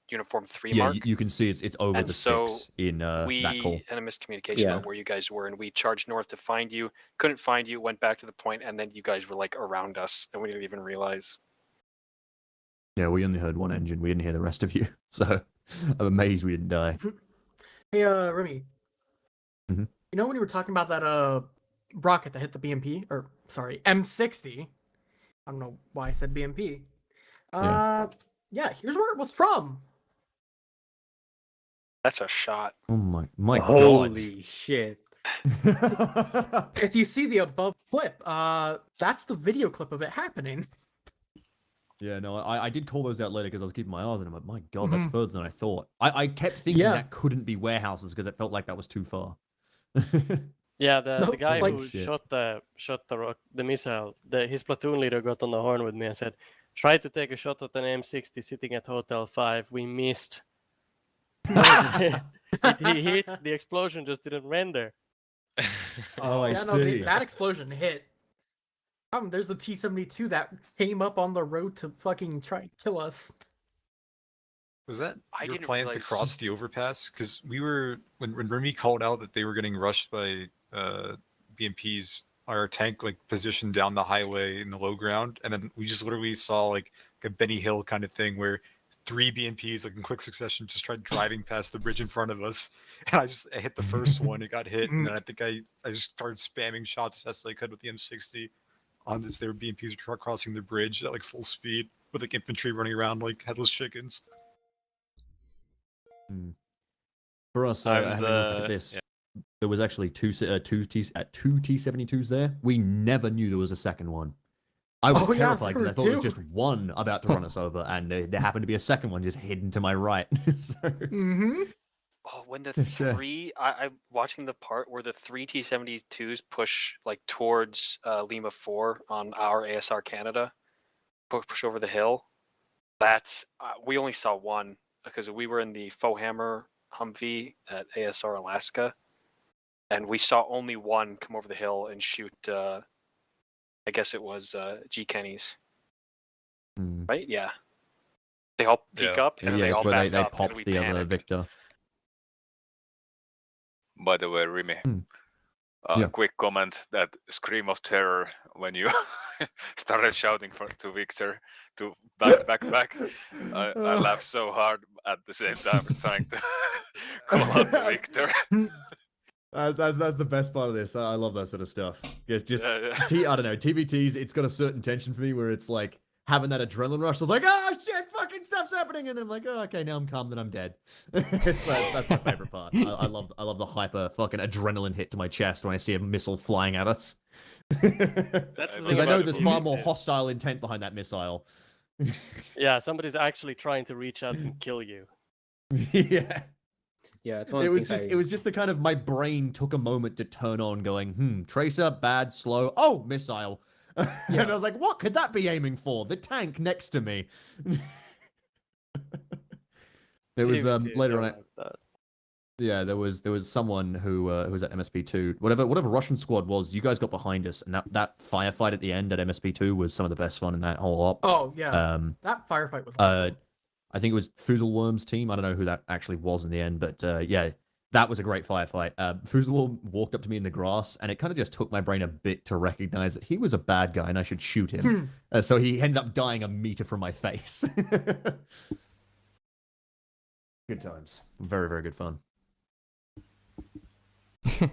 Uniform 3 mark. Yeah, you can see it's over and the so sticks in that call. We had a miscommunication about where you guys were, and we charged north to find you, couldn't find you, went back to the point, and then you guys were like around us, and we didn't even realize. Yeah, we only heard one engine. We didn't hear the rest of you, so I'm amazed we didn't die. Hey, Rimmy. Mm-hmm. You know when you were talking about that rocket that hit the BMP, or sorry, M60? I don't know why I said BMP. Yeah, here's where it was from. That's a shot. Oh my god! Holy shit! If you see the above flip, that's the video clip of it happening. Yeah, no, I did call those out later because I was keeping my eyes on them. But my god, that's further than I thought. I kept thinking that couldn't be warehouses because it felt like that was too far. Yeah, the guy who shot the missile, his platoon leader got on the horn with me and said, "Tried to take a shot at an M60 sitting at Hotel 5. We missed." He hit. The explosion just didn't render. Oh, I see. No, that explosion hit. There's the T-72 that came up on the road to fucking try and kill us. Was that your plan to cross the overpass? Because we were when Rimmy called out that they were getting rushed by BMPs, our tank like positioned down the highway in the low ground, and then we just literally saw like a Benny Hill kind of thing where 3 BMPs like in quick succession just tried driving past the bridge in front of us, and I hit the first one, it got hit, and then I think I just started spamming shots as best I could with the M60 on this. There were BMPs crossing the bridge at like full speed with like infantry running around like headless chickens. For us, having a look at this, there was actually two T-72s there. We never knew there was a second one. I was Oh, yeah, terrified because there I thought it was were just one about to run us over, and there happened to be a second one just hidden to my right. So, Mm-hmm. Oh, when the Sure. three, I'm watching the part where the three T-72s push like towards Lima 4 on our ASR Canada, push over the hill. That's we only saw one because we were in the Fohammer Humvee at ASR Alaska, and we saw only one come over the hill and shoot. I guess it was G Kenny's, right? Yeah. They all peek up and yeah, they it's all where back they up, and popped we the other panicked. Victor. By the way, Rimmy, Yeah. quick comment that scream of terror when you started shouting to Victor to back. I laughed so hard at the same time as trying to call out to Victor. That's the best part of this. I love that sort of stuff. Just Yeah. I don't know, TVTs, it's got a certain tension for me where it's like having that adrenaline rush. So it's like, oh shit, fucking stuff's happening, and then I'm like, oh, okay, now I'm calm, then I'm dead. That's my favorite part. I love the hyper fucking adrenaline hit to my chest when I see a missile flying at us. That's the Because thing I know about there's TVT. far more hostile intent behind that missile. Yeah, somebody's actually trying to reach out and kill you. Yeah. Yeah, it's one of It the was things just it was just the kind of my brain took a moment to turn on, going, tracer, bad, slow, oh, missile. And I was like, what could that be aiming for? The tank next to me. There was later on. Yeah, there was someone who was at MSP2. Whatever Russian squad was, you guys got behind us, and that firefight at the end at MSP2 was some of the best fun in that whole op. Oh yeah, that firefight was awesome. I think it was Fuselworm's team. I don't know who that actually was in the end, but yeah, that was a great firefight. Fuselworm walked up to me in the grass, and it kind of just took my brain a bit to recognize that he was a bad guy and I should shoot him. So he ended up dying a meter from my face. Good times. Very, very good fun.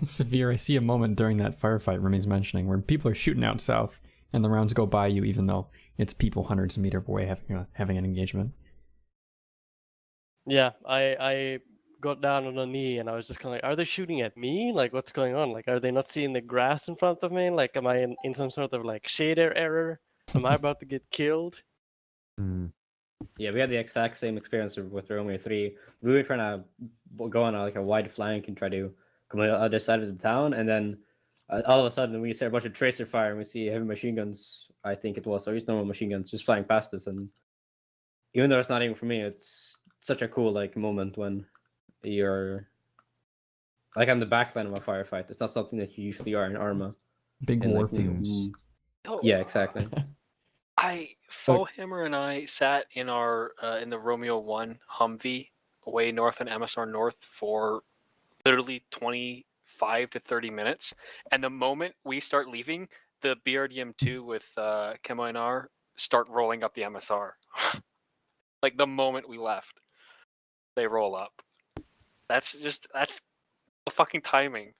Severe, I see a moment during that firefight Rimmy's mentioning where people are shooting out south and the rounds go by you even though it's people hundreds of meters away having an engagement. Yeah, I got down on a knee and I was just kind of like, are they shooting at me? Like, what's going on? Like, are they not seeing the grass in front of me? Like, am I in some sort of like shader error? Am I about to get killed? Yeah, we had the exact same experience with Romeo 3. We were trying to go on a wide flank and try to come on the other side of the town, and then all of a sudden we see a bunch of tracer fire and we see heavy machine guns, I think it was, or just normal machine guns, just flying past us. And even though it's not even for me, it's such a cool moment when you're like on the backline of a firefight. It's not something that you usually are in Arma. Big war fumes. Yeah, exactly. Fohammer and I sat in our in the Romeo 1 Humvee way north in MSR North for literally 25 to 30 minutes, and the moment we start leaving, the BRDM2 with Kemo and R start rolling up the MSR. Like the moment we left, they roll up. That's the fucking timing.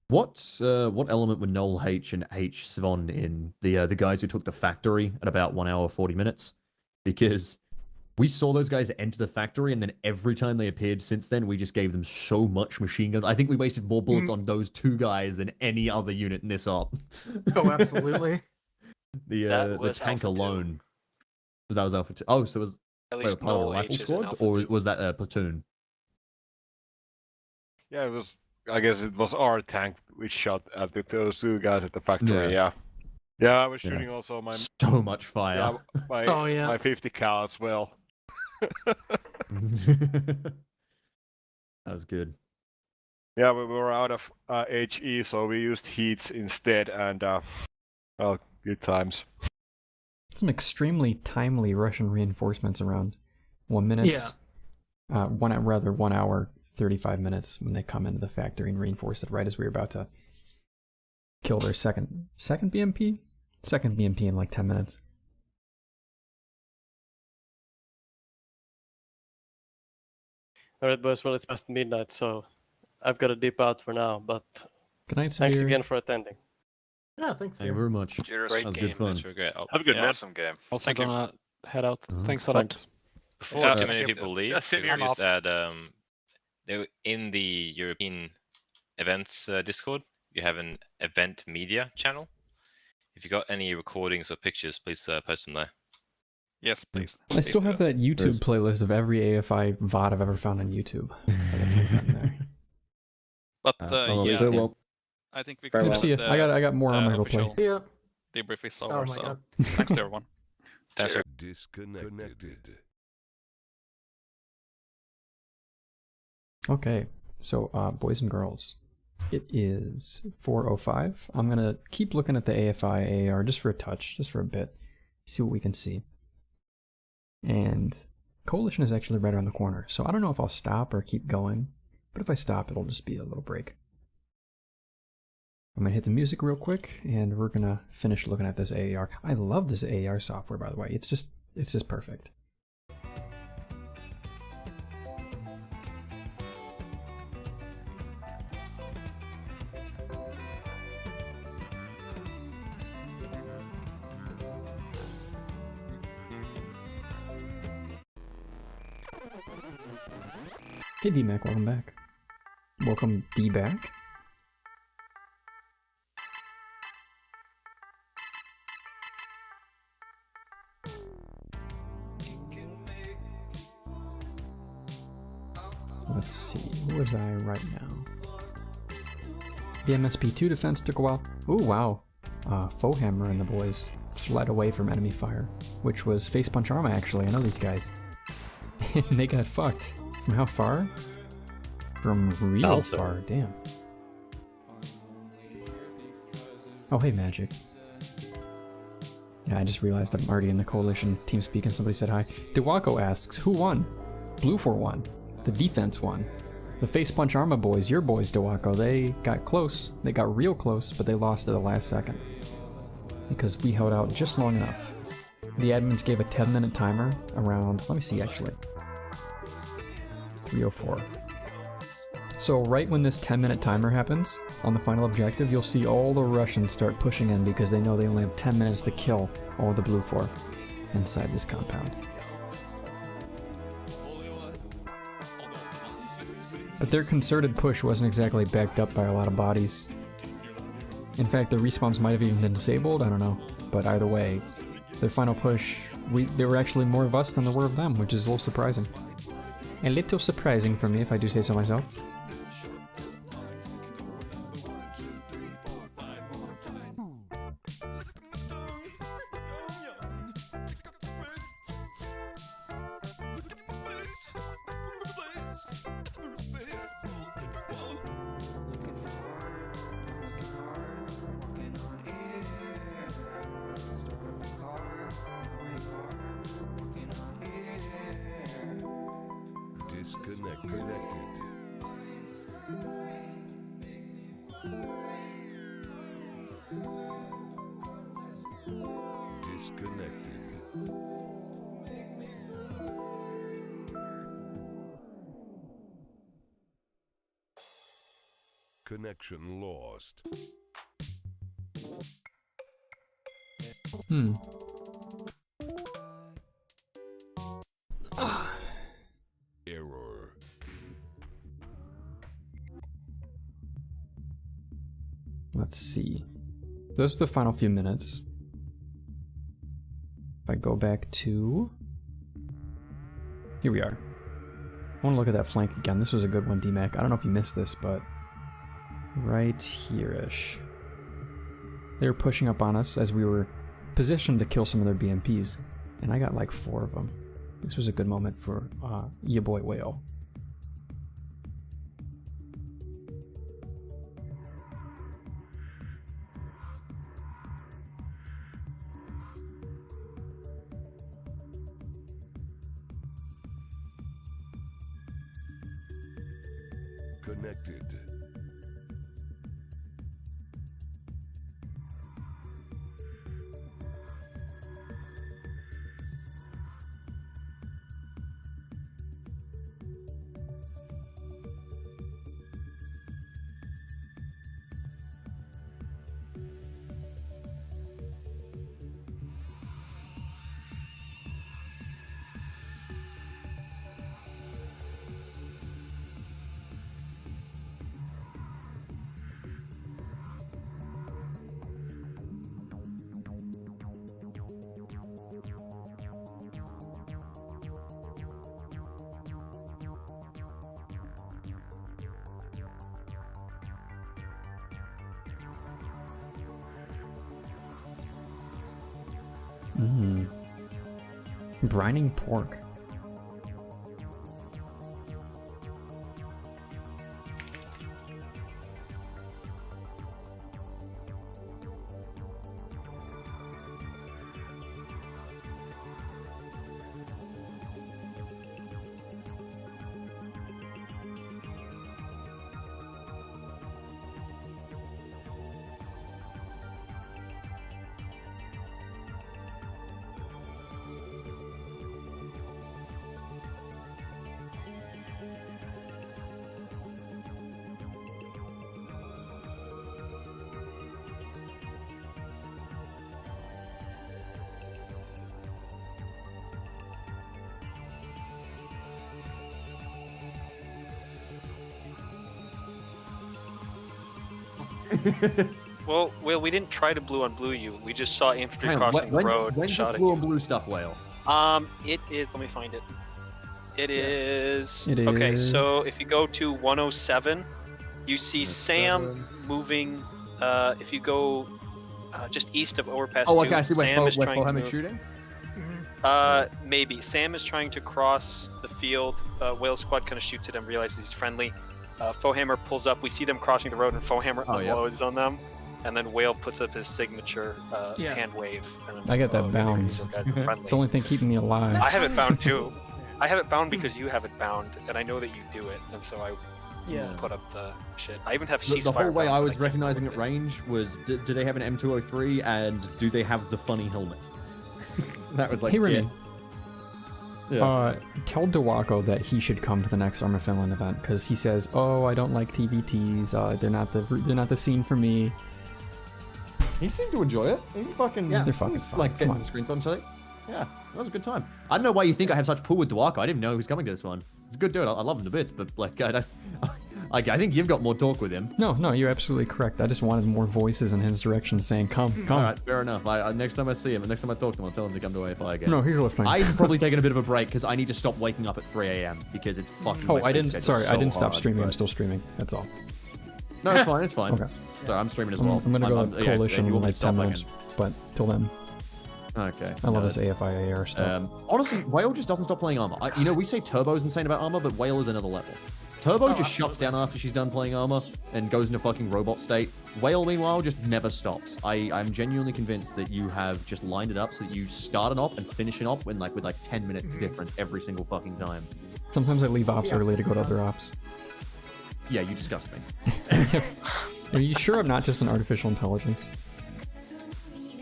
What element were Noel H and H Svon in? The guys who took the factory at about 1 hour 40 minutes? Because we saw those guys enter the factory, and then every time they appeared since then, we just gave them so much machine gun. I think we wasted more bullets on those two guys than any other unit in this op. Oh, absolutely. The tank alone. That was Alpha 2. Oh, so it was At least part of a Noel rifle H is in squad, Alpha or 2. was that a platoon? Yeah, it was. I guess it was our tank which shot at those two guys at the factory. Yeah, I was shooting also my so much fire. Yeah, my 50 cal as well. That was good. Yeah, we were out of HE, so we used heats instead, and well, good times. Some extremely timely Russian reinforcements around 1 minute. Yeah. 1 hour 35 minutes when they come into the factory and reinforce it right as we were about to kill their second BMP? Second BMP in like 10 minutes. Alright, boys, well, it's past midnight, so I've got to dip out for now, but good night, thanks Samir. again for attending. Yeah, thanks. Thank you very much. Cheers. That was good fun. Have a good awesome game. Also Thank you. gonna head out. Thanks a lot. Before too many people leave, same we here. just add in the European events Discord, you have an event media channel. If you got any recordings or pictures, please post them there. Yes, please. I still have that YouTube playlist of every AFI VOD I've ever found on YouTube. But yeah. yeah, I think we can See ya. I got more Arma to go play. Yeah. Debrief is Oh over, my so God. thanks to everyone. Thanks. Disconnected. Okay, so boys and girls, it is 4:05. I'm gonna keep looking at the AFI AR just for a touch, just for a bit, see what we can see. And Coalition is actually right around the corner, so I don't know if I'll stop or keep going, but if I stop, it'll just be a little break. I'm gonna hit the music real quick, and we're gonna finish looking at this AAR. I love this AAR software, by the way. It's just perfect. Hey D-Mac, welcome back. Welcome D-Back. Let's see, where was I right now? The MSP2 defense took a while. Ooh, wow. Fohammer and the boys fled away from enemy fire, which was Facepunch Arma actually, I know these guys. And they got fucked. From how far? From real far, damn. Oh, hey, Magic. Yeah, I just realized I'm already in the Coalition TeamSpeak and somebody said hi. Dewako asks, who won? Blue 4 won. The defense won. The Facepunch Arma boys, your boys, Dewako, they got close. They got real close, but they lost at the last second. Because we held out just long enough. The admins gave a 10-minute timer around, let me see actually. 3:04. So right when this 10-minute timer happens, on the final objective, you'll see all the Russians start pushing in because they know they only have 10 minutes to kill all the Blue 4 inside this compound. But their concerted push wasn't exactly backed up by a lot of bodies. In fact, the respawns might have even been disabled, I don't know. But either way, their final push, there were actually more of us than there were of them, which is a little surprising. A little surprising for me, if I do say so myself. Connection lost. Error. Let's see. Those are the final few minutes. If I go back to... Here we are. I want to look at that flank again. This was a good one, D-Mac. I don't know if you missed this, but... right here-ish. They were pushing up on us as we were positioned to kill some of their BMPs, and I got like 4 of them. This was a good moment for ya boy Whale. Connected. Brining pork. Well, we didn't try to blue on blue you. We just saw infantry Hang on, crossing the road and when's shot the at blue you. on blue stuff, Whale? It is. Let me find it. It is. It Okay, so is- if you go to 107, you see Sam moving. If you go just east of overpass 2, Oh, okay, I see where Sam is trying to Foham is move. shooting. Maybe Sam is trying to cross the field. Whale squad kind of shoots at him, realizes he's friendly. Fohammer pulls up. We see them crossing the road, and Fohammer unloads on them. And then Whale puts up his signature hand wave. And then, I get that maybe bound. these guys are friendly. It's the only thing keeping me alive. I have it bound too. I have it bound because you have it bound, and I know that you do it, and so I put up the shit. I even have ceasefire. The whole way bound, I but was can't recognizing put at range was, do they have an M203 and do they have the funny helmet? That was like, Hey, Rimmy. Yeah. Tell Dewako that he should come to the next Arma Finland event because he says, "Oh, I don't like TVTs. They're not the scene for me." He seemed to enjoy it. He fucking They're fucking fun. like getting Come the screen on something. Yeah, that was a good time. I don't know why you think I have such pull with Dewako. I didn't know he was coming to this one. He's a good dude. I love him to bits, but like, I think you've got more talk with him. No, you're absolutely correct. I just wanted more voices in his direction saying, "Come." All right, fair enough. Next time I see him, and next time I talk to him, I'll tell him to come to AFI again. No, he's listening. I've probably taken a bit of a break because I need to stop waking up at 3 a.m. because it's fucking. Oh, my I sleep didn't. schedule Sorry, so I didn't stop hard, streaming. I'm but- still streaming. That's all. No, it's fine. It's fine. Okay. So I'm streaming as well. I'm gonna go yeah, if Coalition you in want me like to stop, 10 I minutes, but till then, can. Okay. I love this AFI AR stuff. Honestly, Whale just doesn't stop playing Arma. You know, we say Turbo's insane about Arma, but Whale is another level. Turbo just shuts down after she's done playing Arma and goes into fucking robot state. Whale, meanwhile, just never stops. I'm genuinely convinced that you have just lined it up so that you start an op and finish an op with like 10 minutes difference every single fucking time. Sometimes I leave ops early to go to other ops. Yeah, you disgust me. Are you sure I'm not just an artificial intelligence?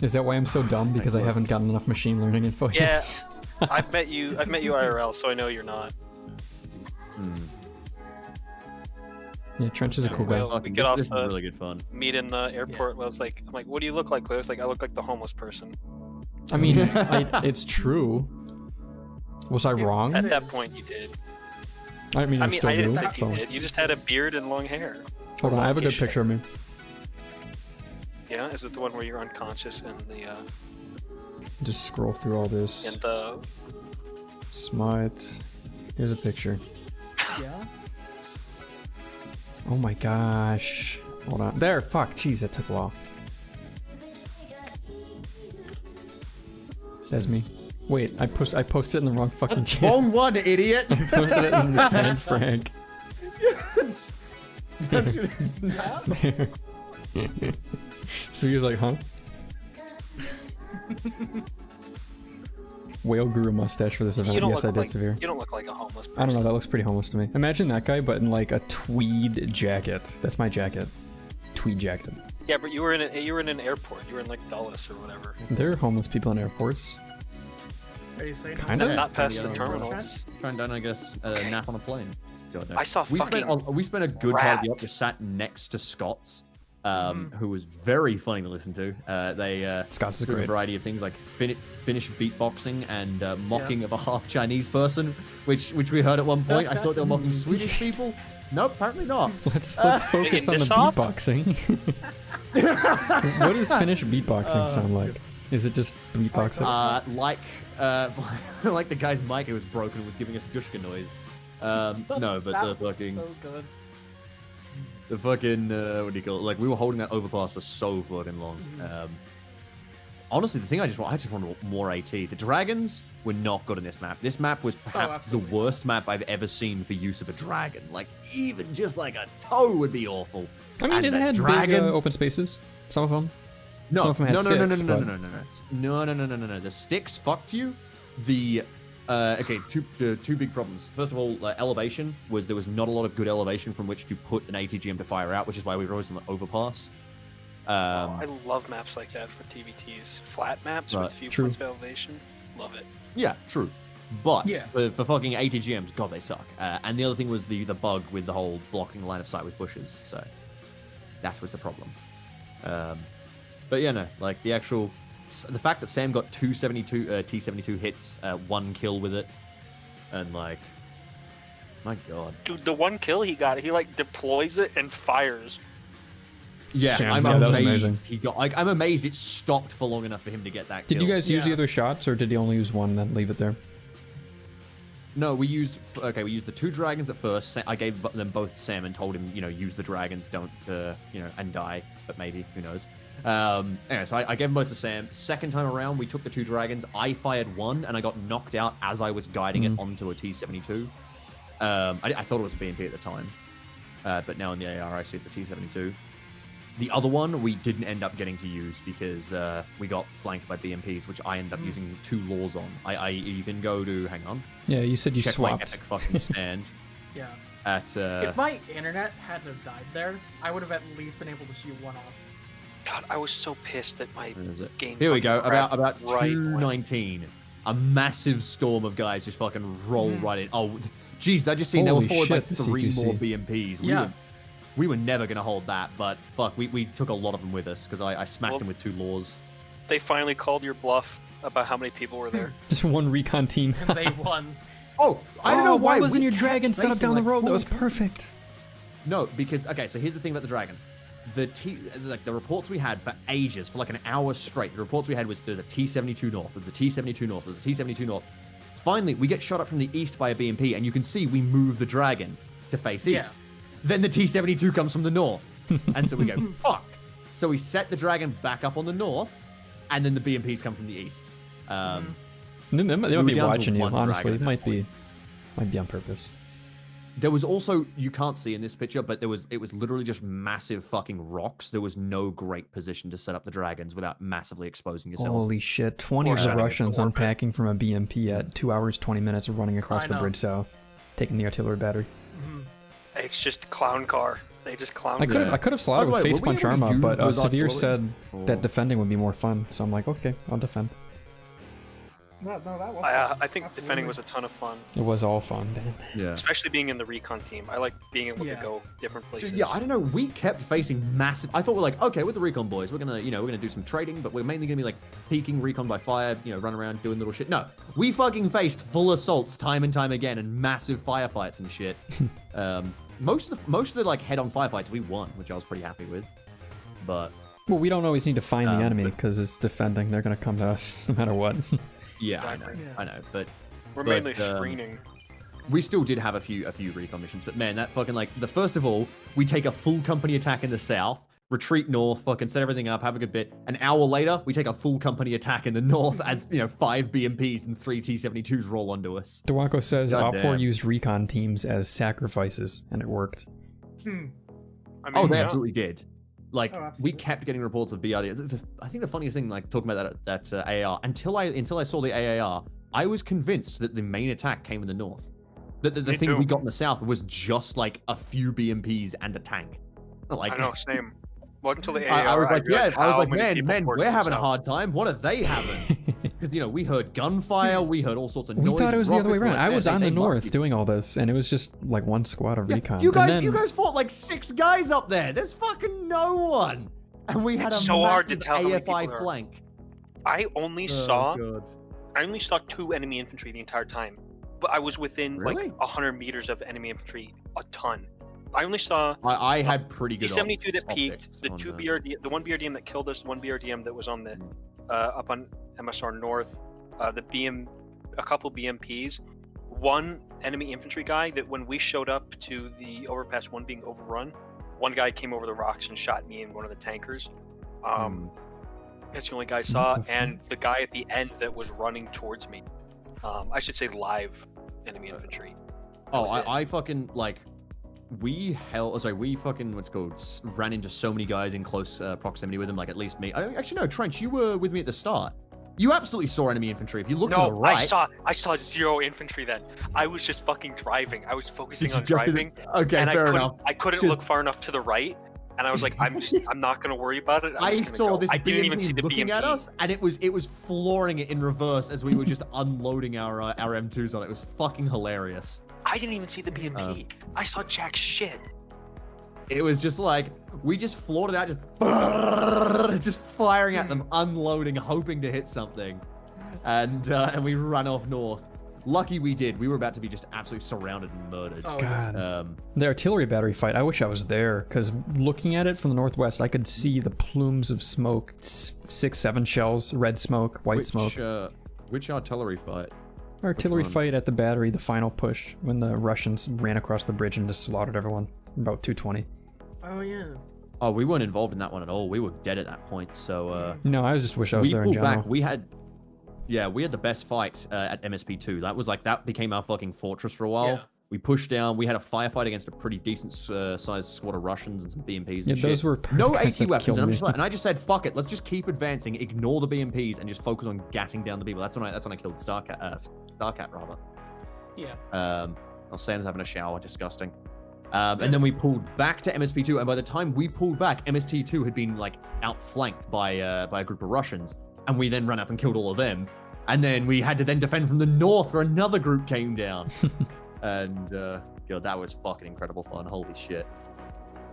Is that why I'm so dumb? Because I haven't gotten enough machine learning info yet? Yes, I've met you IRL, so I know you're not. Yeah, Trench is a cool guy. Well, we get off. This is really good fun. Meet in the airport. Well, I'm like, what do you look like? I was like, I look like the homeless person. I mean, it's true. Was I wrong? At that point, you did. I mean, I still I didn't do. think you so- did. You just had a beard and long hair. Hold on, I have a good Longish picture of me. Yeah, is it the one where you're unconscious and the Just scroll through all this. and the? Smut. Here's a picture. Yeah. Oh my gosh. Hold on. There, fuck. Jeez, that took a while. That's me. Wait, I posted it in the wrong fucking channel. Wrong one, idiot! I posted it in the Fan Frank. So he was like, huh? Whale grew a mustache for this event. You don't Yes, I look did, like Severe. you don't look like a homeless person. I don't know, that looks pretty homeless to me. Imagine that guy, but in like a tweed jacket. That's my jacket. Tweed jacket. Yeah, but you were in an airport. You were in like Dulles or whatever. There are homeless people in airports. Are you saying Kinda. Not past the Yeah, terminals. Trying down, I guess, a nap on a plane. God, no. I saw we spent fucking we spent a good part of the rat. op just sat next to Scott's, who was very funny to listen to. They Scott's is did a great. variety of things like Finnish beatboxing and mocking of a half Chinese person, which we heard at one point. I thought they were mocking Swedish people. No, apparently not. Let's focus on the beatboxing. What does Finnish beatboxing sound like? Is it just beatboxing? Like the guy's mic who was broken was giving us Dushka noise. No, but the fucking So good. what do you call it? Like we were holding that overpass for so fucking long. honestly, the thing I just want more AT. The dragons were not good in this map. This map was perhaps the worst map I've ever seen for use of a dragon. Like, even just like a toe would be awful. I mean, and it had big open spaces. Some of them. No, Some of them had sticks, no. The sticks fucked you. The okay, two big problems. First of all, elevation was there was not a lot of good elevation from which to put an ATGM to fire out, which is why we were always on the overpass. I love maps like that for TVTs. Flat maps with few points of elevation. Love it. Yeah, true. But for fucking ATGMs, God, they suck. And the other thing was the bug with the whole blocking line of sight with bushes. So that was the problem. But yeah, no, like the fact that Sam got 272 T72 hits, 1 kill with it, and like, my God, dude, the 1 kill he got, he like deploys it and fires. Yeah, Sam, I'm that was amazed. amazing. I'm amazed it stopped for long enough for him to get that kill. Did you guys use the other shots, or did you only use one and leave it there? No, we used the 2 dragons at first. I gave them both to Sam and told him, use the dragons, don't, and die, but maybe, who knows. Anyway, so I gave them both to Sam. Second time around, we took the 2 dragons. I fired 1, and I got knocked out as I was guiding it onto a T72. I thought it was a BMP at the time, but now in the AR, I see it's a T72. The other one we didn't end up getting to use because we got flanked by BMPs, which I ended up using 2 laws on. I even go to, hang on. Yeah, you said you check swapped. my epic fucking stand. Yeah. If my internet hadn't have died there, I would have at least been able to shoot 1 off. God, I was so pissed that my game. Here we go. fucking About crashed right 219. A massive storm of guys just fucking roll right in. Oh, jeez, I just seen there were Holy forward like shit, 3 CQC. more BMPs. We were never going to hold that, but fuck, we took a lot of them with us because I smacked them with 2 laws. They finally called your bluff about how many people were there. Just 1 recon team. They won. Oh, I don't know why wasn't we your dragon kept set up down the racing, road? That was holy- perfect. No, because, okay, so here's the thing about the dragon. The reports we had for ages, for like an hour straight, the reports we had was there's a T-72 north, there's a T-72 north, there's a T-72 north. Finally, we get shot up from the east by a BMP, and you can see we move the dragon to face east. Then the T-72 comes from the north, and so we go, fuck! So we set the dragon back up on the north, and then the BMPs come from the east. They might we were be down to watching you, 1 honestly. dragon It might be on purpose. There was also, you can't see in this picture, but it was literally just massive fucking rocks. There was no great position to set up the dragons without massively exposing yourself. Holy shit, 20 of the Russians unpacking from a BMP at 2 hours, 20 minutes of running across the bridge south, taking the artillery battery. It's just clown car. They just clown. I could have slotted with Facepunch Arma, but those Severe artillery? said that defending would be more fun, so I'm like, okay, I'll defend. No, that was. I think defending was a ton of fun. It was all fun, damn. Yeah. Especially being in the recon team. I like being able to go different places. Yeah, I don't know. We kept facing massive. I thought we're like, okay, with the recon boys, we're gonna, we're gonna do some trading, but we're mainly gonna be like peeking recon by fire, run around doing little shit. No, we fucking faced full assaults time and time again and massive firefights and shit. Most of the like head-on firefights we won, which I was pretty happy with. But well, we don't always need to find the enemy because it's defending. They're gonna come to us no matter what. Yeah, I know, but we're mainly screening. We still did have a few recon missions, but man, that fucking like first of all, we take a full company attack in the south, retreat north, fucking set everything up, have a good bit. An hour later, we take a full company attack in the north as 5 BMPs and 3 T-72s roll onto us. Dewako says God Op4 damn. used recon teams as sacrifices, and it worked. I mean, They absolutely did. Like Oh, we absolutely. kept getting reports of BRD. I think the funniest thing, like talking about that AAR, until I saw the AAR, I was convinced that the main attack came in the north. That the thing we got in the south was just like a few BMPs and a tank. Like I know, same. Wasn't until the I AAR. was like, realized I was how like, many people man, poured we're in having a south. hard time. What are they having? Because we heard gunfire, we heard all sorts of We noise. thought it was the other way rockets, we're around. like, I man, was on they the must north be- doing all this, and it was just like 1 squad of recon. You And then- guys fought like 6 guys up there. There's fucking no one. And we had It's a so hard to massive tell how many people AFI there are. flank. I only saw God. 2 enemy infantry the entire time, but I was within Really? like 100 meters of enemy infantry, a ton. I only saw I had pretty good T-72 that optics peaked, the on 2 the- BRD, the 1 BRDM that killed us, the 1 BRDM that was on the up on MSR North, a couple BMPs, 1 enemy infantry guy that when we showed up to the overpass 1 being overrun, 1 guy came over the rocks and shot me and one of the tankers. That's the only guy I saw, and the guy at the end that was running towards me. I should say live enemy infantry. I fucking like. We fucking ran into so many guys in close proximity with them. Like at least me. Actually, no, Trench, you were with me at the start. You absolutely saw enemy infantry. If you look to the right, I saw 0 infantry then. I was just fucking driving. I was focusing on just driving. Okay, and fair enough. I couldn't look far enough to the right, and I was like, I'm not gonna worry about it. I saw this. I didn't even see the looking BMP. at us, and it was flooring it in reverse as we were just unloading our M2s on it. It was fucking hilarious. I didn't even see the BMP. I saw jack shit. It was just like we just floored it out, just firing at them, unloading, hoping to hit something, and we ran off north. Lucky we did. We were about to be just absolutely surrounded and murdered. Oh, God. The artillery battery fight. I wish I was there, because looking at it from the northwest, I could see the plumes of smoke, 6, 7 shells, red smoke, white smoke. Which artillery fight? Artillery fight at the battery, the final push, when the Russians ran across the bridge and just slaughtered everyone. About 220. Oh, yeah. Oh, we weren't involved in that one at all. We were dead at that point, so... No, I just wish I was there in general. Back. We had the best fight at MSP2. That became our fucking fortress for a while. Yeah. We pushed down. We had a firefight against a pretty decent sized squad of Russians and some BMPs and shit. Those were no AT weapons, and I just said, fuck it, let's just keep advancing, ignore the BMPs, and just focus on gatting down the people. That's when I killed Starcat rather. Yeah. I was saying I was having a shower, disgusting. And then we pulled back to MSP2, and by the time we pulled back, MST2 had been like outflanked by a group of Russians, and we then ran up and killed all of them, and then we had to then defend from the north, where another group came down, and God, that was fucking incredible fun. Holy shit!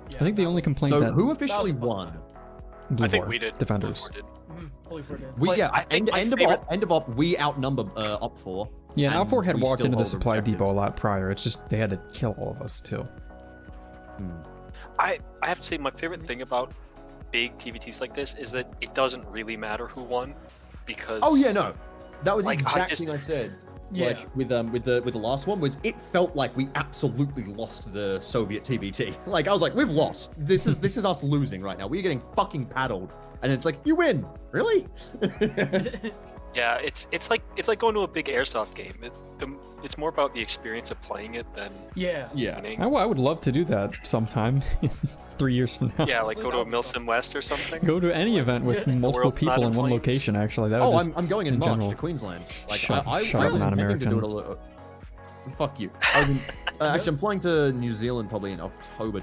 I think the only complaint So who officially won? Blue I think War, we did. Defenders. End of op, we outnumber op 4. Yeah, and Op 4 had we walked still into the hold supply objectives. depot a lot prior. It's just they had to kill all of us too. I have to say my favorite thing about big TVTs like this is that it doesn't really matter who won, because Oh yeah, no, that was the like, exact thing I said. Yeah. Like with the last one, was it felt like we absolutely lost the Soviet TVT. Like I was like, we've lost. This is us losing right now. We're getting fucking paddled, and it's like you win. Really? Yeah, it's like going to a big airsoft game. It's more about the experience of playing it than winning. I would love to do that sometime. 3 years from now. Yeah, like go to a Milsim West or something. Go to any event with multiple World's not people in in one flames. location. Actually, that would just, I'm going in March general, to Queensland. Like shut I up, was intending to non-American. do it a little. Fuck you. Actually, I'm flying to New Zealand probably in October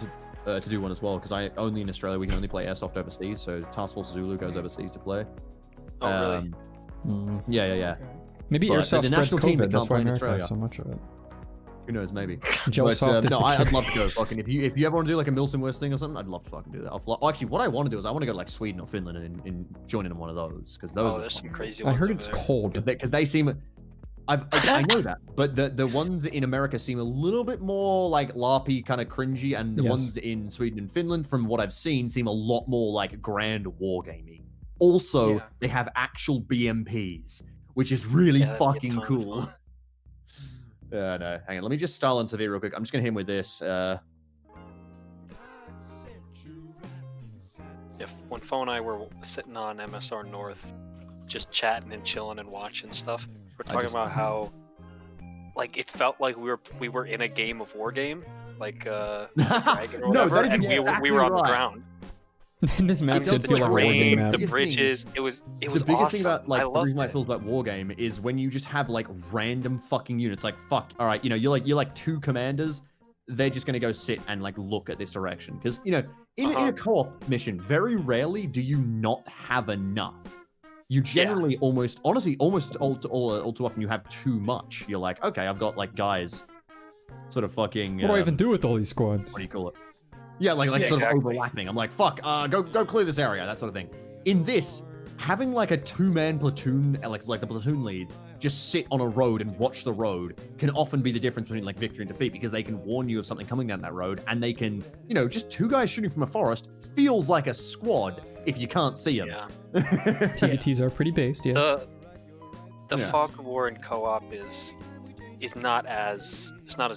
to do one as well, because I only in Australia we can only play airsoft overseas. So Task Force Zulu goes overseas to play. Oh really? Yeah. Maybe But airsoft the spreads national team COVID. that That's can't why play in America has Australia. so much of it. Who knows? Maybe. Joe But, Soft is no, the I'd cure. love to go. Fucking if you ever want to do like a Milsim West thing or something, I'd love to fucking do that. Actually, what I want to do is I want to go to like Sweden or Finland and join in one of those, because those. Oh, there's some crazy I ones. heard over it's there. cold. Because they seem. I know that, but the ones in America seem a little bit more like LARPy, kind of cringy, and the Yes. ones in Sweden and Finland, from what I've seen, seem a lot more like grand wargaming. Also, they have actual BMPs, which is really Yeah, that'd be a fucking ton of cool. fun. No, hang on. Let me just style on Severe real quick. I'm just gonna hit him with this. When Fo and I were sitting on MSR North, just chatting and chilling and watching stuff, we're talking about how, like, it felt like we were in a game of war game, like Dragon or No, whatever, that is and we exactly were on the right. ground. This map Just did the feel like a war game terrain, map. the bridges, it was The awesome. biggest thing about I like the loved reason why it. it feels like war game is when you just have like random fucking units. Like fuck, all right, you're like two commanders. They're just gonna go sit and like look at this direction, because in a co-op mission, very rarely do you not have enough. You generally almost all too often you have too much. You're like, okay, I've got like guys, sort of fucking. What do I even do with all these squads? What do you call it? Yeah, like sort of overlapping. I'm like, fuck, go clear this area, that sort of thing. In this, having like a two-man platoon, like the platoon leads, just sit on a road and watch the road can often be the difference between like victory and defeat, because they can warn you of something coming down that road, and they can, just two guys shooting from a forest feels like a squad if you can't see them. Yeah. TVTs are pretty based, yeah. The fog of war in co-op is not as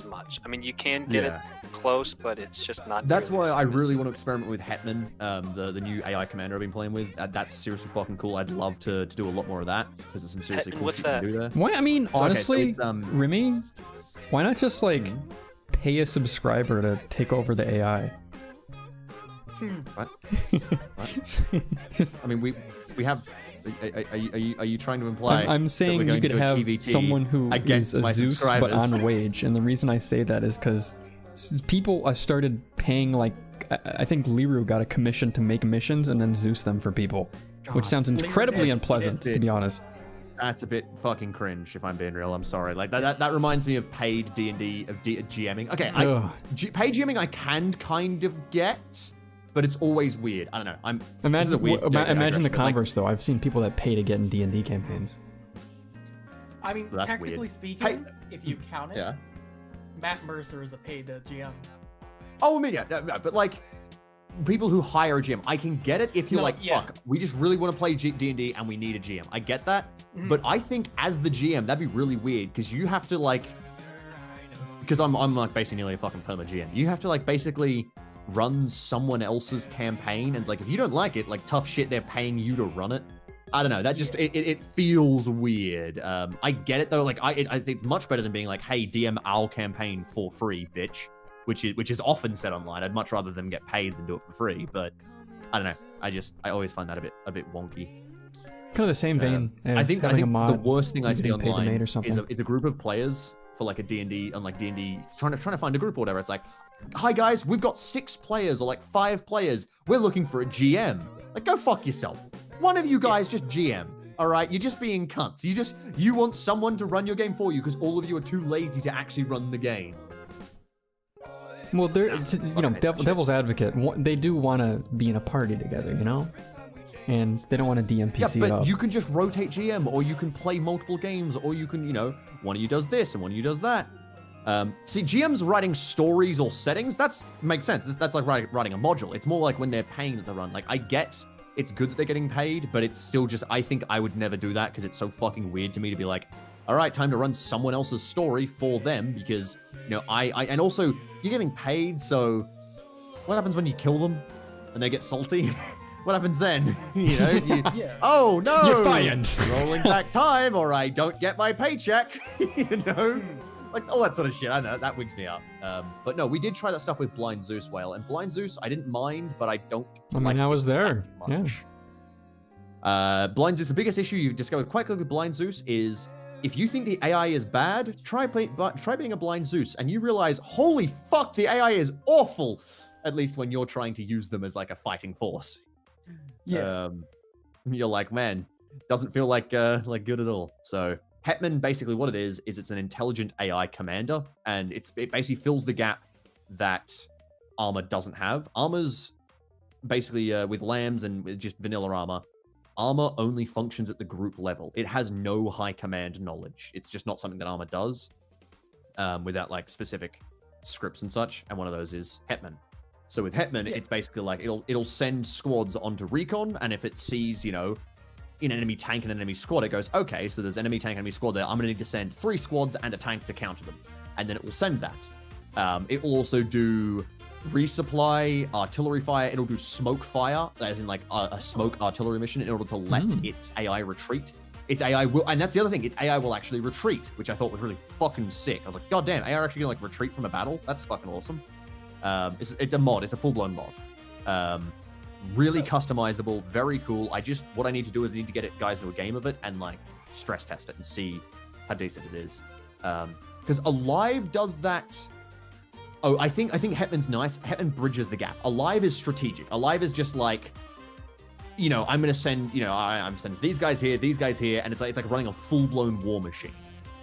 much. I mean, you can get it close, but it's just not. That's nearly why as I same as really want to experiment with Hetman, the new AI commander I've been playing with. That's seriously fucking cool. I'd love to do a lot more of that because there's some seriously cool shit you can do there. Why? I mean, So, okay, so honestly, it's, Rimmy, why not just like pay a subscriber to take over the AI? What? I mean, we have. Are you trying to imply? I'm saying you could have someone who is a Zeus but on wage, and the reason I say that is because people started paying, like, I think Liru got a commission to make missions and then Zeus them for people, which sounds incredibly unpleasant, to be honest. That's a bit fucking cringe, if I'm being real. I'm sorry. Like that reminds me of paid D&D of GMing. Okay, paid GMing I can kind of get. But it's always weird. I don't know. Imagine the converse, though. I've seen people that pay to get in D&D campaigns. I mean, That's technically weird. speaking, if you count it, Matt Mercer is a paid GM. Oh, I mean, yeah, but like, people who hire a GM, I can get it if you're fuck, we just really want to play D&D and we need a GM. I get that. But I think as the GM, that'd be really weird because you have to like, because I'm like basically nearly a fucking perma GM. You have to like basically run someone else's campaign, and like if you don't like it, like tough shit, they're paying you to run it. I don't know, that just it feels weird. I get it though, like I think it's much better than being like, hey, DM our campaign for free, bitch, which is often said online. I'd much rather them get paid than do it for free, but I don't know, I always find that a bit wonky. Kind of the same vein as I think having a mod the worst thing I see online or is something. a group of players for like a D&D, on like D&D, trying to find a group or whatever. It's like, hi guys, we've got 6 players or like 5 players. We're looking for a GM. Like, go fuck yourself. One of you guys just GM. All right, you're just being cunts. You want someone to run your game for you because all of you are too lazy to actually run the game. Well, they're devil's advocate. They do want to be in a party together, you know, and they don't want to DMPC yeah, it but up. you can just rotate GM, or you can play multiple games, or you can, one of you does this and one of you does that. See, GM's writing stories or settings, that's makes sense. That's like writing a module. It's more like when they're paying that they run. Like, I get it's good that they're getting paid, but it's still just, I think I would never do that because it's so fucking weird to me to be like, all right, time to run someone else's story for them because, and also you're getting paid, so what happens when you kill them and they get salty? What happens then? Oh no! You're fired. Rolling back time, or I don't get my paycheck. Like all that sort of shit. I know that wigs me out. But no, we did try that stuff with Blind Zeus Whale, and Blind Zeus I didn't mind, but I don't. I was there. Yeah. Blind Zeus. The biggest issue you've discovered quite quickly with Blind Zeus is if you think the AI is bad, try being a Blind Zeus, and you realize, holy fuck, the AI is awful. At least when you're trying to use them as like a fighting force. Yeah. You're like, man, doesn't feel like good at all. So Hetman, basically what it is it's an intelligent AI commander, and it basically fills the gap that Arma doesn't have. Arma's basically with lambs and with just vanilla Arma only functions at the group level. It has no high command knowledge. It's just not something that Arma does without like specific scripts and such, and one of those is Hetman. So with Hetman, it's basically like it'll send squads onto recon, and if it sees, in an enemy tank and an enemy squad, it goes, okay, so there's enemy tank, enemy squad there. I'm going to need to send 3 squads and a tank to counter them. And then it will send that. It will also do resupply, artillery fire. It'll do smoke fire, as in like a smoke artillery mission in order to let its AI retreat. Its AI will, and that's the other thing, its AI will actually retreat, which I thought was really fucking sick. I was like, god damn, AI are actually going to like retreat from a battle? That's fucking awesome. It's a mod. It's a full-blown mod. Really customizable, very cool. What I need to do is I need to get guys into a game of it and like stress test it and see how decent it is. Because Alive does that. Oh, I think Hetman's nice. Hetman bridges the gap. Alive is strategic. Alive is just like, I'm gonna send, I'm sending these guys here, and it's like running a full-blown war machine.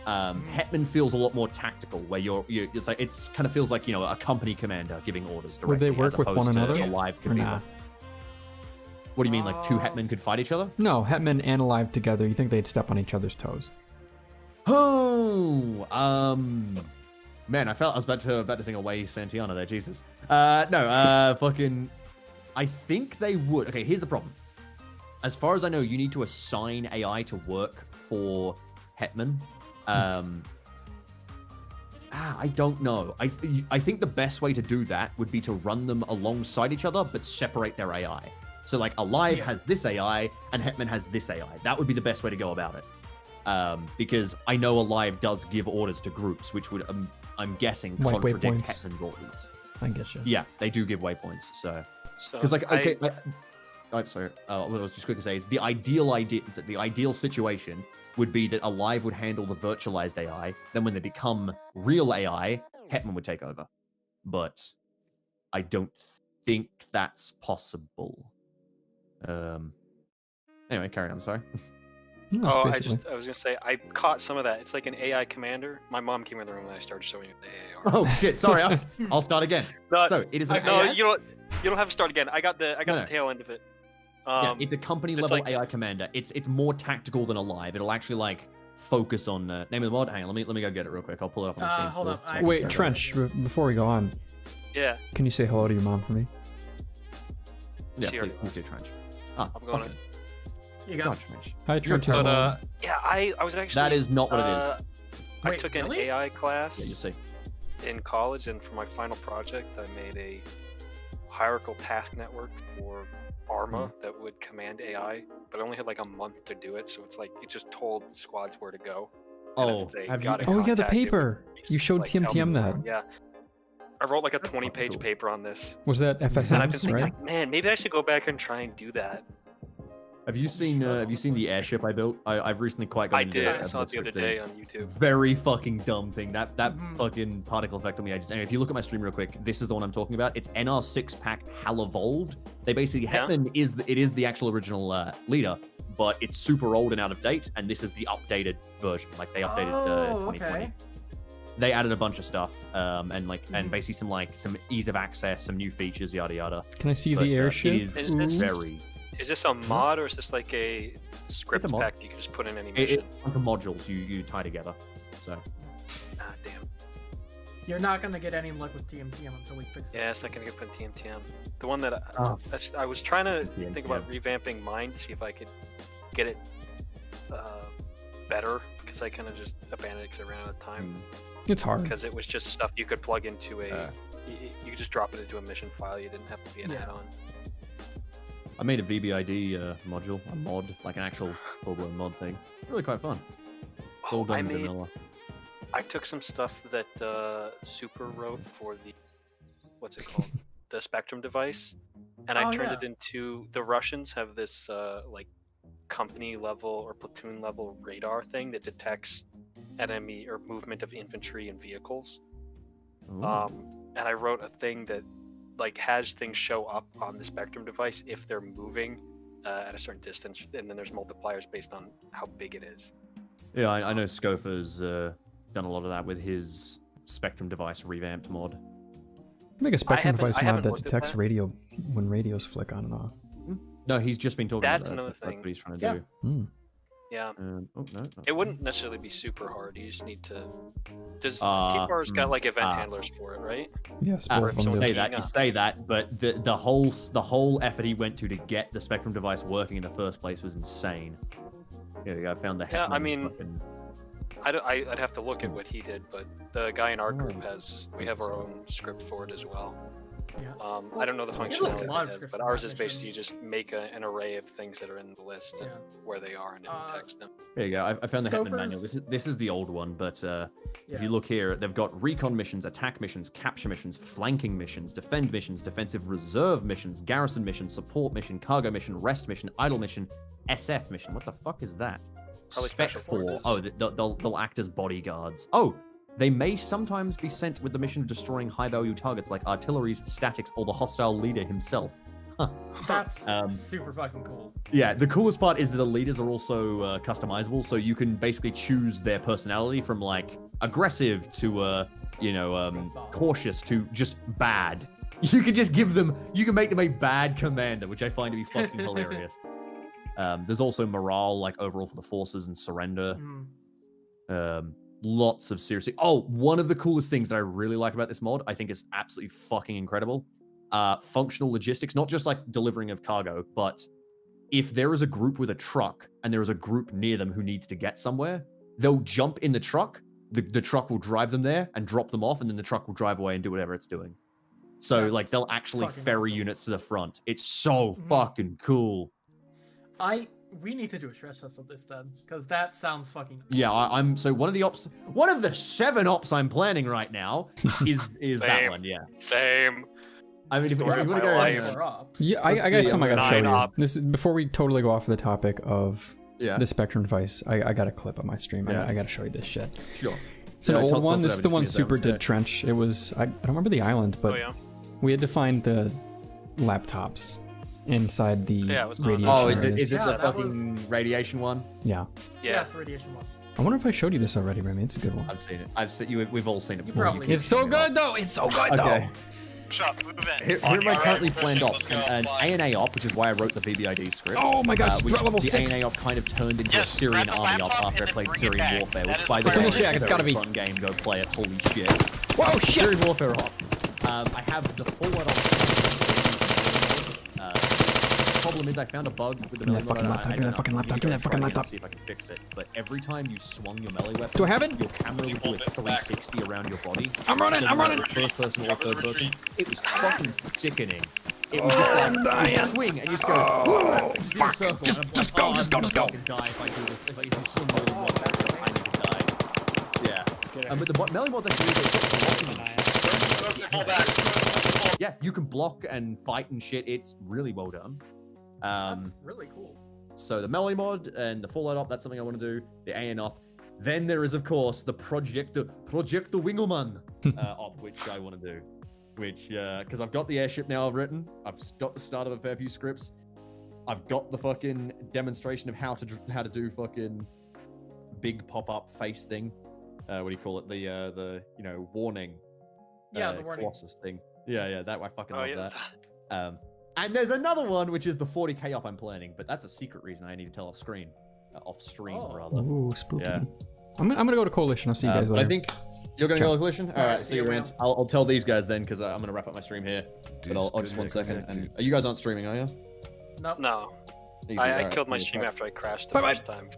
Hetman feels a lot more tactical, where it's kind of feels like a company commander giving orders directly. Would they work with one another? Alive could be. Nah? What do you mean, like 2 Hetman could fight each other? No, Hetman and Alive together. You think they'd step on each other's toes? Oh, man, I was about to sing away Santiana there. Jesus. Fucking. I think they would. Okay, here's the problem. As far as I know, you need to assign AI to work for Hetman. I don't know. I think the best way to do that would be to run them alongside each other, but separate their AI. So like Alive has this AI and Hetman has this AI. That would be the best way to go about it. Because I know Alive does give orders to groups, which would, I'm guessing, Like contradict waypoints. Hetman's orders. I guess you. Yeah, they do give waypoints. So, So because like, okay, I'm sorry. What I was just going to say is the ideal situation would be that Alive would handle the virtualized AI. Then when they become real AI, Hetman would take over. But I don't think that's possible. Anyway, carry on. Sorry. Oh, I was gonna say I caught some of that. It's like an AI commander. My mom came in the room and I started showing her the AR. Oh shit! Sorry, I'll start again. So it is an no, AI. you don't have to start again. I got the tail end of it. Yeah, it's a company level like, AI commander. It's more tactical than Alive. It'll actually like focus on name of the mod. Hang on, let me go get it real quick. I'll pull it up on the Steam. Hold up. Wait, Trench. Before we go on, yeah. Can you say hello to your mom for me? Yeah, please do, Trench. I'm going in. You go. God, Trench. Hi, Trench. Yeah, I was actually. That is not what it is. I took an AI class. Yeah, you see. In college, and for my final project, I made a hierarchical task network for Arma that would command AI, but I only had like a month to do it, so it's like it just told squads where to go. Oh, have you? Oh, yeah, the paper. You showed TMTM that. Yeah. I wrote like a 20-page paper on this. Was that And I've been FSMs, thinking, right? like, man, maybe I should go back and try and do that. Have you seen the airship I built? I've recently quite got into did. it. I saw it the other day on YouTube. Very fucking dumb thing. That fucking particle effect on the edges. Anyway, if you look at my stream real quick, this is the one I'm talking about. It's NR 6-pack Hal Evolved. They basically Hetman is the actual original leader, but it's super old and out of date, and this is the updated version. Like they updated 2020. Okay. They added a bunch of stuff, and basically some ease of access, some new features, yada yada. Can I see the airship? Is this a mod or is this like a script It's a mod. pack you can just put in any mission? It's like the modules you tie together. So Ah, damn. You're not gonna get any luck with TMTM until we fix it. Yeah, it's not gonna get put in TMTM. The one that I was trying to think about revamping mine to see if I could get it better, because I kind of just abandoned it because I ran out of time. It's hard. Because it was just stuff you could plug into a. You could just drop it into a mission file. You didn't have to be an add-on. I made a VBID module, a mod, like an actual full-blown mod thing. Really quite fun. It's all done vanilla. I took some stuff that Super wrote for the, what's it called, the Spectrum device, and I turned it into. The Russians have this like company level or platoon level radar thing that detects enemy or movement of infantry and vehicles. And I wrote a thing that like has things show up on the Spectrum device if they're moving at a certain distance, and then there's multipliers based on how big it is. Yeah, I know Scofa's done a lot of that with his Spectrum device revamped mod. Make a Spectrum device mod that detects radio when radios flick on and off. No, he's just been talking about That's that. another That's thing. what he's trying to do. Yeah. Oh, no. It wouldn't necessarily be super hard. You just need to. Does T-Bar's got like event handlers for it, right? Yes, Or if both of them someone's do. keying You up. say that, but the whole effort he went to get the Spectrum device working in the first place was insane. Here we go. I found the Yeah, I Hetman mean, fucking- I'd have to look at what he did, but the guy in our group we have our own script for it as well. Yeah. I don't know the We have, like, a functionality, lot of it has, scripts but for ours that is basically you just make an array of things that are in the list and where they are, and it detects them. There you go. I found the Hetman Scopers? manual. This is the old one, but if you look here, they've got recon missions, attack missions, capture missions, flanking missions, defend missions, defensive reserve missions, garrison mission, support mission, cargo mission, rest mission, idle mission, SF mission. What the fuck is that? Probably Spec special 4. forces. Oh, they'll act as bodyguards. Oh, they may sometimes be sent with the mission of destroying high-value targets like artilleries, statics, or the hostile leader himself. Huh. That's super fucking cool. Yeah, the coolest part is that the leaders are also customizable, so you can basically choose their personality from like aggressive to cautious to just bad. You can just you can make them a bad commander, which I find to be fucking hilarious. There's also morale, like overall for the forces and surrender. Lots of seriously. Oh, one of the coolest things that I really like about this mod, I think is absolutely fucking incredible. Functional logistics, not just like delivering of cargo, but if there is a group with a truck and there is a group near them who needs to get somewhere, they'll jump in the truck the truck will drive them there and drop them off, and then the truck will drive away and do whatever it's doing. So like they'll actually ferry units to the front. It's so fucking cool. We need to do a stress test of this then, because that sounds fucking awesome. Yeah, I'm so one of the 7 ops I'm planning right now is that one. Yeah, same. I mean, if you want to go, yeah, I got something I gotta show you. This is before we totally go off the topic of the Spectrum device. I got a clip on my stream. I gotta show you this shit. Sure. It's an old one. This is the one Super did trench. It was I don't remember the island, but we had to find the laptops inside the radiation. Oh, is this a fucking radiation one? Yeah. Yeah, it's the radiation one. I wonder if I showed you this already, Rimmy. It's a good one. I've seen it. I've seen you. We've all seen it. It's so good though. It's so good though. Here are my currently planned ops. An ANA op, which is why I wrote the VBID script. Oh my gosh, which level the 6. ANA op kind of turned into a Syrian army op after I played Syrian Warfare, which by the way, it's gotta be fun game. Go play it. Holy shit. Whoa, shit. Syrian Warfare op. I have the full one op. The problem is I found a bug with the melee fucking laptop. Give me that fucking laptop. Give me that fucking laptop. See if I can fix it. But every time you swung your melee weapon, do I have it? Your camera would do a 360 around your body. I'm running. First person or third person. It was fucking sickening. It was just like you swing and you just go. Oh, fuck! Just go. Die if I do this. If I swing more than one character, I need to die. Yeah. But the melee mod's actually yeah, you can block and fight and shit. It's really well done. That's really cool. So the melee mod and the Fallout op, that's something I want to do. The AN op. Then there is, of course, the Projector Wingelmann op, which I want to do. Which, because I've got the airship now I've written. I've got the start of a fair few scripts. I've got the fucking demonstration of how to do fucking big pop-up face thing. What do you call it? The warning. Yeah, the warning. Colossus thing. Yeah, that I fucking love that. And there's another one, which is the 40k op I'm planning, but that's a secret reason I need to tell off stream, rather. Ooh, spooky. Yeah. I'm gonna go to Coalition. I'll see you guys later. I think you're gonna go to Coalition. All right, see you around. I'll tell these guys then, because I'm gonna wrap up my stream here. But I'll just 1 second. And you guys aren't streaming, are you? No. I killed my stream after I crashed the first time.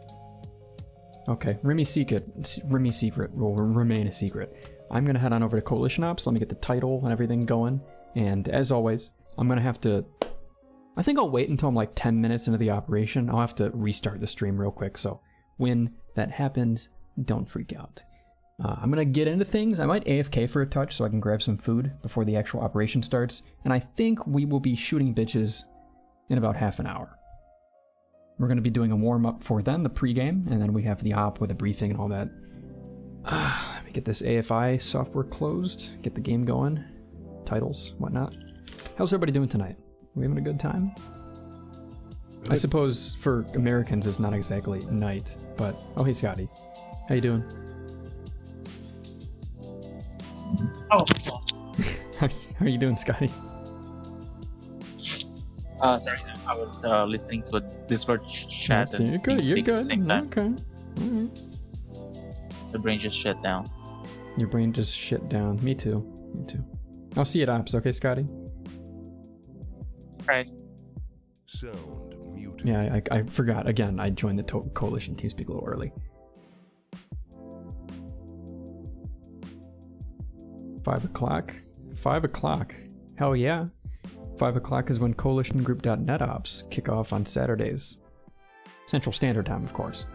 Okay, Rimmy's secret will remain a secret. I'm gonna head on over to Coalition Ops. Let me get the title and everything going. And as always, I'm gonna have to. I think I'll wait until I'm like 10 minutes into the operation. I'll have to restart the stream real quick. So when that happens, don't freak out. I'm gonna get into things. I might AFK for a touch so I can grab some food before the actual operation starts. And I think we will be shooting bitches in about half an hour. We're gonna be doing a warm up for then, the pregame, and then we have the op with a briefing and all that. Let me get this AFI software closed, get the game going, titles, whatnot. How's everybody doing tonight? We having a good time? I suppose for Americans it's not exactly night, but oh hey Scotty, how you doing? Oh. How you doing, Scotty? Sorry, I was listening to a Discord chat. You're good. You're good. Okay. The brain just shut down. Your brain just shut down. Me too. I'll see you at Ops, okay, Scotty? Right. Sound muted. Yeah, I forgot. Again, I joined the Coalition TeamSpeak a little early. 5 o'clock? 5 o'clock. Hell yeah. 5 o'clock is when coalitiongroup.net ops kick off on Saturdays. Central Standard Time, of course.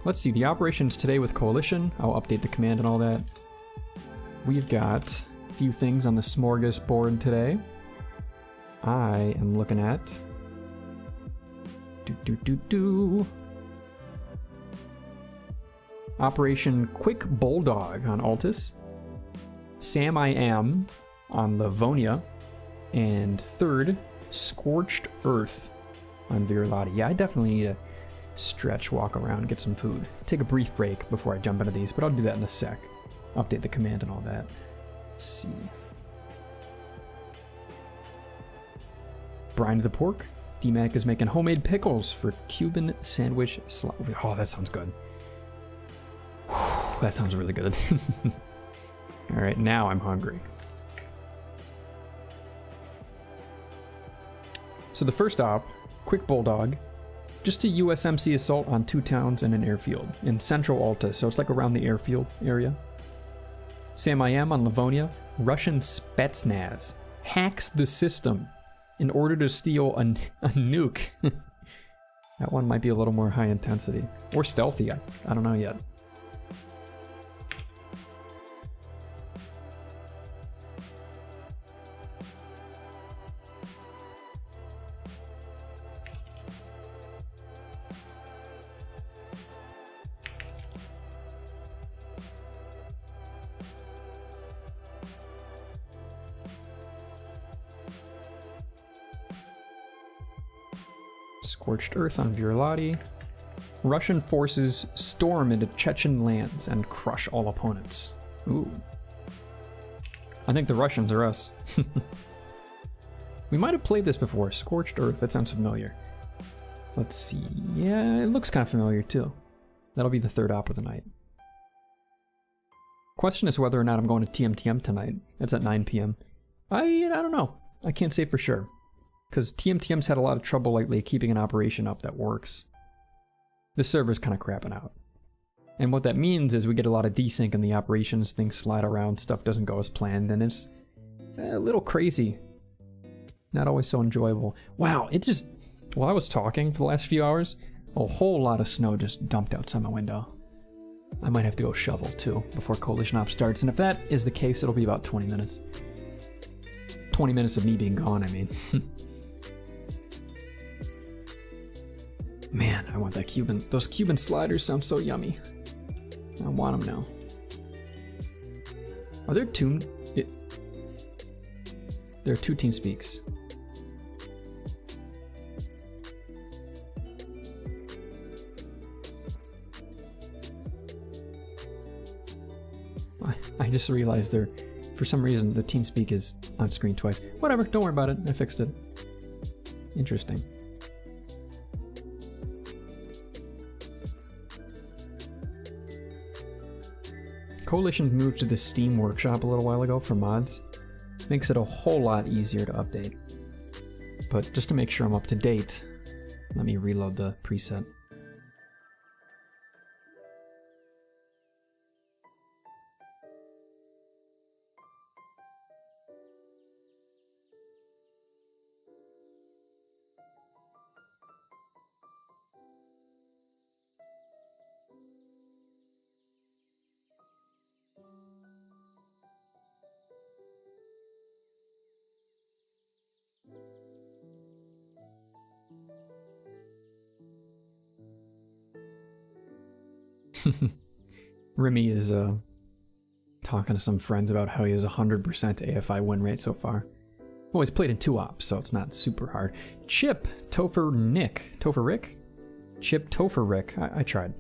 Let's see, the operations today with Coalition. I'll update the command and all that. We've got a few things on the smorgasbord today. I am looking at... Operation Quick Bulldog on Altus. Sam I Am on Livonia. And third, Scorched Earth on Virulati. Yeah, I definitely need to stretch, walk around, get some food. Take a brief break before I jump into these, but I'll do that in a sec. Update the command and all that. Let's see. Brine the pork. DMAC is making homemade pickles for Cuban sandwich Oh, that sounds good. That sounds really good. Alright, now I'm hungry. So the first op, Quick Bulldog, just a USMC assault on 2 towns and an airfield in central Alta, so it's like around the airfield area. Sam I Am on Livonia. Russian Spetsnaz hacks the system in order to steal a nuke. That one might be a little more high intensity. Or stealthy, I don't know yet. Scorched Earth on Virlati. Russian forces storm into Chechen lands and crush all opponents. Ooh. I think the Russians are us. We might have played this before. Scorched Earth, that sounds familiar. Let's see. Yeah, it looks kind of familiar too. That'll be the 3rd op of the night. Question is whether or not I'm going to TMTM tonight. It's at 9 p.m. I don't know. I can't say for sure. Because TMTM's had a lot of trouble lately keeping an operation up that works. The server's kind of crapping out. And what that means is we get a lot of desync in the operations, things slide around, stuff doesn't go as planned, and it's a little crazy. Not always so enjoyable. Wow, it just... While I was talking for the last few hours, a whole lot of snow just dumped outside my window. I might have to go shovel too before Coalition Op starts, and if that is the case, it'll be about 20 minutes. 20 minutes of me being gone, I mean. Man, I want that Cuban. Those Cuban sliders sound so yummy. I want them now. Are there two? There are 2 team speaks. I just realized there, for some reason, the team speak is on screen twice. Whatever, don't worry about it. I fixed it. Interesting. Coalition moved to the Steam Workshop a little while ago for mods. Makes it a whole lot easier to update. But just to make sure I'm up to date, let me reload the preset. Rimmy is talking to some friends about how he has 100% AFI win rate so far. Well, he's played in 2 ops, so it's not super hard. Chip Topher Rick? Chip Topher Rick, I tried.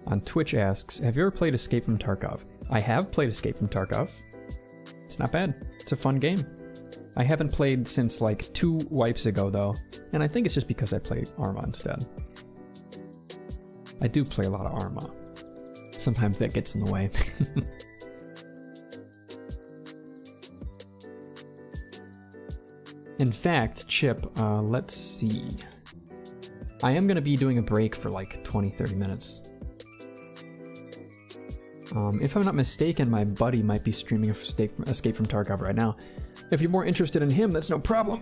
On Twitch asks, have you ever played Escape from Tarkov? I have played Escape from Tarkov. It's not bad. It's a fun game. I haven't played since like 2 wipes ago though, and I think it's just because I played Arma instead. I do play a lot of Arma. Sometimes that gets in the way. In fact, Chip, let's see. I am going to be doing a break for like 20-30 minutes. If I'm not mistaken, my buddy might be streaming Escape from Tarkov right now. If you're more interested in him, that's no problem.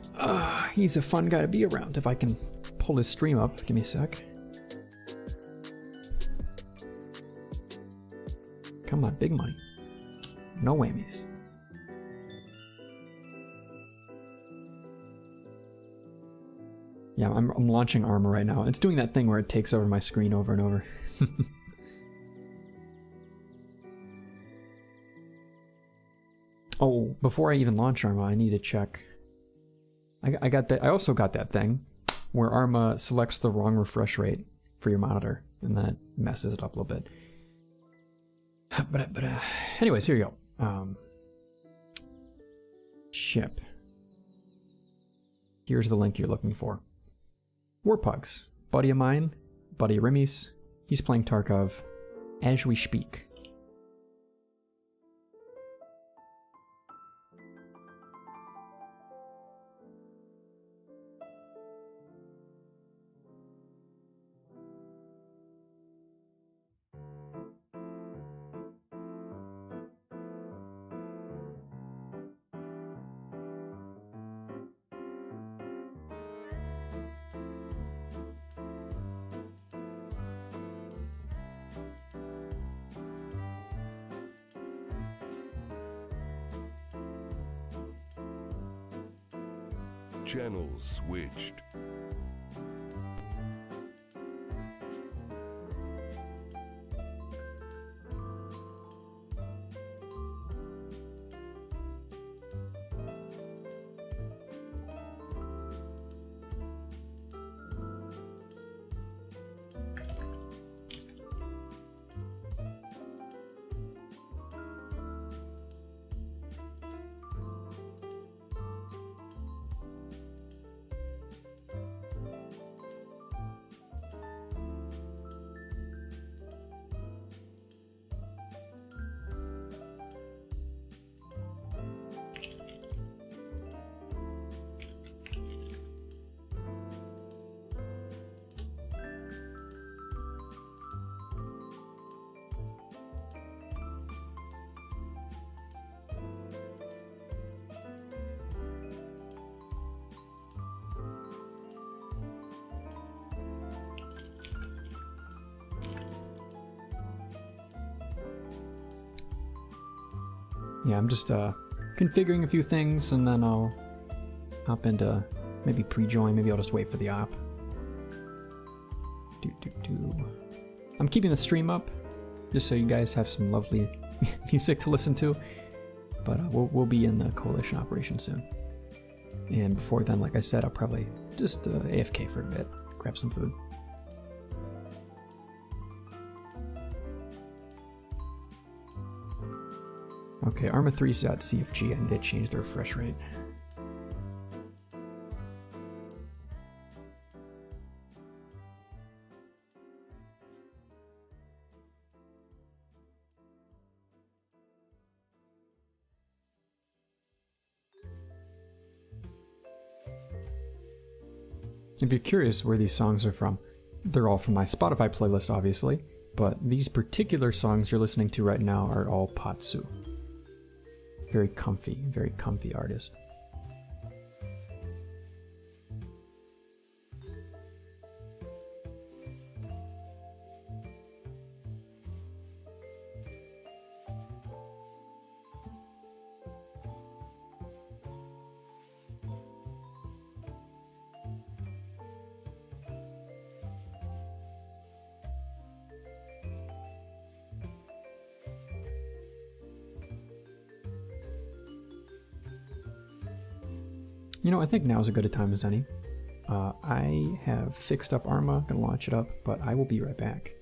He's a fun guy to be around. If I can pull his stream up, give me a sec. Come on, big money. No whammies. Yeah, I'm launching Arma right now. It's doing that thing where it takes over my screen over and over. Oh, before I even launch Arma, I need to check. I got that. I also got that thing where Arma selects the wrong refresh rate for your monitor, and then it messes it up a little bit. But anyways, here you go. Ship. Here's the link you're looking for. Warpugs, buddy of mine, buddy of Rimmy's. He's playing Tarkov as we speak. Channels switched. Yeah, I'm just configuring a few things, and then I'll hop into maybe pre-join. Maybe I'll just wait for the op. I'm keeping the stream up, just so you guys have some lovely music to listen to. But we'll be in the coalition operation soon. And before then, like I said, I'll probably just AFK for a bit, grab some food. Okay, Arma 3.cfg, I need to change the refresh rate. If you're curious where these songs are from, they're all from my Spotify playlist, obviously, but these particular songs you're listening to right now are all Patsu. Very comfy artist. You know, I think now is as good a time as any. I have fixed up Arma, gonna launch it up, but I will be right back.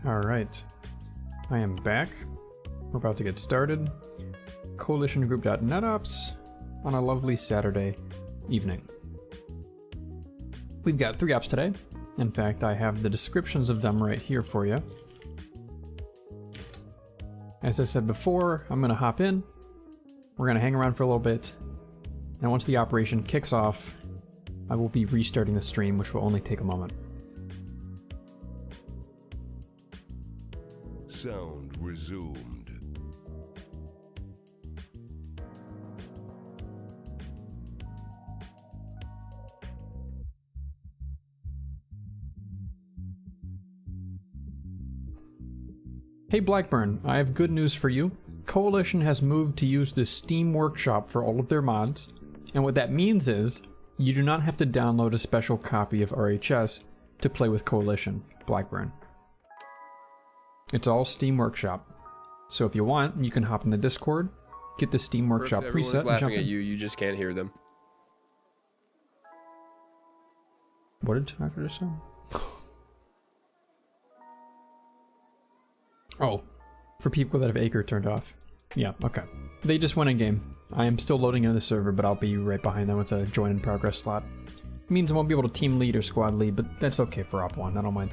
Alright, I am back. We're about to get started. CoalitionGroup.NetOps on a lovely Saturday evening. We've got 3 ops today. In fact, I have the descriptions of them right here for you. As I said before, I'm going to hop in. We're going to hang around for a little bit. And once the operation kicks off, I will be restarting the stream, which will only take a moment. Sound resumed. Hey Blackburn, I have good news for you. Coalition has moved to use the Steam Workshop for all of their mods, and what that means is you do not have to download a special copy of RHS to play with Coalition, Blackburn. It's all Steam Workshop. So if you want, you can hop in the Discord, get the Steam Workshop preset, and laughing jump at in. you, you just can't hear them. What did Tucker just say? Oh, for people that have Acre turned off. Yeah, okay. They just went in game. I am still loading into the server, but I'll be right behind them with a join in progress slot. It means I won't be able to team lead or squad lead, but that's okay for Op 1, I don't mind.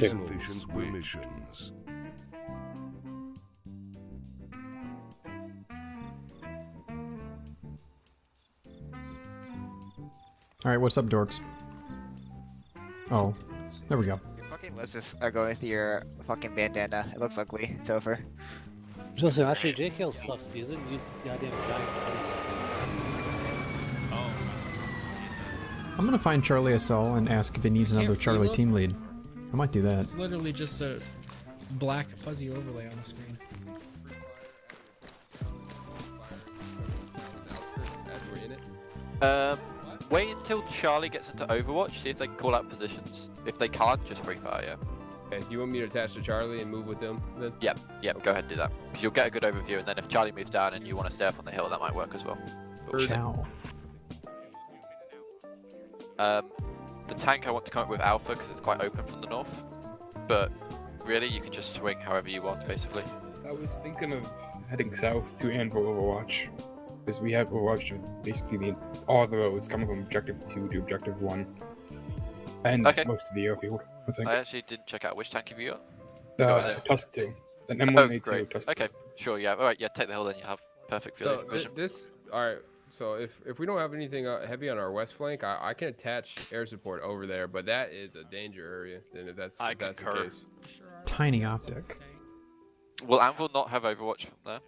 Insufficient munitions. Alright, what's up, dorks? Oh, there we go. Your fucking let's go with your fucking bandana. It looks ugly. It's over. Listen, actually, JKL sucks because he doesn't use the goddamn giant I'm gonna find Charlie SL and ask if he needs another Charlie freeload? team lead. I might do that. It's literally just a black fuzzy overlay on the screen. Wait until Charlie gets into Overwatch, see if they can call out positions. If they can't, just free fire, yeah. Okay, do you want me to attach to Charlie and move with them then? Yep, go ahead and do that. 'Cause you'll get a good overview, and then if Charlie moves down and you want to stay up on the hill, that might work as well. Ciao. The tank I want to come up with Alpha because it's quite open from the north. But really, you can just swing however you want, basically. I was thinking of heading south to Anvil Overwatch. Because we have Overwatch of basically all the roads coming from Objective 2 to Objective 1. And most of the airfield, I think. I actually didn't check out which tank have you got. Tusk 2. An Oh, M1A2 great. Tusk Okay, sure, yeah. Alright, yeah, take the hill then, you have perfect field So vision. alright, so if we don't have anything heavy on our west flank, I can attach air support over there, but that is a danger area, then if that's the case. Tiny optic. Will Anvil not have Overwatch from there?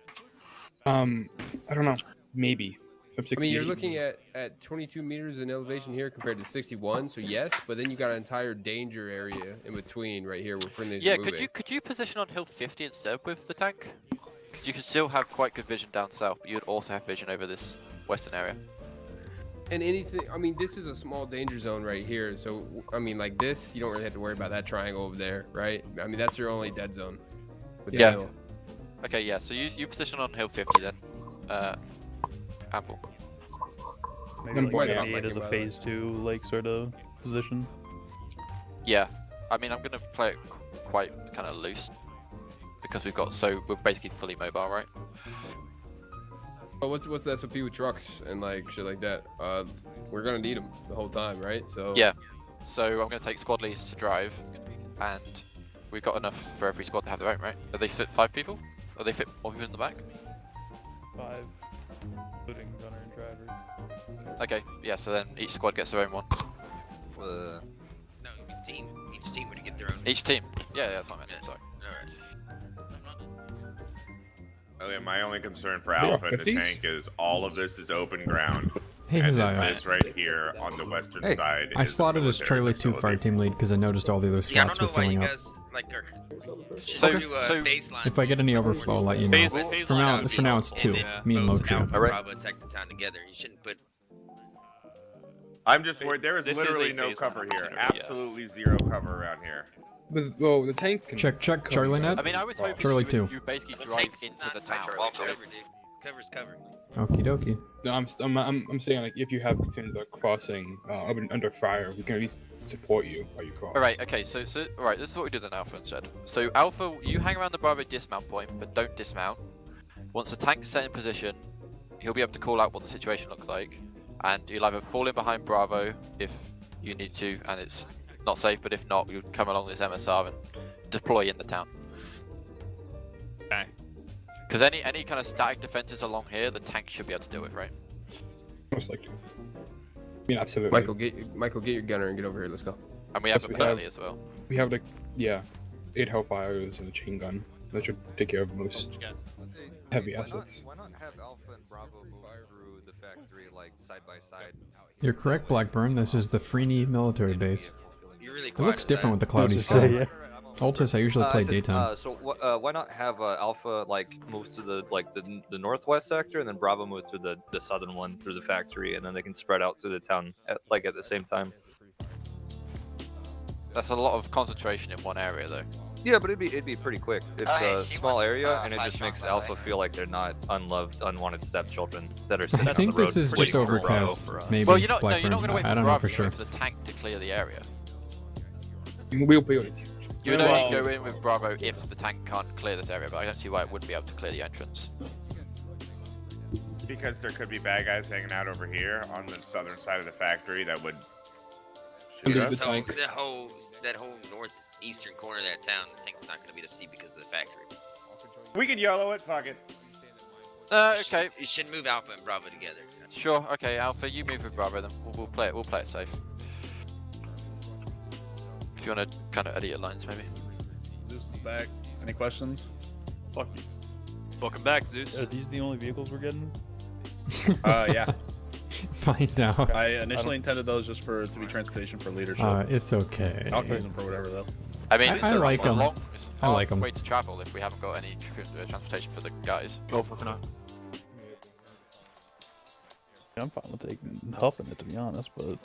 I don't know. Maybe. From I mean, you're 68. looking at 22 meters in elevation here compared to 61, so yes, but then you got an entire danger area in between right here where friendlies Yeah, are moving. could you position on hill 50 instead with the tank? Because you can still have quite good vision down south, but you'd also have vision over this western area. And anything, I mean, this is a small danger zone right here, so, I mean, like this, you don't really have to worry about that triangle over there, right? I mean, that's your only dead zone. with the Yeah. hill. Okay, yeah, so you position on hill 50 then. Apple. Maybe like 98 as a phase 2, like, sort of position. Yeah, I mean, I'm going to play it quite kind of loose. Because we're basically fully mobile, right? But what's the SOP with trucks and like shit like that? We're gonna need them the whole time, right? So Yeah, so I'm going to take squad leads to drive, and we've got enough for every squad to have their own, right? Are they fit 5 people? Are they fit more people in the back? 5, including gunner and driver. Okay, yeah, so then each squad gets their own one. No, each team would get their own. Each team? Yeah, that's what I meant, sorry. Alright. Okay, my only concern for They are Alpha and the 50s? tank is all of this is open ground. Hey, and then Haziah. this right here on the western Hey, side I is the slotted as military Charlie 2 facility. fire team lead because I noticed all the other Yeah, I slots don't were know why you filling up. guys like are. If I get any overflow, I'll let you know. For now it's 2. Me and Loki. Bravo attack the town together. You shouldn't put. I'm just worried. There is This is literally a no phase cover line here. opportunity, Absolutely zero cover around here. But, well, the tank can Check Charlie net. I mean, I was hoping Charlie 2. you basically drive into the town. Cover, dude. Cover's cover. Okie dokie. No, I'm saying like if you have concerns about crossing under fire, we can at least support you while you cross. Alright, okay, so alright, this is what we did in Alpha instead. So Alpha, you hang around the Bravo dismount point, but don't dismount. Once the tank's set in position, he'll be able to call out what the situation looks like, and you'll either fall in behind Bravo if you need to, and it's not safe, but if not, you'll come along this MSR and deploy in the town. Okay. Because any kind of static defenses along here, the tank should be able to deal with, right? Most likely. I mean, absolutely. Michael, get your gunner and get over here. Let's go. And we have Yes, a we Burley have- as well. We have like 8 Hellfires and a chain gun. That should take care of most heavy assets. Why not have Alpha and Bravo move through the factory like side by side? You're correct, Blackburn. This is the Freeney military base. It looks different with the cloudy That's sky. what I said, Altus, I usually play said, daytime. So why not have Alpha like move to the northwest sector, and then Bravo move to the southern one through the factory, and then they can spread out through the town at the same time. That's a lot of concentration in one area, though. Yeah, but it'd be pretty quick. It's a small area, and it just makes Alpha feel like they're not unloved, unwanted stepchildren that are sitting I on think the road this is waiting just for Bravo overcast. for us. Maybe Well, you're not Blackburn. going to wait I for don't know Bravo, for you're sure. waiting for the tank to clear the area. We'll be able to. You would only go in with Bravo if the tank can't clear this area, but I don't see why it wouldn't be able to clear the entrance. Because there could be bad guys hanging out over here on the southern side of the factory that would shoot us. So that whole eastern corner of that town. The tank's not going to be able to see because of the factory. We can YOLO it. Fuck it. Okay. You should move Alpha and Bravo together. Sure. Okay, Alpha, you move with Bravo then. We'll play it. We'll play it safe. If you want to kind of edit your lines, maybe. Zeus is back. Any questions? Fuck you. Welcome back, Zeus. Are these the only vehicles we're getting? Yeah. Find out. I initially intended those just to be transportation for leadership. It's okay. I'll use them for whatever though. I mean, I like them. It's I like them. way to travel if we haven't got any transportation for the guys. Go for it. I'm fine with huffing it, to be honest, but...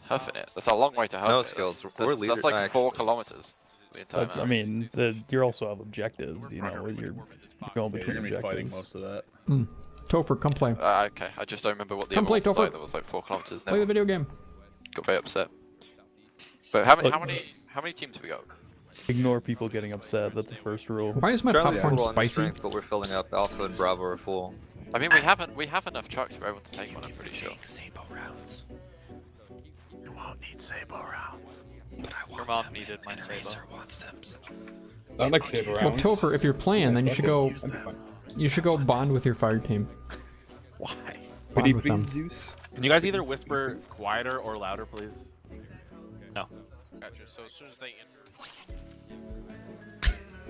Huffing it? That's a long way to huff No it. skills. That's like 4 kilometers. The entire I mean, you also have objectives, you know, where you're going between You're gonna be objectives. fighting most of that. Topher, come play. Okay, I just don't remember what the Come other play, one was like. Topher. That was like 4 kilometers. Play the video game. Got very upset. But how many teams have we got? Ignore people getting upset, that's the first rule. Why is my Charlie's popcorn full on spicy? strength, but we're filling up. Alpha and Bravo are full. I mean, we have enough trucks for everyone to take one. I'm pretty sure. Sabo rounds. You won't need Sabo rounds. But I want Your mom them, needed my and Sabo. Racer wants them. I like Saber Well, rounds. Topher, if you're playing, then you should go. You should go bond with your fire team. Why? Bond with them. Zeus? Can you guys either whisper quieter or louder, please? No. Gotcha. So as soon as they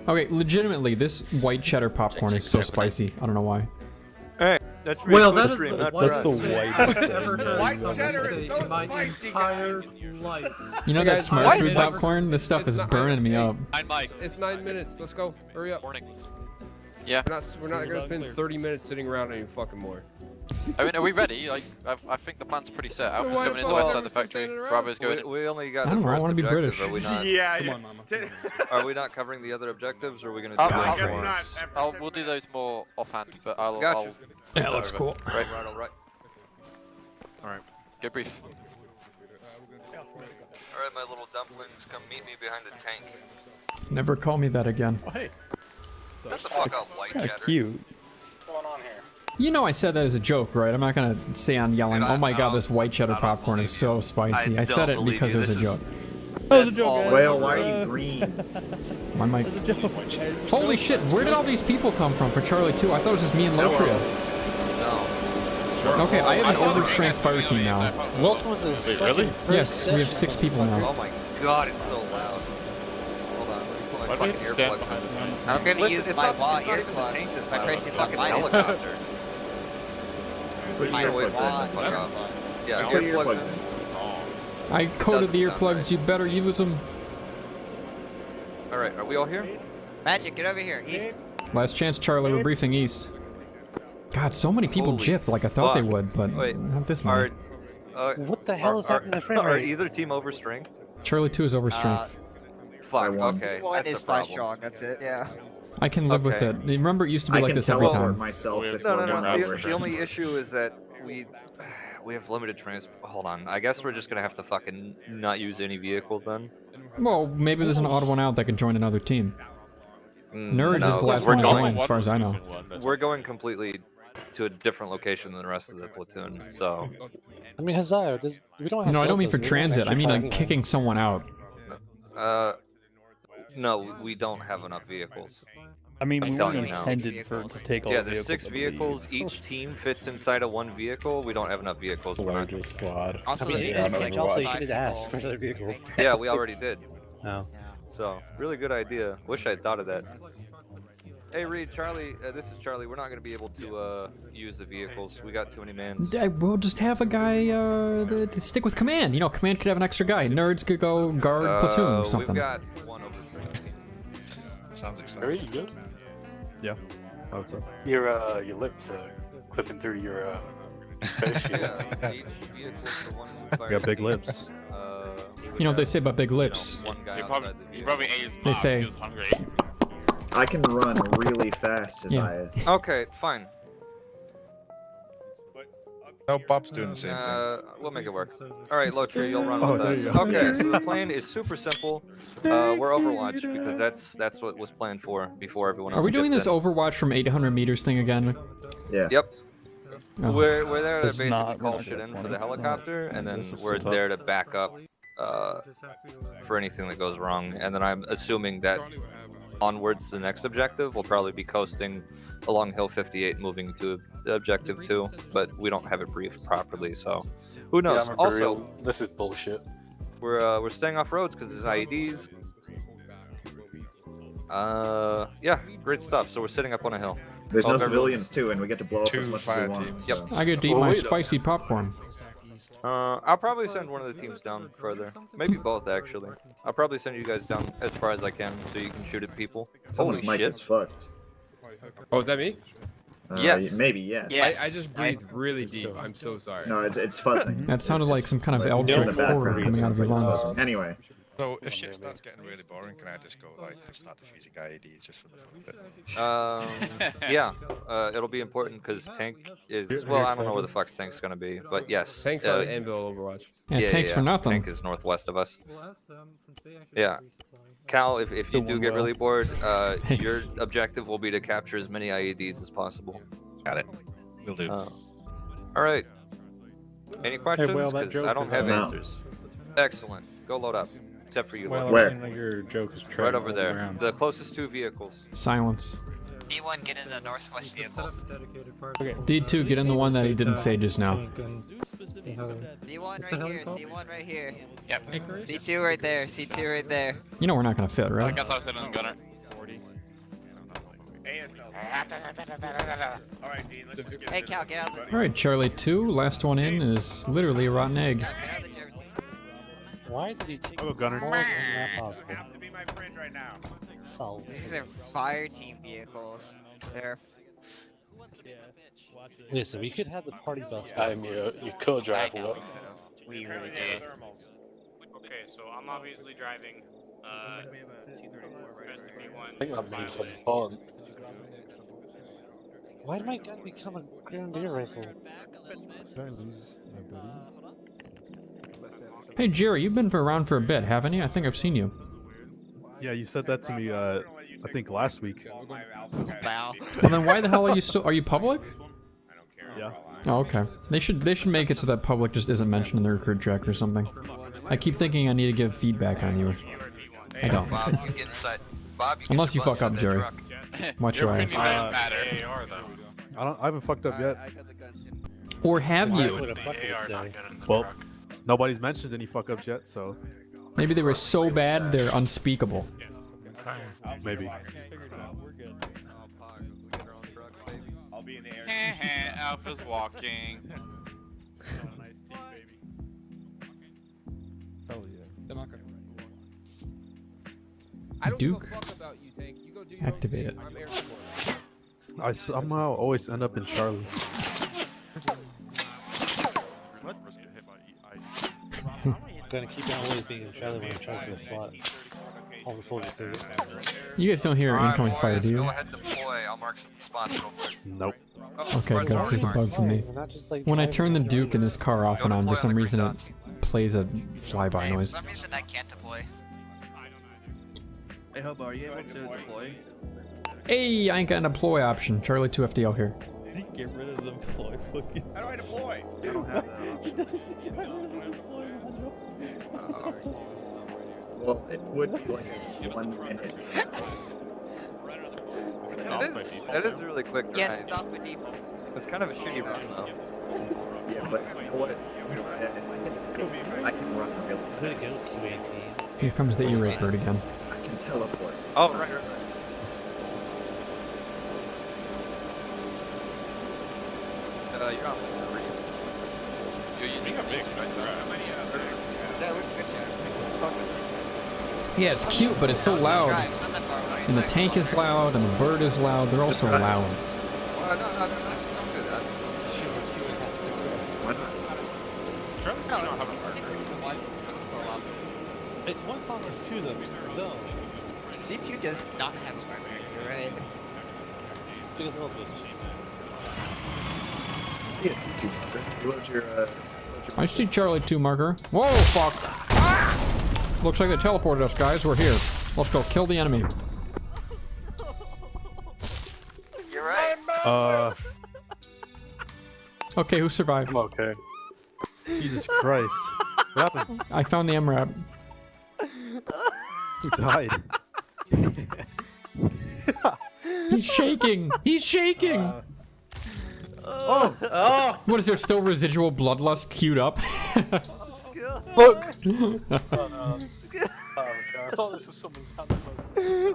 Okay, legitimately, this white cheddar popcorn is so spicy. I don't know why. Hey, that's Well, that is stream, the not white for us. I've ever heard White someone cheddar say is so in my spicy, entire guys. life. You know Hey, that guys, smart why- food popcorn? This stuff is burning me up. 9 mics. It's 9 minutes. Let's go. Hurry up. Morning. Yeah. We're not gonna spend 30 minutes sitting around any fucking more. I mean, are we ready? Like, I think the plan's pretty set. Alpha's why the coming in fuck the west are side we of the still factory. standing around? Bravo's going in. We only got I the don't know, I first wanna be objective. British. Are we not? Yeah. Come on, mama. Are we not covering the other objectives, or are we gonna do I that guess more? not. We'll do those more offhand, but I'll. Gotcha. Yeah, looks cool. Right. All right. Alright. Good brief. Alright, my little dumplings, come meet me behind the tank. Never call me that again. Oh, hey. Shut the fuck up, white Kinda cheddar. cute. What's going on here? You know I said that as a joke, right? I'm not gonna stay on yelling, oh my god, this white cheddar popcorn is so spicy. I said it because it was a joke. That was a joke, guys. Well, why are you green? My mic. Holy shit, where did all these people come from for Charlie 2? I thought it was just me and Lotria. No. Okay, I have an overstrength fire team now. Welcome to the Wait, really? Yes, we have 6 people now. Oh my god, it's so loud. Hold on, let me put my Why do we fucking stand earplugs behind in. them? I'm gonna Listen, use it's my not- wall it's not even the tank earplugs. that's My loud, crazy it's fucking the helicopter. Put My your earplugs in, wall fuck off. earplugs. Yeah, Put your earplugs earplugs in. I coded the Doesn't sound earplugs, you better use them. Alright, are we all here? Magic, get over here. East. Last chance, Charlie, we're briefing east. God, so many people Holy gypped like I thought they fuck. would, but Wait, not this Are, many. What the hell is happening to frame Are rate? either team overstrength? Charlie 2 is overstrength. Fuck, okay, One that's is a 5 problem. strong. That's it. Yeah. I can live with okay. it. Remember, it used to be I like can this every teleport time. myself if No, we're no, going no. over. The only issue is that we have limited Hold on, I guess we're just gonna have to fucking not use any vehicles then. Well, maybe there's an odd one out that can join another team. Nerds no, is the last we're one to going- join, as far as I know. We're going completely to a different location than the rest of the platoon, so. I mean, Hazard, we don't have No, I don't mean for deltas, we don't transit. I actually mean fire like kicking someone out. No, we don't have enough vehicles. I mean, we I'm weren't telling you now. intended to take all Yeah, the there's vehicles. 6 vehicles. Each team fits inside of 1 vehicle. We don't have enough vehicles. We're not- Largest squad. Also, I mean, the yeah, vehicles, like, like, also you 5 can just ask for people. another vehicle. Yeah, we already did. No. So, really good idea. Wish I had thought of that. Hey, Reed, Charlie, this is Charlie. We're not going to be able to use the vehicles. We got too many mans. We'll just have a guy to stick with command. You know, command could have an extra guy. Nerds could go guard platoon or something. We've got 1 over. Sounds exciting. Are you good? Yeah. I would say. Your lips clipping through your face. Yeah, each vehicle for 1 fire We got big team. lips. You know what they say about big lips? One guy He outside probably, the he vehicle. probably ate his They mom. say- He was hungry. I can run really fast as Yeah. Okay, fine. No, Bob's doing the same We'll make it work. Alright, Lotri, you'll run Oh, with there us. you go. Okay, so the plan is super simple. We're Overwatch because that's what was planned for before everyone else. Are we doing chipped this in. Overwatch from 800 meters thing again? Yeah. Yep. Oh. We're there to It's basically not- we're call not shit gonna in for play the it. helicopter, and then This is we're so tough. there to back up for anything that goes wrong. And then I'm assuming that onwards to the next objective, we'll probably be coasting along Hill 58, moving to objective 2. But we don't have it briefed properly, so who knows? Yeah, Also, this is bullshit. we're staying off roads because there's IEDs. Yeah, great stuff. So we're sitting up on a hill. There's no Hope everyone's- civilians too, and we get to blow up as much as we want. Yep. so. I get to eat my spicy popcorn. I'll probably send one of the teams down further. Maybe both, actually. I'll probably send you guys down as far as I can so you can shoot at people. Someone's Holy mic shit. is fucked. Oh, is that me? Yes. Maybe, yes. I just breathed really deep. I'm so sorry. No, it's fuzzing. That sounded like some kind of Like, eldritch in the background, horror coming out of your it's lungs. fuzzing. Anyway. So if shit starts getting really boring, can I just go like just start defusing IEDs just for the fun of it? Yeah. It'll be important because tank is well. I don't know where the fuck's tank's gonna be, but yes. Thanks on Anvil Overwatch. Yeah, tanks for nothing. Tank is northwest of us. Yeah. Cal, if you do get really bored, your objective will be to capture as many IEDs as possible. Got it. Will do. All right. Any questions? well, that Because joke I don't is have out. answers. Excellent. Go load up. Except for you. Well, Logan. Where? Your joke is Right over there. The closest two vehicles. Silence. D1, get in the northwest vehicle. D2, get in the one that he didn't say just now. C1 right here, C1 right here. Yep. C2 right there, C2 right there. You know we're not gonna fit, I right? guess I was sitting on the gunner. Alright, Dean, let's just get Hey Cal, get out of the... Alright, Charlie 2, last one in is literally a rotten egg. Why did he take I'll go gunner. the smallest one map possible? to be my friend right now. Salts. These are fire team vehicles. They're... Listen, we could have the party bus. You could drive well. We really did. Okay, so I'm obviously driving I think that means some fun. Why did my gun become a grenadier rifle? Hey Jerry, you've been around for a bit, haven't you? I think I've seen you. Yeah, you said that to me, I think last week. Wow. Well then why the hell are you still, are you public? Yeah. Oh, okay. They should make it so that public just isn't mentioned in the recruit track or something. I keep thinking I need to give feedback on you. I don't. Bob, you get inside. Bob, you Unless you get the fuck up, button Jerry. of that truck. Watch your ass. I haven't fucked up yet. Or have you? What the fuck would it say? Well, nobody's mentioned any fuck ups yet, so Maybe they were so bad they're unspeakable. maybe. Alpha's walking. Duke, activate it. I somehow always end up in Charlie. Gonna keep on always being in Charlie when I'm trying for the slot. All the soldiers do it. You guys don't hear incoming fire, do you? Go ahead and deploy. I'll mark some spots real quick. Nope. Okay, good. It's just a bug for me. When I turn the Duke in this car off and on, for some reason it plays a flyby noise. For some reason I can't deploy. Hey, Hobo, are you able to deploy? Hey, I ain't got an deploy option. Charlie 2 FDL here. Get rid of the deploy fucking. How do I deploy? I don't have that option. Well, it would be like a 1 minute. That is a really quick ride. Yes, it's off with default. It's kind of a shitty run though. Yeah, but you know what? If I can run really Way to fast. go, Q18. Here comes the E-rate bird again. I can teleport. Oh, right. You're on. You're using a big right? Yeah, it's cute, but it's so loud. And the tank is loud, and the bird is loud. They're all so loud. It's 1.2 though, zone. C2 does not have a marker, you're right. It's because of a bitch. See a C2 marker. You load your, I see Charlie 2 marker. Whoa, fuck! Ah! Looks like they teleported us, guys. We're here. Let's go kill the enemy. You're right. Okay, who survived? Okay. Jesus Christ. What happened? I found the MRAP. Who died? He's shaking! He's shaking! Oh! What is there still residual bloodlust queued up? Look! Oh no. Oh god, I thought this was someone's hand.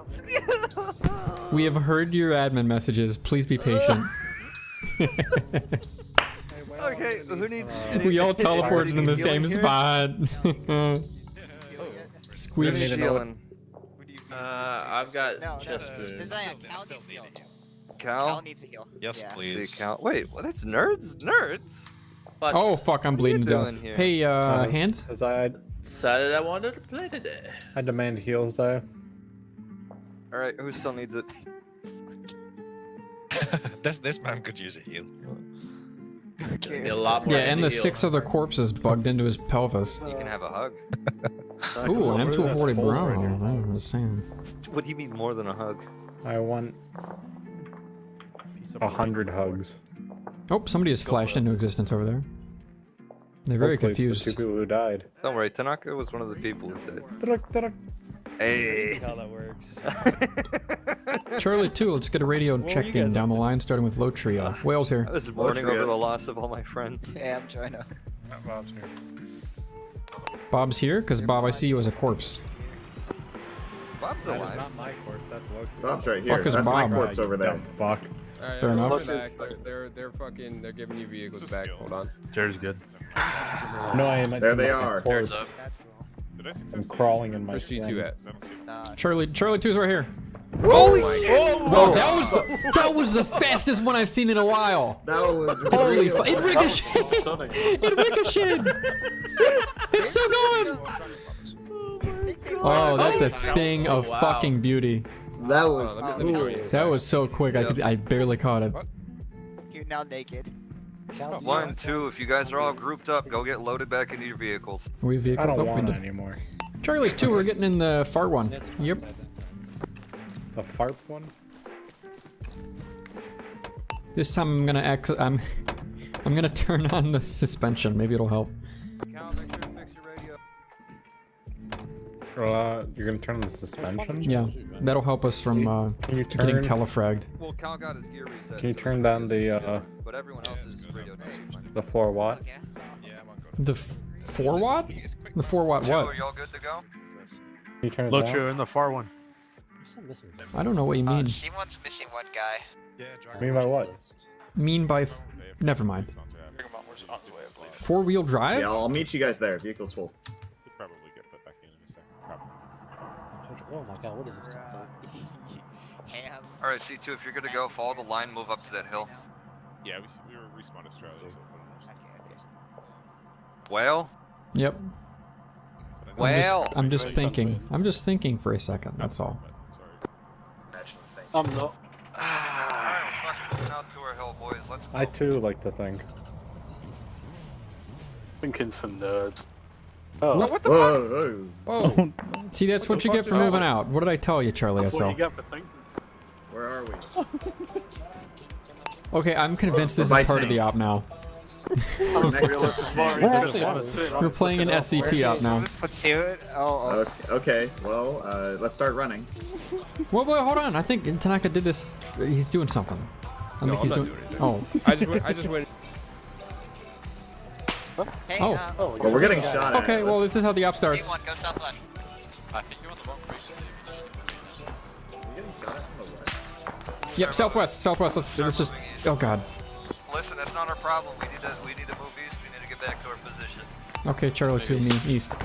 We have heard your admin messages. Please be patient. Okay, who needs... We all teleported in the same spot. Squeeze. I've got chest wounds. Cal? needs a heal. Yes, Yeah. please. Cal. Wait, what? That's nerds? Nerds? Oh fuck, I'm bleeding to doing death. here? Hey, hand? Because I Decided I wanted to play today. demand heals though. Alright, who still needs it? This man could use a heal. Need a lot more Yeah, and than the a heal. 6 other corpses bugged into his pelvis. You can have a hug. Ooh, an M240 Brown. I understand. What do you mean more than a hug? I want 100 hugs. Oh, somebody has flashed into existence over there. They're very Hopefully confused. It's the 2 people who died. Don't worry, Tanaka was one of the people who did. Hey! How that works. Charlie 2, let's get a radio check-in down the line, starting with low trio. Whale's here. I was mourning over the loss of all my friends. Yeah, I'm trying to. Bob's here. Bob's here? Because Bob, I see you as a corpse. Bob's That is alive. not my corpse, that's Loki. Bob's right here. Fuck is That's my Bob? corpse over there. Fuck. Alright, Fair enough. relax. They're fucking. They're giving you vehicles back. Hold on. Jared's good. No, I meant There to they make a are. corpse. That's cool. I'm crawling in my Where's C2 at? Charlie 2's right here. Holy shit! Well, that was the fastest one I've seen in a while. That was Holy really It ricocheted! It ricocheted! It's still going! Oh, that's a thing of fucking beauty. That was That was so quick, I barely caught it. You're now naked. 1, 2, if you guys are all grouped up, go get loaded back into your vehicles. We I vehicles don't want opened. it anymore. Charlie 2, we're getting in the far one. Yep. The FARP one? This time I'm gonna I'm gonna turn on the suspension. Maybe it'll help. Cal, make sure to fix your radio. You're gonna turn on the suspension? Yeah, that'll help us from Can you getting turn? telefragged. Well, Cal got his gear reset. Can you so turn he's down good. the But everyone else's radio does fine. the 4 watt? The 4 watt? The 4 watt Joe, what? are y'all good to go? Can you turn it Look, down? you're in the far one. I don't know what you mean. She wants missing one guy. Mean by what? Mean by never mind. 4-wheel drive? Yeah, I'll meet you guys there. Vehicle's full. Probably get put back in a second. Oh my god, what is this console? Ham. Alright, C2, if you're good to go, follow the line, move up to that hill. Yeah, we were respawn Australia. Whale? Yep. Whale! I'm just thinking. I'm just thinking for a second. That's all. I'm not. Alright, fucking moving out to our hill, boys. Let's go. I too like to think. Thinking some nerds. Oh, what the Whoa, whoa. Oh, see, that's what you get for moving out. What did I tell you, Charlie That's what SL? you get for thinking. Where are we? Okay, I'm convinced this By is part of tank. the op now. Next to We're playing an SCP op now. Let's do it. Oh. Okay, well, let's start running. Well, hold on. I think Tanaka did this. He's doing something. I think he's doing. Oh. I just went. Hey, Oh. Well, we're getting shot at. Okay, well, this is how the op starts. Go southwest. I think you're on the wrong region. We're getting shot at from the west. Yep, southwest. Let's just. Oh god. Listen, that's not our problem. We need to move east. We need to get back to our position. Okay, Charlie 2, me east.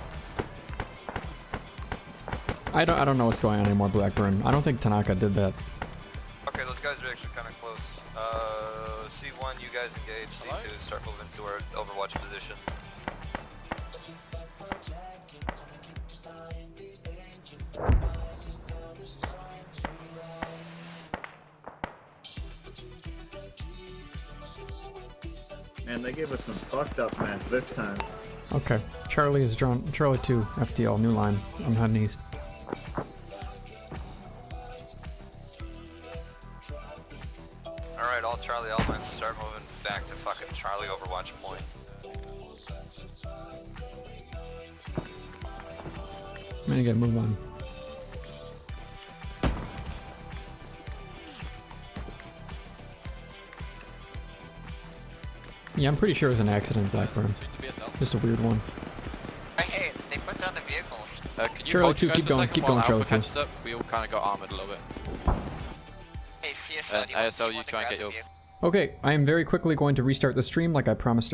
I don't know what's going on anymore, Blackburn. I don't think Tanaka did that. Okay, those guys are actually kind of close. C1, you guys engage. C2, start moving to our Overwatch position. Man, they gave us some fucked up math this time. Okay, Charlie is drawn. Charlie 2, FDL, new line. I'm heading east. Alright, all Charlie elements start moving back to fucking Charlie Overwatch point. I'm gonna get a move on. Yeah, I'm pretty sure it was an accident, Blackburn. Just a weird one. Hey, they put down the vehicle. Can you Charlie hold 2, guys keep for a going, second keep while going, Charlie Alpha 2. catches up? We all kind of got armored a little bit. Hey, ASL, you try and get your... Okay, I am very quickly going to restart the stream like I promised earlier.